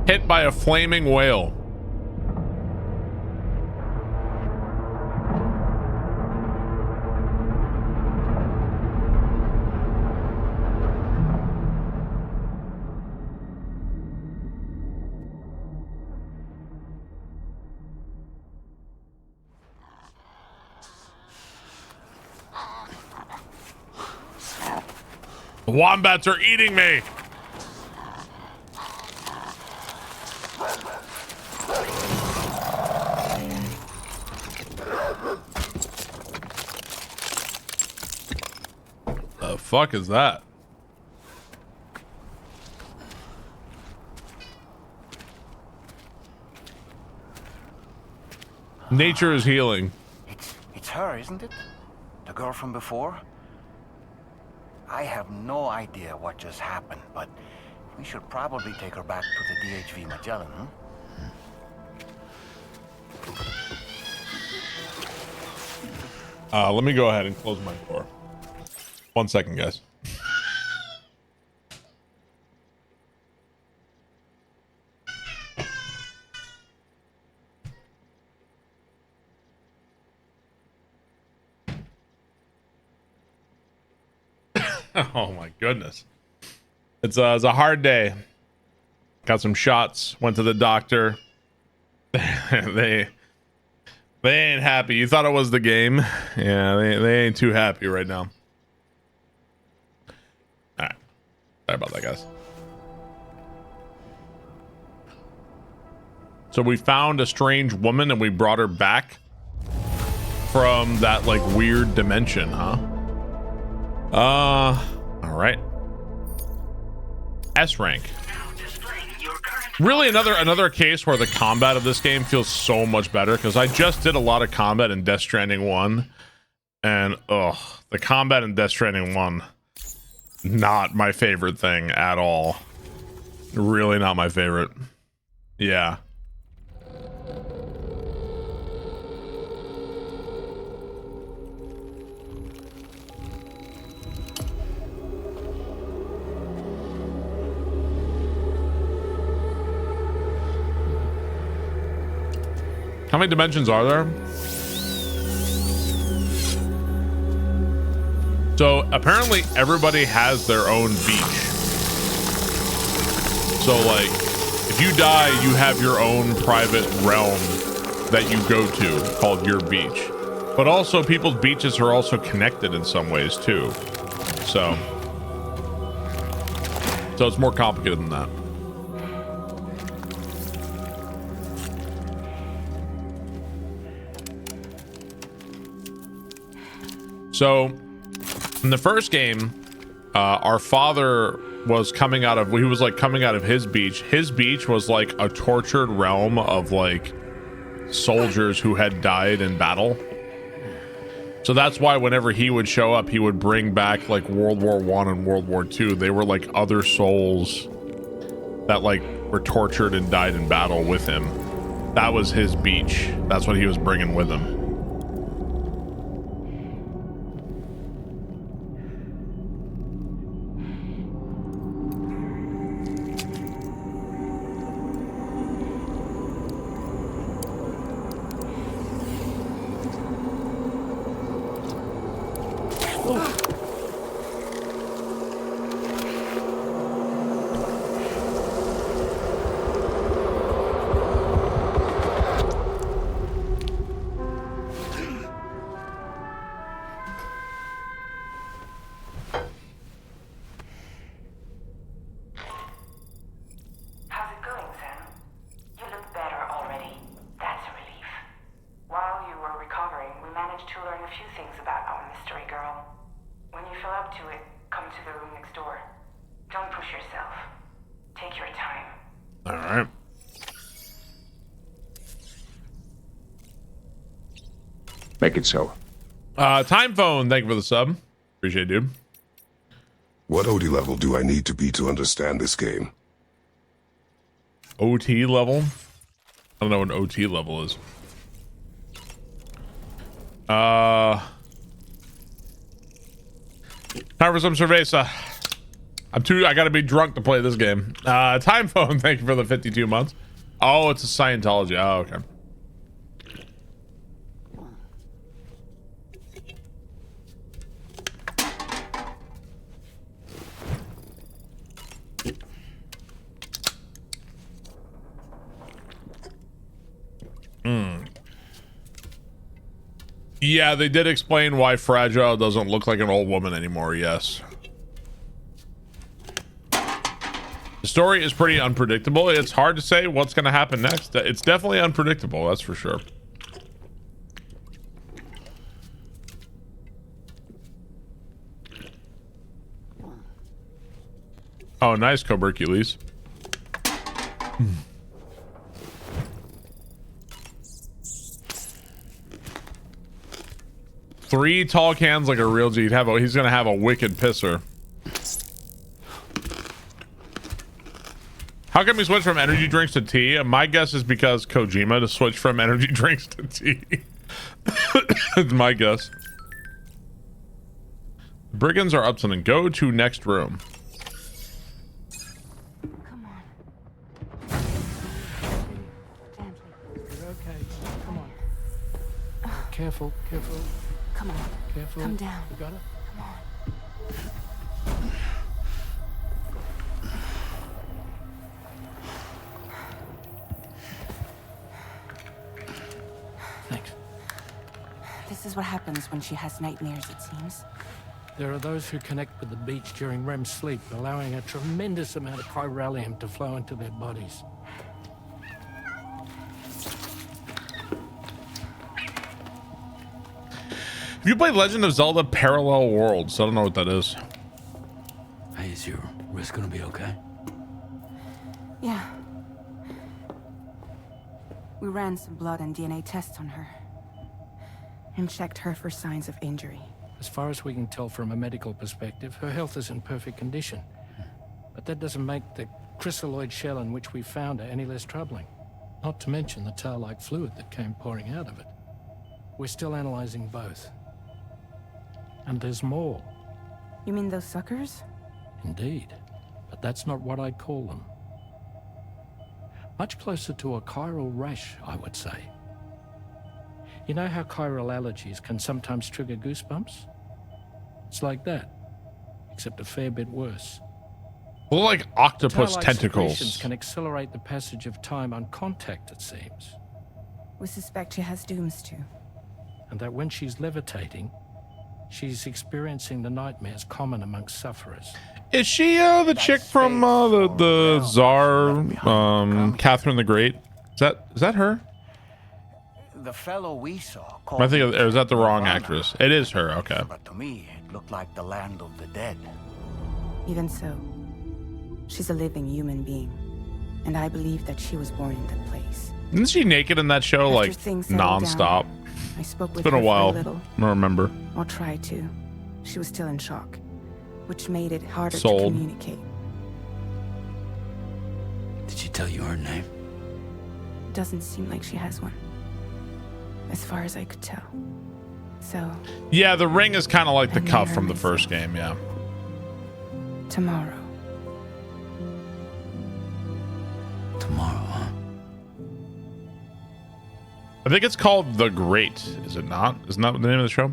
Hit by a flaming whale. The wombats are eating me. The fuck is that? Nature is healing. It's her, isn't it? The girl from before? I have no idea what just happened, but we should probably take her back to the DHV Magellan, Let me go ahead and close my door. 1 second, guys. Oh my goodness. It's a hard day. Got some shots, went to the doctor. they ain't happy. You thought it was the game. Yeah, they ain't too happy right now. All right. Sorry about that, guys. So we found a strange woman and we brought her back from that like weird dimension, huh? All right. S rank. Really another case where the combat of this game feels so much better, because I just did a lot of combat in Death Stranding 1, and the combat in Death Stranding 1, not my favorite thing at all. Really not my favorite. Yeah. How many dimensions are there? So apparently everybody has their own beach. So like, if you die, you have your own private realm that you go to called your beach. But also people's beaches are also connected in some ways too. So it's more complicated than that. So in the first game, our father was coming out of his beach. His beach was like a tortured realm of like soldiers who had died in battle. So that's why whenever he would show up, he would bring back like World War I and World War II. They were like other souls that like were tortured and died in battle with him. That was his beach. That's what he was bringing with him. How's it going, Sam? You look better already. That's a relief. While you were recovering, we managed to learn a few things about our mystery girl. When you feel up to it, come to the room next door. Don't push yourself. Take your time. All right. Make it so. Time phone, thank you for the sub. Appreciate it, dude. What OD level do I need to be to understand this game? OT level? I don't know what an OT level is. Time for some cerveza. I gotta be drunk to play this game. Time phone, thank you for the 52 months. Oh, it's a Scientology. Oh, okay. Yeah, they did explain why Fragile doesn't look like an old woman anymore, yes. The story is pretty unpredictable. It's hard to say what's going to happen next. It's definitely unpredictable, that's for sure. Oh, nice, Cobercules. 3 tall cans like a real G. He's gonna have a wicked pisser. How come we switch from energy drinks to tea? My guess is because Kojima to switch from energy drinks to tea. It's my guess. Brigands are up to something. Go to next room. Come on. You're okay. Come on. Careful, careful. Come on. Careful. Come down. You got it? Come on. Thanks. This is what happens when she has nightmares, it seems. There are those who connect with the beach during REM sleep, allowing a tremendous amount of chiralium to flow into their bodies. Have you played Legend of Zelda Parallel Worlds? I don't know what that is. Hey, is your wrist gonna be okay? Yeah. We ran some blood and DNA tests on her. And checked her for signs of injury. As far as we can tell from a medical perspective, her health is in perfect condition. But that doesn't make the chrysaloid shell in which we found her any less troubling. Not to mention the tar-like fluid that came pouring out of it. We're still analyzing both. And there's more. You mean those suckers? Indeed. But that's not what I'd call them. Much closer to a chiral rash, I would say. You know how chiral allergies can sometimes trigger goosebumps? It's like that, except a fair bit worse. Well, like octopus Tail-like tentacles. secretions can accelerate the passage of time on contact, it seems. We suspect she has dooms too. And that when she's levitating, she's experiencing the nightmares common amongst sufferers. Is she the chick from the Tsar, Catherine the Great? Is that her? The fellow we saw. I think, or is that the wrong actress? It is her. Okay. But to me, it looked like the land of the dead. Even so, she's a living human being, and I believe that she was born in that place. Isn't she naked in that show, like things settled nonstop? down, I spoke with It's been her a while. for a little. I don't remember. Or tried to. She was still in shock, which made it harder Sold. to communicate. Did she tell you her name? Doesn't seem like she has one, as far as I could tell. So, Yeah, the ring is kind of like the cuff from the first game. Yeah. tomorrow. Tomorrow, huh? I think it's called The Great. Is it not? Isn't that the name of the show?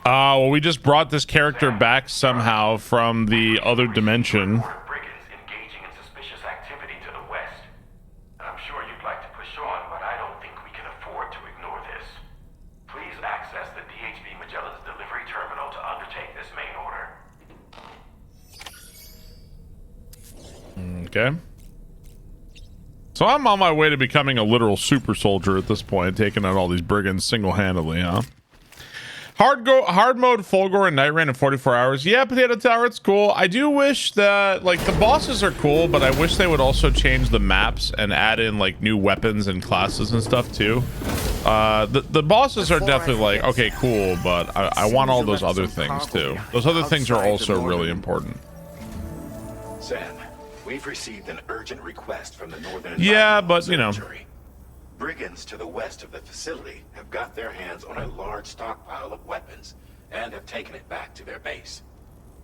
Well, we just brought this character back somehow from the other dimension. Brigands engaging in suspicious activity to the west. I'm sure you'd like to push on, but I don't think we can afford to ignore this. Please access the DHB Magellan's delivery terminal to undertake this main order. Okay. So I'm on my way to becoming a literal super soldier at this point, taking out all these brigands single-handedly, huh? Hard mode, full gore, and night rain in 44 hours. Yeah, Potato Tower, it's cool. I do wish that, like, the bosses are cool, but I wish they would also change the maps and add in, like, new weapons and classes and stuff, too. The bosses are definitely like, okay, cool, but I want all those other things, too. Those other things are also really important. Sam, we've received an urgent request from the Northern Yeah, but, you know. Brigands to the west of the facility have got their hands on a large stockpile of weapons and have taken it back to their base.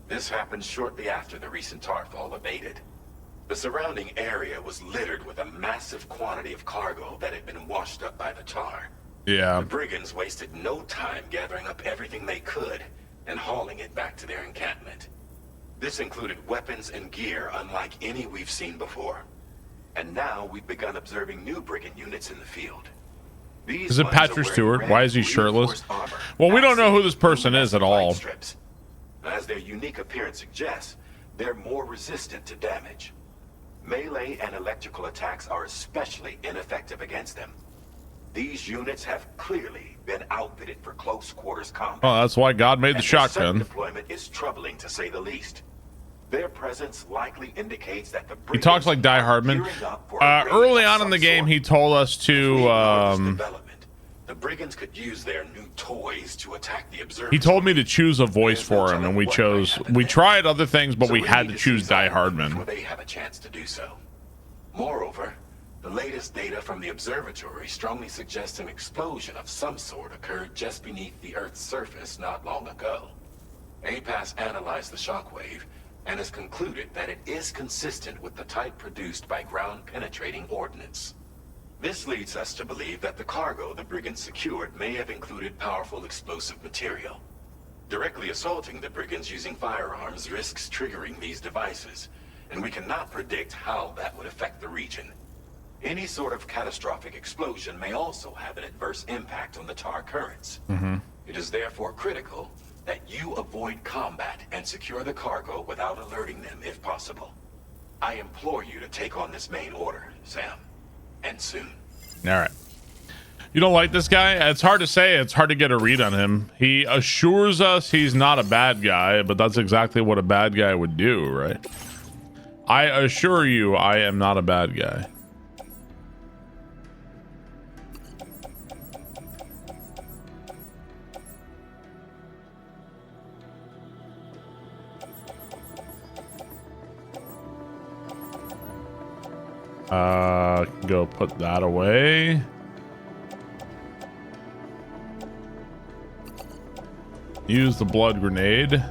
This happened shortly after the recent tarfall abated. The surrounding area was littered with a massive quantity of cargo that had been washed up by the tar. Yeah. The brigands wasted no time gathering up everything they could and hauling it back to their encampment. This included weapons and gear unlike any we've seen before. And now we've begun observing new brigand units in the field. Is it Patrick Stewart? Why is he shirtless? Well, we don't know who this person is at all. As their unique appearance suggests, they're more resistant to damage. Melee and electrical attacks are especially ineffective against them. These units have clearly been outfitted for close quarters combat. Oh, that's why God made the shotgun. Deployment is troubling to say the least. Their presence likely indicates that the He talks like Die Hardman. Early on in the game, he told us to. The brigands could use their new toys to attack the observer. He told me to choose a voice for him, and we chose. We tried other things, but we had to choose Die Hardman. They have a chance to do so. Moreover, the latest data from the observatory strongly suggests an explosion of some sort occurred just beneath the Earth's surface not long ago. APAS analyzed the shockwave and has concluded that it is consistent with the type produced by ground-penetrating ordnance. This leads us to believe that the cargo the brigands secured may have included powerful explosive material. Directly assaulting the brigands using firearms risks triggering these devices, and we cannot predict how that would affect the region. Any sort of catastrophic explosion may also have an adverse impact on the tar currents. It is therefore critical that you avoid combat and secure the cargo without alerting them if possible. I implore you to take on this main order, Sam. And soon. All right. You don't like this guy? It's hard to say. It's hard to get a read on him. He assures us he's not a bad guy, but that's exactly what a bad guy would do, right? I assure you I am not a bad guy. Go put that away. Use the blood grenade.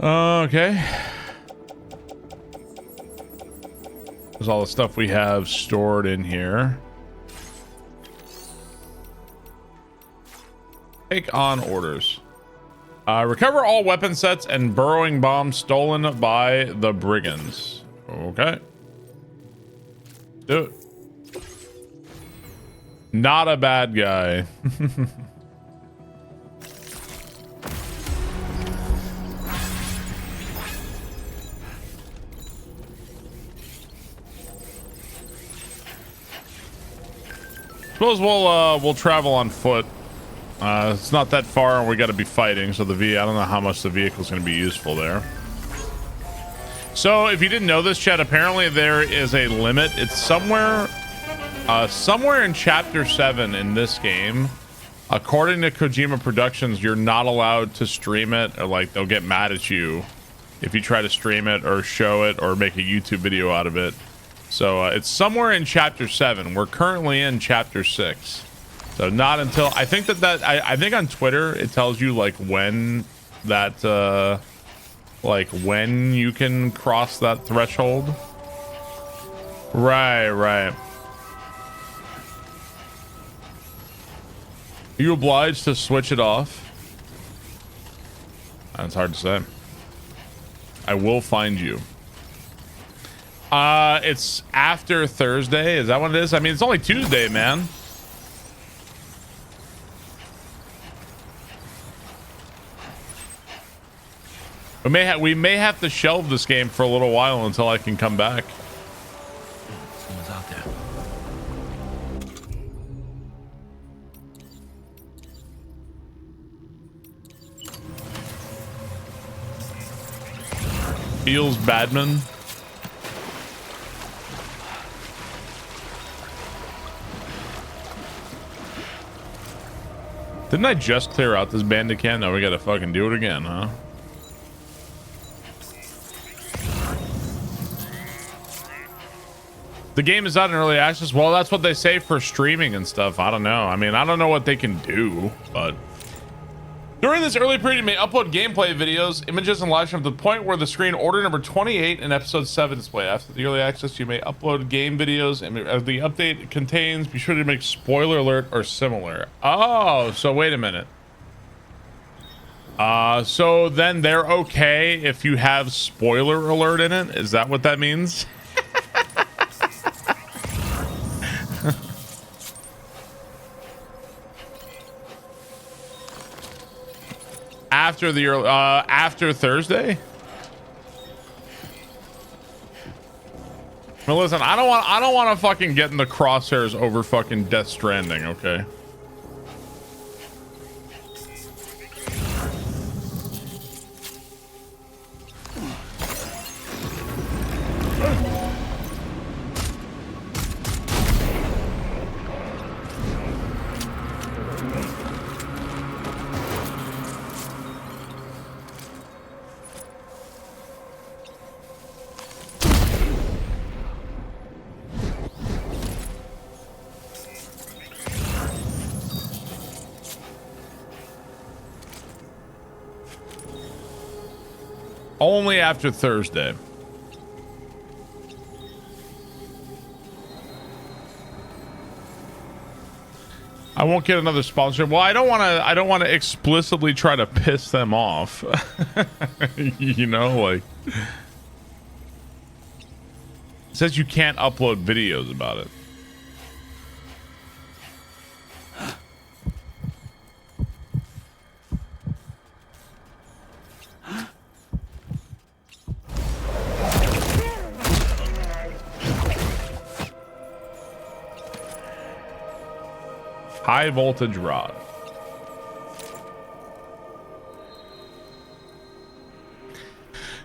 Okay. There's all the stuff we have stored in here. Take on orders. Recover all weapon sets and burrowing bombs stolen by the brigands. Okay. Do it. Not a bad guy. Suppose we'll travel on foot. It's not that far and we got to be fighting, so I don't know how much the vehicle's going to be useful there. So if you didn't know this, chat, apparently there is a limit. It's somewhere in chapter 7 in this game. According to Kojima Productions, you're not allowed to stream it, or like they'll get mad at you if you try to stream it or show it or make a YouTube video out of it. So it's somewhere in chapter 7. We're currently in chapter 6. So not until I think I think on Twitter it tells you like when that like when you can cross that threshold. Right. Are you obliged to switch it off? That's hard to say. I will find you. It's after Thursday. Is that what it is? I mean, it's only Tuesday, man. We may have to shelve this game for a little while until I can come back. Someone's out there. Feels Badman. Didn't I just clear out this bandit can? No, we gotta fucking do it again, huh? The game is out in early access. Well, that's what they say for streaming and stuff. I don't know. I mean, I don't know what they can do, but during this early period, you may upload gameplay videos, images, and live stream to the point where the screen order number 28 in episode 7 display. After the early access, you may upload game videos, and the update contains, be sure to make spoiler alert or similar. Oh, so wait a minute. So then they're okay if you have spoiler alert in it? Is that what that means? After the after Thursday. Well, listen, I don't want to fucking get in the crosshairs over fucking Death Stranding, okay? Only after Thursday. I won't get another sponsorship. Well, I don't want to explicitly try to piss them off. You know, like it says you can't upload videos about it. High voltage rod.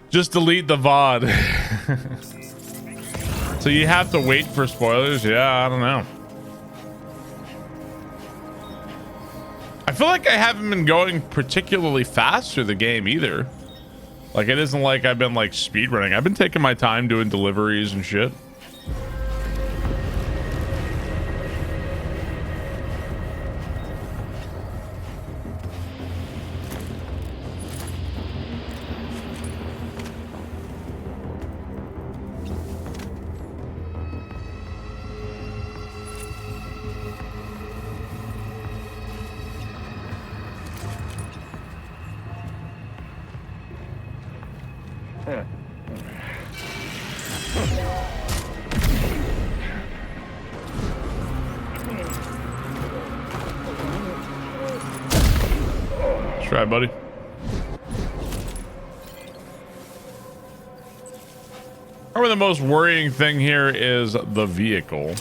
Just delete the VOD. So you have to wait for spoilers? Yeah, I don't know. I feel like I haven't been going particularly fast through the game either. Like, it isn't like I've been like speedrunning. I've been taking my time doing deliveries and shit. try, buddy. Probably the most worrying thing here is the vehicle.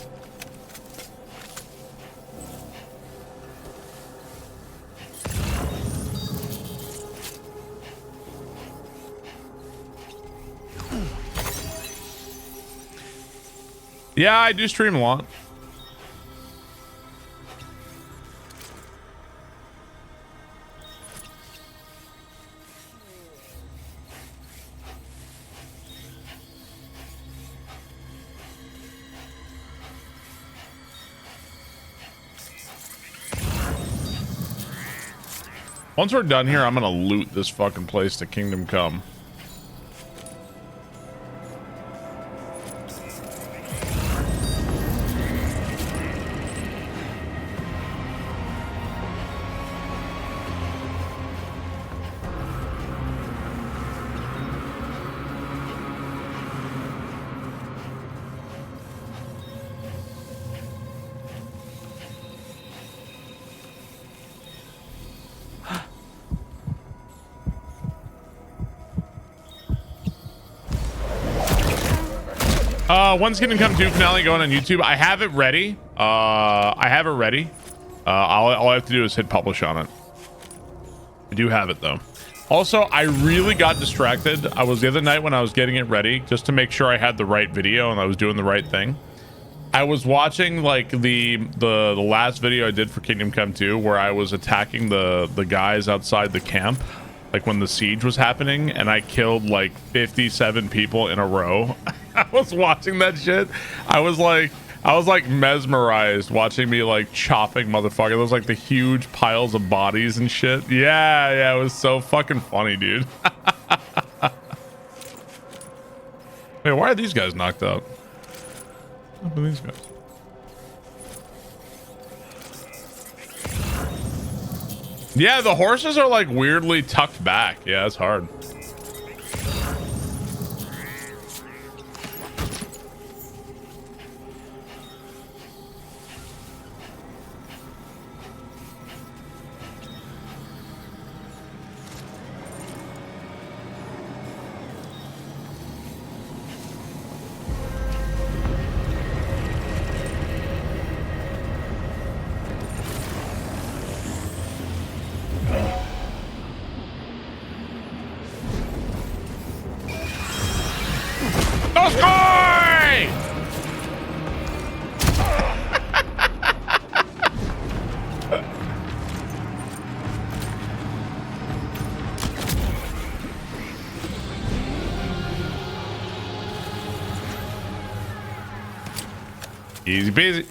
Yeah, I do stream a lot. Once we're done here, I'm gonna loot this fucking place to Kingdom Come. When's Kingdom Come 2 finale going on YouTube? I have it ready. All I have to do is hit publish on it. I do have it though. Also, I really got distracted. I was the other night when I was getting it ready just to make sure I had the right video and I was doing the right thing. I was watching like the last video I did for Kingdom Come 2 where I was attacking the guys outside the camp, like when the siege was happening, and I killed like 57 people in a row. I was watching that shit. I was like mesmerized watching me like chopping motherfucker. Those like the huge piles of bodies and shit. Yeah, it was so fucking funny, dude. Wait, why are these guys knocked out? What happened to these guys? Yeah, the horses are like weirdly tucked back. Yeah, it's hard. Easy peasy.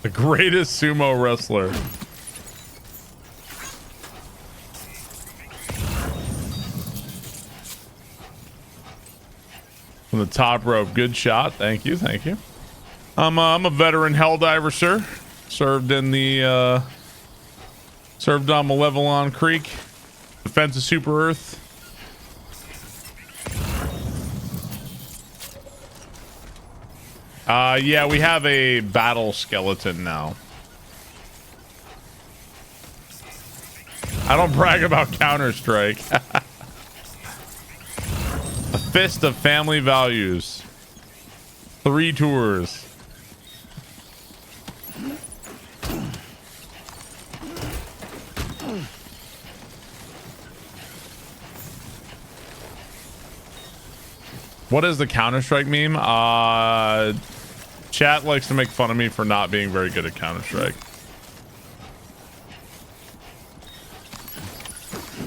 The greatest sumo wrestler. From the top rope. Good shot. Thank you. Thank you. I'm a veteran helldiver, sir. Served in the served on Malevelon Creek. Defense of Super Earth. Yeah, we have a battle skeleton now. I don't brag about Counter-Strike. A fist of family values. 3 tours. What is the Counter-Strike meme? Chat likes to make fun of me for not being very good at Counter-Strike.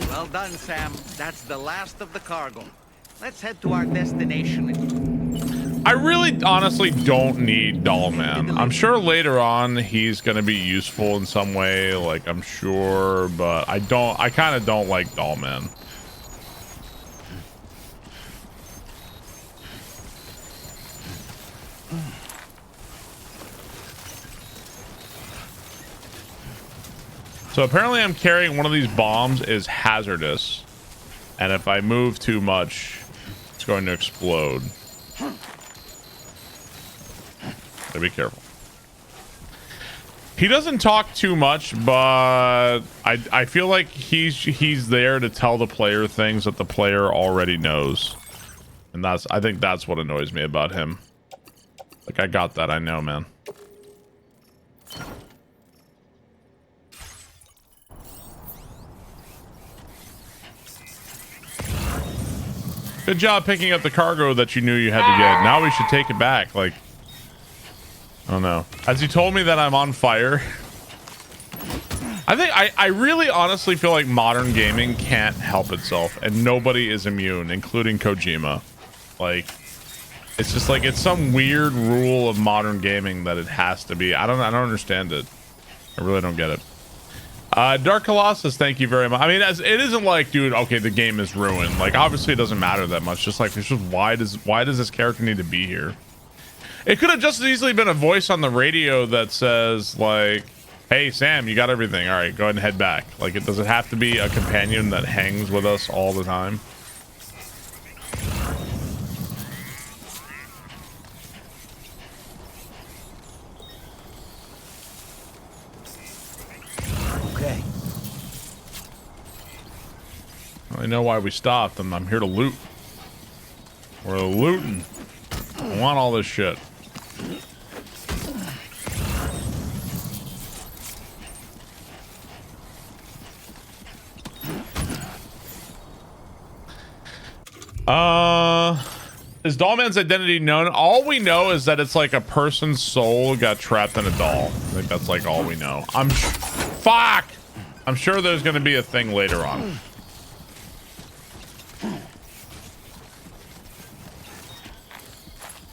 Well done, Sam. That's the last of the cargo. Let's head to our destination. I really honestly don't need Dollman. I'm sure later on he's gonna be useful in some way, like I'm sure, but I kind of don't like Dollman. So apparently I'm carrying one of these bombs is hazardous. And if I move too much, it's going to explode. So be careful. He doesn't talk too much, but I feel like he's there to tell the player things that the player already knows. And I think that's what annoys me about him. Like, I got that, I know, man. Good job picking up the cargo that you knew you had to get. Now we should take it back. Like, I don't know. As he told me that I'm on fire. I really honestly feel like modern gaming can't help itself, and nobody is immune, including Kojima. Like, it's just like, it's some weird rule of modern gaming that it has to be. I don't understand it. I really don't get it. Dark Colossus, thank you very much. I mean, it isn't like, dude, okay, the game is ruined. Like, obviously it doesn't matter that much. Just like, it's just, why does this character need to be here? It could have just as easily been a voice on the radio that says, like, hey, Sam, you got everything. All right, go ahead and head back. Like, does it have to be a companion that hangs with us all the time? Okay. I know why we stopped, and I'm here to loot. We're looting. I want all this shit. Is Dollman's identity known? All we know is that it's like a person's soul got trapped in a doll. I think that's like all we know. Fuck! I'm sure there's gonna be a thing later on.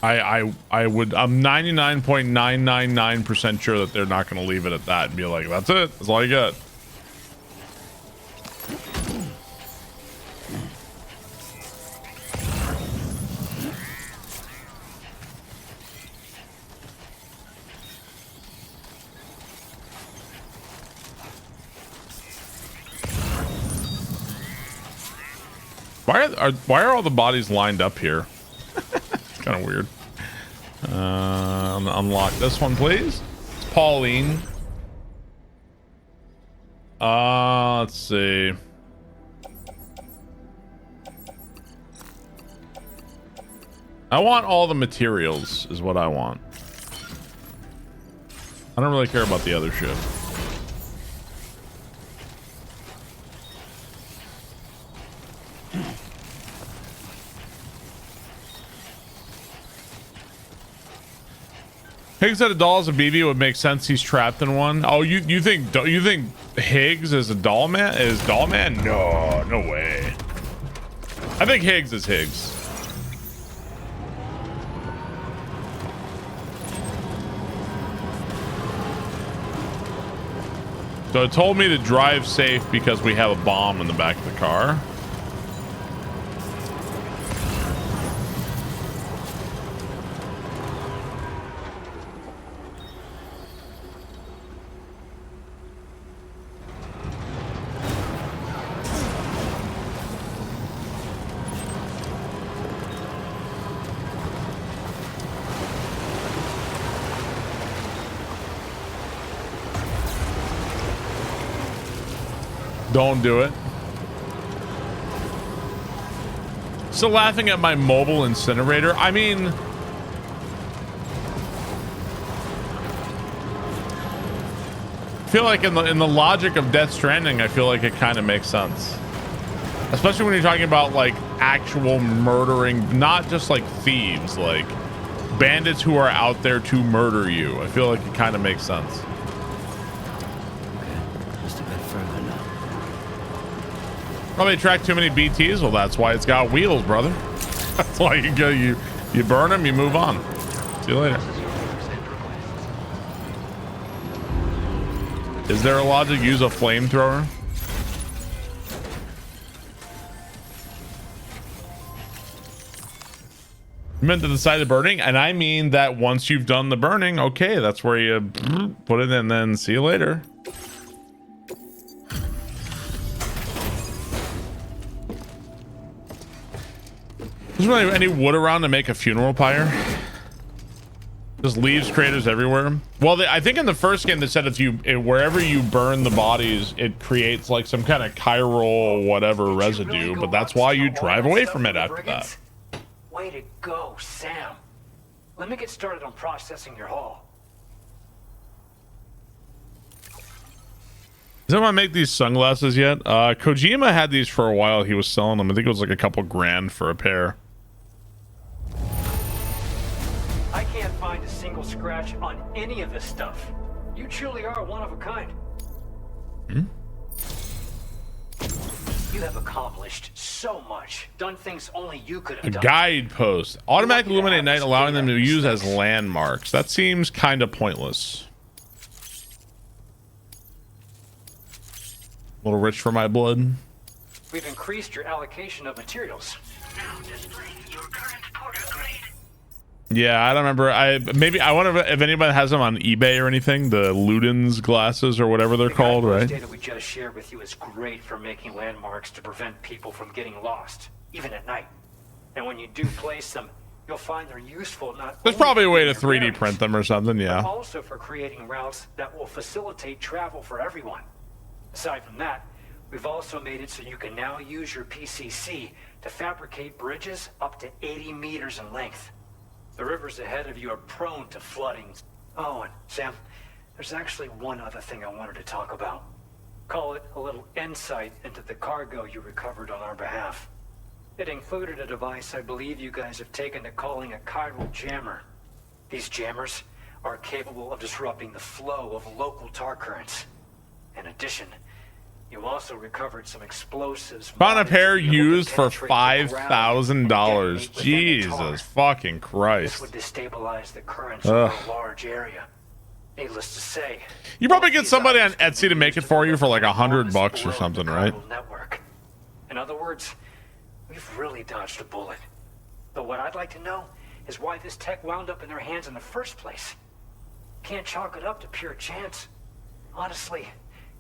I'm 99.999% sure that they're not gonna leave it at that and be like, that's it, that's all you got. Why are all the bodies lined up here? It's kind of weird. Unlock this one, please. It's Pauline. Let's see. I want all the materials is what I want. I don't really care about the other shit. Higgs had a doll as a BB would make sense. He's trapped in one. Oh, you think Higgs is a doll man? Is doll man? No, no way. I think Higgs is Higgs. So it told me to drive safe because we have a bomb in the back of the car. Don't do it. Still laughing at my mobile incinerator. I mean, I feel like in the logic of Death Stranding, I feel like it kind of makes sense. Especially when you're talking about like actual murdering, not just like thieves, like bandits who are out there to murder you. I feel like it kind of makes sense. Probably attract too many BTs. Well, that's why it's got wheels, brother. That's why you go, you burn them, you move on. See you later. Is there a logic? Use a flamethrower. You meant to decide the burning, and I mean that once you've done the burning, okay, that's where you put it in, then see you later. There's really any wood around to make a funeral pyre. Just leaves craters everywhere. Well, I think in the first game they said wherever you burn the bodies, it creates like some kind of chiral whatever residue, but that's why you drive away from it after that. Way to go, Sam. Let me get started on processing your haul. Does anyone make these sunglasses yet? Kojima had these for a while. He was selling them. I think it was like a couple grand for a pair. I can't find a single scratch on any of this stuff. You truly are one of a kind. You have accomplished so much, done things only you could have A done. guidepost. Automatic illuminate night, allowing them to use as landmarks. That seems kind of pointless. A little rich for my blood. We've increased your allocation of materials. Now displaying your current porter grade. Yeah, I don't remember. I wonder if anybody has them on eBay or anything. The Ludens glasses or whatever they're called, right? The data we just shared with you is great for making landmarks to prevent people from getting lost, even at night. And when you do place them, you'll find they're useful not There's only probably a way to for 3D print them or something, but yeah. also for creating routes that will facilitate travel for everyone. Aside from that, we've also made it so you can now use your PCC to fabricate bridges up to 80 meters in length. The rivers ahead of you are prone to flooding. Oh, and Sam, there's actually one other thing I wanted to talk about. Call it a little insight into the cargo you recovered on our behalf. It included a device I believe you guys have taken to calling a chiral jammer. These jammers are capable of disrupting the flow of local tar currents. In addition, you also recovered some explosives. Found a pair used for $5,000. Jesus fucking This Christ. would destabilize the currents over a large area. Needless to say, You probably get somebody on Etsy to make it for you for like $100 or something, right? network. In other words, we've really dodged a bullet. But what I'd like to know is why this tech wound up in their hands in the first place. Can't chalk it up to pure chance. Honestly,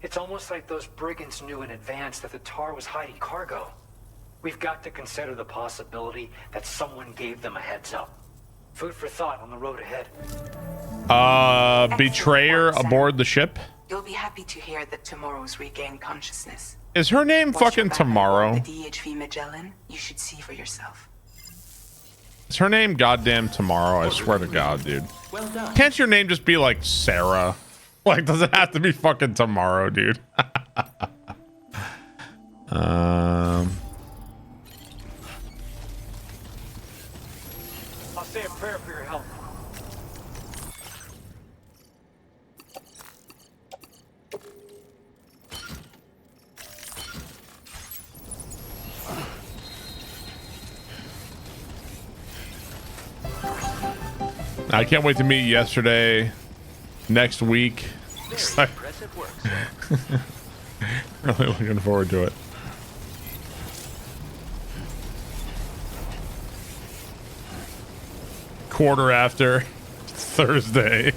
it's almost like those brigands knew in advance that the tar was hiding cargo. We've got to consider the possibility that someone gave them a heads up. Food for thought on the road ahead. Betrayer aboard the ship? You'll be happy to hear that Tomorrow's regained consciousness. Is her name Once fucking you're back on Tomorrow? board the DHV Magellan, you should see for yourself. Is her name goddamn Tomorrow? I swear to God, dude. Well done. Can't your name just be like Sarah? Like, does it have to be fucking Tomorrow, dude? I'll say a prayer for your help. I can't wait to meet yesterday. Next week. Impressive work, sir. Really looking forward to it. Quarter after Thursday.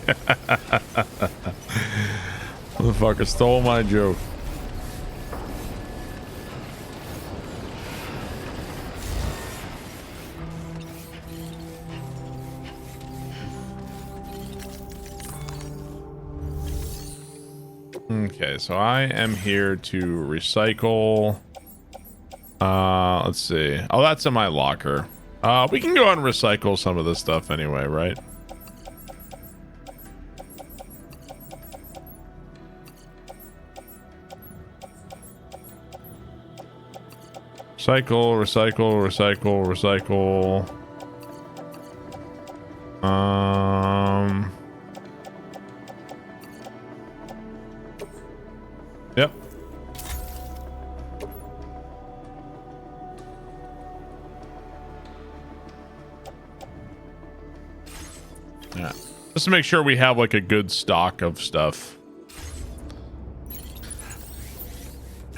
Motherfucker stole my joke. Okay, so I am here to recycle. Let's see. Oh, that's in my locker. We can go and recycle some of this stuff anyway, right? Recycle, recycle. Yep. Yeah. Just to make sure we have like a good stock of stuff.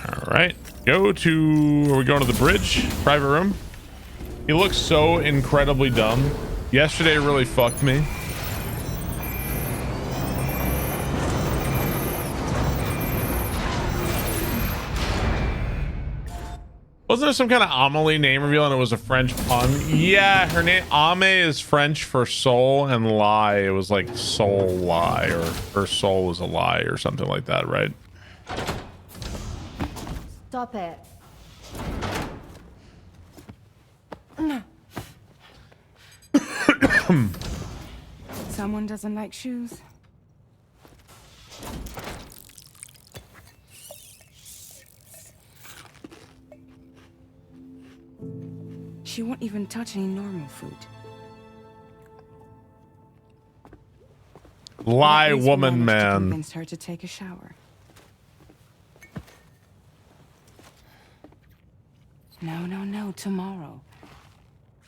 All right. Are we going to the bridge? Private room? He looks so incredibly dumb. Yesterday really fucked me. Wasn't there some kind of Amelie name reveal and it was a French pun? Yeah, her name Ame is French for soul, and lie, it was like soul lie, or her soul was a lie or something like that, right? Stop it. Someone doesn't like shoes. She won't even touch any normal food. Lie, At least we woman, managed to man. convince her to take a shower. No, no, no, tomorrow.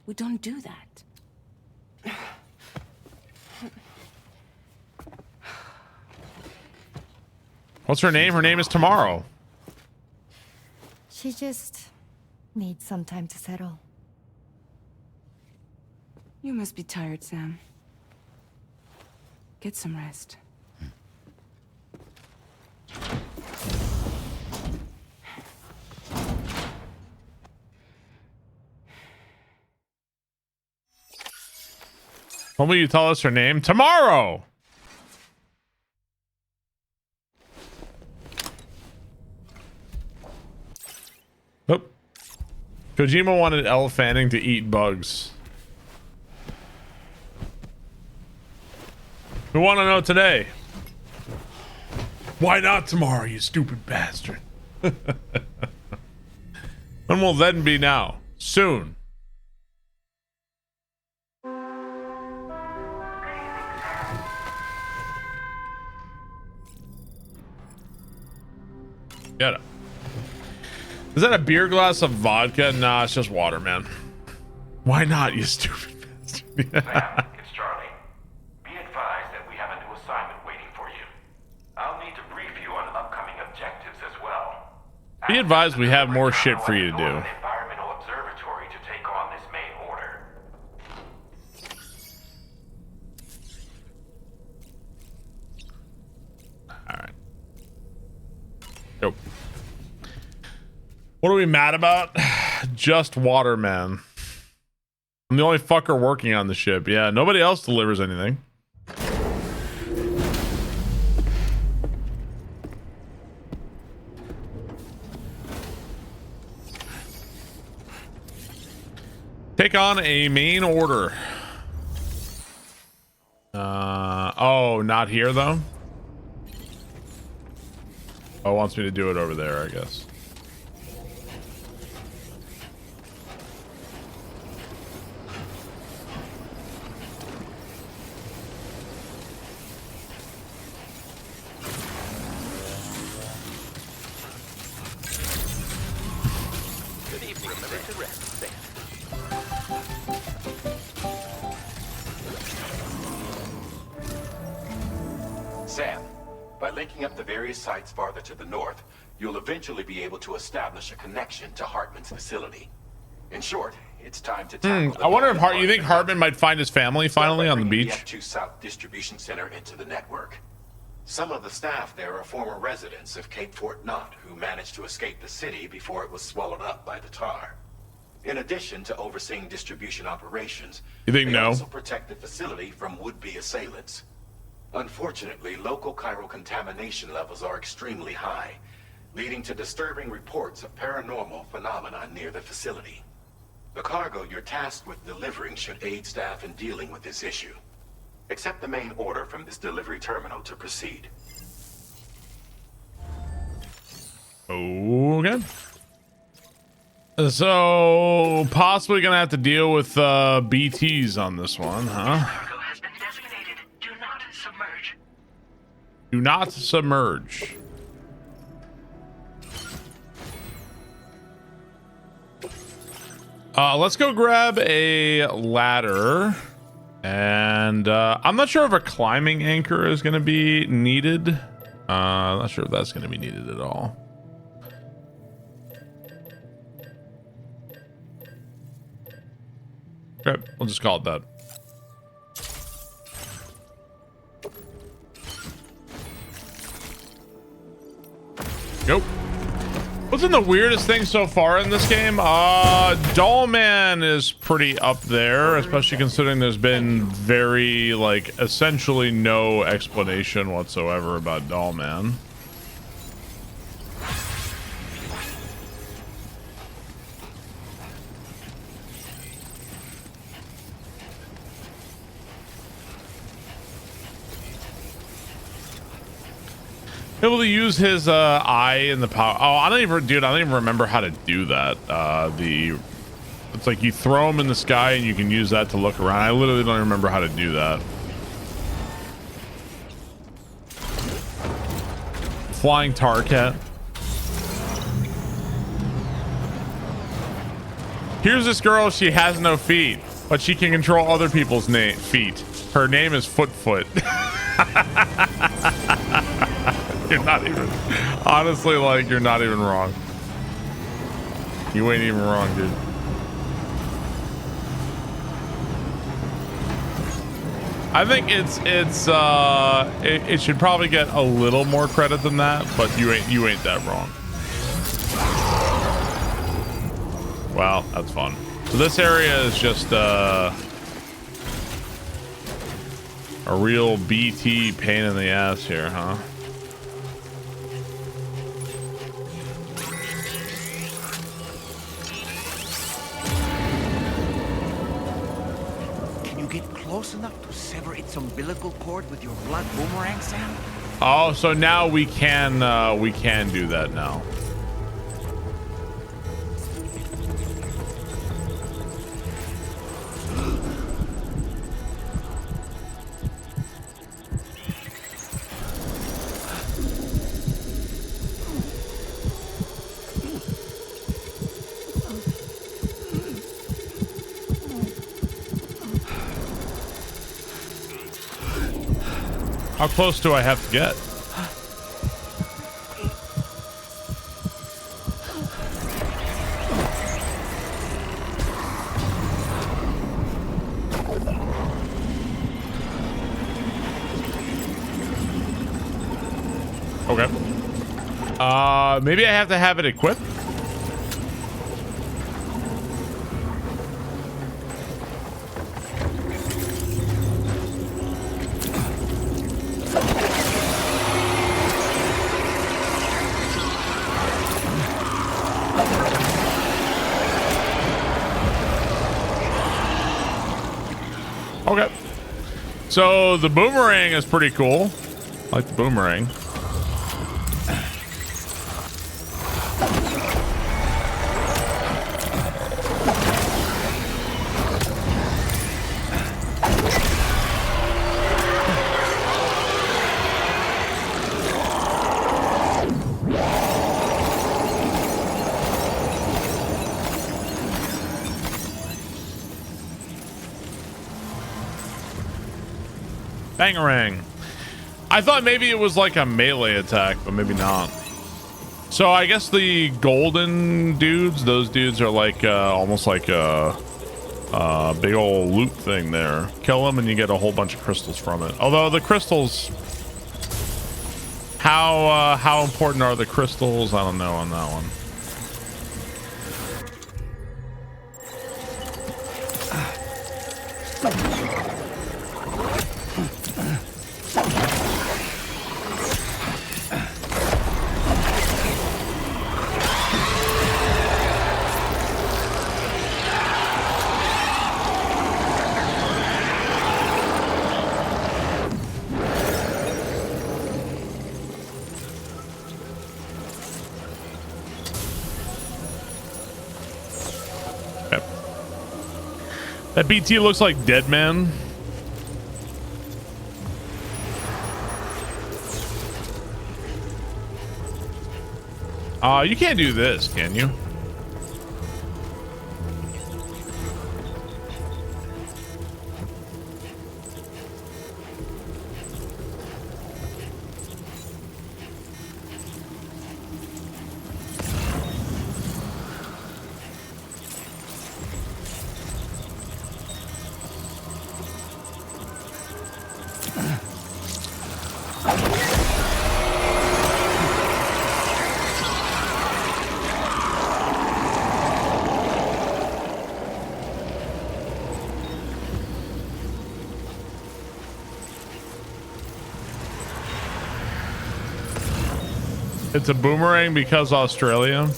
We don't do that. What's her name? Her name is Tomorrow. She just needs some time to settle. You must be tired, Sam. Get some rest. When will you tell us her name? Tomorrow! Nope. Kojima wanted Elefanting to eat bugs. We want to know today. Why not tomorrow, you stupid bastard? When will then be now? Soon. Get it. Is that a beer glass of vodka? Nah, it's just water, man. Why not, you stupid bastard? Sam, it's Charlie. Be advised that we have a new assignment waiting for you. I'll need to brief you on upcoming objectives as well. Be advised we have more shit for you to do. Environmental observatory to take on this main order. Alright. Nope. What are we mad about? Just water, man. I'm the only fucker working on the ship. Yeah, nobody else delivers anything. Take on a main order. Oh, not here though? Oh, it wants me to do it over there, I guess. Good evening. Remember to rest, Sam. Sam, by linking up the various sites farther to the north, you'll eventually be able to establish a connection to Hartman's facility. In short, it's time to tackle the I wonder if you think Hartman might find his family finally on the beach? The F2 South Distribution Center into the network. Some of the staff there are former residents of Cape Fort Knott who managed to escape the city before it was swallowed up by the tar. In addition to overseeing distribution operations, You think they no? also protect the facility from would-be assailants. Unfortunately, local chiral contamination levels are extremely high, leading to disturbing reports of paranormal phenomena near the facility. The cargo you're tasked with delivering should aid staff in dealing with this issue. Accept the main order from this delivery terminal to proceed. Okay. So, possibly gonna have to deal with BTs on this one, huh? Do not submerge. Let's go grab a ladder. And I'm not sure if a climbing anchor is going to be needed. I'm not sure if that's going to be needed at all. Okay, we'll just call it that. Go. What's been the weirdest thing so far in this game? Dollman is pretty up there, especially considering there's been very, like, essentially no explanation whatsoever about Dollman. Able to use his eye in the power. Oh, I don't even remember how to do that. It's like you throw him in the sky and you can use that to look around. I literally don't remember how to do that. Flying tar cat. Here's this girl. She has no feet, but she can control other people's feet. Her name is Foot. You're not even, honestly, like, you're not even wrong. You ain't even wrong, dude. I think it should probably get a little more credit than that, but you ain't that wrong. Well, that's fun. So this area is just a real BT pain in the ass here, huh? Close enough to sever its umbilical cord with your blood boomerang, Sam? Oh, so now we can do that now. How close do I have to get? Okay. Maybe I have to have it equipped. Okay. So the boomerang is pretty cool. I like the boomerang. Bangarang. I thought maybe it was like a melee attack, but maybe not. So I guess the golden dudes, those dudes are like almost like a big old loot thing there. Kill them and you get a whole bunch of crystals from it. Although the crystals, how important are the crystals? I don't know on that one. That BT looks like Dead Man. You can't do this, can you? It's a boomerang because Australia.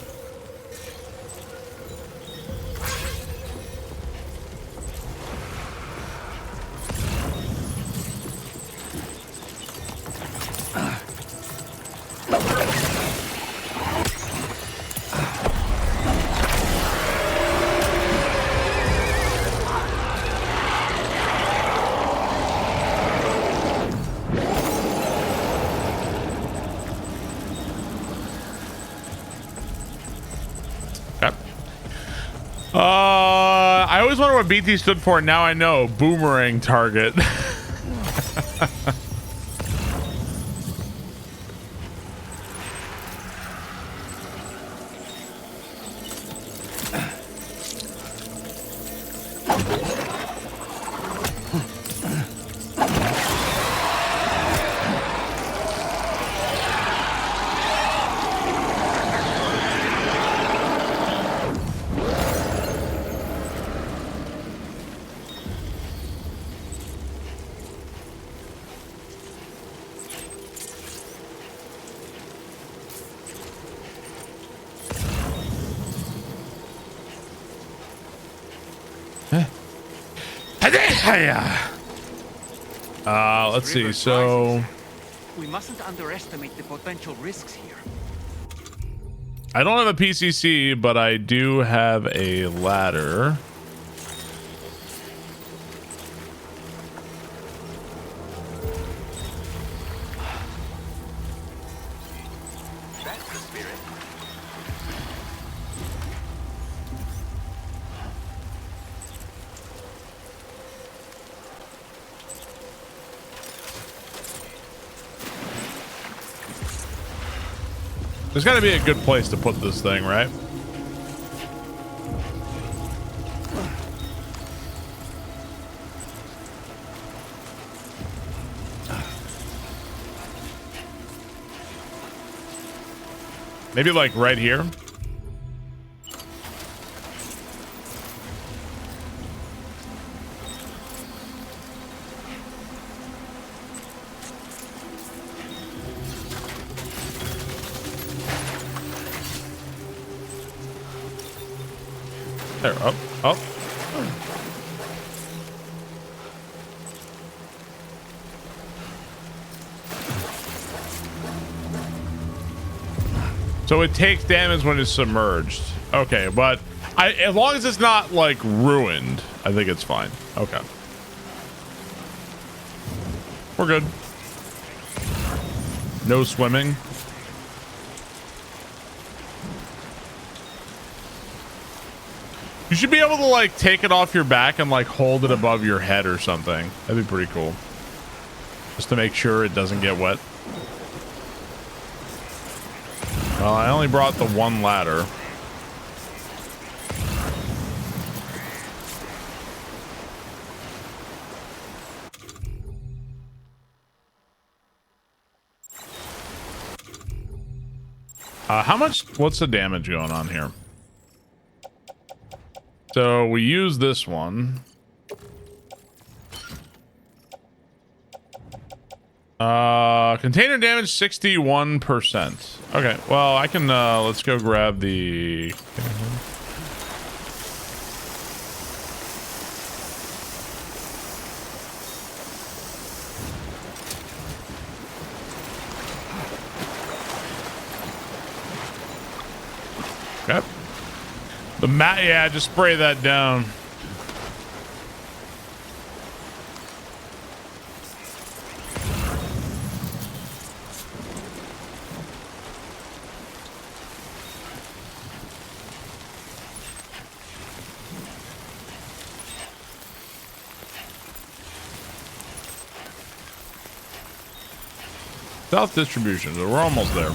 I always wondered what BT stood for. Now I know. Boomerang target. Let's see. So we mustn't underestimate the potential risks here. I don't have a PCC, but I do have a ladder. There's got to be a good place to put this thing, right? Maybe like right here. There, up, up. So it takes damage when it's submerged. Okay, but as long as it's not like ruined, I think it's fine. Okay. We're good. No swimming. You should be able to like take it off your back and like hold it above your head or something. That'd be pretty cool. Just to make sure it doesn't get wet. Well, I only brought the one ladder. How much? What's the damage going on here? So we use this one. Container damage 61%. Okay, well I can let's go grab the okay. The mat, yeah, just spray that down. South distribution, so we're almost there.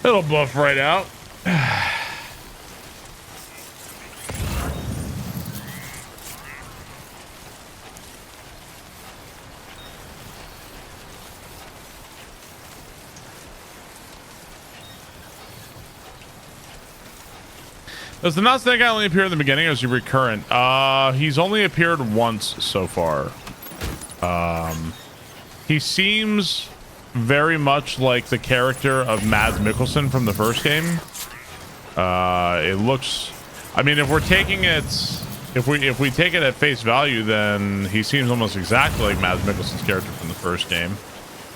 It'll buff right out. Does the not snake guy only appear in the beginning, or is he recurrent? He's only appeared once so far. He seems very much like the character of Mads Mikkelsen from the first game. It looks, I mean, if we're taking it, if we take it at face value, then he seems almost exactly like Mads Mikkelsen's character from the first game.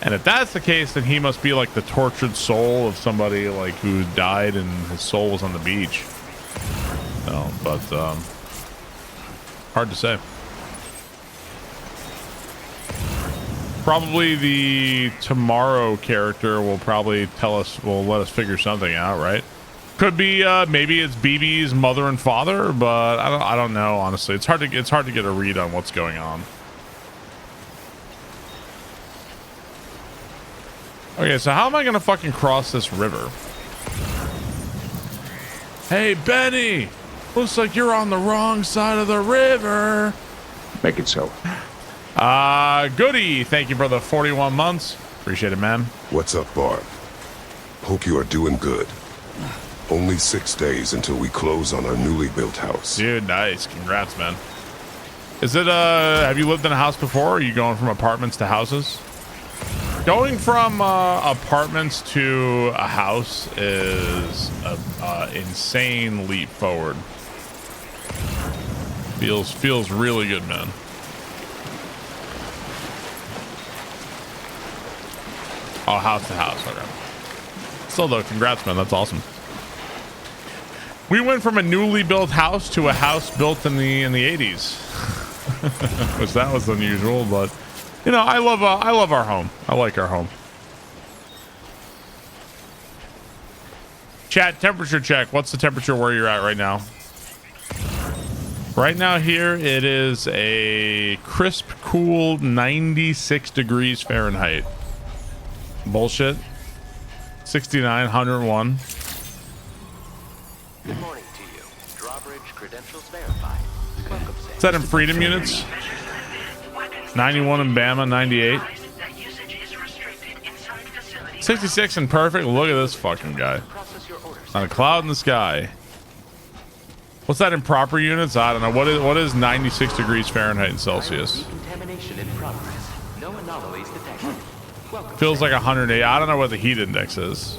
And if that's the case, then he must be like the tortured soul of somebody like who died and his soul was on the beach. No, but hard to say. Probably the Tomorrow character will probably tell us, will let us figure something out, right? Could be maybe it's BB's mother and father, but I don't know, honestly. It's hard to get a read on what's going on. Okay, so how am I gonna fucking cross this river? Hey, Benny! Looks like you're on the wrong side of the river. Make it so. Goody! Thank you for the 41 months. Appreciate it, man. What's up, Bart? Hope you are doing good. Only 6 days until we close on our newly built house. Dude, nice. Congrats, man. Is it, have you lived in a house before? Or are you going from apartments to houses? Going from apartments to a house is an insane leap forward. Feels really good, man. Oh, house to house. Okay. Still though, congrats, man. That's awesome. We went from a newly built house to a house built in the 80s, which that was unusual, but. You know, I love our home. I like our home. Chat, temperature check. What's the temperature where you're at right now? Right now here, it is a crisp, cool 96 degrees Fahrenheit. Bullshit. 69, 101. Good morning to you. Drawbridge credentials verified. Welcome, Sam. Is that in freedom units? 91 in Bama, 98. 66 and perfect. Look at this fucking guy. Not a cloud in the sky. What's that in proper units? I don't know. What is 96 degrees Fahrenheit in Celsius? Contamination in progress. No anomalies detected. Welcome. Feels like 108. I don't know what the heat index is.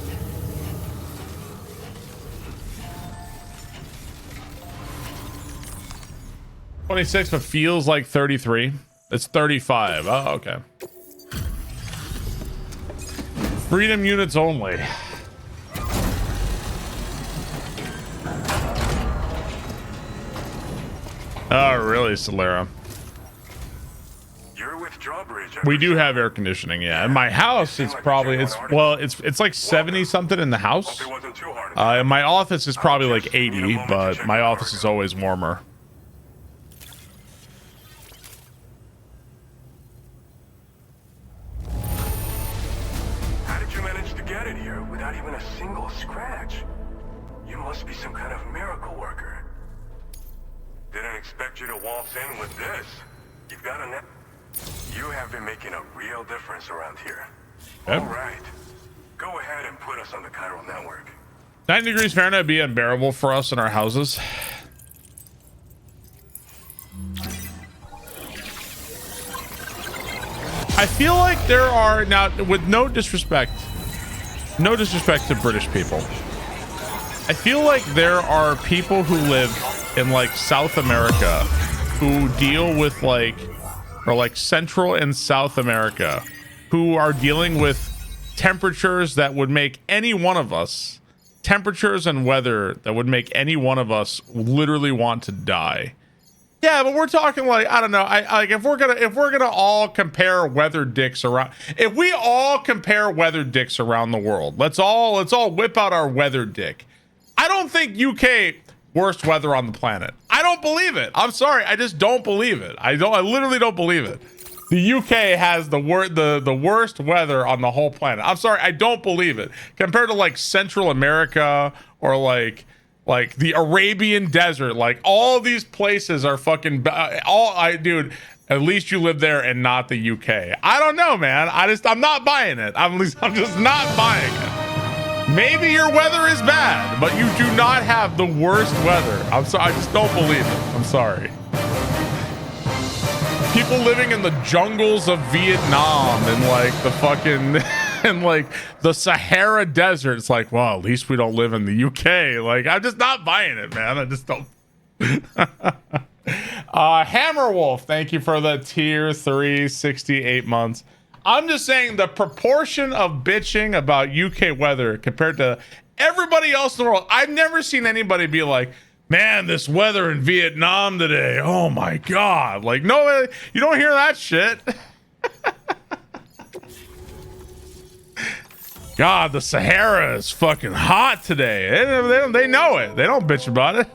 $26, but feels like 33. It's 35. Oh, okay. Freedom units only. Oh, really, Solera? You're with Drawbridge. We do have air conditioning, yeah. In my house, it's probably it's like 70 something in the house. In my office, it's probably like 80, but my office is always warmer. Must be some kind of miracle worker. Didn't expect you to waltz in with this. You've got a net. You have been making a real difference around here. Yep. All right. Go ahead and put us on the chiral network. 90 degrees Fahrenheit would be unbearable for us in our houses. I feel like there are now, with no disrespect to British people, I feel like there are people who live in like South America who deal with like, or like Central and South America, who are dealing with temperatures that would make any one of us, temperatures and weather that would make any one of us literally want to die. Yeah, but we're talking like, I don't know. I like if we're gonna all compare weather dicks around, if we all compare weather dicks around the world, let's all whip out our weather dick. I don't think UK worst weather on the planet. I don't believe it. I'm sorry. I just don't believe it. I literally don't believe it. The UK has the worst weather on the whole planet. I'm sorry. I don't believe it. Compared to like Central America or like the Arabian desert, like all these places are fucking dude, at least you live there and not the UK. I don't know, man. I'm not buying it. I'm just not buying it. Maybe your weather is bad, but you do not have the worst weather. I'm sorry. I just don't believe it. I'm sorry. People living in the jungles of Vietnam and like the fucking and like the Sahara Desert. It's like, well, at least we don't live in the UK. Like, I'm just not buying it, man. I just don't. Hammerwolf, thank you for the tier 3, 68 months. I'm just saying the proportion of bitching about UK weather compared to everybody else in the world. I've never seen anybody be like, man, this weather in Vietnam today. Oh my God. Like, no, you don't hear that shit. God, the Sahara is fucking hot today. They know it. They don't bitch about it.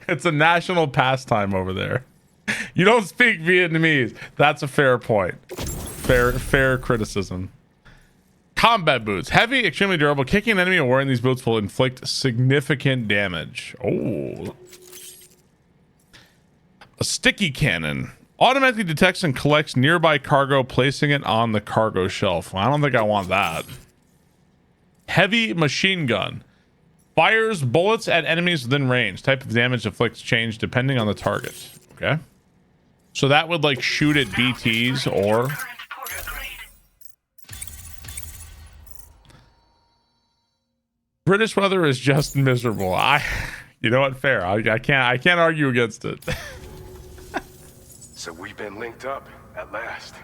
It's a national pastime over there. You don't speak Vietnamese. That's a fair point. Fair criticism. Combat boots. Heavy, extremely durable. Kicking an enemy or wearing these boots will inflict significant damage. Oh. A sticky cannon. Automatically detects and collects nearby cargo, placing it on the cargo shelf. Well, I don't think I want that. Heavy machine gun. Fires bullets at enemies within range. Type of damage inflicts change depending on the target. Okay. So that would like shoot at BTs or... British weather is just miserable. You know what? Fair. I can't argue against it. So we've been linked up at last.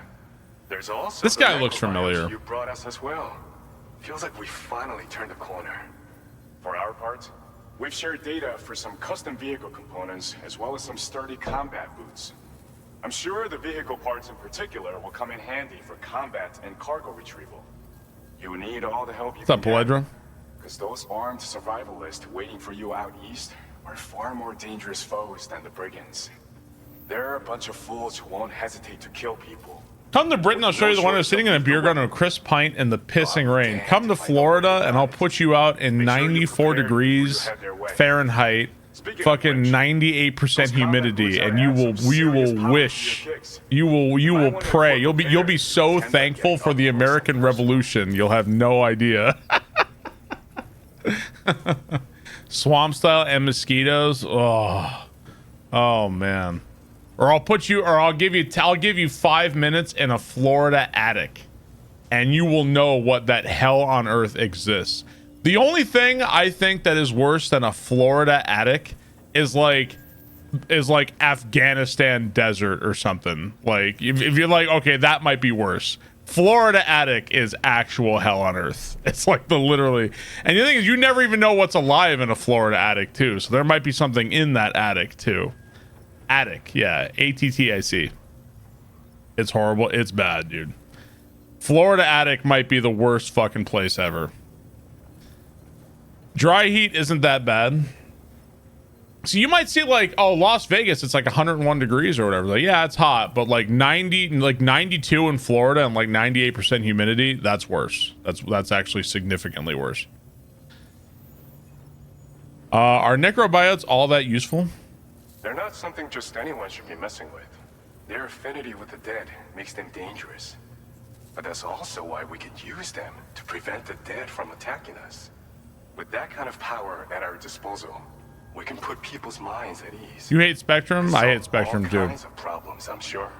There's also this guy looks familiar. You brought us as well. Feels like we finally turned the corner. For our part, we've shared data for some custom vehicle components as well as some sturdy combat boots. I'm sure the vehicle parts in particular will come in handy for combat and cargo retrieval. You need all the help you What's up, Paledra? Because those armed survivalists waiting for you out east are far more dangerous foes than the brigands. They're a bunch of fools who won't hesitate to kill people. Come to Britain, I'll show you the one who's sitting in a beer garden on a crisp pint in the pissing rain. Come to Florida and I'll put you out in 94 degrees Fahrenheit, fucking 98% humidity, and you will wish, you will pray. You'll be so thankful for the American Revolution. You'll have no idea. Swamp style and mosquitoes. Oh man. Or I'll give you 5 minutes in a Florida attic, and you will know what that hell on earth exists. The only thing I think that is worse than a Florida attic is like Afghanistan desert or something. Like if you're like, okay, that might be worse. Florida attic is actual hell on earth. It's like literally, and the thing is, you never even know what's alive in a Florida attic too. So there might be something in that attic too. Attic, yeah, ATTIC. It's horrible. It's bad, dude. Florida attic might be the worst fucking place ever. Dry heat isn't that bad. So you might see like, oh, Las Vegas, it's like 101 degrees or whatever. Like, yeah, it's hot, but like 92 in Florida and like 98% humidity, that's worse. That's actually significantly worse. Are necrobiotes all that useful? They're not something just anyone should be messing with. Their affinity with the dead makes them dangerous. But that's also why we could use them to prevent the dead from attacking us. With that kind of power at our disposal, we can put people's minds at ease. You hate Spectrum? I hate Spectrum too. All kinds of problems, I'm sure.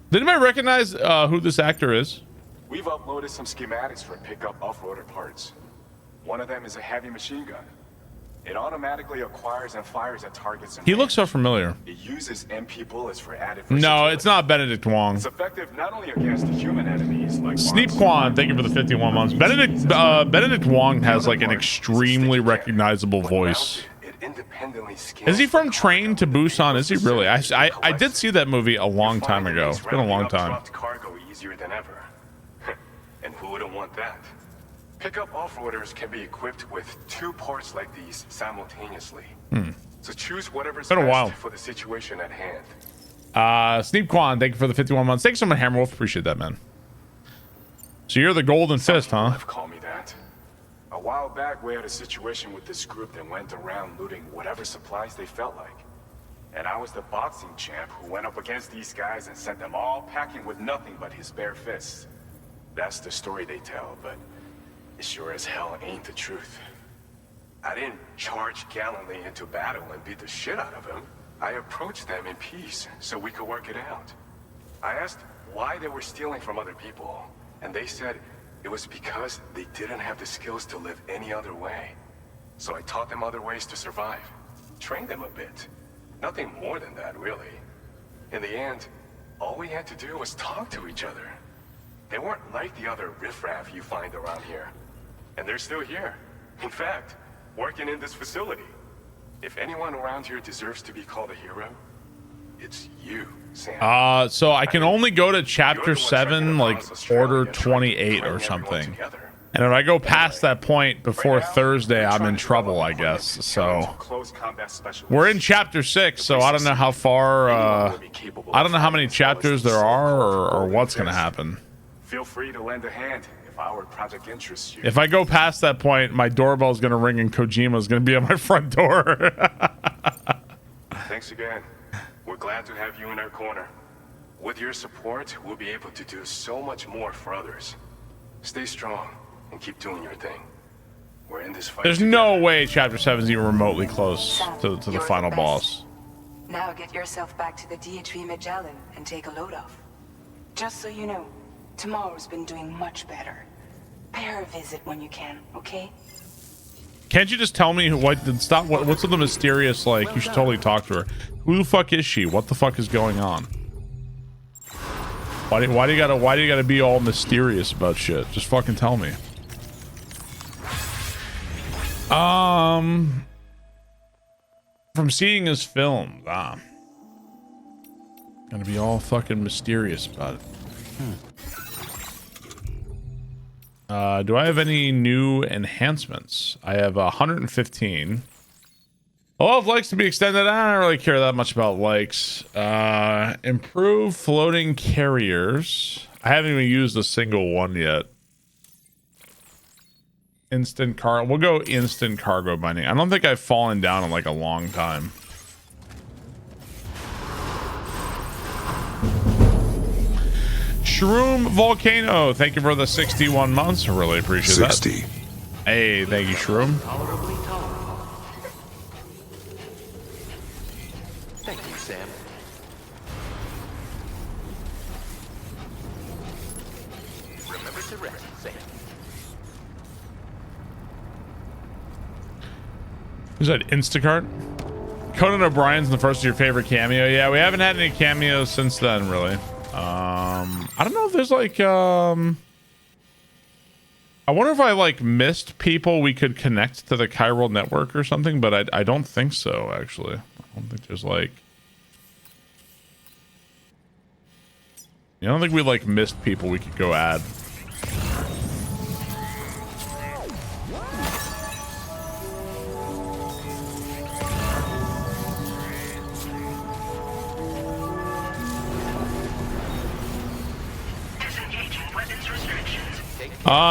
Did anybody recognize who this actor is? We've uploaded some schematics for pickup off-roader parts. One of them is a heavy machine gun. It automatically acquires and fires at targets. He looks so familiar. It uses MP bullets for added No, it's not Benedict Wong. It's effective not only against human enemies like Sneep Quan, thank you for the 51 months. Benedict Wong has like an extremely recognizable voice. Is he from Train to Busan? Is he really? I did see that movie a long time ago. It's been a long time. Cargo easier than ever. And who wouldn't want that? Pickup off-roaders can be equipped with 2 parts like these simultaneously. So choose whatever's best for the situation at hand. Sneep Quan, thank you for the 51 months. Thanks so much, Hammerwolf. Appreciate that, man. So you're the golden fist, huh? Call me that. A while back, we had a situation with this group that went around looting whatever supplies they felt like. And I was the boxing champ who went up against these guys and sent them all packing with nothing but his bare fists. That's the story they tell, but it sure as hell ain't the truth. I didn't charge gallantly into battle and beat the shit out of them. I approached them in peace so we could work it out. I asked why they were stealing from other people, And they said it was because they didn't have the skills to live any other way. So I taught them other ways to survive. Trained them a bit. Nothing more than that, really. In the end, all we had to do was talk to each other. They weren't like the other riffraff you find around here. And they're still here. In fact, working in this facility. If anyone around here deserves to be called a hero, it's you, Sam. So I can only go to chapter 7, like order 28 or something. And if I go past that point before Thursday, I'm in trouble, I guess. So we're in chapter 6, so I don't know how far, I don't know how many chapters there are or what's going to happen. Feel free to lend a hand if our project interests you. If I go past that point, my doorbell's going to ring and Kojima's going to be at my front door. Thanks again. We're glad to have you in our corner. With your support, we'll be able to do so much more for others. Stay strong and keep doing your thing. We're in this fight. There's no way chapter 7 is even remotely close to the final boss. Now get yourself back to the DHV Magellan and take a load off. Just so you know, tomorrow's been doing much better. Pay her a visit when you can, okay? Can't you just tell me what's with the mysterious, like, you should totally talk to her. Who the fuck is she? What the fuck is going on? Why do you gotta be all mysterious about shit? Just fucking tell me. From seeing his films, gotta be all fucking mysterious about it. Do I have any new enhancements? I have 115. All of likes to be extended. I don't really care that much about likes. Improve floating carriers. I haven't even used a single one yet. Instant car. We'll go instant cargo binding. I don't think I've fallen down in like a long time. Shroom Volcano, thank you for the 61 months. I really appreciate 60. That. Hey, thank you, Shroom. Thank you, Sam. Remember to rest, Sam. Who's that? Instacart? Conan O'Brien's in the first of your favorite cameo. Yeah, we haven't had any cameos since then, really. I don't know if there's like I wonder if I like missed people we could connect to the chiral network or something, but I don't think so, actually. I don't think there's like, I don't think we like missed people we could go add.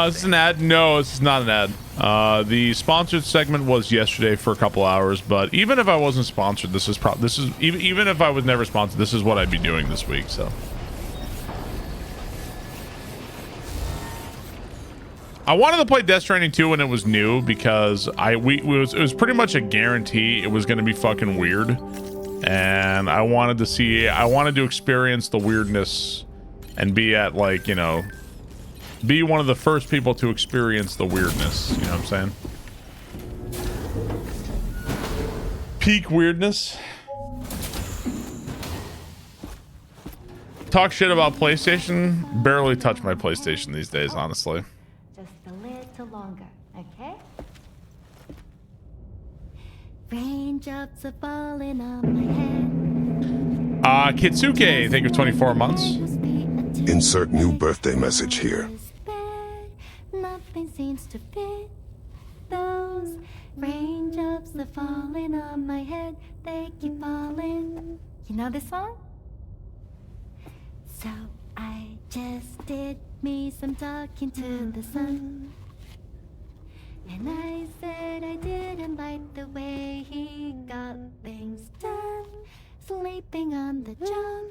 This is an ad? No, this is not an ad. The sponsored segment was yesterday for a couple hours, but even if I wasn't sponsored, even if I was never sponsored, this is what I'd be doing this week, so. I wanted to play Death Stranding 2 when it was new because it was pretty much a guarantee it was going to be fucking weird. And I wanted to experience the weirdness and be at, like, you know, be one of the first people to experience the weirdness. You know what I'm saying? Peak weirdness. Talk shit about PlayStation. Barely touch my PlayStation these days, honestly. Just a little longer, okay? Raindrops are falling on my head. Kitsuke, thank you for 24 months. Insert new birthday message here. Nothing seems to fit. Those raindrops are falling on my head. They keep falling. You know this song? So I just did me some talking to the sun. And I said I didn't like the way he got things done. Sleeping on the job.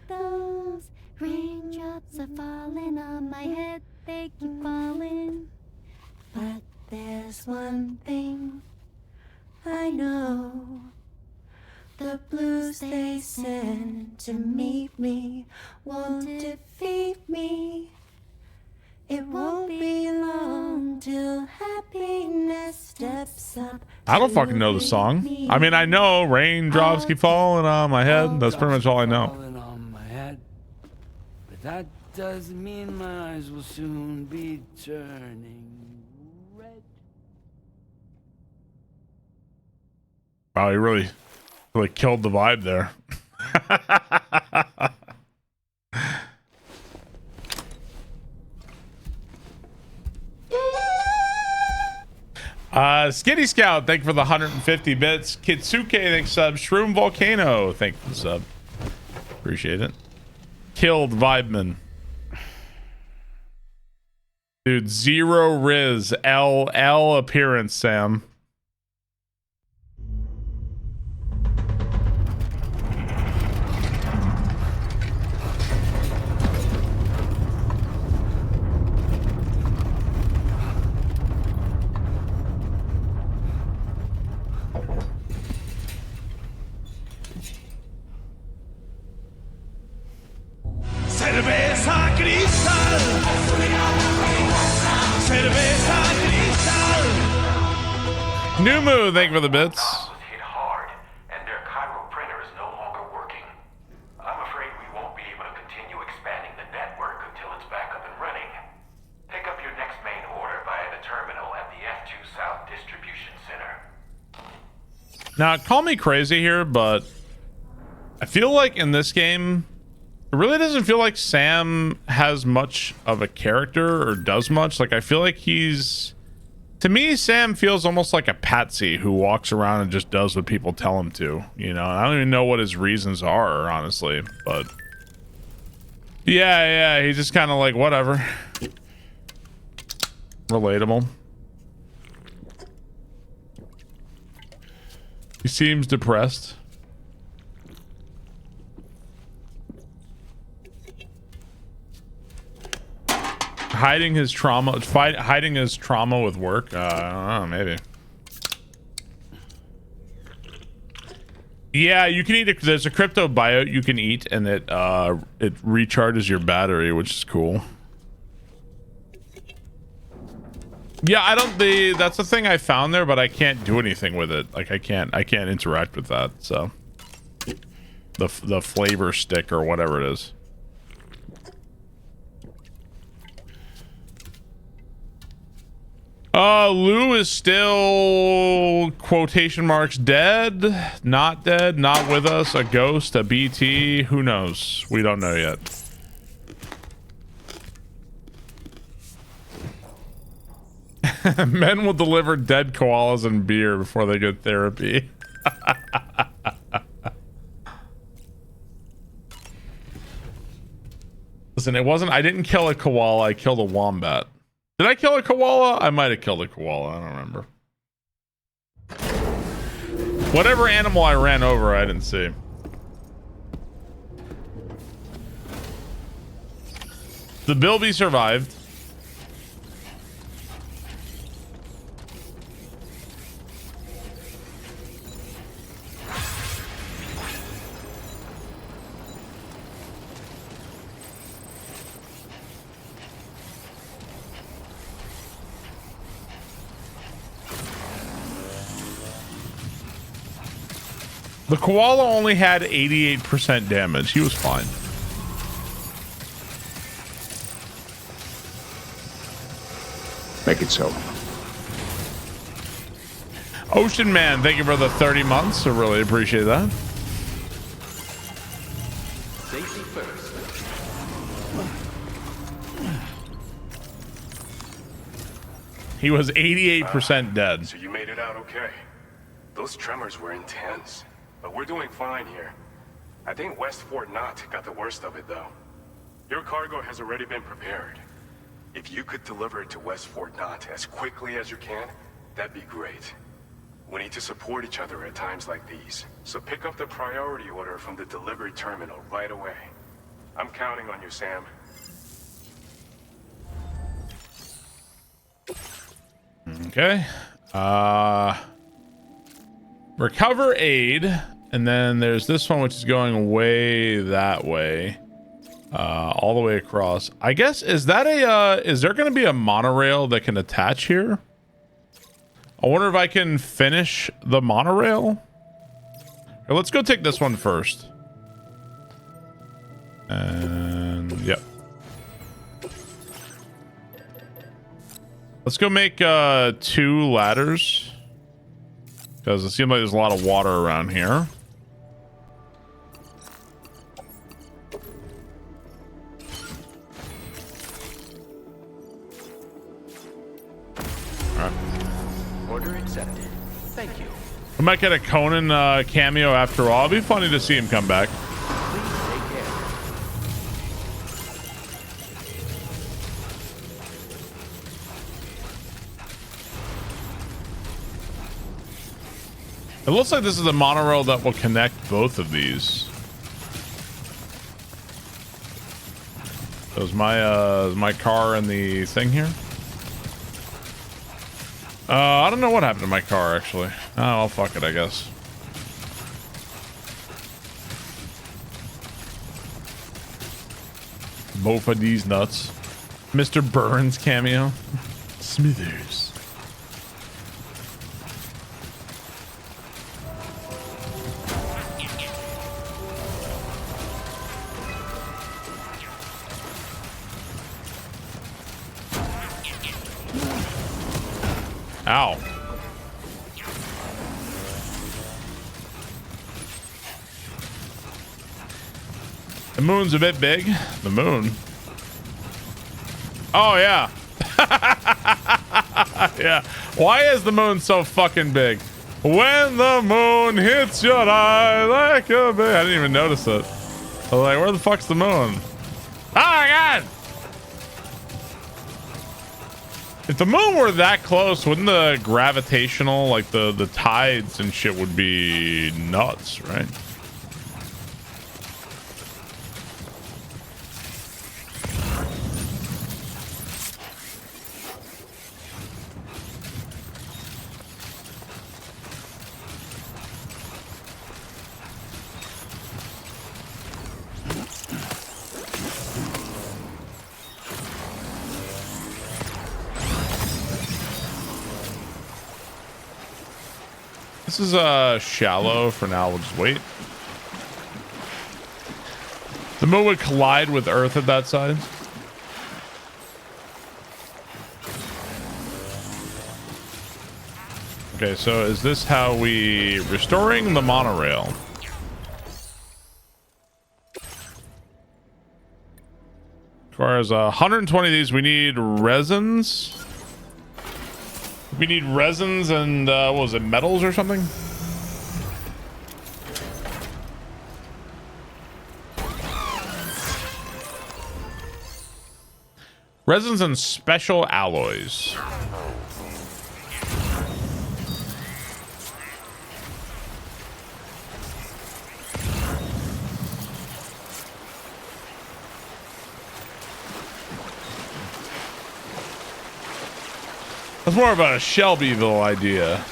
Those raindrops are falling on my head. They keep falling. But there's one thing I know. The blues they send to meet me won't defeat me. It won't be long till happiness steps up. I don't fucking know the song. I mean, I know raindrops keep falling on my head. That's pretty much all I know. Falling on my head. But that doesn't mean my eyes will soon be turning red. Wow, he really killed the vibe there. Skitty Scout, thank you for the 150 bits. Kitsuke, thanks sub. Shroom Volcano, thank you for the sub. Appreciate it. Killed Vibeman. Dude, zero Riz. L appearance, Sam. Cerveza cristal. Cerveza cristal. Numu, thank you for the bits. Hit hard, and their chiral printer is no longer working. I'm afraid we won't be able to continue expanding the network until it's back up and running. Pick up your next main order via the terminal at the F2 South Distribution Center. Now, call me crazy here, but I feel like in this game, it really doesn't feel like Sam has much of a character or does much. Like, I feel like he's... To me, Sam feels almost like a patsy who walks around and just does what people tell him to. You know, and I don't even know what his reasons are, honestly. But... Yeah, he's just kind of like, whatever. Relatable. He seems depressed. Hiding his trauma with work. I don't know, maybe. Yeah, you can eat. There's a crypto biote you can eat, and it recharges your battery, which is cool. Yeah, I don't. That's the thing I found there, but I can't do anything with it. Like I can't interact with that. So the flavor stick or whatever it is. Lou is still quotation marks dead, not with us, a ghost, a BT, who knows? We don't know yet. Men will deliver dead koalas and beer before they get therapy. Listen, I didn't kill a koala, I killed a wombat. Did I kill a koala? I might have killed a koala. I don't remember. Whatever animal I ran over, I didn't see. The Bilby survived. The koala only had 88% damage. He was fine. Make it so. Ocean Man, thank you for the 30 months. I really appreciate that. Safety first. He was 88% dead. So you made it out okay. Those tremors were intense. But we're doing fine here. I think West Fort Knott got the worst of it, though. Your cargo has already been prepared. If you could deliver it to West Fort Knott as quickly as you can, that'd be great. We need to support each other at times like these. So pick up the priority order from the delivery terminal right away. I'm counting on you, Sam. Okay. Recover aid, and then there's this one which is going way that way. all the way across. I guess, is that a, is there going to be a monorail that can attach here? I wonder if I can finish the monorail. Here, let's go take this one first. And, yep. Let's go make 2 ladders. Because it seems like there's a lot of water around here. Order accepted. Thank you. I might get a Conan cameo after all. It'd be funny to see him come back. Please take care. It looks like this is a monorail that will connect both of these. So is my car in the thing here? I don't know what happened to my car, actually. Oh, well, fuck it, I guess. Both of these nuts. Mr. Burns cameo. Smithers. Ow. The moon's a bit big. The moon. Oh, yeah. Yeah. Why is the moon so fucking big? When the moon hits your eye like a big... I didn't even notice it. I was like, where the fuck's the moon? Oh, my God! If the moon were that close, wouldn't the gravitational, like the tides and shit would be nuts, right? This is shallow for now. We'll just wait. The moon would collide with Earth at that side. Okay, so is this how we restoring the monorail? As far as 120 of these, we need resins. We need resins and what was it, metals or something? Resins and special alloys. That's more of a Shelbyville idea.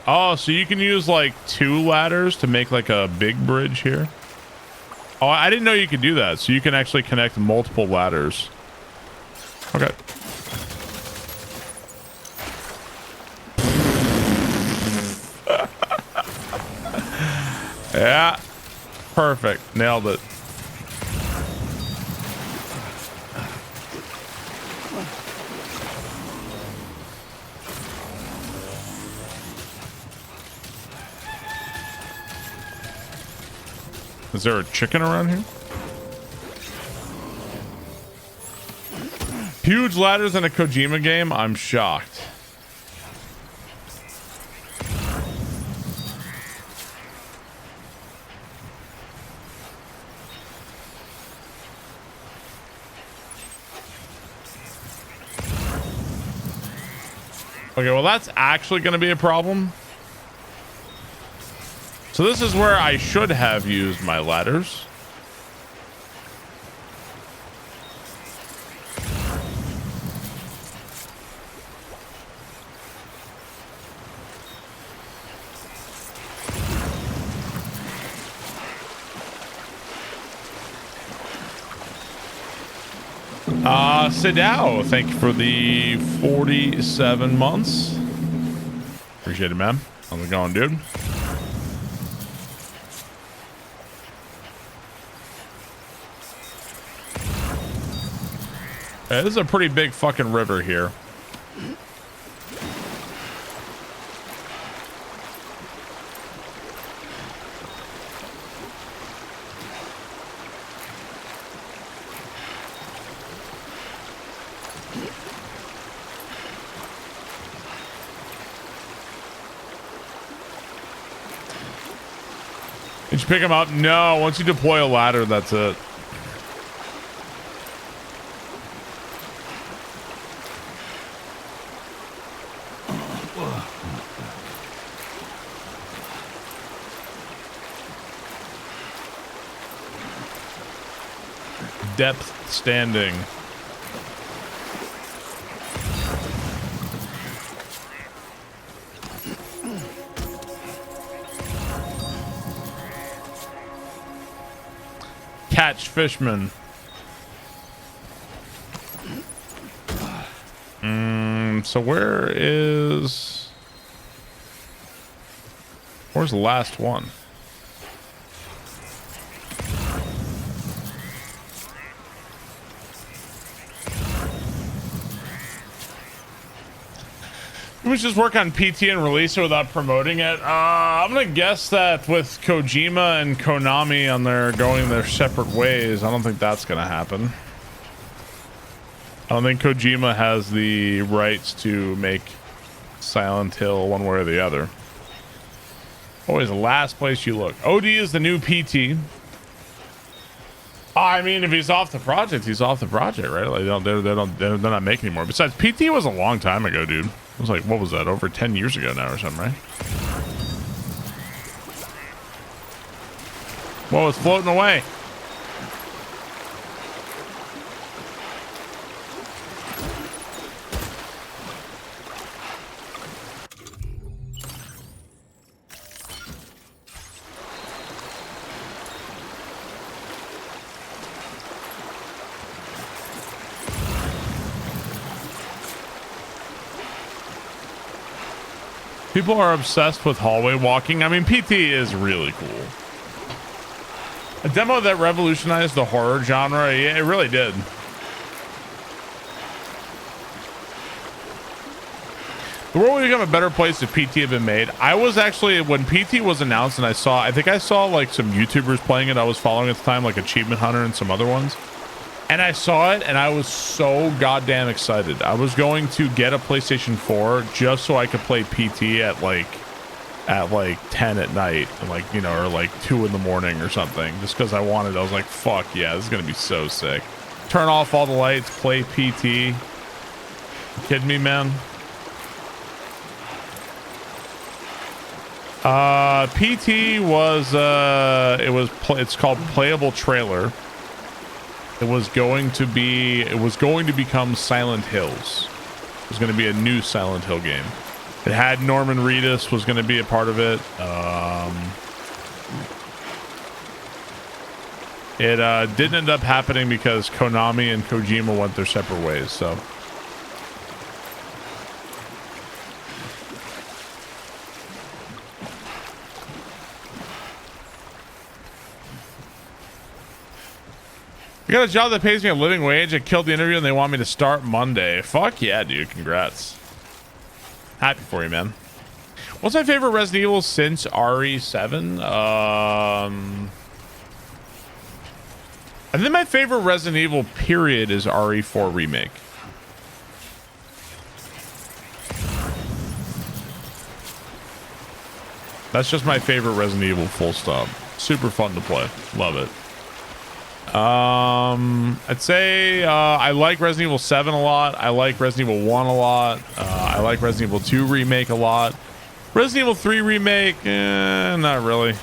Oh, so you can use like 2 ladders to make like a big bridge here? Oh, I didn't know you could do that. So you can actually connect multiple ladders. Okay. Yeah. Perfect. Nailed it. Is there a chicken around here? Huge ladders in a Kojima game? I'm shocked. Okay, well, that's actually going to be a problem. So this is where I should have used my ladders. Sidao, thank you for the 47 months. Appreciate it, man. How's it going, dude? This is a pretty big fucking river here. Did you pick him up? No, once you deploy a ladder, that's it. Death Stranding. Catch Fishman. So where's the last one? We just work on PT and release it without promoting it. I'm gonna guess that with Kojima and Konami on going their separate ways, I don't think that's gonna happen. I don't think Kojima has the rights to make Silent Hill one way or the other. Always the last place you look. OD is the new PT. I mean, if he's off the project, he's off the project, right? Like they're not making anymore. Besides, PT was a long time ago, dude. It was like, what was that? Over 10 years ago now or something, right? Whoa, it's floating away. People are obsessed with hallway walking. I mean, PT is really cool. A demo that revolutionized the horror genre. Yeah, it really did. The world would become a better place if PT had been made. I was actually, when PT was announced and I think I saw like some YouTubers playing it I was following at the time, like Achievement Hunter and some other ones. And I saw it and I was so goddamn excited. I was going to get a PlayStation 4 just so I could play PT at like 10 at night, and like, you know, or like 2 in the morning or something, just because I was like, fuck yeah, this is gonna be so sick. Turn off all the lights, play PT. You kidding me, man? PT was it's called Playable Trailer. It was going to become Silent Hills. It was going to be a new Silent Hill game. It had Norman Reedus was going to be a part of it. It didn't end up happening because Konami and Kojima went their separate ways. So. I got a job that pays me a living wage. I killed the interview and they want me to start Monday. Fuck yeah, dude. Congrats. Happy for you, man. What's my favorite Resident Evil since RE7? I think my favorite Resident Evil period is RE4 Remake. That's just my favorite Resident Evil full stop. Super fun to play. Love it. I'd say I like Resident Evil 7 a lot. I like Resident Evil 1 a lot. I like Resident Evil 2 remake a lot. Resident Evil 3 remake, not really.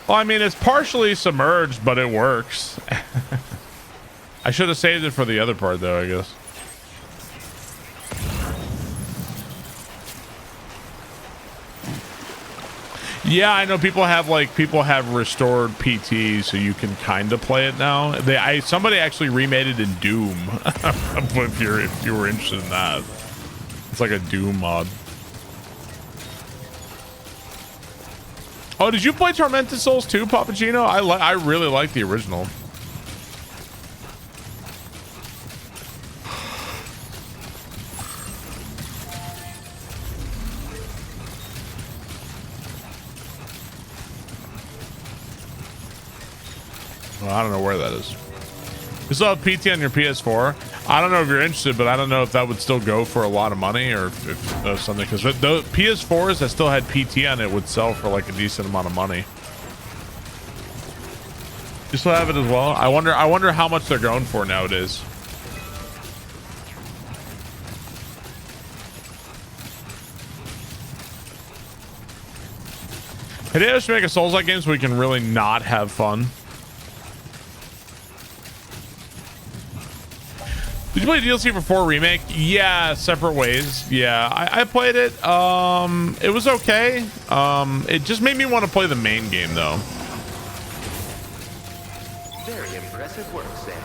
Well, I mean, it's partially submerged, but it works. I should have saved it for the other part, though, I guess. Yeah, I know people have restored PT, so you can kind of play it now. Somebody actually remade it in Doom. if you were interested in that, it's like a Doom mod. Oh, did you play Tormented Souls 2, Papagino? I really like the original. Well, I don't know where that is. You still have PT on your PS4? I don't know if you're interested, but I don't know if that would still go for a lot of money or if that was something, because the PS4s that still had PT on it would sell for like a decent amount of money. You still have it as well? I wonder how much they're going for nowadays. Hideo should make a Souls-like game so we can really not have fun. Did you play DLC for 4 Remake? Yeah, separate ways. Yeah, I played it. It was okay. It just made me want to play the main game, though. Very impressive work, Sam.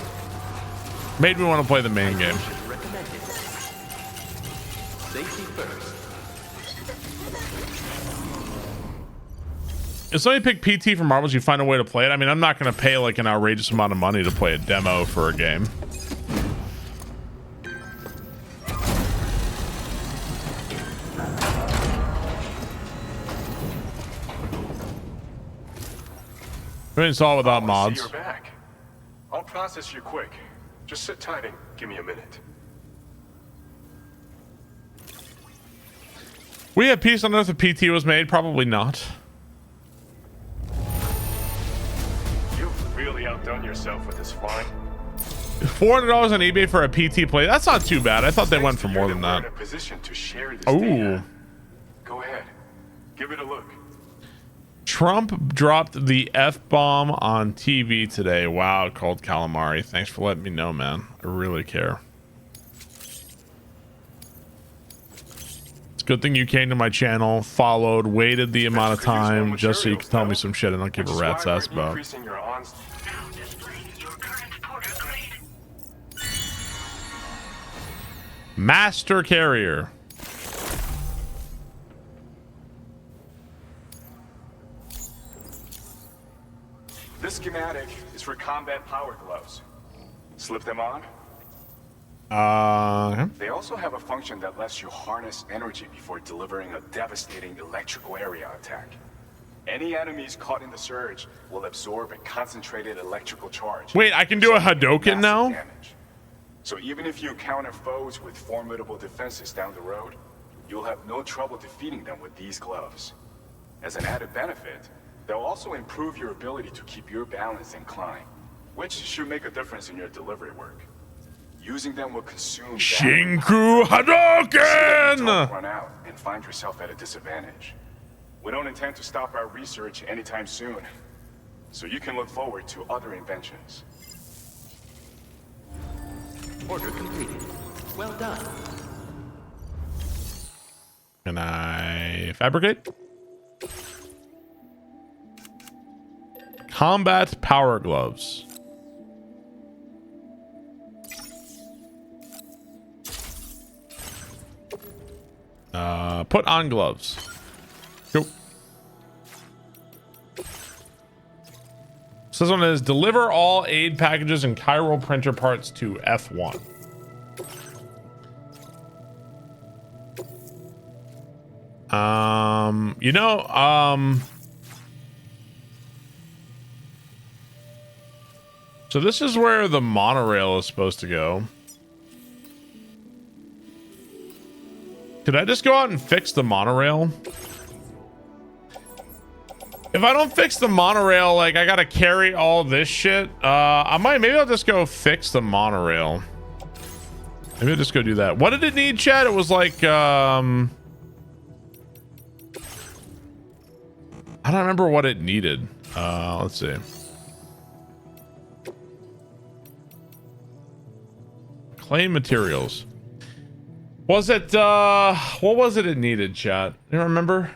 Made me want to play the main game. Safety first. If somebody picked PT for Marbles, you find a way to play it. I mean, I'm not going to pay like an outrageous amount of money to play a demo for a game. We install without mods. You're back. I'll process you quick. Just sit tight and give me a minute. We had peace on Earth if PT was made. Probably not. You've really outdone yourself with this flying. $400 on eBay for a PT play. That's not too bad. I thought they went for more than that. Oh. Go ahead. Give it a look. Trump dropped the F-bomb on TV today. Wow, called Calamari. Thanks for letting me know, man. I really care. It's a good thing you came to my channel, followed, waited the amount of time just so you can tell me some shit I don't give a rat's ass about. Master Carrier. This schematic is for combat power gloves. Slip them on. They also have a function that lets you harness energy before delivering a devastating electrical area attack. Any enemies caught in the surge will absorb a concentrated electrical charge. Wait, I can do a Hadouken now? Damage. So even if you encounter foes with formidable defenses down the road, you'll have no trouble defeating them with these gloves. As an added benefit, they'll also improve your ability to keep your balance and climb, which should make a difference in your delivery work. Using them will consume Shinku Hadouken! Don't run out and find yourself at a disadvantage. We don't intend to stop our research anytime soon, so you can look forward to other inventions. Order completed. Well done. Can I fabricate? Combat power gloves. Put on gloves. Go. So this one is deliver all aid packages and chiral printer parts to F1. So this is where the monorail is supposed to go. Could I just go out and fix the monorail? If I don't fix the monorail, like I gotta carry all this shit. Maybe I'll just go fix the monorail. Maybe I'll just go do that. What did it need, Chad? It was like, I don't remember what it needed. Let's see. Clay materials. Was it, what was it needed, chat? You remember?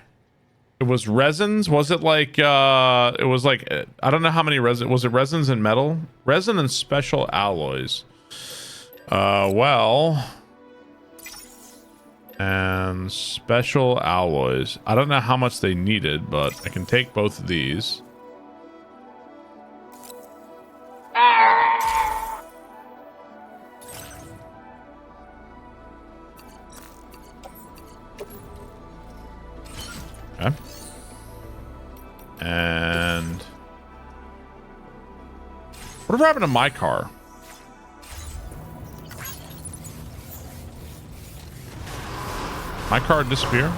It was resins. Was it like, it was like, I don't know how many resin. Was it resins and metal? Resin and special alloys. Well. And special alloys. I don't know how much they needed, but I can take both of these. Okay. And whatever happened to my car? My car disappear?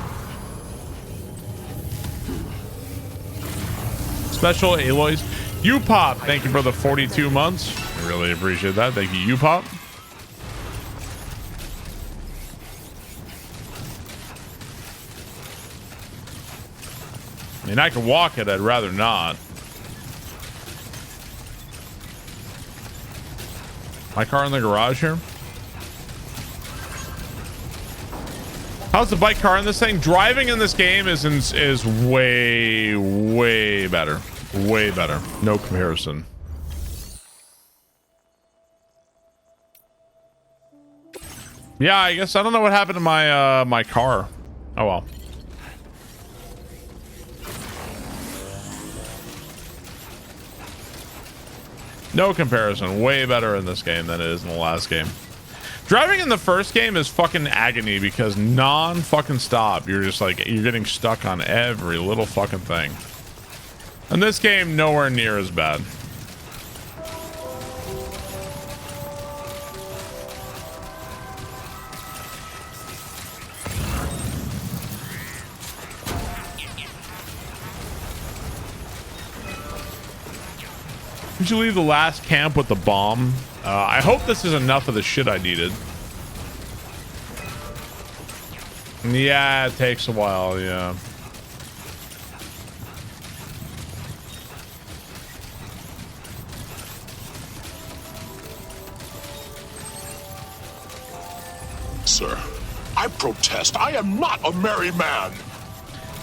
Special alloys. U-Pop, thank you for the 42 months. I really appreciate that. Thank you, U-Pop. I mean, I can walk it. I'd rather not. My car in the garage here. How's the bike car in this thing? Driving in this game is way better. Way better. No comparison. Yeah, I guess I don't know what happened to my my car. Oh well. No comparison. Way better in this game than it is in the last game. Driving in the first game is fucking agony because non-fucking stop. You're just like, you're getting stuck on every little fucking thing. In this game, nowhere near as bad. Did you leave the last camp with the bomb? I hope this is enough of the shit I needed. Yeah, it takes a while, yeah. Sir, I protest. I am not a merry man.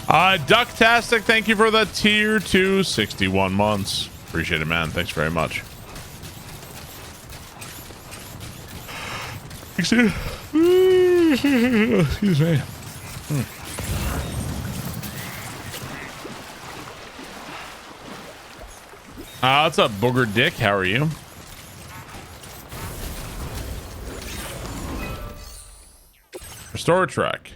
Ducktastic, thank you for the tier 2 61 months. Appreciate it, man. Thanks very much. Excuse me. What's up, Booger Dick? How are you? Restore track.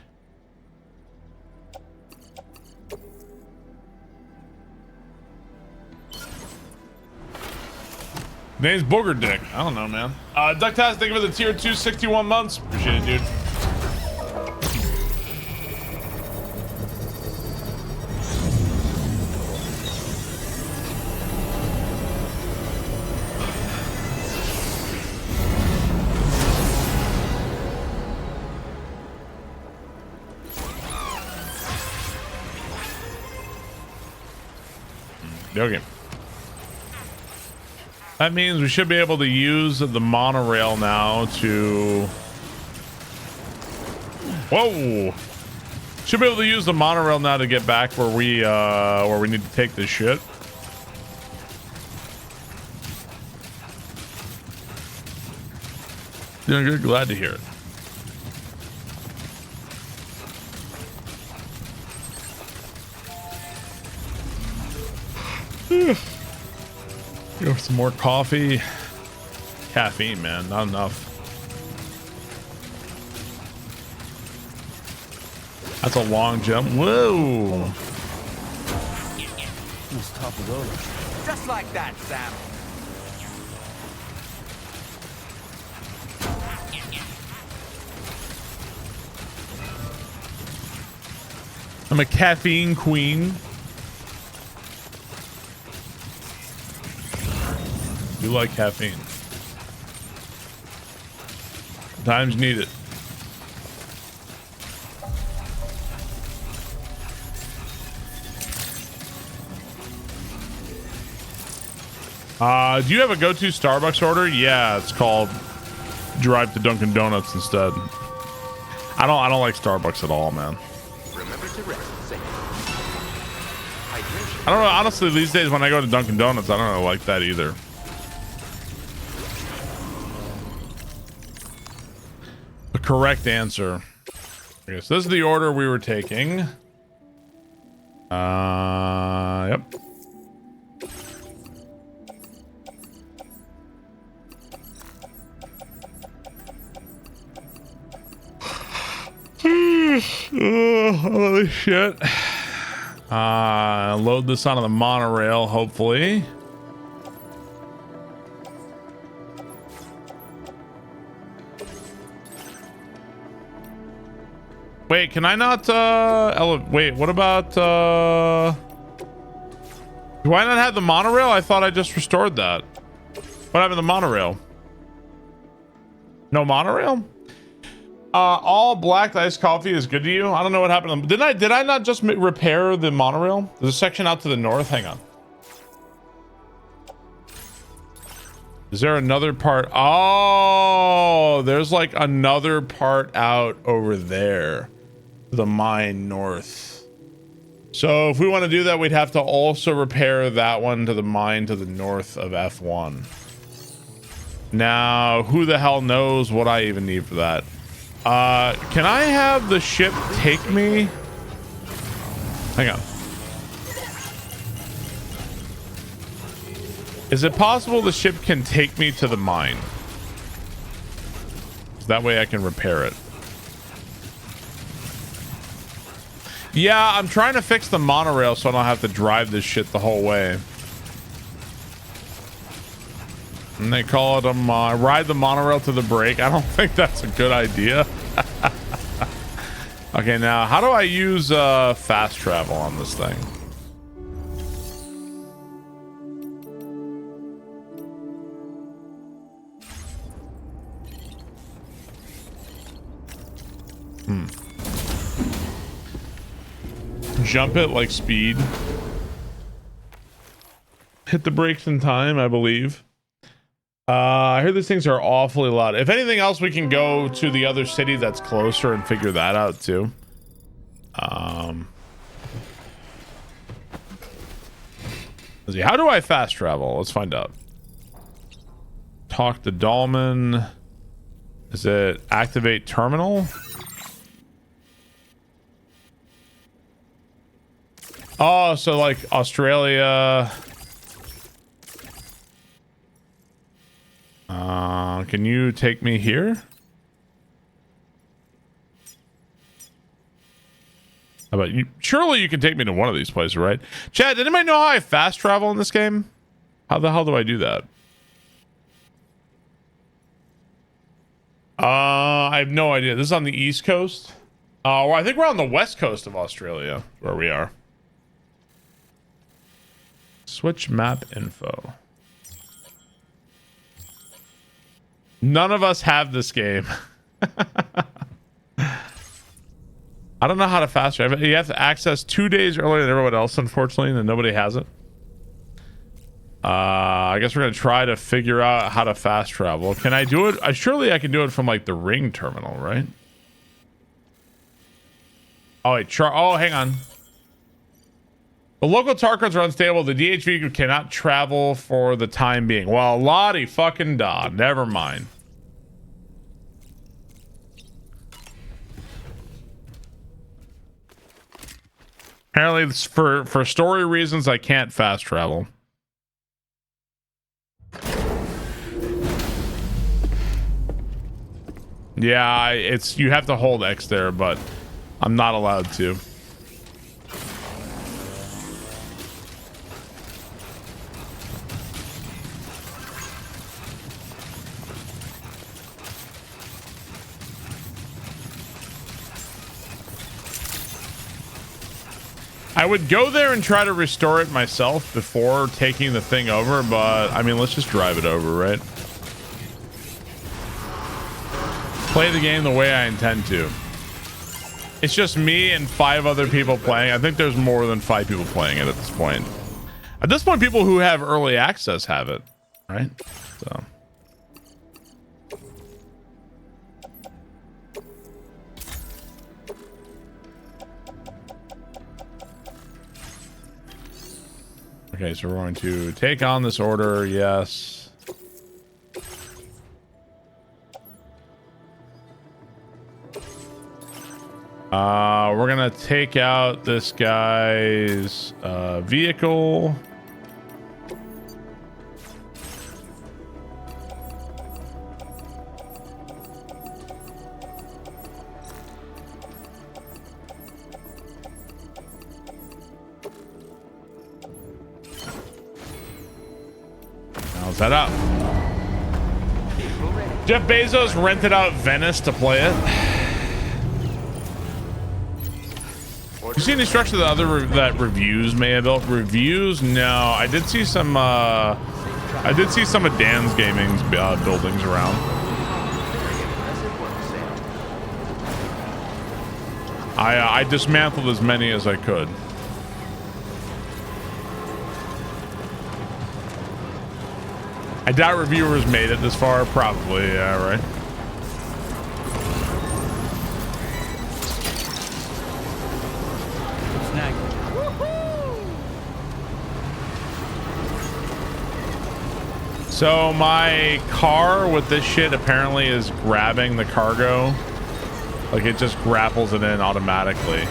Name's Booger Dick. I don't know, man. Ducktastic, thank you for the tier 2 61 months. Appreciate it, dude. Okay. That means we should be able to use the monorail now to... Whoa! Should be able to use the monorail now to get back where we need to take this shit. Doing good. Glad to hear it. Go for some more coffee. Caffeine, man, not enough. That's a long jump. Whoa. Let's topple over. Just like that, Sam. I'm a caffeine queen. You like caffeine. Sometimes you need it. Do you have a go-to Starbucks order? Yeah, it's called drive to Dunkin' Donuts instead. I don't like Starbucks at all, man. Remember to rest. I don't know. Honestly, these days when I go to Dunkin' Donuts, I don't like that either. The correct answer. Okay, so this is the order we were taking. Yep. Holy shit. Load this onto the monorail, hopefully. Wait, can I not wait, what about do I not have the monorail? I thought I just restored that. What happened to the monorail? No monorail? All black iced coffee is good to you. I don't know what happened. Did I not just repair the monorail? There's a section out to the north. Hang on. Is there another part? Oh, there's like another part out over there. The mine north. So if we want to do that, we'd have to also repair that one to the mine to the north of F1. Now, who the hell knows what I even need for that? Can I have the ship take me? Hang on. Is it possible the ship can take me to the mine? That way I can repair it. Yeah, I'm trying to fix the monorail so I don't have to drive this shit the whole way. And they call it ride the monorail to the break. I don't think that's a good idea. Okay, now how do I use fast travel on this thing? Jump it like speed. Hit the brakes in time, I believe. I hear these things are awfully loud. If anything else, we can go to the other city that's closer and figure that out too. Let's see, how do I fast travel? Let's find out. Talk to Dahlman. Is it activate terminal? Oh, so like Australia. Can you take me here? How about you? Surely you can take me to one of these places, right? Chad, did anybody know how I fast travel in this game? How the hell do I do that? I have no idea. This is on the East Coast. Well, I think we're on the West Coast of Australia, where we are. Switch map info. None of us have this game. I don't know how to fast travel. You have to access 2 days earlier than everyone else, unfortunately, and nobody has it. I guess we're gonna try to figure out how to fast travel. Can I do it? Surely I can do it from like the ring terminal, right? Oh wait, oh hang on. The local tar cards are unstable. The DHV cannot travel for the time being. Well, Lottie fucking da. Never mind. Apparently, it's for story reasons, I can't fast travel. Yeah, you have to hold X there, but I'm not allowed to. I would go there and try to restore it myself before taking the thing over, but I mean, let's just drive it over, right? Play the game the way I intend to. It's just me and 5 other people playing. I think there's more than 5 people playing it at this point. At this point, people who have early access have it, right? So. Okay, so we're going to take on this order, yes. We're gonna take out this guy's vehicle. Set up. Jeff Bezos rented out Venice to play it. You see any structure that that reviews may have built? Reviews? No, I did see some. I did see some of Dan's Gaming's buildings around. I dismantled as many as I could. I doubt reviewers made it this far. Probably, yeah, right. Snag. So my car with this shit apparently is grabbing the cargo. Like it just grapples it in automatically.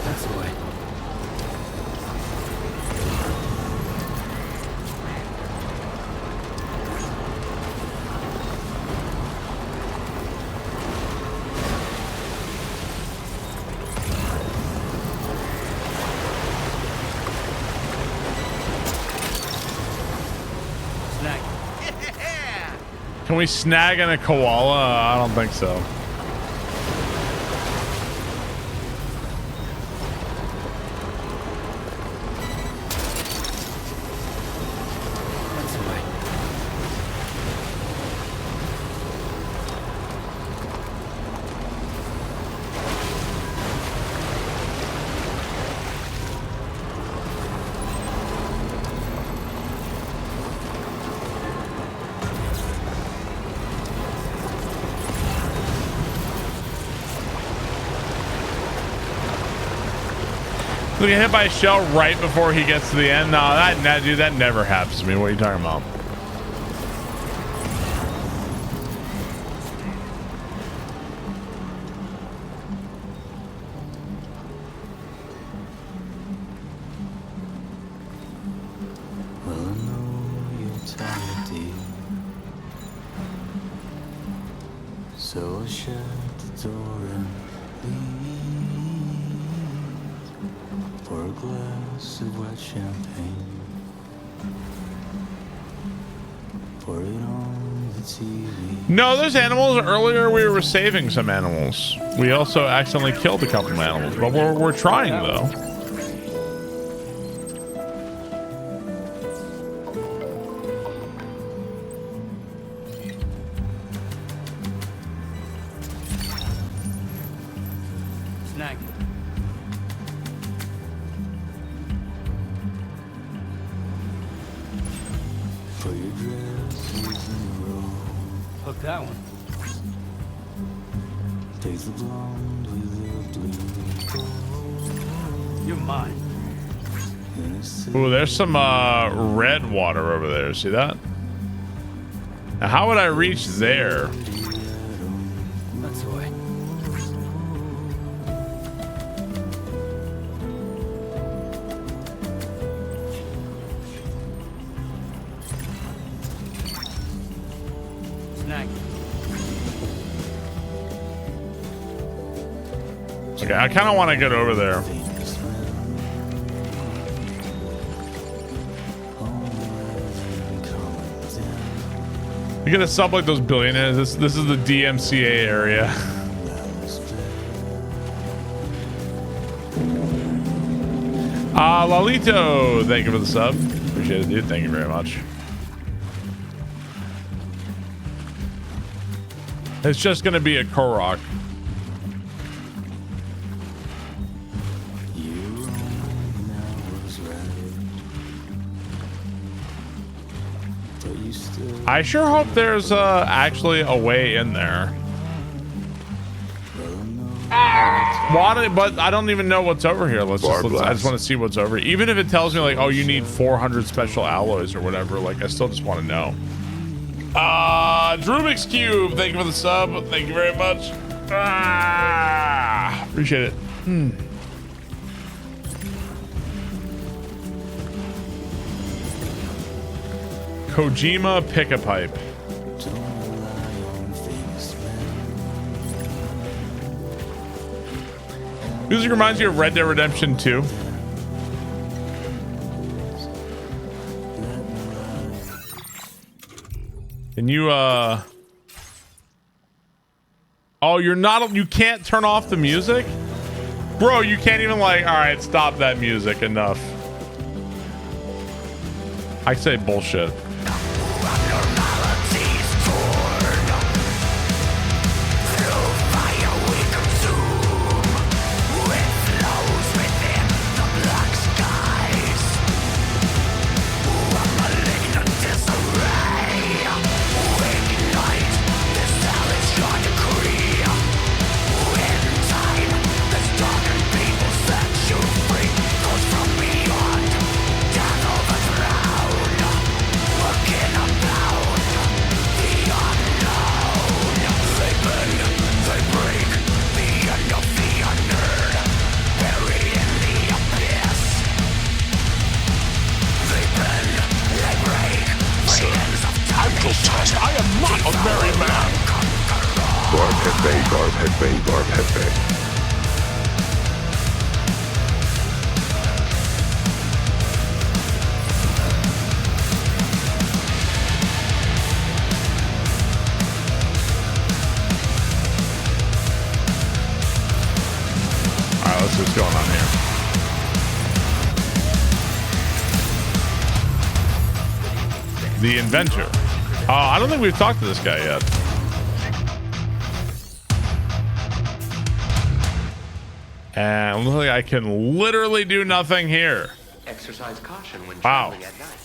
That's the way. Can we snag in a koala? I don't think so. That's the way. We get hit by a shell right before he gets to the end. No, that dude, that never happens to me. What are you talking about? Well, I know you're tired, dear. So I shut the door and leave for a glass of white champagne. Pour it on the TV. No, there's animals. Earlier we were saving some animals. We also accidentally killed a couple of animals, but we're trying though. Snag. For your dress is in the row. Hook that one. Take the blonde with the blue. You're mine. Ooh, there's some red water over there. See that? Now, how would I reach there? That's the way. Snag. Okay, I kind of want to get over there. You're gonna sub like those billionaires. This is the DMCA area. Lalito, thank you for the sub. Appreciate it, dude. Thank you very much. It's just gonna be a Korok. I sure hope there's actually a way in there. But I don't even know what's over here. I just want to see what's over here. Even if it tells me like, oh, you need 400 special alloys or whatever, like I still just want to know. Drubik's Cube, thank you for the sub. Thank you very much. Appreciate it. Kojima Pick-a-Pipe. Music reminds you of Red Dead Redemption 2. Can you, oh, you can't turn off the music? Bro, you can't even like, all right, stop that music, enough. I say bullshit. I am not a merry man. Garb headbang, garb headbang, garb headbang. All right, let's see what's going on here. The inventor. I don't think we've talked to this guy yet. And looks like I can literally do nothing here. Exercise caution when wow. traveling at night.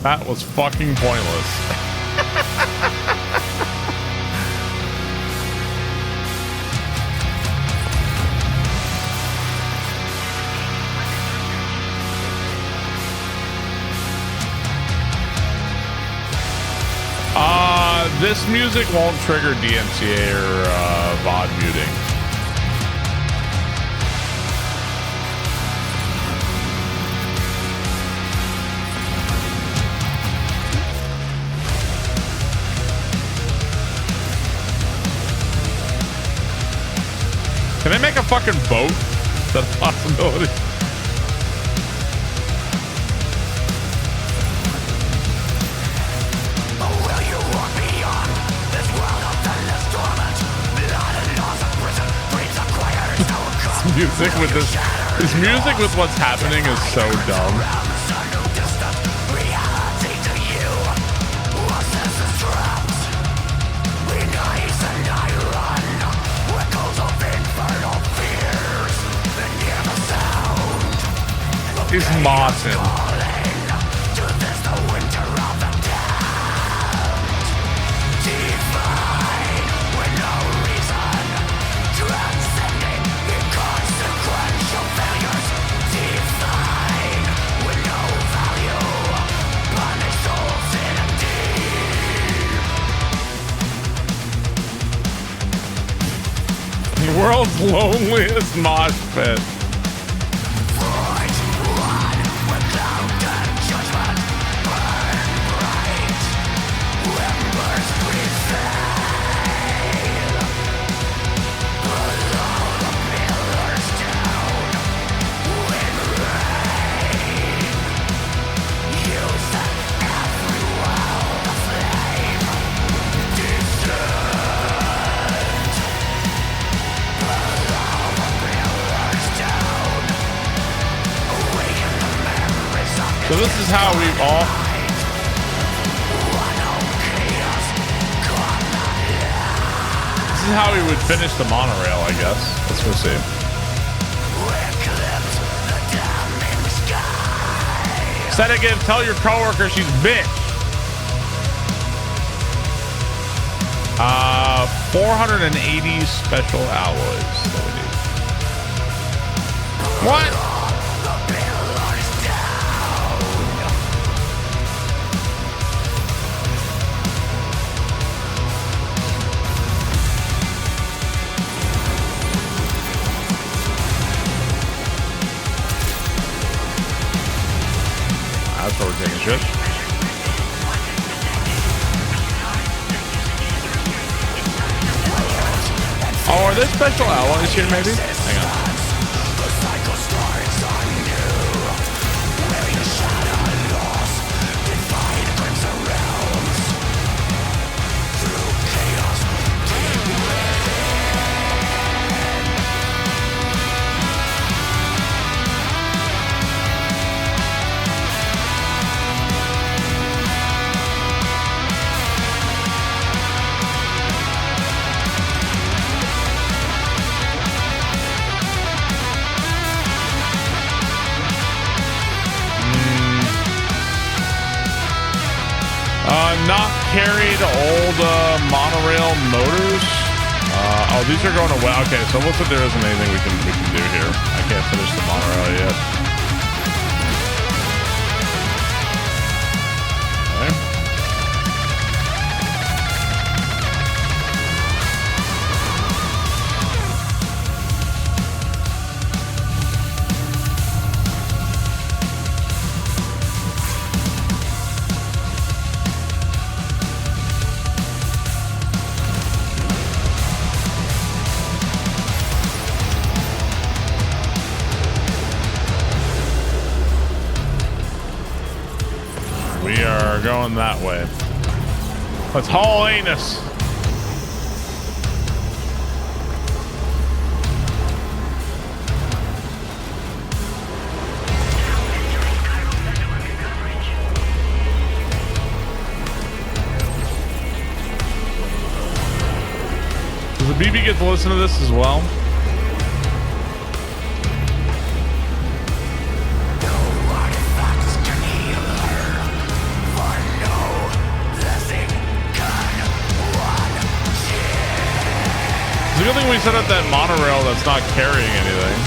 That was fucking pointless. This music won't trigger DMCA or VOD muting. Can I make a fucking boat? Is that a possibility? Music with this music with what's happening is so dumb. He's mossing. World's loneliest mosh pit. Down. So this is how we all. This is how we would finish the monorail, I guess. Let's go see. Said again, tell your coworker she's bitch. 480 special alloys that we need. What? That's where we're taking shit. Oh, are there special alloys here maybe? Hang on. Not carried old monorail motors. Oh, these are going away. Okay, so it looks like there isn't anything we can do here. I can't finish the monorail yet. Okay. We are going that way. Let's haul anus. Does the BB get to listen to this as well? It's a good thing we set up that monorail that's not carrying anything.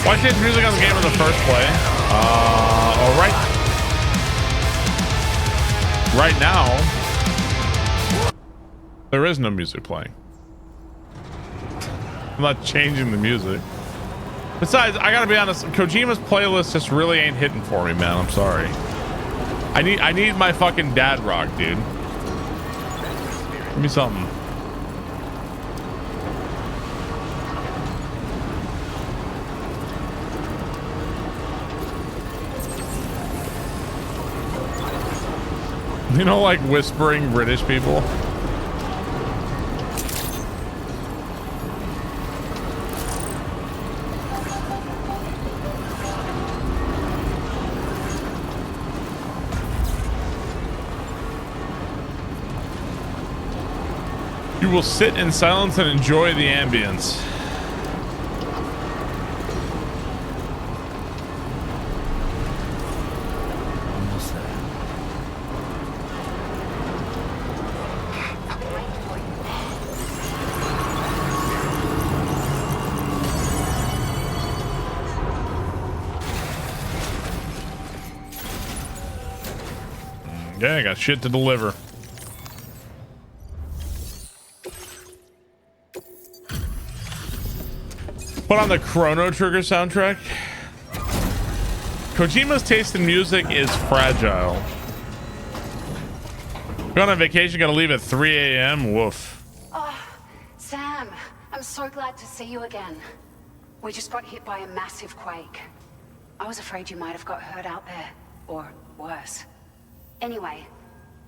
Why change music on the game in the first play? All right. Right now, there is no music playing. I'm not changing the music. Besides, I gotta be honest, Kojima's playlist just really ain't hitting for me, man. I'm sorry. I need my fucking dad rock, dude. Give me something. You know, like whispering British people. You will sit in silence and enjoy the ambience. Yeah, I got shit to deliver. Put on the Chrono Trigger soundtrack. Kojima's taste in music is fragile. Going on vacation, gotta leave at 3 a.m. Woof. Oh, Sam, I'm so glad to see you again. We just got hit by a massive quake. I was afraid you might have got hurt out there. Or worse. Anyway,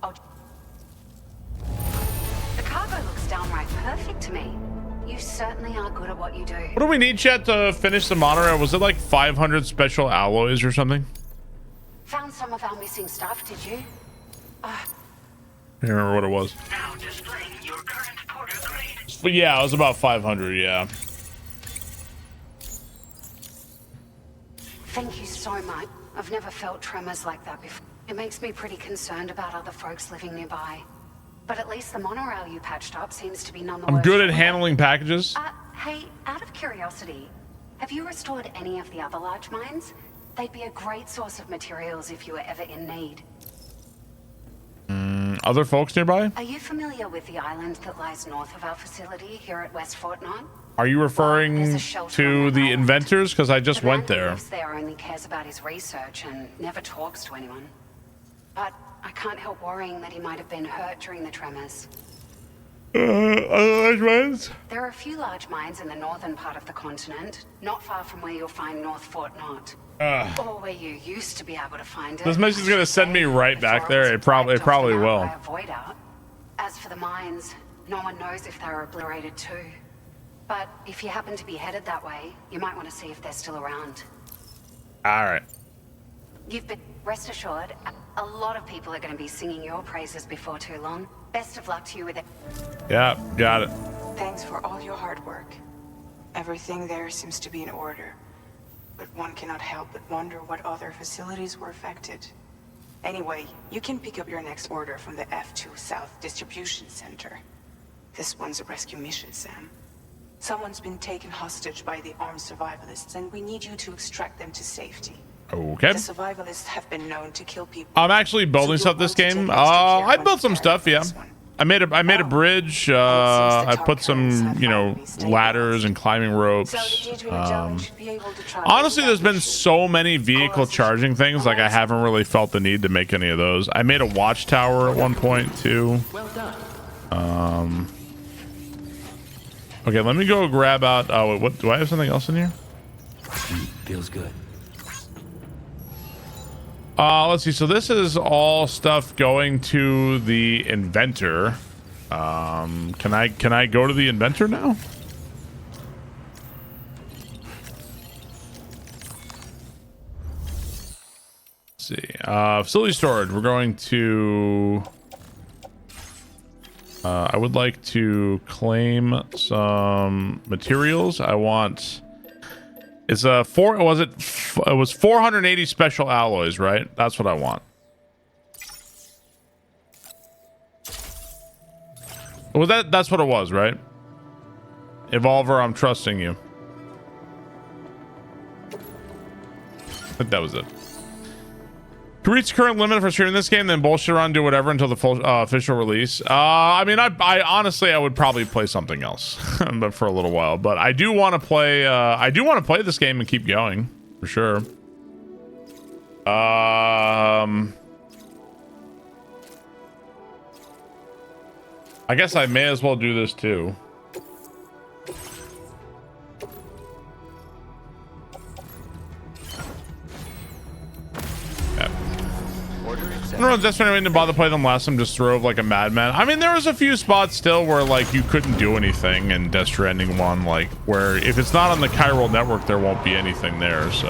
the cargo looks downright perfect to me. You certainly are good at what you do. What do we need, chat, to finish the monorail? Was it like 500 special alloys or something? Found some of our missing stuff, did you? I don't remember what it was. But yeah, it was about 500, yeah. Thank you so much. I've never felt tremors like that before. It makes me pretty concerned about other folks living nearby. But at least the monorail you patched up seems to be none the worse. I'm good at handling packages. Hey, out of curiosity, have you restored any of the other large mines? They'd be a great source of materials if you were ever in need. Other folks nearby? Are you familiar with the island that lies north of our facility here at West Fort Knot? Are you referring to the inventors? Because I just went there. The man who lives there only cares about his research and never talks to anyone. But I can't help worrying that he might have been hurt during the tremors. Other large mines? There are a few large mines in the northern part of the continent, not far from where you'll find North Fort Knot. Or where you used to be able to find it. This message is gonna send me right back there. It probably will. As for the mines, no one knows if they were obliterated too. But if you happen to be headed that way, you might want to see if they're still around. All right. You've been rest assured, a lot of people are going to be singing your praises before too long. Best of luck to you with it. Yeah, got it. Thanks for all your hard work. Everything there seems to be in order. But one cannot help but wonder what other facilities were affected. Anyway, you can pick up your next order from the F2 South Distribution Center. This one's a rescue mission, Sam. Someone's been taken hostage by the armed survivalists, and we need you to extract them to safety. Okay. The survivalists have been known to kill people. I'm actually building stuff this game. I built some stuff, yeah. I made a bridge. I put some, you know, ladders and climbing ropes. Honestly, there's been so many vehicle charging things, like I haven't really felt the need to make any of those. I made a watchtower at one point too. Okay, let me go grab out. Oh, what do I have something else in here? Feels good. Let's see. So this is all stuff going to the inventor. Can I go to the inventor now? Let's see. Facility storage. We're going to. I would like to claim some materials. I want. It's a it was 480 special alloys, right? That's what I want. Well, that's what it was, right? Evolver, I'm trusting you. I think that was it. To reach the current limit for streaming this game, then bullshit around, do whatever until the full official release. I mean, I honestly, I would probably play something else, but for a little while. But I do want to play. I do want to play this game and keep going for sure. I guess I may as well do this too. I don't know, Death Stranding, I didn't bother playing them last time, just drove like a madman. I mean, there was a few spots still where like you couldn't do anything in Death Stranding 1, like where if it's not on the chiral network, there won't be anything there, so.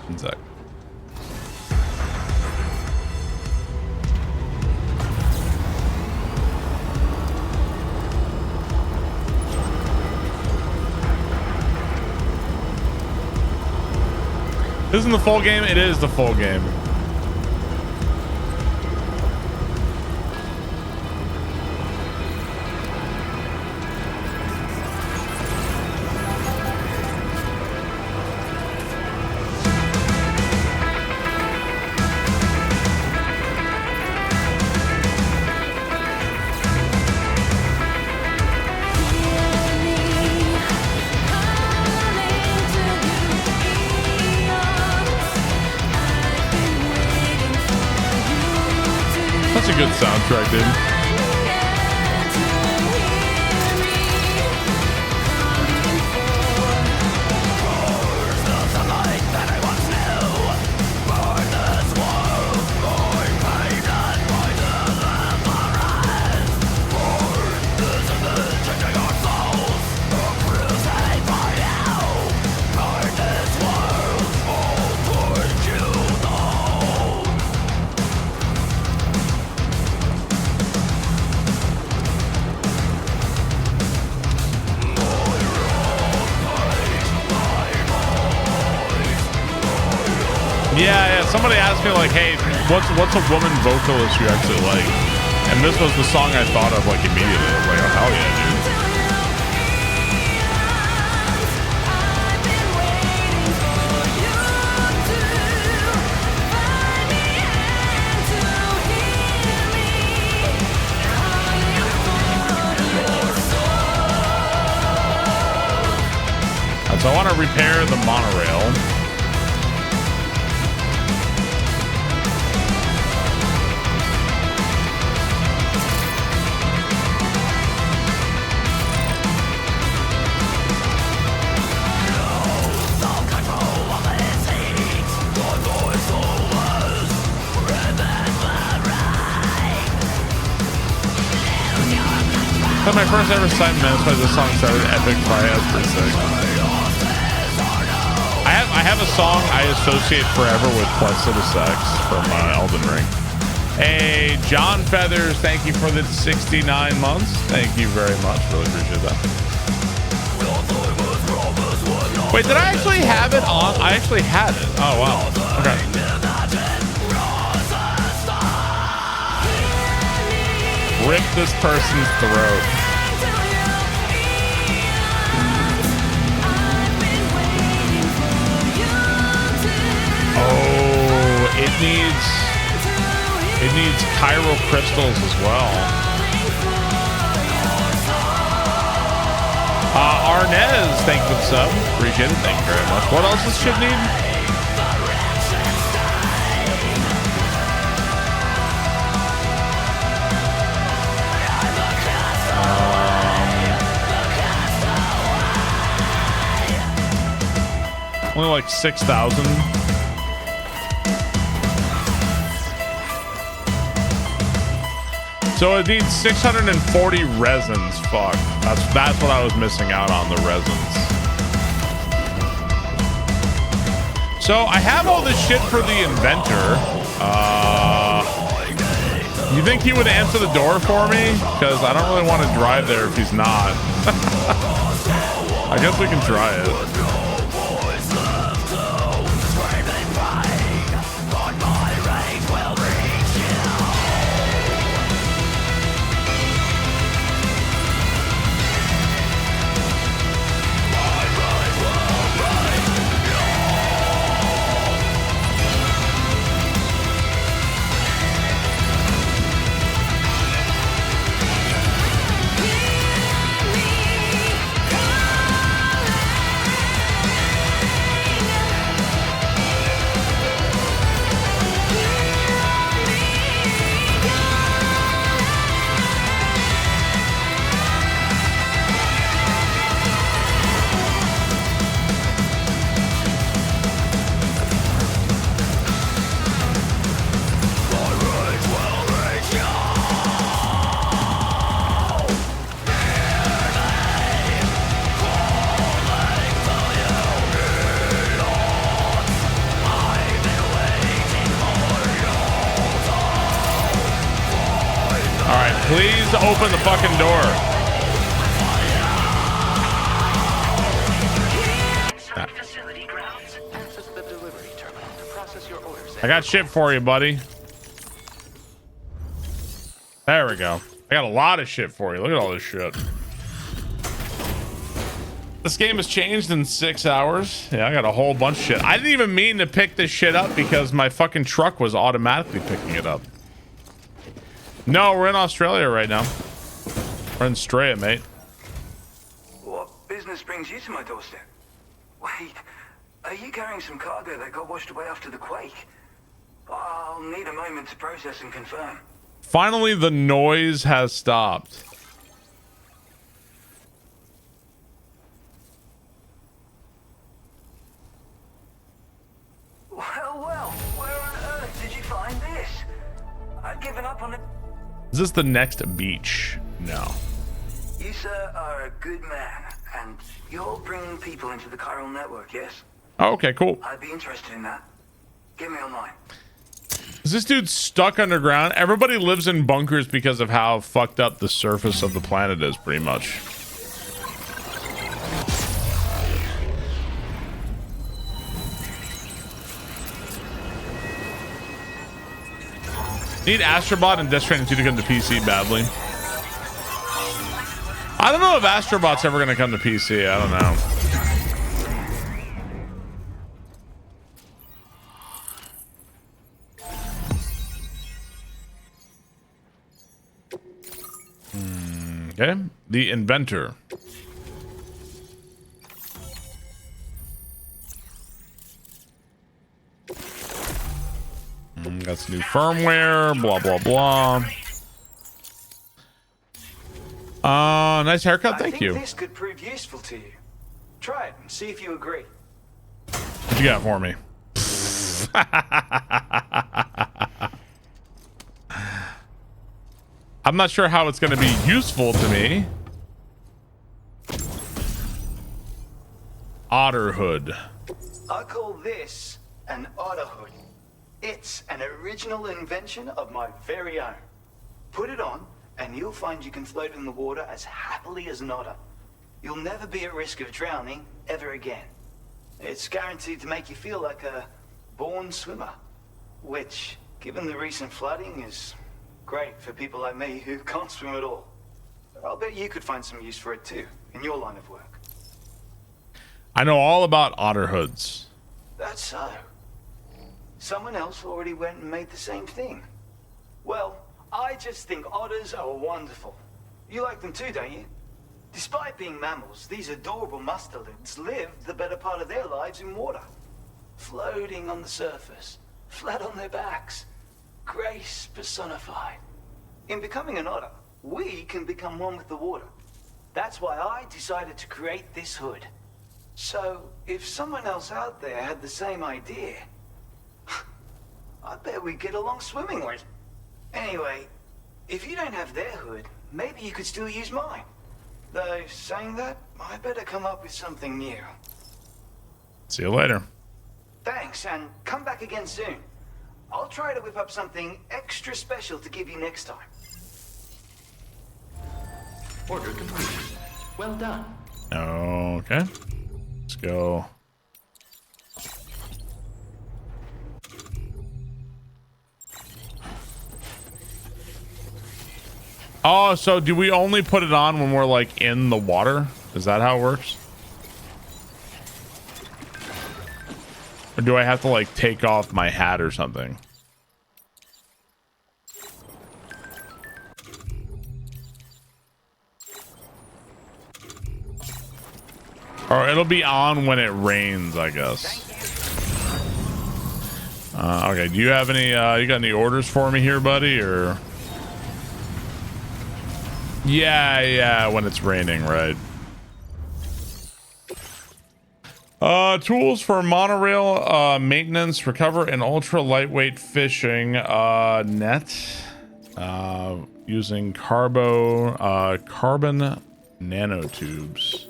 One sec. Isn't the full game? It is the full game. such a good soundtrack, dude. Yeah. Somebody asked me like, "Hey, what's a woman vocalist you actually like?" And this was the song I thought of like immediately. I was like, "Oh hell yeah, dude!" And so I want to repair the monorail. My first ever sight minutes by this song started epic by pretty sick. I have a song I associate forever with Placid Sex from Elden Ring. Hey, John Feathers, thank you for the 69 months. Thank you very much. Really appreciate that. Wait, did I actually have it on? I actually had it. Oh, wow. Okay. Rip this person's throat. Oh, it needs chiral crystals as well. Arnez, thank you for the sub. Appreciate it. Thank you very much. What else does shit need? Only like 6,000. So it needs 640 resins. Fuck. That's what I was missing out on, the resins. So I have all this shit for the inventor. You think he would answer the door for me? Because I don't really want to drive there if he's not. I guess we can try it. Please open the fucking door. I got shit for you, buddy. There we go. I got a lot of shit for you. Look at all this shit. This game has changed in 6 hours. Yeah, I got a whole bunch of shit. I didn't even mean to pick this shit up because my fucking truck was automatically picking it up. No, we're in Australia right now. We're in Straya, mate. What business brings you to my doorstep? Wait, are you carrying some cargo that got washed away after the quake? I'll need a moment to process and confirm. Finally, the noise has stopped. Well, where on earth did you find this? I've given up on it. Is this the next beach? No. You, sir, are a good man, and you're bringing people into the chiral network, yes? Oh, okay, cool. I'd be interested in that. Get me online. Is this dude stuck underground? Everybody lives in bunkers because of how fucked up the surface of the planet is, pretty much. Need Astrobot and Death Stranding 2 to come to PC badly. I don't know if Astrobot's ever going to come to PC. I don't know. Okay, the inventor. Got some new firmware, blah, blah, blah. Nice haircut, thank you. I think this could prove useful to you. Try it and see if you agree. What you got for me? I'm not sure how it's going to be useful to me. Otter hood. I call this an otter hood. It's an original invention of my very own. Put it on, and you'll find you can float in the water as happily as an otter. You'll never be at risk of drowning ever again. It's guaranteed to make you feel like a born swimmer, which, given the recent flooding, is great for people like me who can't swim at all. I'll bet you could find some use for it too, in your line of work. I know all about otter hoods. That's so. Someone else already went and made the same thing. Well, I just think otters are wonderful. You like them too, don't you? Despite being mammals, these adorable mustelids live the better part of their lives in water. Floating on the surface, flat on their backs. Grace personified. In becoming an otter, we can become one with the water. That's why I decided to create this hood. So, if someone else out there had the same idea, I bet we'd get along swimmingly. Anyway, if you don't have their hood, maybe you could still use mine. Though, saying that, I better come up with something new. See you later. Thanks, and come back again soon. I'll try to whip up something extra special to give you next time. Order complete. Well done. Okay. Let's go. Oh, so do we only put it on when we're like in the water? Is that how it works? Or do I have to like take off my hat or something? Or it'll be on when it rains, I guess. Okay, do you have any, you got any orders for me here, buddy, or? Yeah, when it's raining, right? Tools for monorail maintenance, recover an ultra lightweight fishing net using carbon nanotubes.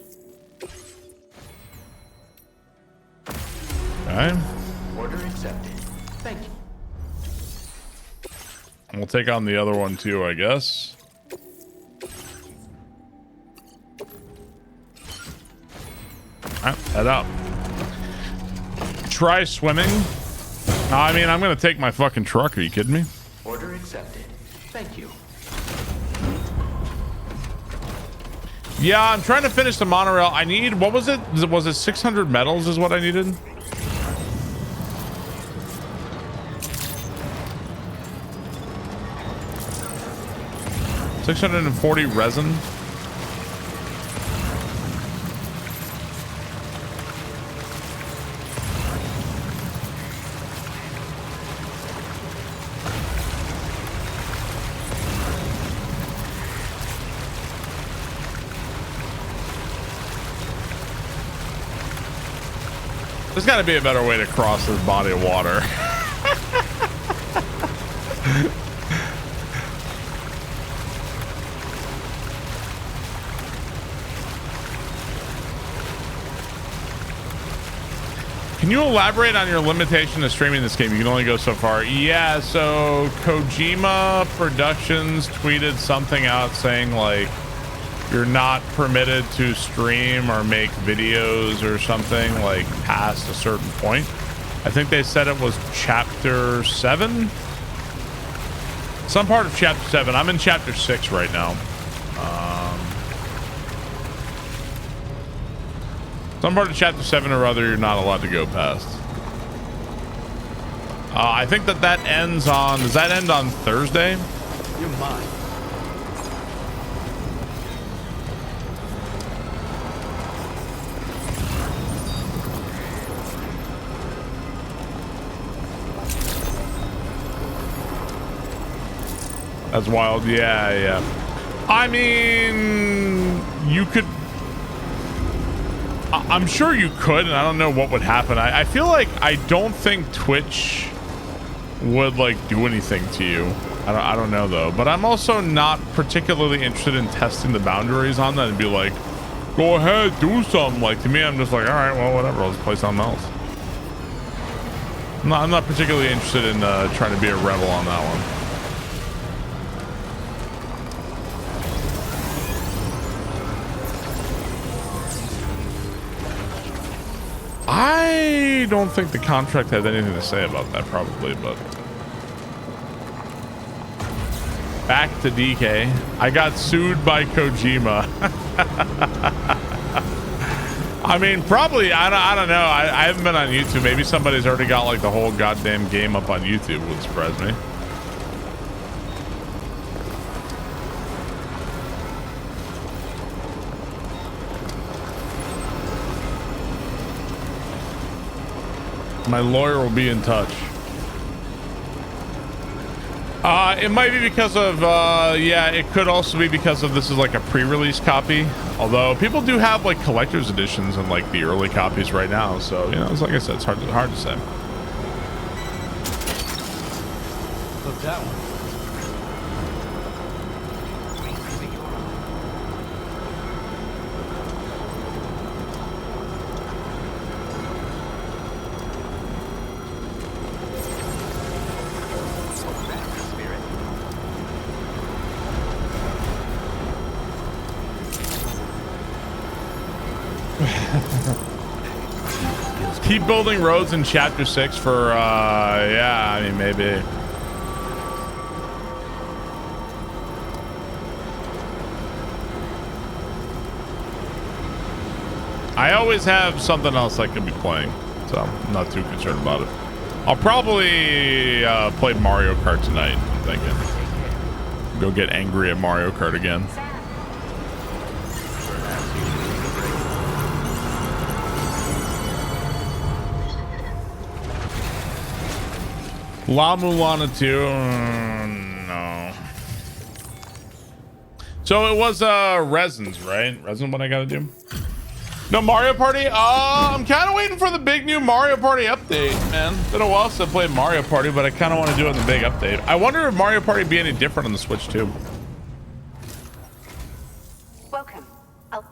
Okay. Order accepted. Thank you. We'll take on the other one too, I guess. Head up. Try swimming? I mean, I'm gonna take my fucking truck. Are you kidding me? Order accepted. Thank you. Yeah, I'm trying to finish the monorail. I need, what was it? Was it 600 metals is what I needed? $640 resin. There's got to be a better way to cross this body of water. Can you elaborate on your limitation to streaming this game? You can only go so far. Yeah, so Kojima Productions tweeted something out saying like you're not permitted to stream or make videos or something like past a certain point. I think they said it was chapter 7. Some part of chapter 7. I'm in chapter 6 right now. Some part of chapter 7 or other you're not allowed to go past. I think that ends on... Does that end on Thursday? You're mine. That's wild. Yeah. I mean, you could... I'm sure you could, and I don't know what would happen. I feel like I don't think Twitch would like do anything to you. I don't know though, but I'm also not particularly interested in testing the boundaries on that and be like, go ahead, do something. Like to me, I'm just like, all right, well, whatever. I'll just play something else. I'm not particularly interested in trying to be a rebel on that one. I don't think the contract had anything to say about that, probably, but back to DK. I got sued by Kojima. I mean, probably. I don't know. I haven't been on YouTube. Maybe somebody's already got like the whole goddamn game up on YouTube. Would surprise me. My lawyer will be in touch. It might be because of, yeah, it could also be because of this is like a pre-release copy. Although people do have like collector's editions and like the early copies right now. So, you know, it's like I said, it's hard to say. Look, that one. Keep building roads in chapter 6 for yeah, I mean, maybe. I always have something else I could be playing, so I'm not too concerned about it. I'll probably play Mario Kart tonight, I'm thinking. Go get angry at Mario Kart again. La Mulana 2, no. So it was Resins, right? Resin, what I gotta do? No Mario Party? I'm kind of waiting for the big new Mario Party update, man. Been a while since I played Mario Party, but I kind of want to do it in the big update. I wonder if Mario Party would be any different on the Switch too. Welcome. Well,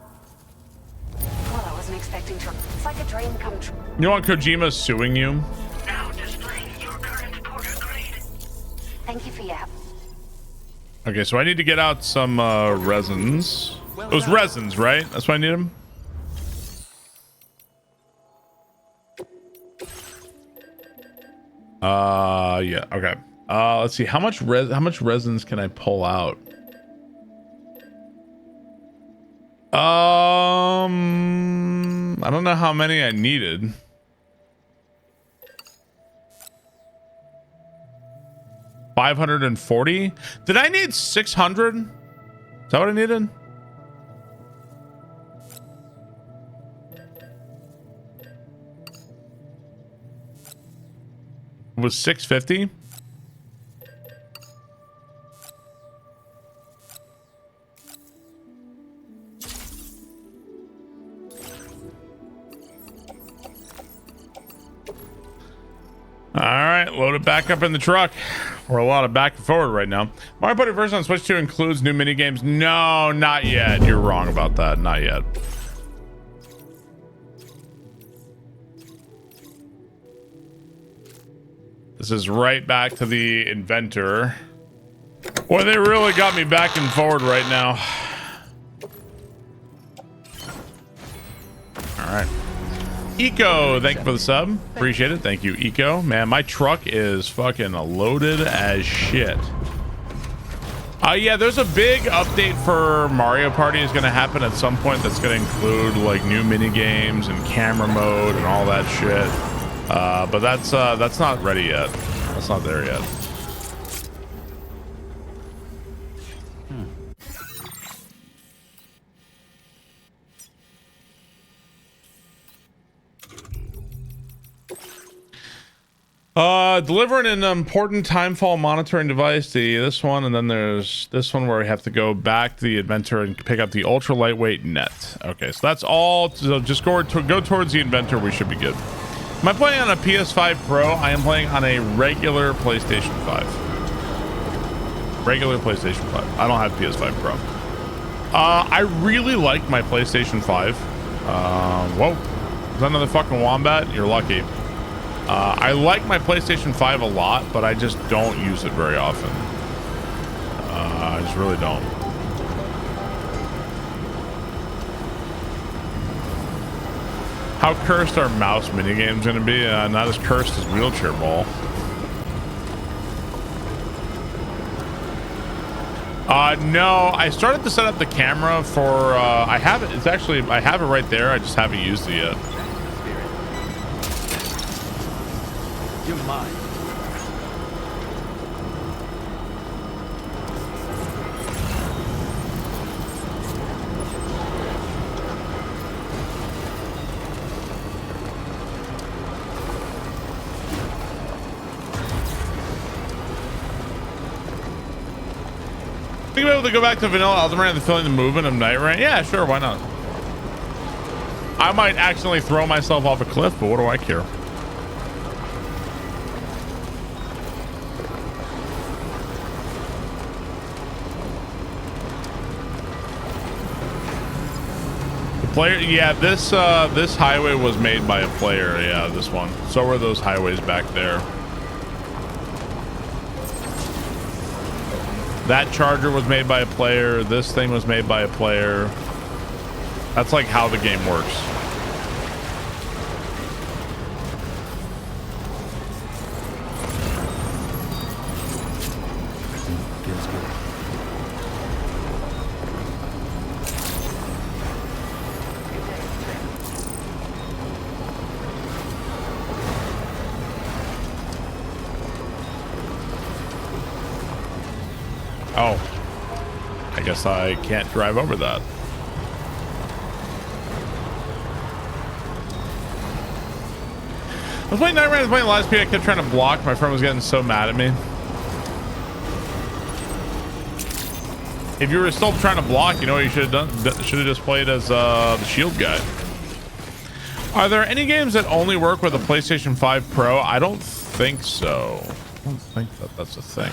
I wasn't expecting to. It's like a dream come true. You know what? Kojima's suing you. Thank you for your help. Okay, so I need to get out some resins. Those resins, right? That's why I need them. Yeah, okay. Let's see. How much resins can I pull out? I don't know how many I needed. $540. Did I need 600? Is that what I needed? It was 650. All right, load it back up in the truck. We're a lot of back and forward right now. Mario Party version on Switch 2 includes new minigames. No, not yet. You're wrong about that. Not yet. This is right back to the inventor. Boy, they really got me back and forward right now. All right. Eco, thank you for the sub. Appreciate it. Thank you, Eco. Man, my truck is fucking loaded as shit. Yeah, there's a big update for Mario Party is going to happen at some point that's going to include like new mini games and camera mode and all that shit. But that's not ready yet. That's not there yet. Delivering an important timefall monitoring device, this one, and then there's this one where we have to go back to the inventor and pick up the ultra lightweight net. Okay, so that's all. So just go towards the inventor. We should be good. Am I playing on a PS5 Pro? I am playing on a regular PlayStation 5. Regular PlayStation 5. I don't have PS5 Pro. I really like my PlayStation 5. Whoa. Is that another fucking wombat? You're lucky. I like my PlayStation 5 a lot, but I just don't use it very often. I just really don't. How cursed are mouse minigames going to be? Not as cursed as Wheelchair Ball. No, I started to set up the camera for, I have it, it's actually, I have it right there, I just haven't used it yet. You're mine. Think about able to go back to vanilla Ultimate and feeling the movement of Night Rain? Yeah, sure, why not? I might accidentally throw myself off a cliff, but what do I care? Player, yeah, this highway was made by a player. Yeah, this one. So were those highways back there. That charger was made by a player. This thing was made by a player. That's like how the game works. Oh, I guess I can't drive over that. I was playing Night Rain, I was playing last week. I kept trying to block. My friend was getting so mad at me. If you were still trying to block, you know what you should have done? Should have just played as the shield guy. Are there any games that only work with a PlayStation 5 Pro? I don't think so. I don't think that that's a thing.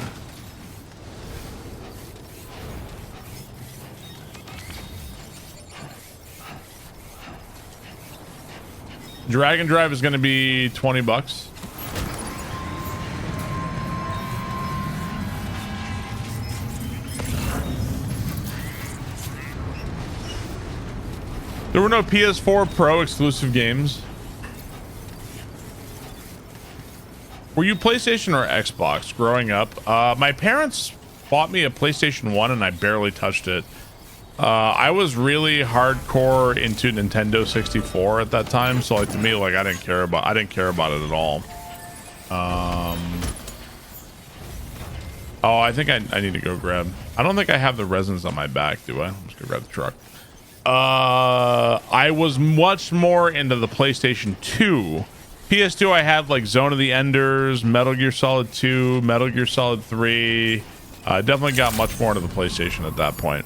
Drag and drive is going to be $20. There were no PS4 Pro exclusive games. Were you PlayStation or Xbox growing up? My parents bought me a PlayStation 1 and I barely touched it. I was really hardcore into Nintendo 64 at that time, so like to me, like I didn't care about it at all. Oh, I think I need to go grab. I don't think I have the resins on my back, do I? Let's go grab the truck. I was much more into the PlayStation 2. PS2, I had like Zone of the Enders, Metal Gear Solid 2, Metal Gear Solid 3. I definitely got much more into the PlayStation at that point.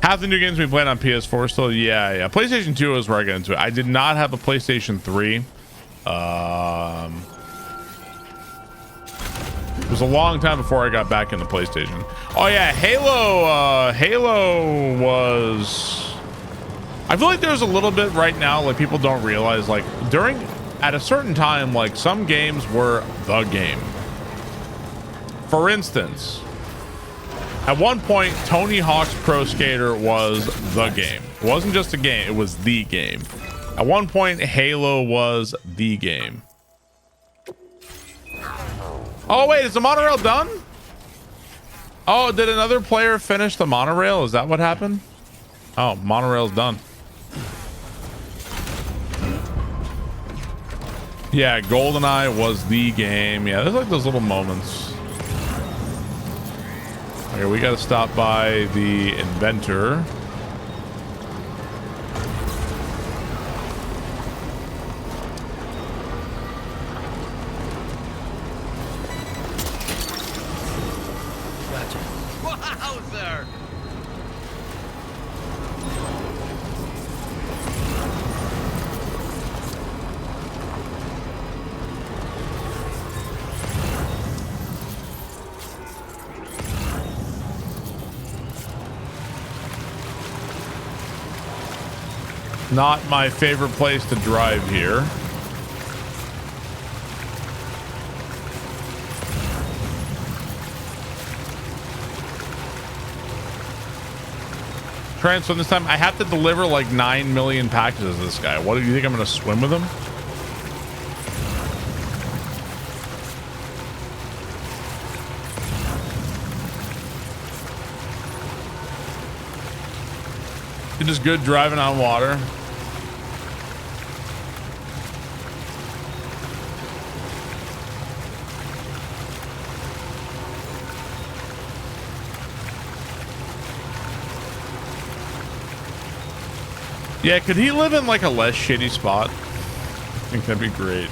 Half the new games we played on PS4 still. Yeah. PlayStation 2 is where I got into it. I did not have a PlayStation 3. It was a long time before I got back into PlayStation. Oh yeah, Halo was... I feel like there's a little bit right now, like people don't realize, like at a certain time, like some games were the game. For instance, at one point, Tony Hawk's Pro Skater was the game. It wasn't just a game, it was the game. At one point, Halo was the game. Oh wait, is the monorail done? Oh, did another player finish the monorail? Is that what happened? Oh, monorail's done. Yeah, GoldenEye was the game. Yeah, there's like those little moments. Okay, we got to stop by the inventor. Wowzer! Not my favorite place to drive here. Try and swim this time. I have to deliver like 9 million packages to this guy. What do you think? I'm going to swim with him? You're just good driving on water. Yeah, could he live in like a less shitty spot? I think that'd be great.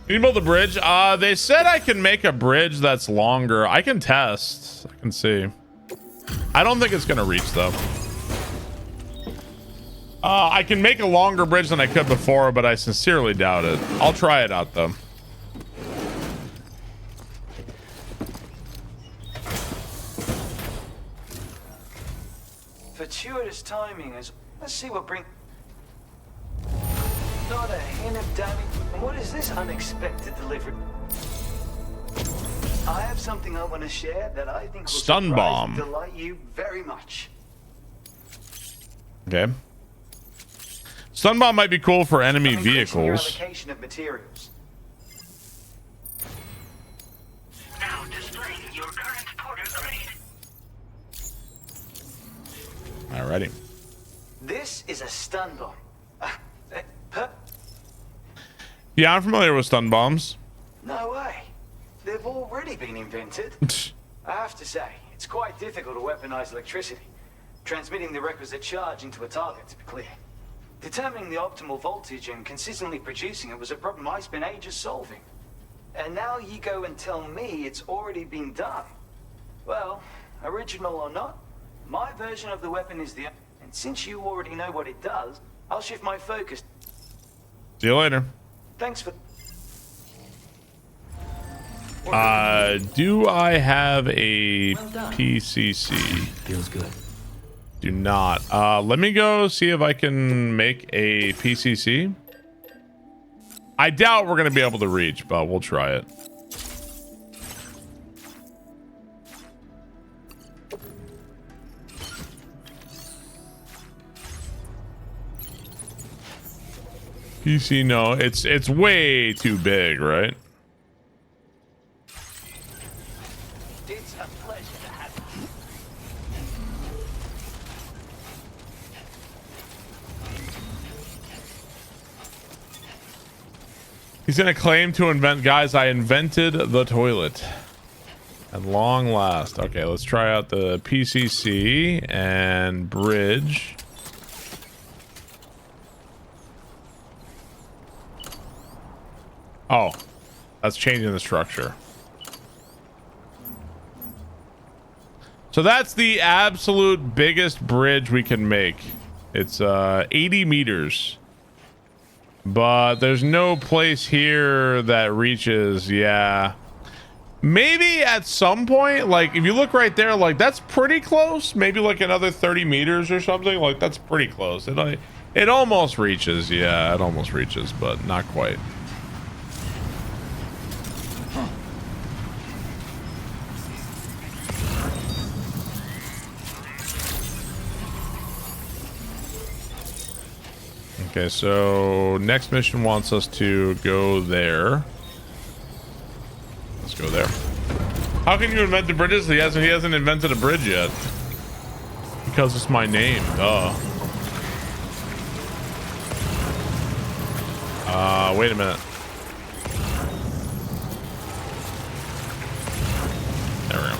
Can you build a bridge? They said I can make a bridge that's longer. I can test. I can see. I don't think it's gonna reach though. I can make a longer bridge than I could before, but I sincerely doubt it. I'll try it out though. Fortuitous timing is. Let's see what brings. Not a hint of damage. And what is this unexpected delivery? I have something I want to share that I think will Stun surprise bomb. and delight you very much. Okay. Stun bomb might be cool for enemy I'm increasing your vehicles. allocation of materials. Now displaying your current porter grade. Alrighty. This is a stun bomb. Yeah, I'm familiar with stun bombs. No way. They've already been invented. I have to say, it's quite difficult to weaponize electricity. Transmitting the requisite charge into a target, to be clear. Determining the optimal voltage and consistently producing it was a problem I spent ages solving. And now you go and tell me it's already been done. Well, original or not, my version of the weapon is the... And since you already know what it does, I'll shift my focus. See you later. Thanks for... Do I have a PCC? Feels good. Do not. Let me go see if I can make a PCC. I doubt we're going to be able to reach, but we'll try it. PC, no, it's way too big, right? It's a pleasure to have you. He's gonna claim to invent, guys. I invented the toilet. At long last. Okay, let's try out the PCC and bridge. Oh, that's changing the structure. So that's the absolute biggest bridge we can make. It's 80 meters. But there's no place here that reaches, yeah. Maybe at some point, like if you look right there, like that's pretty close. Maybe like another 30 meters or something. Like that's pretty close. It almost reaches, yeah, it almost reaches, but not quite. Okay, so next mission wants us to go there. Let's go there. How can you invent the bridges? He hasn't invented a bridge yet. Because it's my name, duh. Wait a minute. There we go.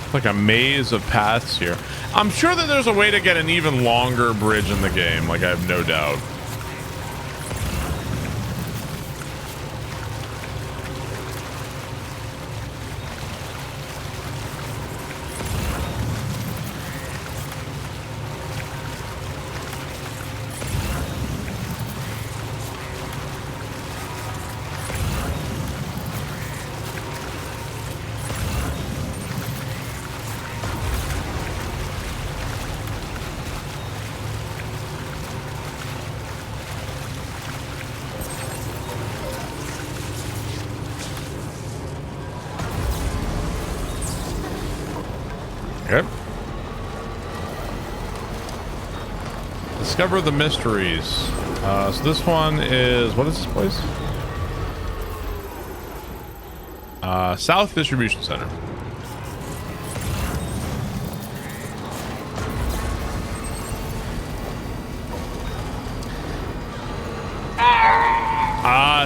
It's like a maze of paths here. I'm sure that there's a way to get an even longer bridge in the game. Like, I have no doubt. Okay. Discover the mysteries. So this one is, what is this place? South Distribution Center.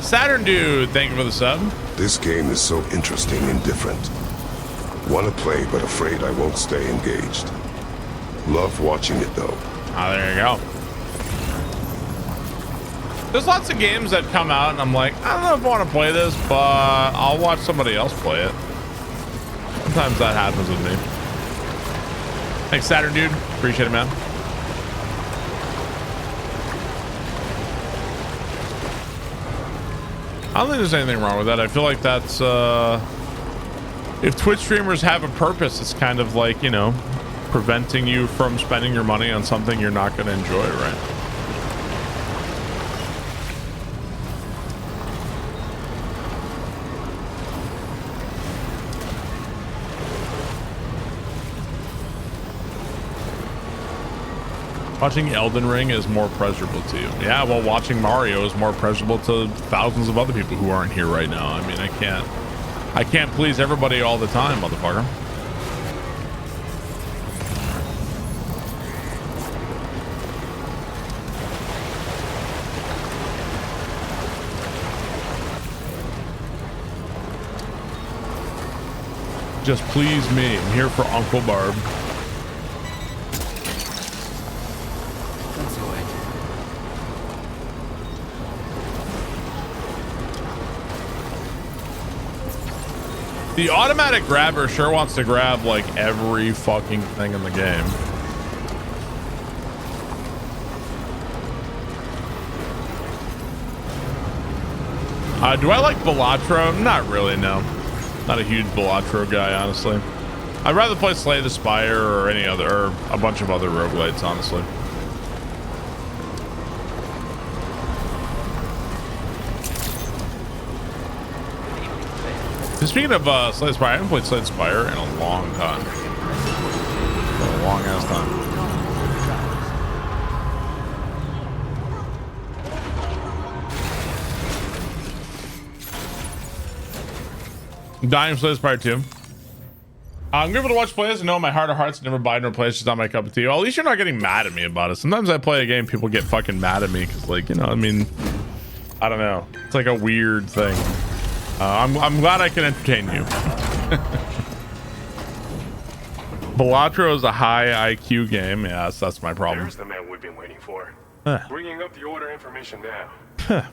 Saturn Dude, thank you for the sub. This game is so interesting and different. Want to play, but afraid I won't stay engaged. Love watching it, though. Ah, there you go. There's lots of games that come out, and I'm like, I don't know if I want to play this, but I'll watch somebody else play it. Sometimes that happens with me. Thanks, Saturn Dude. Appreciate it, man. I don't think there's anything wrong with that. I feel like that's, if Twitch streamers have a purpose, it's kind of like, you know, preventing you from spending your money on something you're not going to enjoy, right? Watching Elden Ring is more pleasurable to you. Yeah, well, watching Mario is more pleasurable to thousands of other people who aren't here right now. I mean, I can't please everybody all the time, motherfucker. Just please me. I'm here for Uncle Barb. The automatic grabber sure wants to grab like every fucking thing in the game. Do I like Balatro? Not really, no. Not a huge Balatro guy, honestly. I'd rather play Slay the Spire or any other, or a bunch of other roguelites, honestly. Speaking of Slay the Spire, I haven't played Slay the Spire in a long time. A long ass time. I'm dying to Slay the Spire too. I'm grateful to watch plays and know in my heart of hearts never buy nor play. It's just not my cup of tea. Well, at least you're not getting mad at me about it. Sometimes I play a game, people get fucking mad at me because, like, you know, I mean, I don't know. It's like a weird thing. I'm glad I can entertain you. Balatro is a high IQ game. Yeah, that's my problem. There's the man we've been waiting for. Huh. Bringing up the order information now. Huh.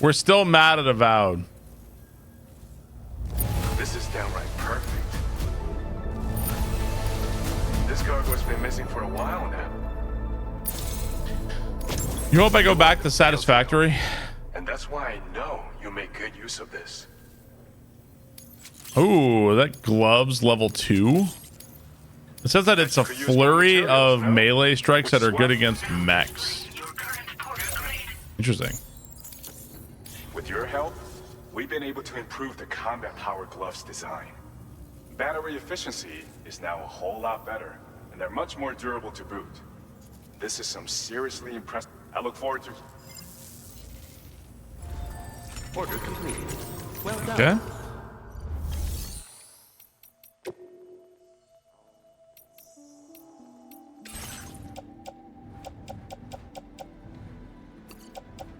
We're still mad at Avowed. This is downright perfect. This cargo's been missing for a while now. You hope I go back to Satisfactory? And that's why I know you make good use of this. Ooh, that gloves level 2. It says that it's a flurry of melee strikes that are good against mechs. Interesting. With your help, we've been able to improve the combat power gloves design. Battery efficiency is now a whole lot better, and they're much more durable to boot. This is some seriously impressive. I look forward to. Order completed. Well done. Okay.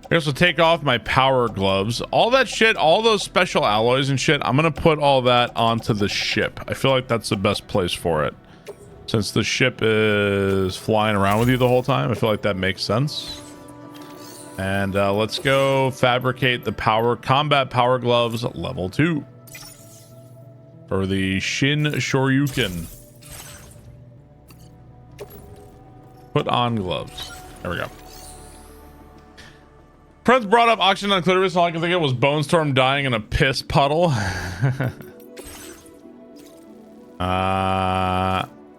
I guess I'll take off my power gloves. All that shit, all those special alloys and shit, I'm going to put all that onto the ship. I feel like that's the best place for it. Since the ship is flying around with you the whole time, I feel like that makes sense. And let's go fabricate the combat power gloves level 2. For the Shin Shoryuken. Put on gloves. There we go. Prince brought up oxygen on clitoris. All I can think of was Bone Storm dying in a piss puddle.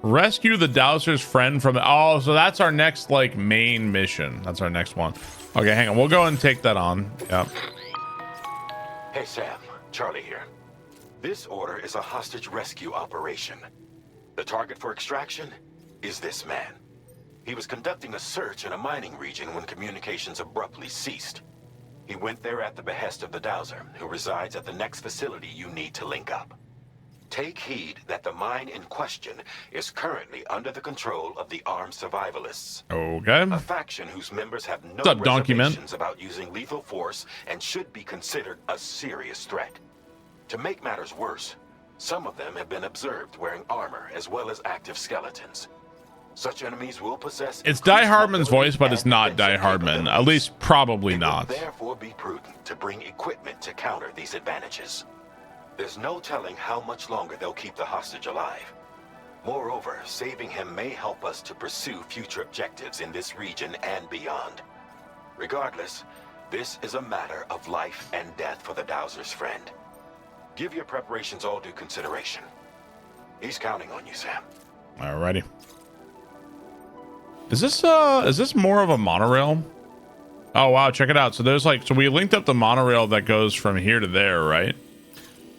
Rescue the Dowser's friend from the... Oh, so that's our next, like, main mission. That's our next one. Okay, hang on. We'll go and take that on. Yep. Hey, Sam. Charlie here. This order is a hostage rescue operation. The target for extraction is this man. He was conducting a search in a mining region when communications abruptly ceased. He went there at the behest of the Dowser, who resides at the next facility you need to link up. Take heed that the mine in question is currently under the control of the armed survivalists. Okay. A faction whose members have no What's up, Donkey Man? reservations about using lethal force and should be considered a serious threat. To make matters worse, some of them have been observed wearing armor as well as active skeletons. Such enemies will possess... It's Die Hardman's voice, but it's not Die Hardman. At least probably not. Therefore, be prudent to bring equipment to counter these advantages. There's no telling how much longer they'll keep the hostage alive. Moreover, saving him may help us to pursue future objectives in this region and beyond. Regardless, this is a matter of life and death for the Dowser's friend. Give your preparations all due consideration. He's counting on you, Sam. Alrighty. Is this more of a monorail? Oh wow, check it out. So there's like, so we linked up the monorail that goes from here to there, right?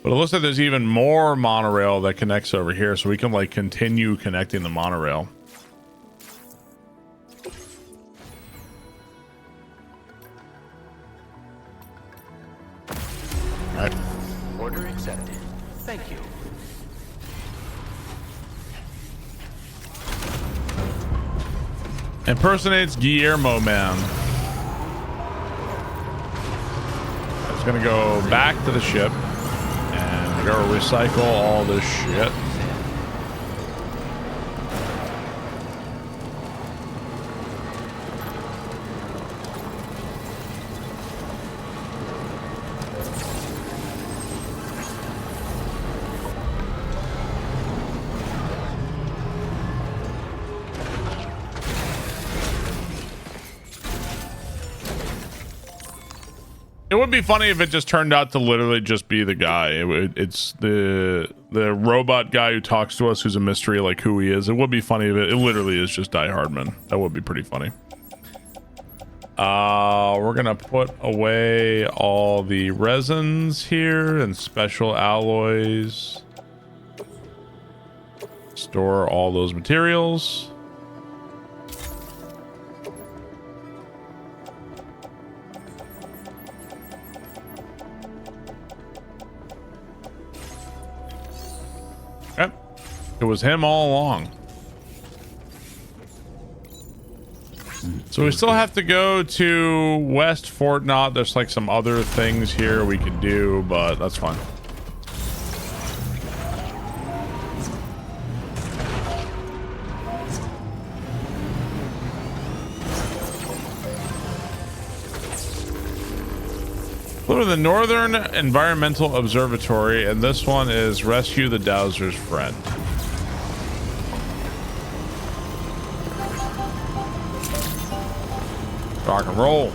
But it looks like there's even more monorail that connects over here, so we can like continue connecting the monorail. All right. Order accepted. Thank you. Impersonates Guillermo Man. It's gonna go back to the ship and go recycle all this shit. It would be funny if it just turned out to literally just be the guy. It's the robot guy who talks to us, who's a mystery, like who he is. It would be funny if it literally is just Die Hardman. That would be pretty funny. We're gonna put away all the resins here and special alloys. Store all those materials. It was him all along. So we still have to go to West Fort Knott. There's like some other things here we could do, but that's fine. Go to the Northern Environmental Observatory, and this one is rescue the Dowser's friend. Rock and roll.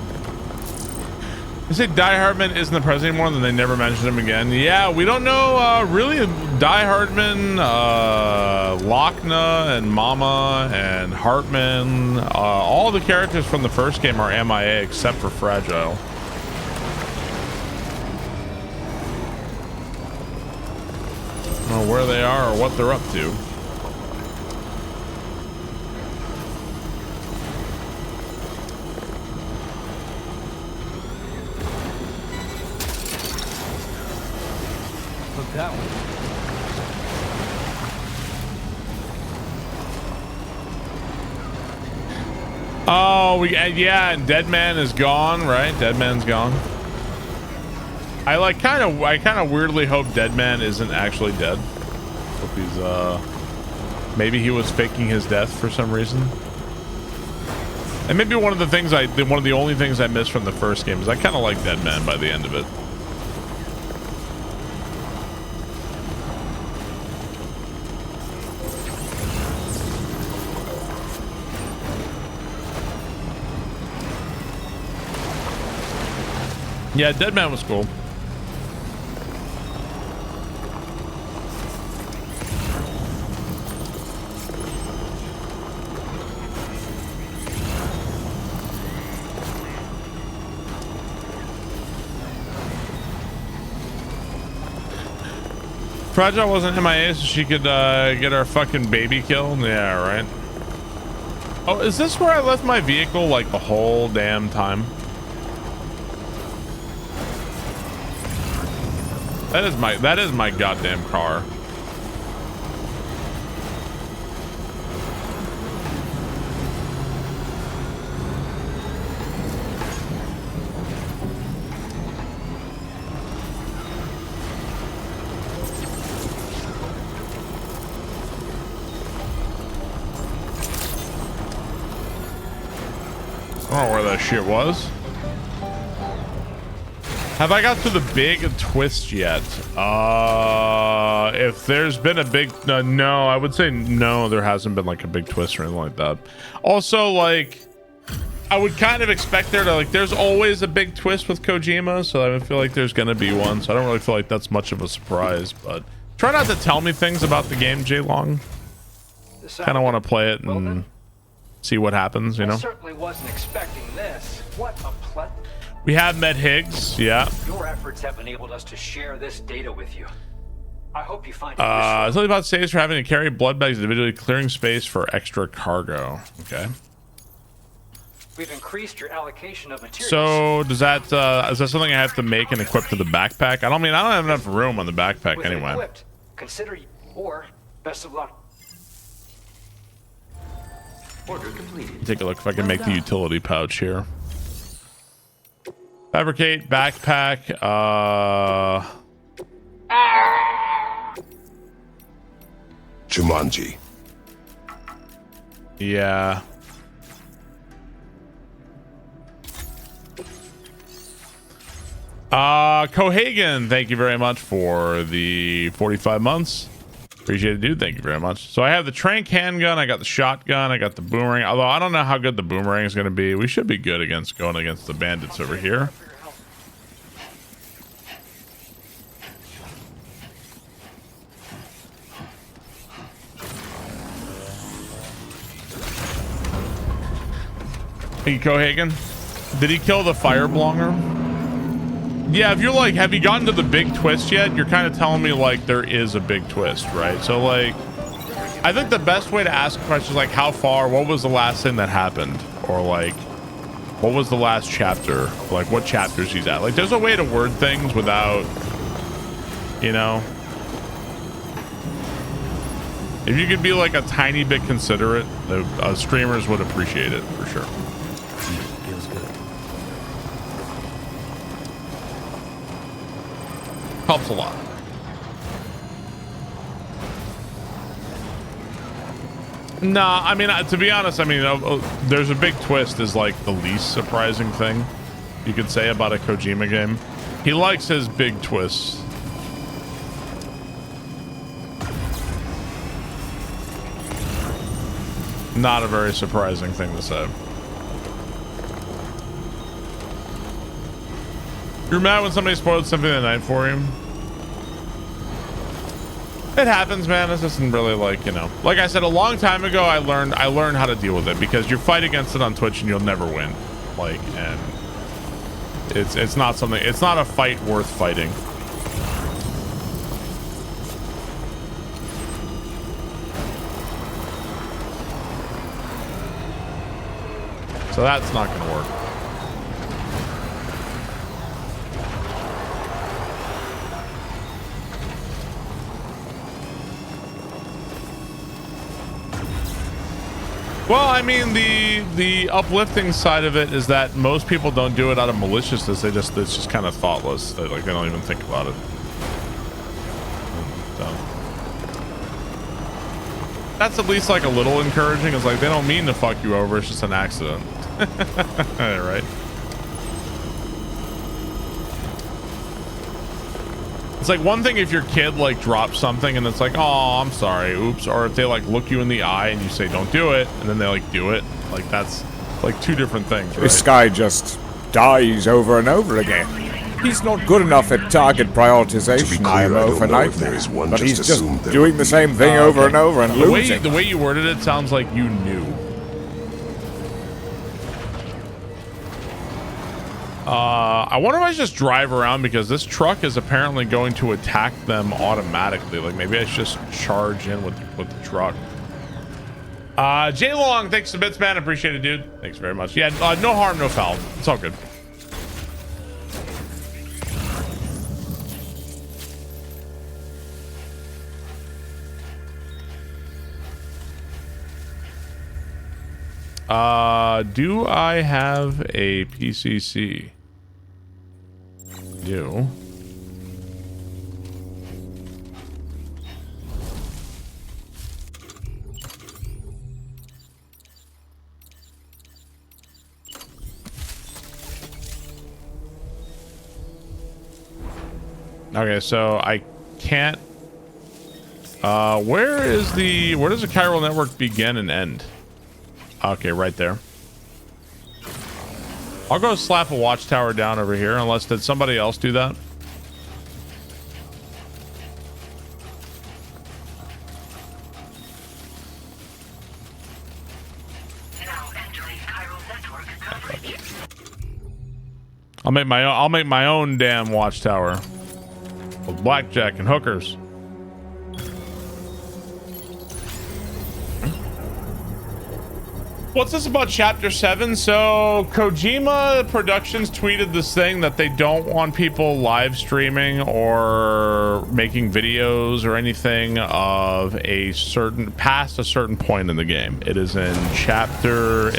They say Die Hardman isn't the president anymore, then they never mentioned him again. Yeah, we don't know really. Die Hardman, Lochna, and Mama, and Hartman, all the characters from the first game are MIA except for Fragile. I don't know where they are or what they're up to. Look that one. Oh, yeah, and Deadman is gone, right? Deadman's gone. I kind of weirdly hope Deadman isn't actually dead. Hope he's maybe he was faking his death for some reason. And maybe one of the only things I missed from the first game is I kind of like Deadman by the end of it. Yeah, Deadman was cool. Fragile wasn't MIA so she could get our fucking baby killed? Yeah, right. Oh, is this where I left my vehicle like the whole damn time? That is my goddamn car. I don't know where that shit was. Have I got to the big twist yet? If there's been a big... no, I would say no, there hasn't been like a big twist or anything like that. Also, like, I would kind of expect there to, like, there's always a big twist with Kojima, so I feel like there's gonna be one, so I don't really feel like that's much of a surprise, but try not to tell me things about the game, Jay Long. Kind of want to play it and see what happens, you know? I certainly wasn't expecting this. What a pleasant... We have met Higgs, yeah. Your efforts have enabled us to share this data with you. I hope you find it it's only about saves for having to carry blood bags individually, clearing space for extra cargo. Okay. We've increased your allocation of materials. So does that is that something I have to make and equip to the backpack? I don't have enough room on the backpack With anyway. Equipped, consider or best of luck. Order completed. Take a look if I can make the utility pouch here. Fabricate backpack. Jumanji. Yeah. Cohagen, thank you very much for the 45 months. Appreciate it, dude. Thank you very much. So I have the trank handgun, I got the shotgun, I got the boomerang. Although I don't know how good the boomerang is going to be. We should be good against going against the bandits over here. Hey, Cohagen. Did he kill the fireblonger? Yeah, if you're like, have you gotten to the big twist yet? You're kind of telling me like there is a big twist, right? So like, I think the best way to ask questions like how far, what was the last thing that happened? Or like, what was the last chapter? Like what chapters he's at? Like there's a way to word things without, you know. If you could be like a tiny bit considerate, the streamers would appreciate it for sure. helps a lot. Nah, I mean, to be honest, I mean, there's a big twist is like the least surprising thing you could say about a Kojima game. He likes his big twists. Not a very surprising thing to say. You're mad when somebody spoiled Symphony of the Night for you? It happens, man. This isn't really like, you know, like I said a long time ago, I learned how to deal with it, because you fight against it on Twitch and you'll never win. Like, and it's not something, it's not a fight worth fighting. So that's not gonna work. Well, I mean, the uplifting side of it is that most people don't do it out of maliciousness. It's just kind of thoughtless. They don't even think about it. So that's at least like a little encouraging. It's like they don't mean to fuck you over. It's just an accident. Right? It's like one thing if your kid like drops something and it's like, oh, I'm sorry, oops. Or if they like look you in the eye and you say, don't do it, and then they like do it. Like that's like two different things, right? This guy just dies over and over again. He's not good enough at target prioritization, IMO for Nightmare, but he's just doing the same thing over and over and losing. The way you worded it sounds like you knew. I wonder if I just drive around, because this truck is apparently going to attack them automatically. Like maybe I should just charge in with the truck. Jay Long, thanks to bits, man. Appreciate it, dude. Thanks very much. Yeah, no harm, no foul. It's all good. Do I have a PCC? Do. Okay, so I can't. Where does the chiral network begin and end? Okay, right there. I'll go slap a watchtower down over here, unless did somebody else do that? I'll make my own damn watchtower with blackjack and hookers. What's this about chapter 7? So Kojima Productions tweeted this thing that they don't want people live streaming or making videos or anything of past a certain point in the game. It's in chapter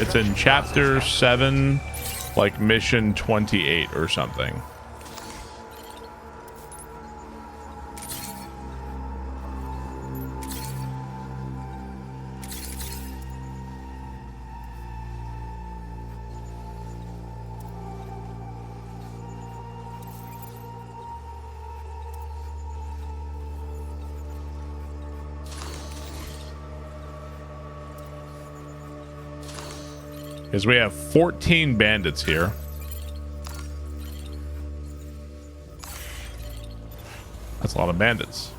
7, like mission 28 or something. Because we have 14 bandits here. That's a lot of bandits.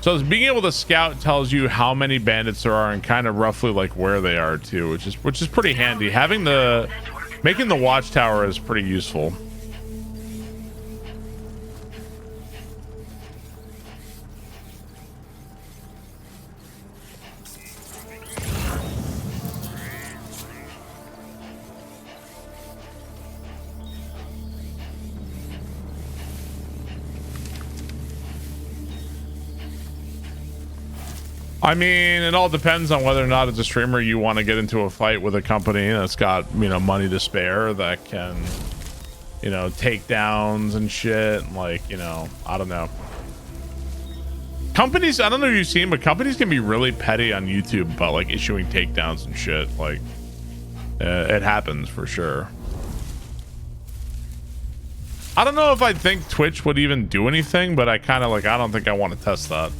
So being able to scout tells you how many bandits there are and kind of roughly like where they are too, which is pretty handy. Making the watchtower is pretty useful. I mean, it all depends on whether or not as a streamer you want to get into a fight with a company that's got, you know, money to spare that can, you know, takedowns and shit. Like, you know, I don't know. Companies, I don't know if you've seen, but companies can be really petty on YouTube about like issuing takedowns and shit. Like, it happens for sure. I don't know if I think Twitch would even do anything, but I kind of like, I don't think I want to test that.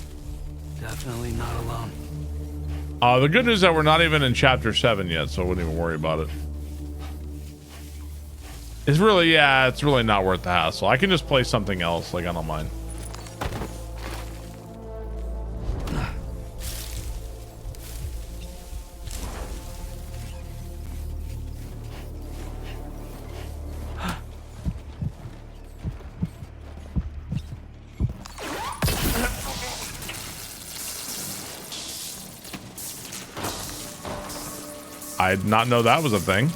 Definitely not alone. The good news is that we're not even in chapter 7 yet, so I wouldn't even worry about it. It's really, yeah, it's really not worth the hassle. I can just play something else, like I don't mind. I did not know that was a thing.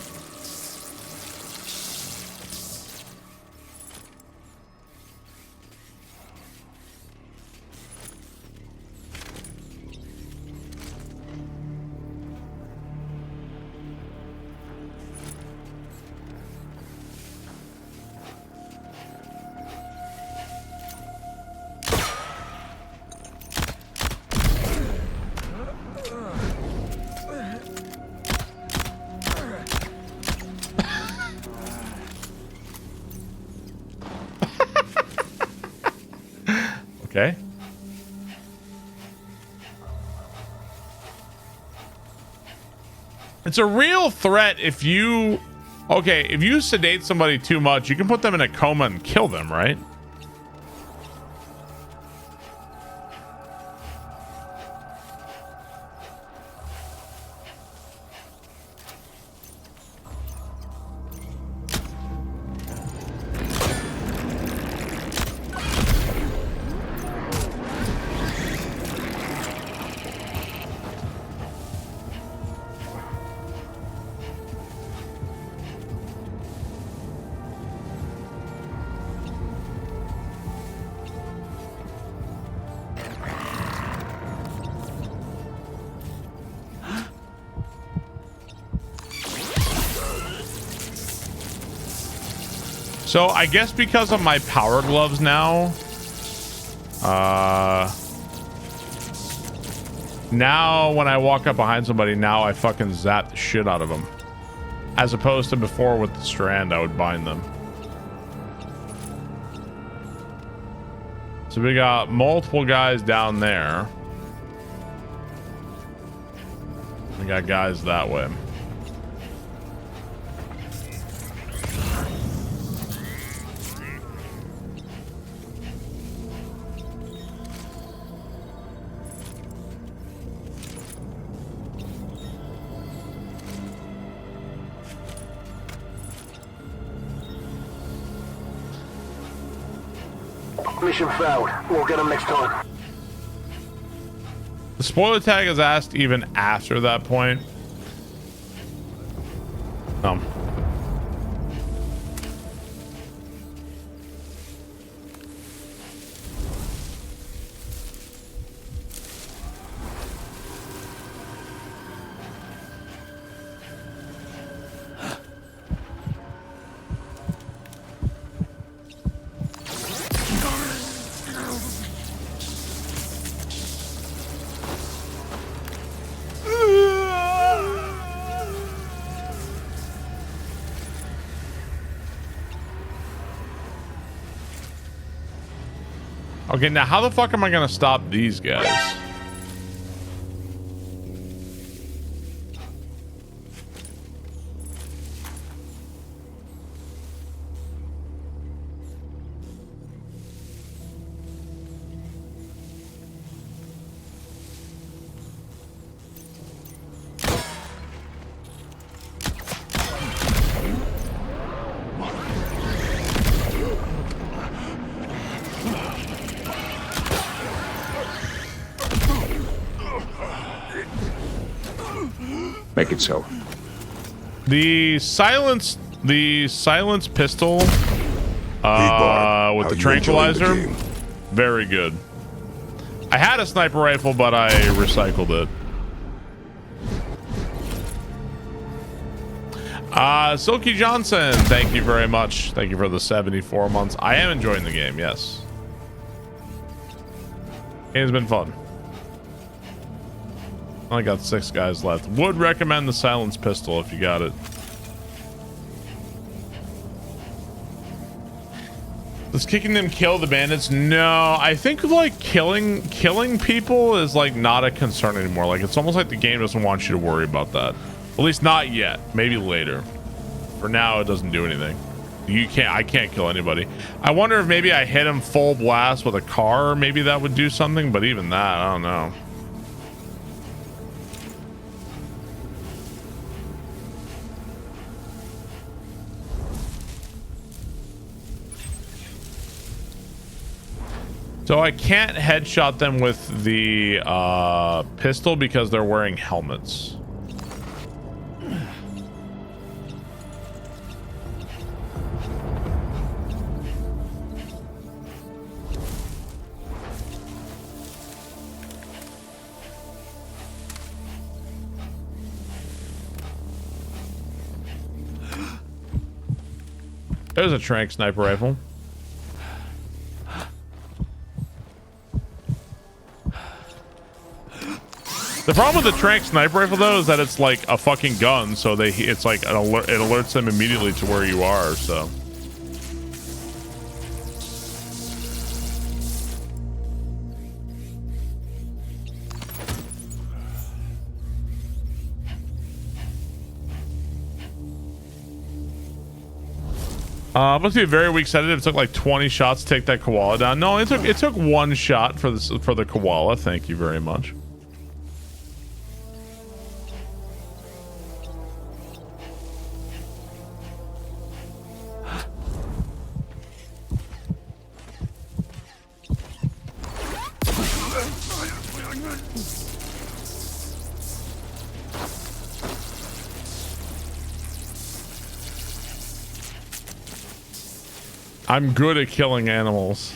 Okay. It's a real threat if you... Okay, if you sedate somebody too much, you can put them in a coma and kill them, right? So I guess because of my power gloves now, now when I walk up behind somebody, now I fucking zap the shit out of them. As opposed to before with the strand, I would bind them. So we got multiple guys down there. We got guys that way. Mission failed. We'll get them next time. The spoiler tag is asked even after that point. Okay, now how the fuck am I gonna stop these guys? Make it so. The silence pistol with the tranquilizer, very good. I had a sniper rifle, but I recycled it. Silky Johnson, thank you very much. Thank you for the 74 months. I am enjoying the game, yes. Game's been fun. I only got 6 guys left. Would recommend the silenced pistol if you got it. Does kicking them kill the bandits? No, I think like killing people is like not a concern anymore. Like it's almost like the game doesn't want you to worry about that. At least not yet. Maybe later. For now, it doesn't do anything. I can't kill anybody. I wonder if maybe I hit him full blast with a car. Maybe that would do something. But even that, I don't know. So I can't headshot them with the pistol because they're wearing helmets. There's a trank sniper rifle. The problem with the trank sniper rifle though is that it's like a fucking gun, so it's like an alert, it alerts them immediately to where you are, so. Must be a very weak sedative. It took like 20 shots to take that koala down. No, it took 1 shot for the koala. Thank you very much. I'm good at killing animals.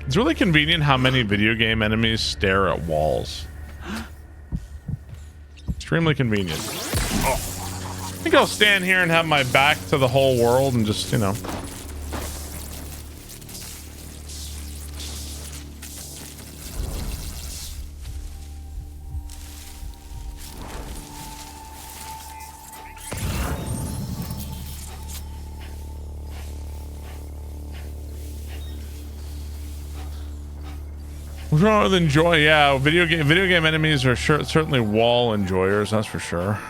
It's really convenient how many video game enemies stare at walls. Extremely convenient. Oh. I think I'll stand here and have my back to the whole world and just, you know. What's wrong with enjoy? Yeah, video game enemies are certainly wall enjoyers, that's for sure.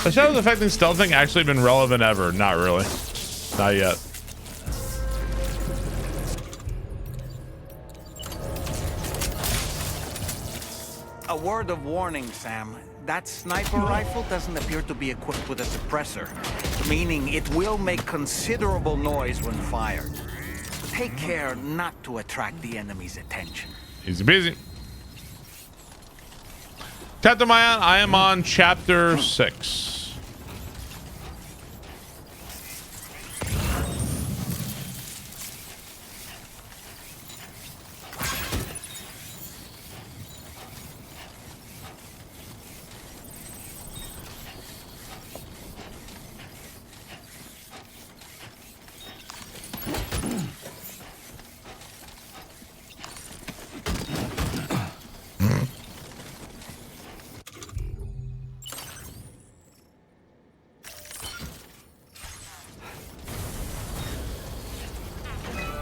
The shadows affecting stealthing actually been relevant ever? Not really. Not yet. A word of warning, Sam. That sniper rifle doesn't appear to be equipped with a suppressor, meaning it will make considerable noise when fired. Take care not to attract the enemy's attention. Easy busy. Captain Mayan, I am on chapter 6.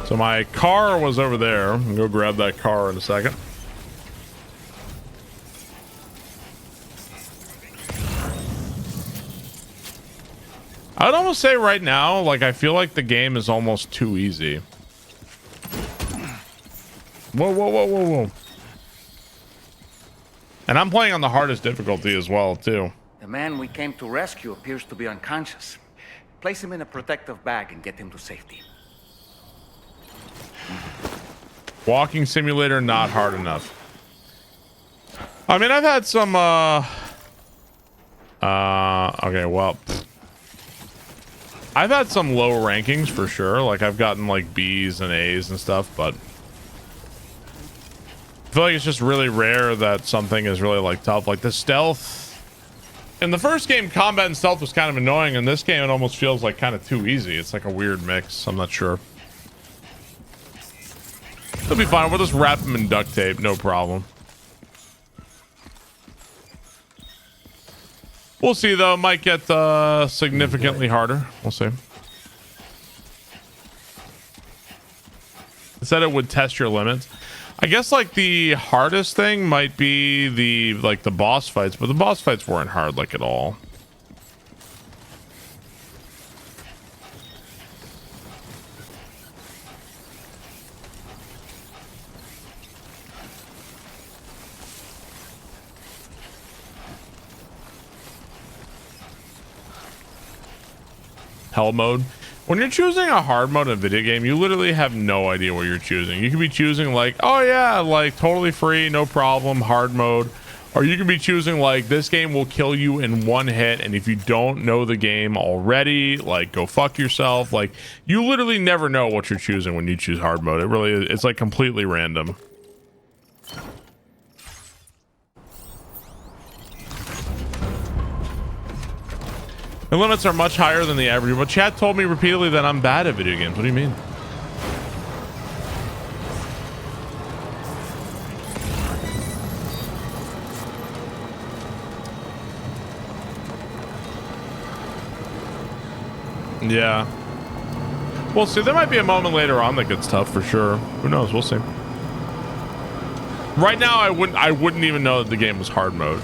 So my car was over there. I'll go grab that car in a second. I would almost say right now, like, I feel like the game is almost too easy. Whoa, whoa, whoa, whoa, whoa. And I'm playing on the hardest difficulty as well, too. The man we came to rescue appears to be unconscious. Place him in a protective bag and get him to safety. Walking simulator, not hard enough. I mean, I've had some, okay, well... I've had some low rankings for sure. Like, I've gotten, like, B's and A's and stuff, but... I feel like it's just really rare that something is really, like, tough. Like, the stealth... In the first game, combat and stealth was kind of annoying. In this game, it almost feels like kind of too easy. It's like a weird mix. I'm not sure. It'll be fine. We'll just wrap them in duct tape. No problem. We'll see, though. Might get significantly harder. We'll see. It said it would test your limits. I guess, like, the hardest thing might be the boss fights, but the boss fights weren't hard, like, at all. Hell mode. When you're choosing a hard mode in a video game, you literally have no idea what you're choosing. You could be choosing like, oh yeah, like totally free, no problem, hard mode. Or you could be choosing like, this game will kill you in one hit, and if you don't know the game already, like go fuck yourself. Like, you literally never know what you're choosing when you choose hard mode. It really is, it's like completely random. The limits are much higher than the average, but chat told me repeatedly that I'm bad at video games. What do you mean? Yeah. We'll see. There might be a moment later on that gets tough for sure. Who knows? We'll see. Right now, I wouldn't even know that the game was hard mode.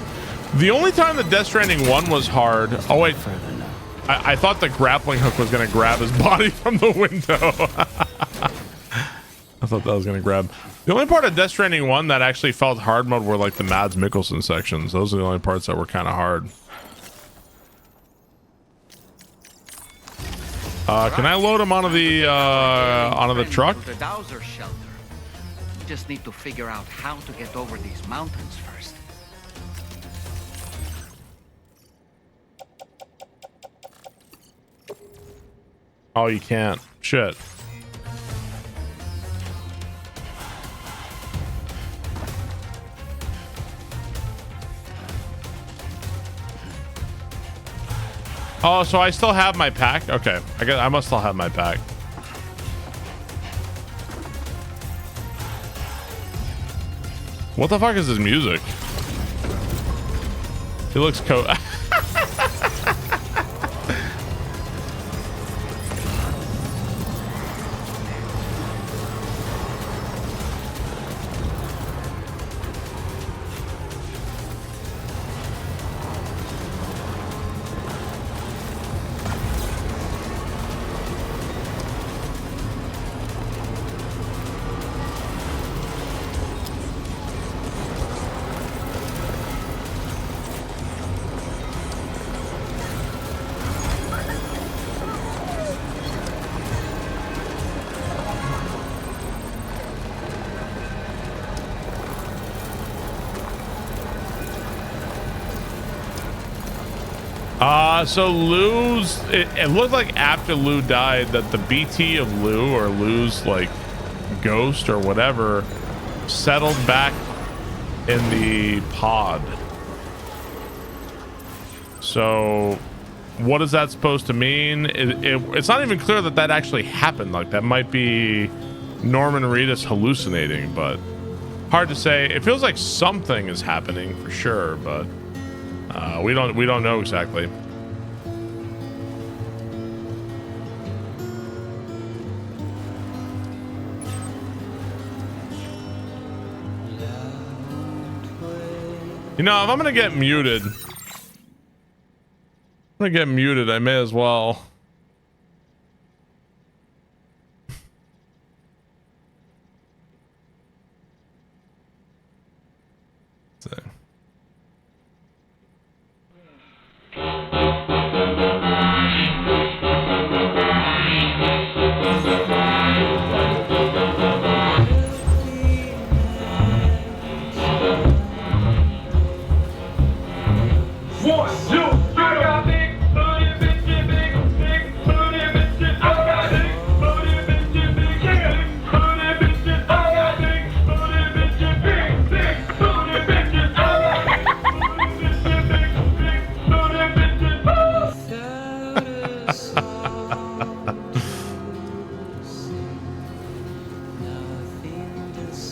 The only time that Death Stranding 1 was hard... Oh, wait. I thought the grappling hook was going to grab his body from the window. I thought that was going to grab. The only part of Death Stranding 1 that actually felt hard mode were like the Mads Mikkelsen sections. Those are the only parts that were kind of hard. Can I load him onto the truck? The Dowser shelter. We just need to figure out how to get over these mountains first. Oh, you can't. Shit. Oh, so I still have my pack? Okay. I must still have my pack. What the fuck is this music? It looks so Lou's, it looked like after Lou died that the BT of Lou, or Lou's like ghost or whatever, settled back in the pod. So what is that supposed to mean? It's not even clear that that actually happened. Like, that might be Norman Reedus hallucinating, but hard to say. It feels like something is happening for sure, but we don't know exactly. You know, if I'm gonna get muted, I may as well.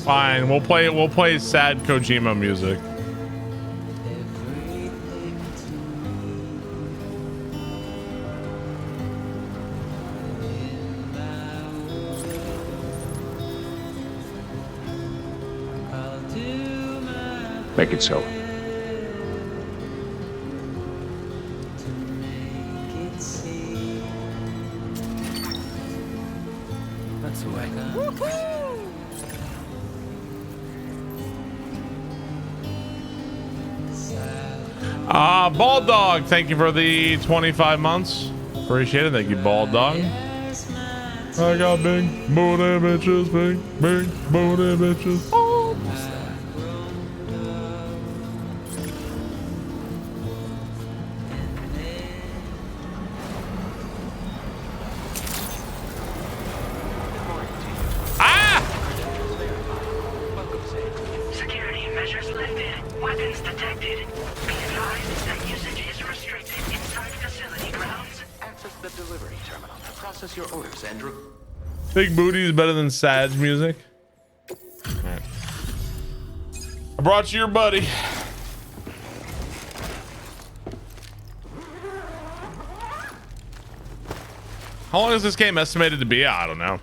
Fine, we'll play sad Kojima music. Make it so. That's the way. Bald Dog, thank you for the 25 months. Appreciate it. Thank you, Bald Dog. I got big booty bitches, big booty bitches. Security measures lifted. Weapons detected. Be advised that usage is restricted inside facility grounds. Access the delivery terminal to process your orders, Andrew. Big booty is better than sad music. Right. I brought you your buddy. How long is this game estimated to be? I don't know.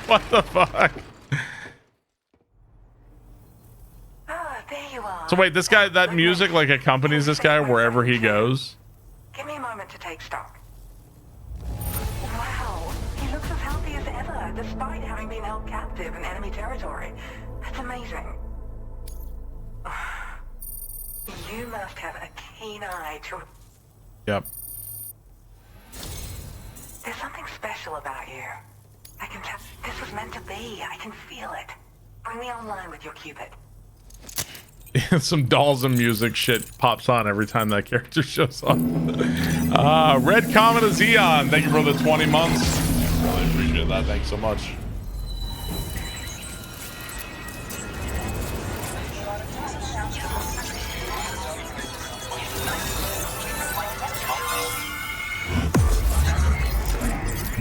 What the fuck? There you are. So wait, this guy, that music like accompanies this guy wherever he goes? Give me a moment to take stock. Wow, he looks as healthy as ever, despite having been held captive in enemy territory. That's amazing. You must have a keen eye to... Yep. There's something special about you. I can tell. This was meant to be. I can feel it. Bring me online with your Cupid. Some dolls and music shit pops on every time that character shows up. Red Comet of Xeon, thank you for the 20 months. Really appreciate that. Thanks so much.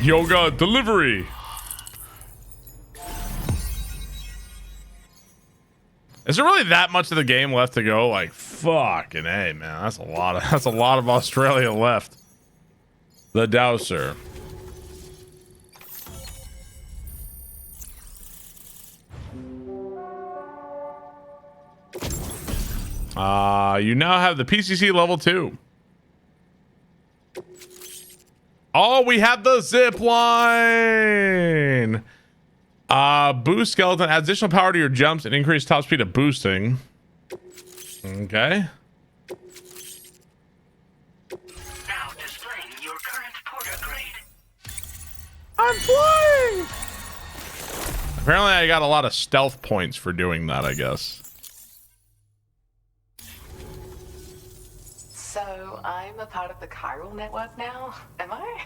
Yoga delivery. Is there really that much of the game left to go? Like, fucking A, man. That's a lot of Australia left. The Dowser. You now have the PCC level 2. Oh, we have the zip line. Boost skeleton adds additional power to your jumps and increase top speed of boosting. Okay. Now displaying your current porter grade. I'm flying. Apparently, I got a lot of stealth points for doing that, I guess. So I'm a part of the chiral network now, am I?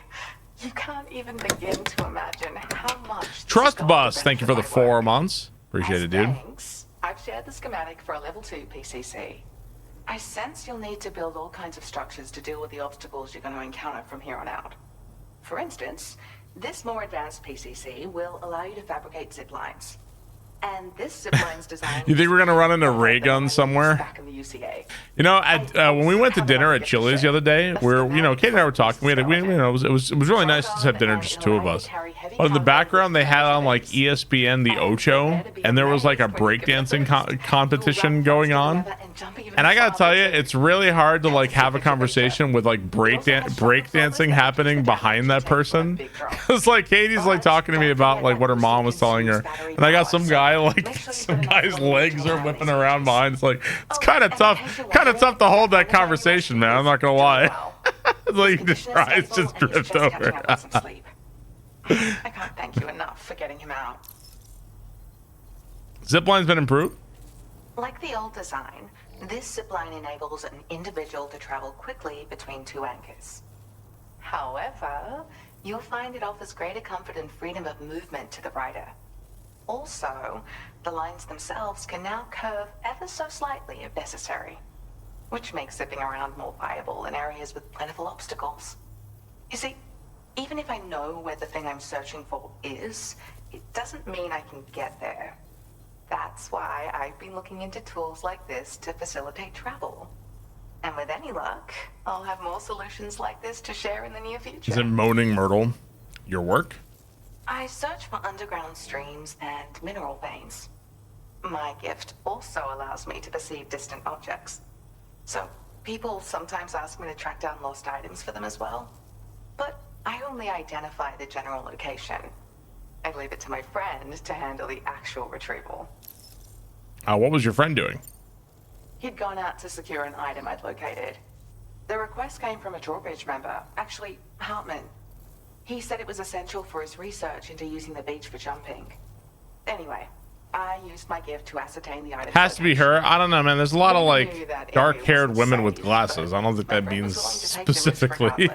You can't even begin to imagine how much. Trust Bus, thank you for the 4 months. Appreciate it, dude. Thanks. I've shared the schematic for a level 2 PCC. I sense you'll need to build all kinds of structures to deal with the obstacles you're going to encounter from here on out. For instance, this more advanced PCC will allow you to fabricate zip lines. And this zipline's design. You think we're gonna run into ray guns somewhere? Back in the UCA. You know, when we went to dinner at Chili's the other day, where Kate and I were talking, it was really nice to have dinner, just two of us. But in the background, they had on like ESPN the Ocho, and there was like a breakdancing competition going on. And I gotta tell you, it's really hard to like have a conversation with like breakdancing happening behind that person. It's like Katie's like talking to me about like what her mom was telling her, and I got some guy's legs are whipping around behind. It's like it's kind of tough to hold that conversation, man. I'm not gonna lie. It's like you just tries just drift over. I can't thank you enough for getting him out. Zipline's been improved. Like the old design, this zipline enables an individual to travel quickly between two anchors. However, you'll find it offers greater comfort and freedom of movement to the rider. Also, the lines themselves can now curve ever so slightly if necessary, which makes zipping around more viable in areas with plentiful obstacles. You see, even if I know where the thing I'm searching for is, it doesn't mean I can get there. That's why I've been looking into tools like this to facilitate travel. And with any luck, I'll have more solutions like this to share in the near future. Is it Moaning Myrtle your work? I search for underground streams and mineral veins. My gift also allows me to perceive distant objects. So people sometimes ask me to track down lost items for them as well. But I only identify the general location. I leave it to my friend to handle the actual retrieval. What was your friend doing? He'd gone out to secure an item I'd located. The request came from a drawbridge member, actually Hartman. He said it was essential for his research into using the beach for jumping. Anyway, I used my gift to ascertain the item. Has to be her. I don't know, man. There's a lot of like dark-haired women with glasses. I don't think that means specifically.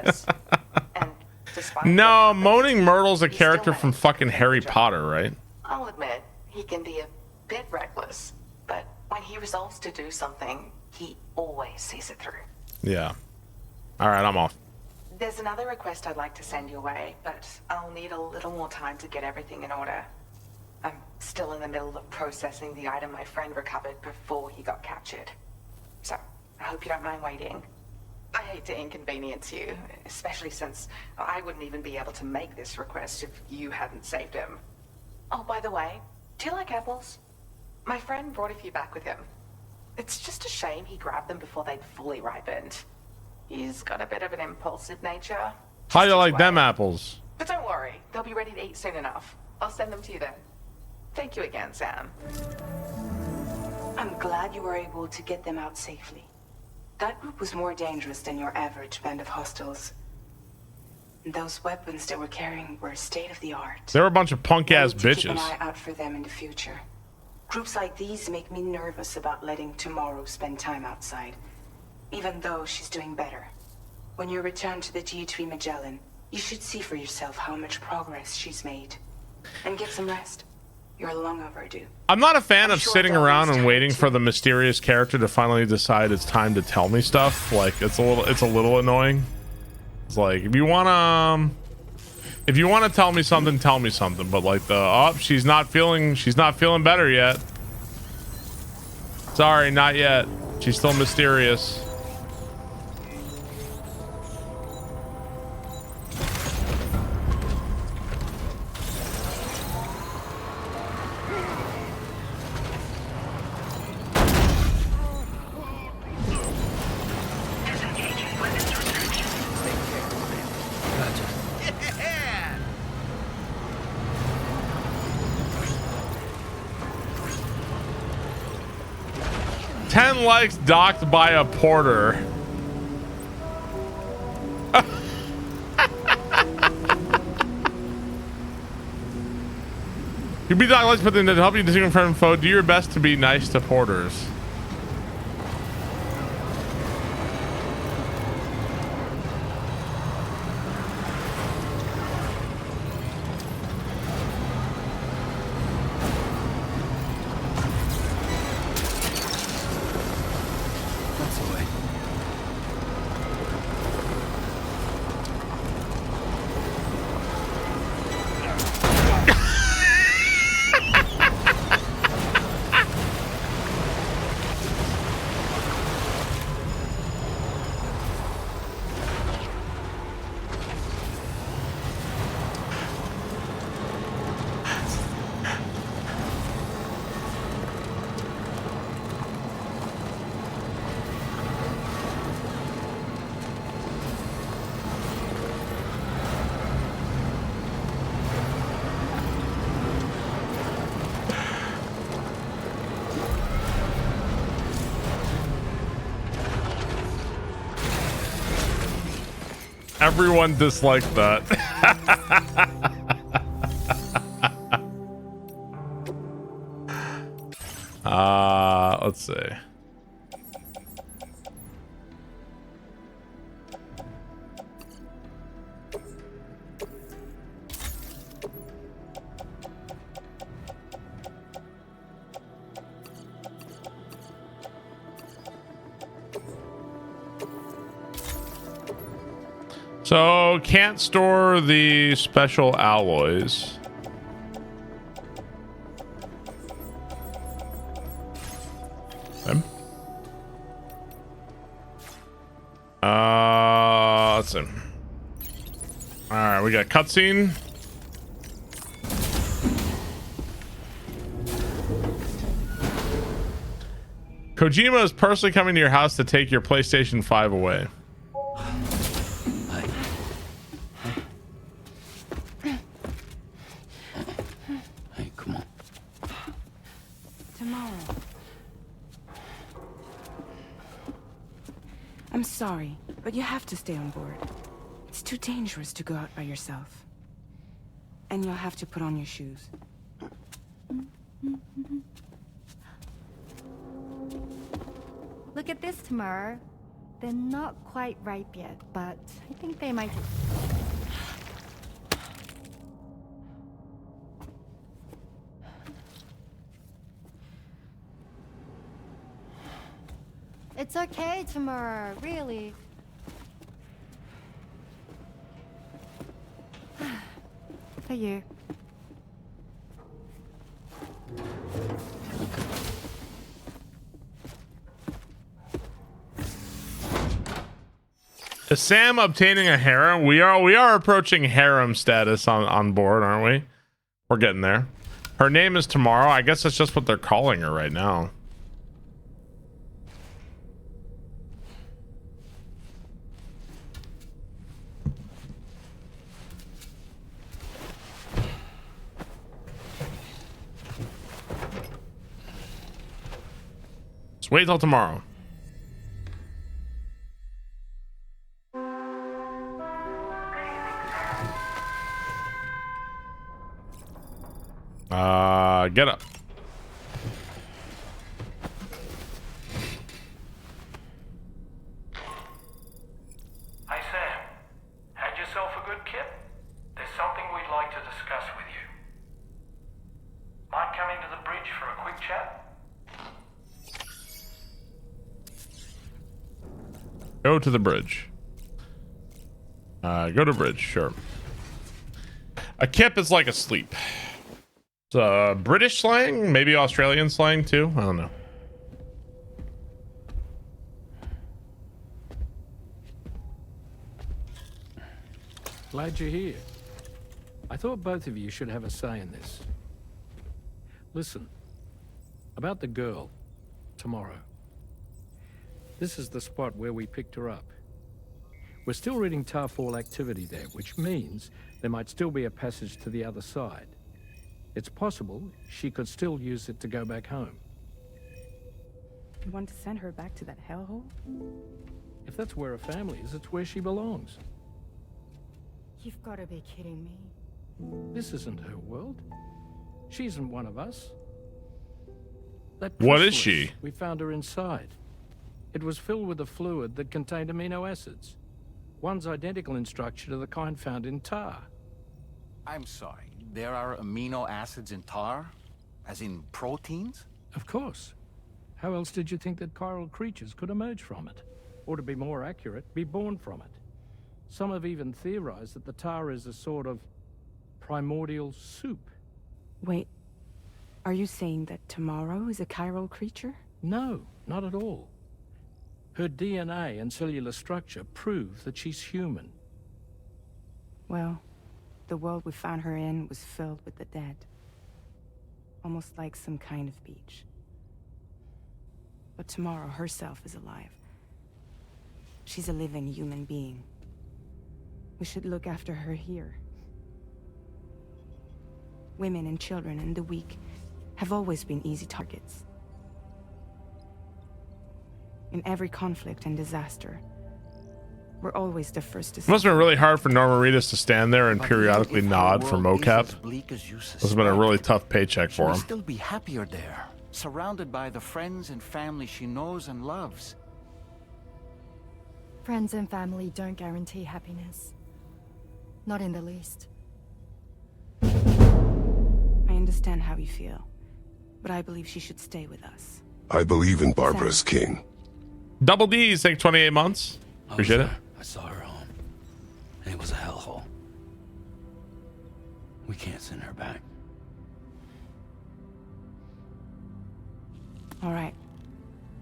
No, Moaning Myrtle's a character from fucking Harry Potter, right? I'll admit, he can be a bit reckless, but when he resolves to do something, he always sees it through. Yeah. All right, I'm off. There's another request I'd like to send your way, but I'll need a little more time to get everything in order. I'm still in the middle of processing the item my friend recovered before he got captured. So, I hope you don't mind waiting. I hate to inconvenience you, especially since I wouldn't even be able to make this request if you hadn't saved him. Oh, by the way, do you like apples? My friend brought a few back with him. It's just a shame he grabbed them before they'd fully ripened. He's got a bit of an impulsive nature. How do you like them apples? But don't worry, they'll be ready to eat soon enough. I'll send them to you then. Thank you again, Sam. I'm glad you were able to get them out safely. That group was more dangerous than your average band of hostiles. Those weapons they were carrying were state-of-the-art. They're a bunch of punk-ass bitches. Keep an eye out for them in the future. Groups like these make me nervous about letting Tomorrow spend time outside, even though she's doing better. When you return to the G3 Magellan, you should see for yourself how much progress she's made. And get some rest. You're long overdue. I'm not a fan of sitting around and waiting for the mysterious character to finally decide it's time to tell me stuff. Like it's a little annoying. It's like if you wanna tell me something, tell me something. But like she's not feeling better yet. Sorry, not yet. She's still mysterious. Likes docked by a porter. You be docked likes, but then to help you distinguish from foe, do your best to be nice to porters. everyone disliked that. Let's see. So, can't store the special alloys. Okay. Let's see. Alright, we got cutscene. Kojima is personally coming to your house to take your PlayStation 5 away. Hey, come on. Tomorrow. I'm sorry, but you have to stay on board. It's too dangerous to go out by yourself. And you'll have to put on your shoes. Look at this, Tamara. They're not quite ripe yet, but I think they might. It's okay, Tamara, really. For you. Is Sam obtaining a harem? We are approaching harem status on board, aren't we? We're getting there. Her name is Tomorrow. I guess that's just what they're calling her right now. Let's wait till tomorrow. Get up. Hey Sam, had yourself a good kip? There's something we'd like to discuss with you. Mind coming to the bridge for a quick chat? Go to the bridge. Go to bridge, sure. A kip is like a sleep. It's British slang, maybe Australian slang too. I don't know. Glad you're here. I thought both of you should have a say in this. Listen, about the girl, Tomorrow. This is the spot where we picked her up. We're still reading Tarfall activity there, which means there might still be a passage to the other side. It's possible she could still use it to go back home. You want to send her back to that hellhole? If that's where her family is, it's where she belongs. You've got to be kidding me. This isn't her world. She isn't one of us. That What is chrysalis, she? We found her inside. It was filled with a fluid that contained amino acids. One's identical in structure to the kind found in tar. I'm sorry. There are amino acids in tar? As in proteins? Of course. How else did you think that chiral creatures could emerge from it? Or to be more accurate, be born from it? Some have even theorized that the tar is a sort of primordial soup. Wait, are you saying that Tomorrow is a chiral creature? No, not at all. Her DNA and cellular structure prove that she's human. Well, the world we found her in was filled with the dead. Almost like some kind of beach. But Tomorrow herself is alive. She's a living human being. We should look after her here. Women and children and the weak have always been easy targets. In every conflict and disaster, We're always the first to It must have been really hard for Norma Reedus to stand there and periodically nod for mocap. This has been a really tough paycheck for him. She'll still be happier there, surrounded by the friends and family she knows and loves. Friends and family don't guarantee happiness. Not in the least. I understand how you feel, but I believe she should stay with us. I believe in Barbara's king. Double D's take 28 months. Appreciate it. I saw her home, and it was a hellhole. We can't send her back. All right.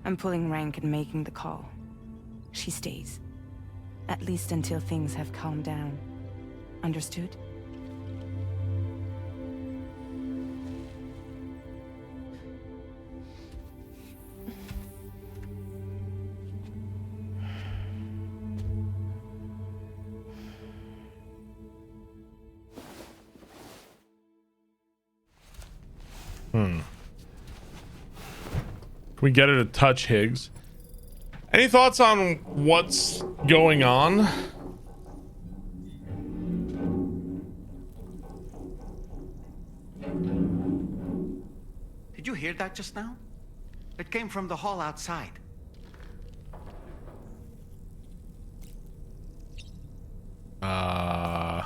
I'm pulling rank and making the call. She stays. At least until things have calmed down. Understood? Can we get her to touch Higgs? Any thoughts on what's going on? Did you hear that just now? It came from the hall outside. What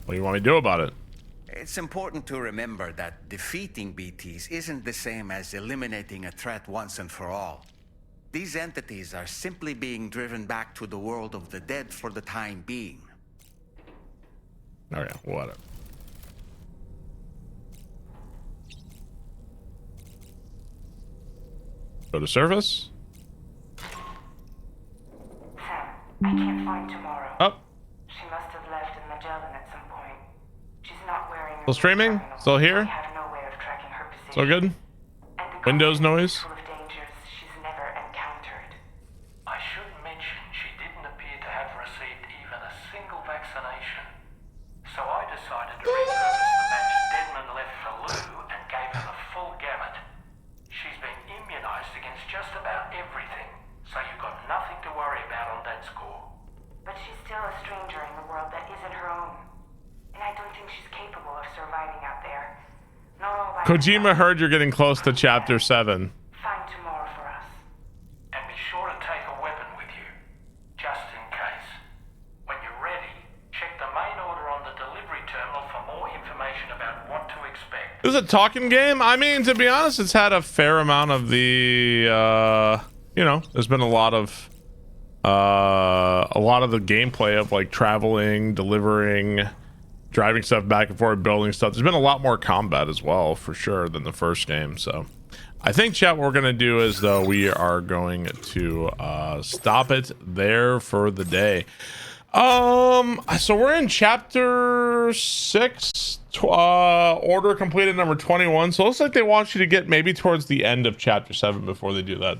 do you want me to do about it? It's important to remember that defeating BTs isn't the same as eliminating a threat once and for all. These entities are simply being driven back to the world of the dead for the time being. Okay, whatever. Go to surface. Sam, I can't find tomorrow. Oh. She must have left in Magellan at some point. She's not wearing. Still streaming? Still here? I have no way of tracking her position. Still good? Windows noise? Full of dangers she's never encountered. I should mention she didn't appear to have received even a single vaccination. So I decided to repurpose the batch Deadman left for Lou and gave her the full gamut. She's been immunized against just about everything, so you've got nothing to worry about on that score. But she's still a stranger in the world that isn't her own. And I don't think she's capable of surviving out there. Not all by Kojima heard you're getting close to chapter 7. Find tomorrow for us. And be sure to take a weapon with you, just in case. When you're ready, check the main order on the delivery terminal for more information about what to expect. This is a talking game? I mean, to be honest, it's had a fair amount of the, you know, there's been a lot of the gameplay of like traveling, delivering, driving stuff back and forth, building stuff. There's been a lot more combat as well, for sure, than the first game. So I think, chat, what we're going to do is, though, we are going to stop it there for the day. So we're in chapter 6, order completed number 21. So it looks like they want you to get maybe towards the end of chapter 7 before they do that.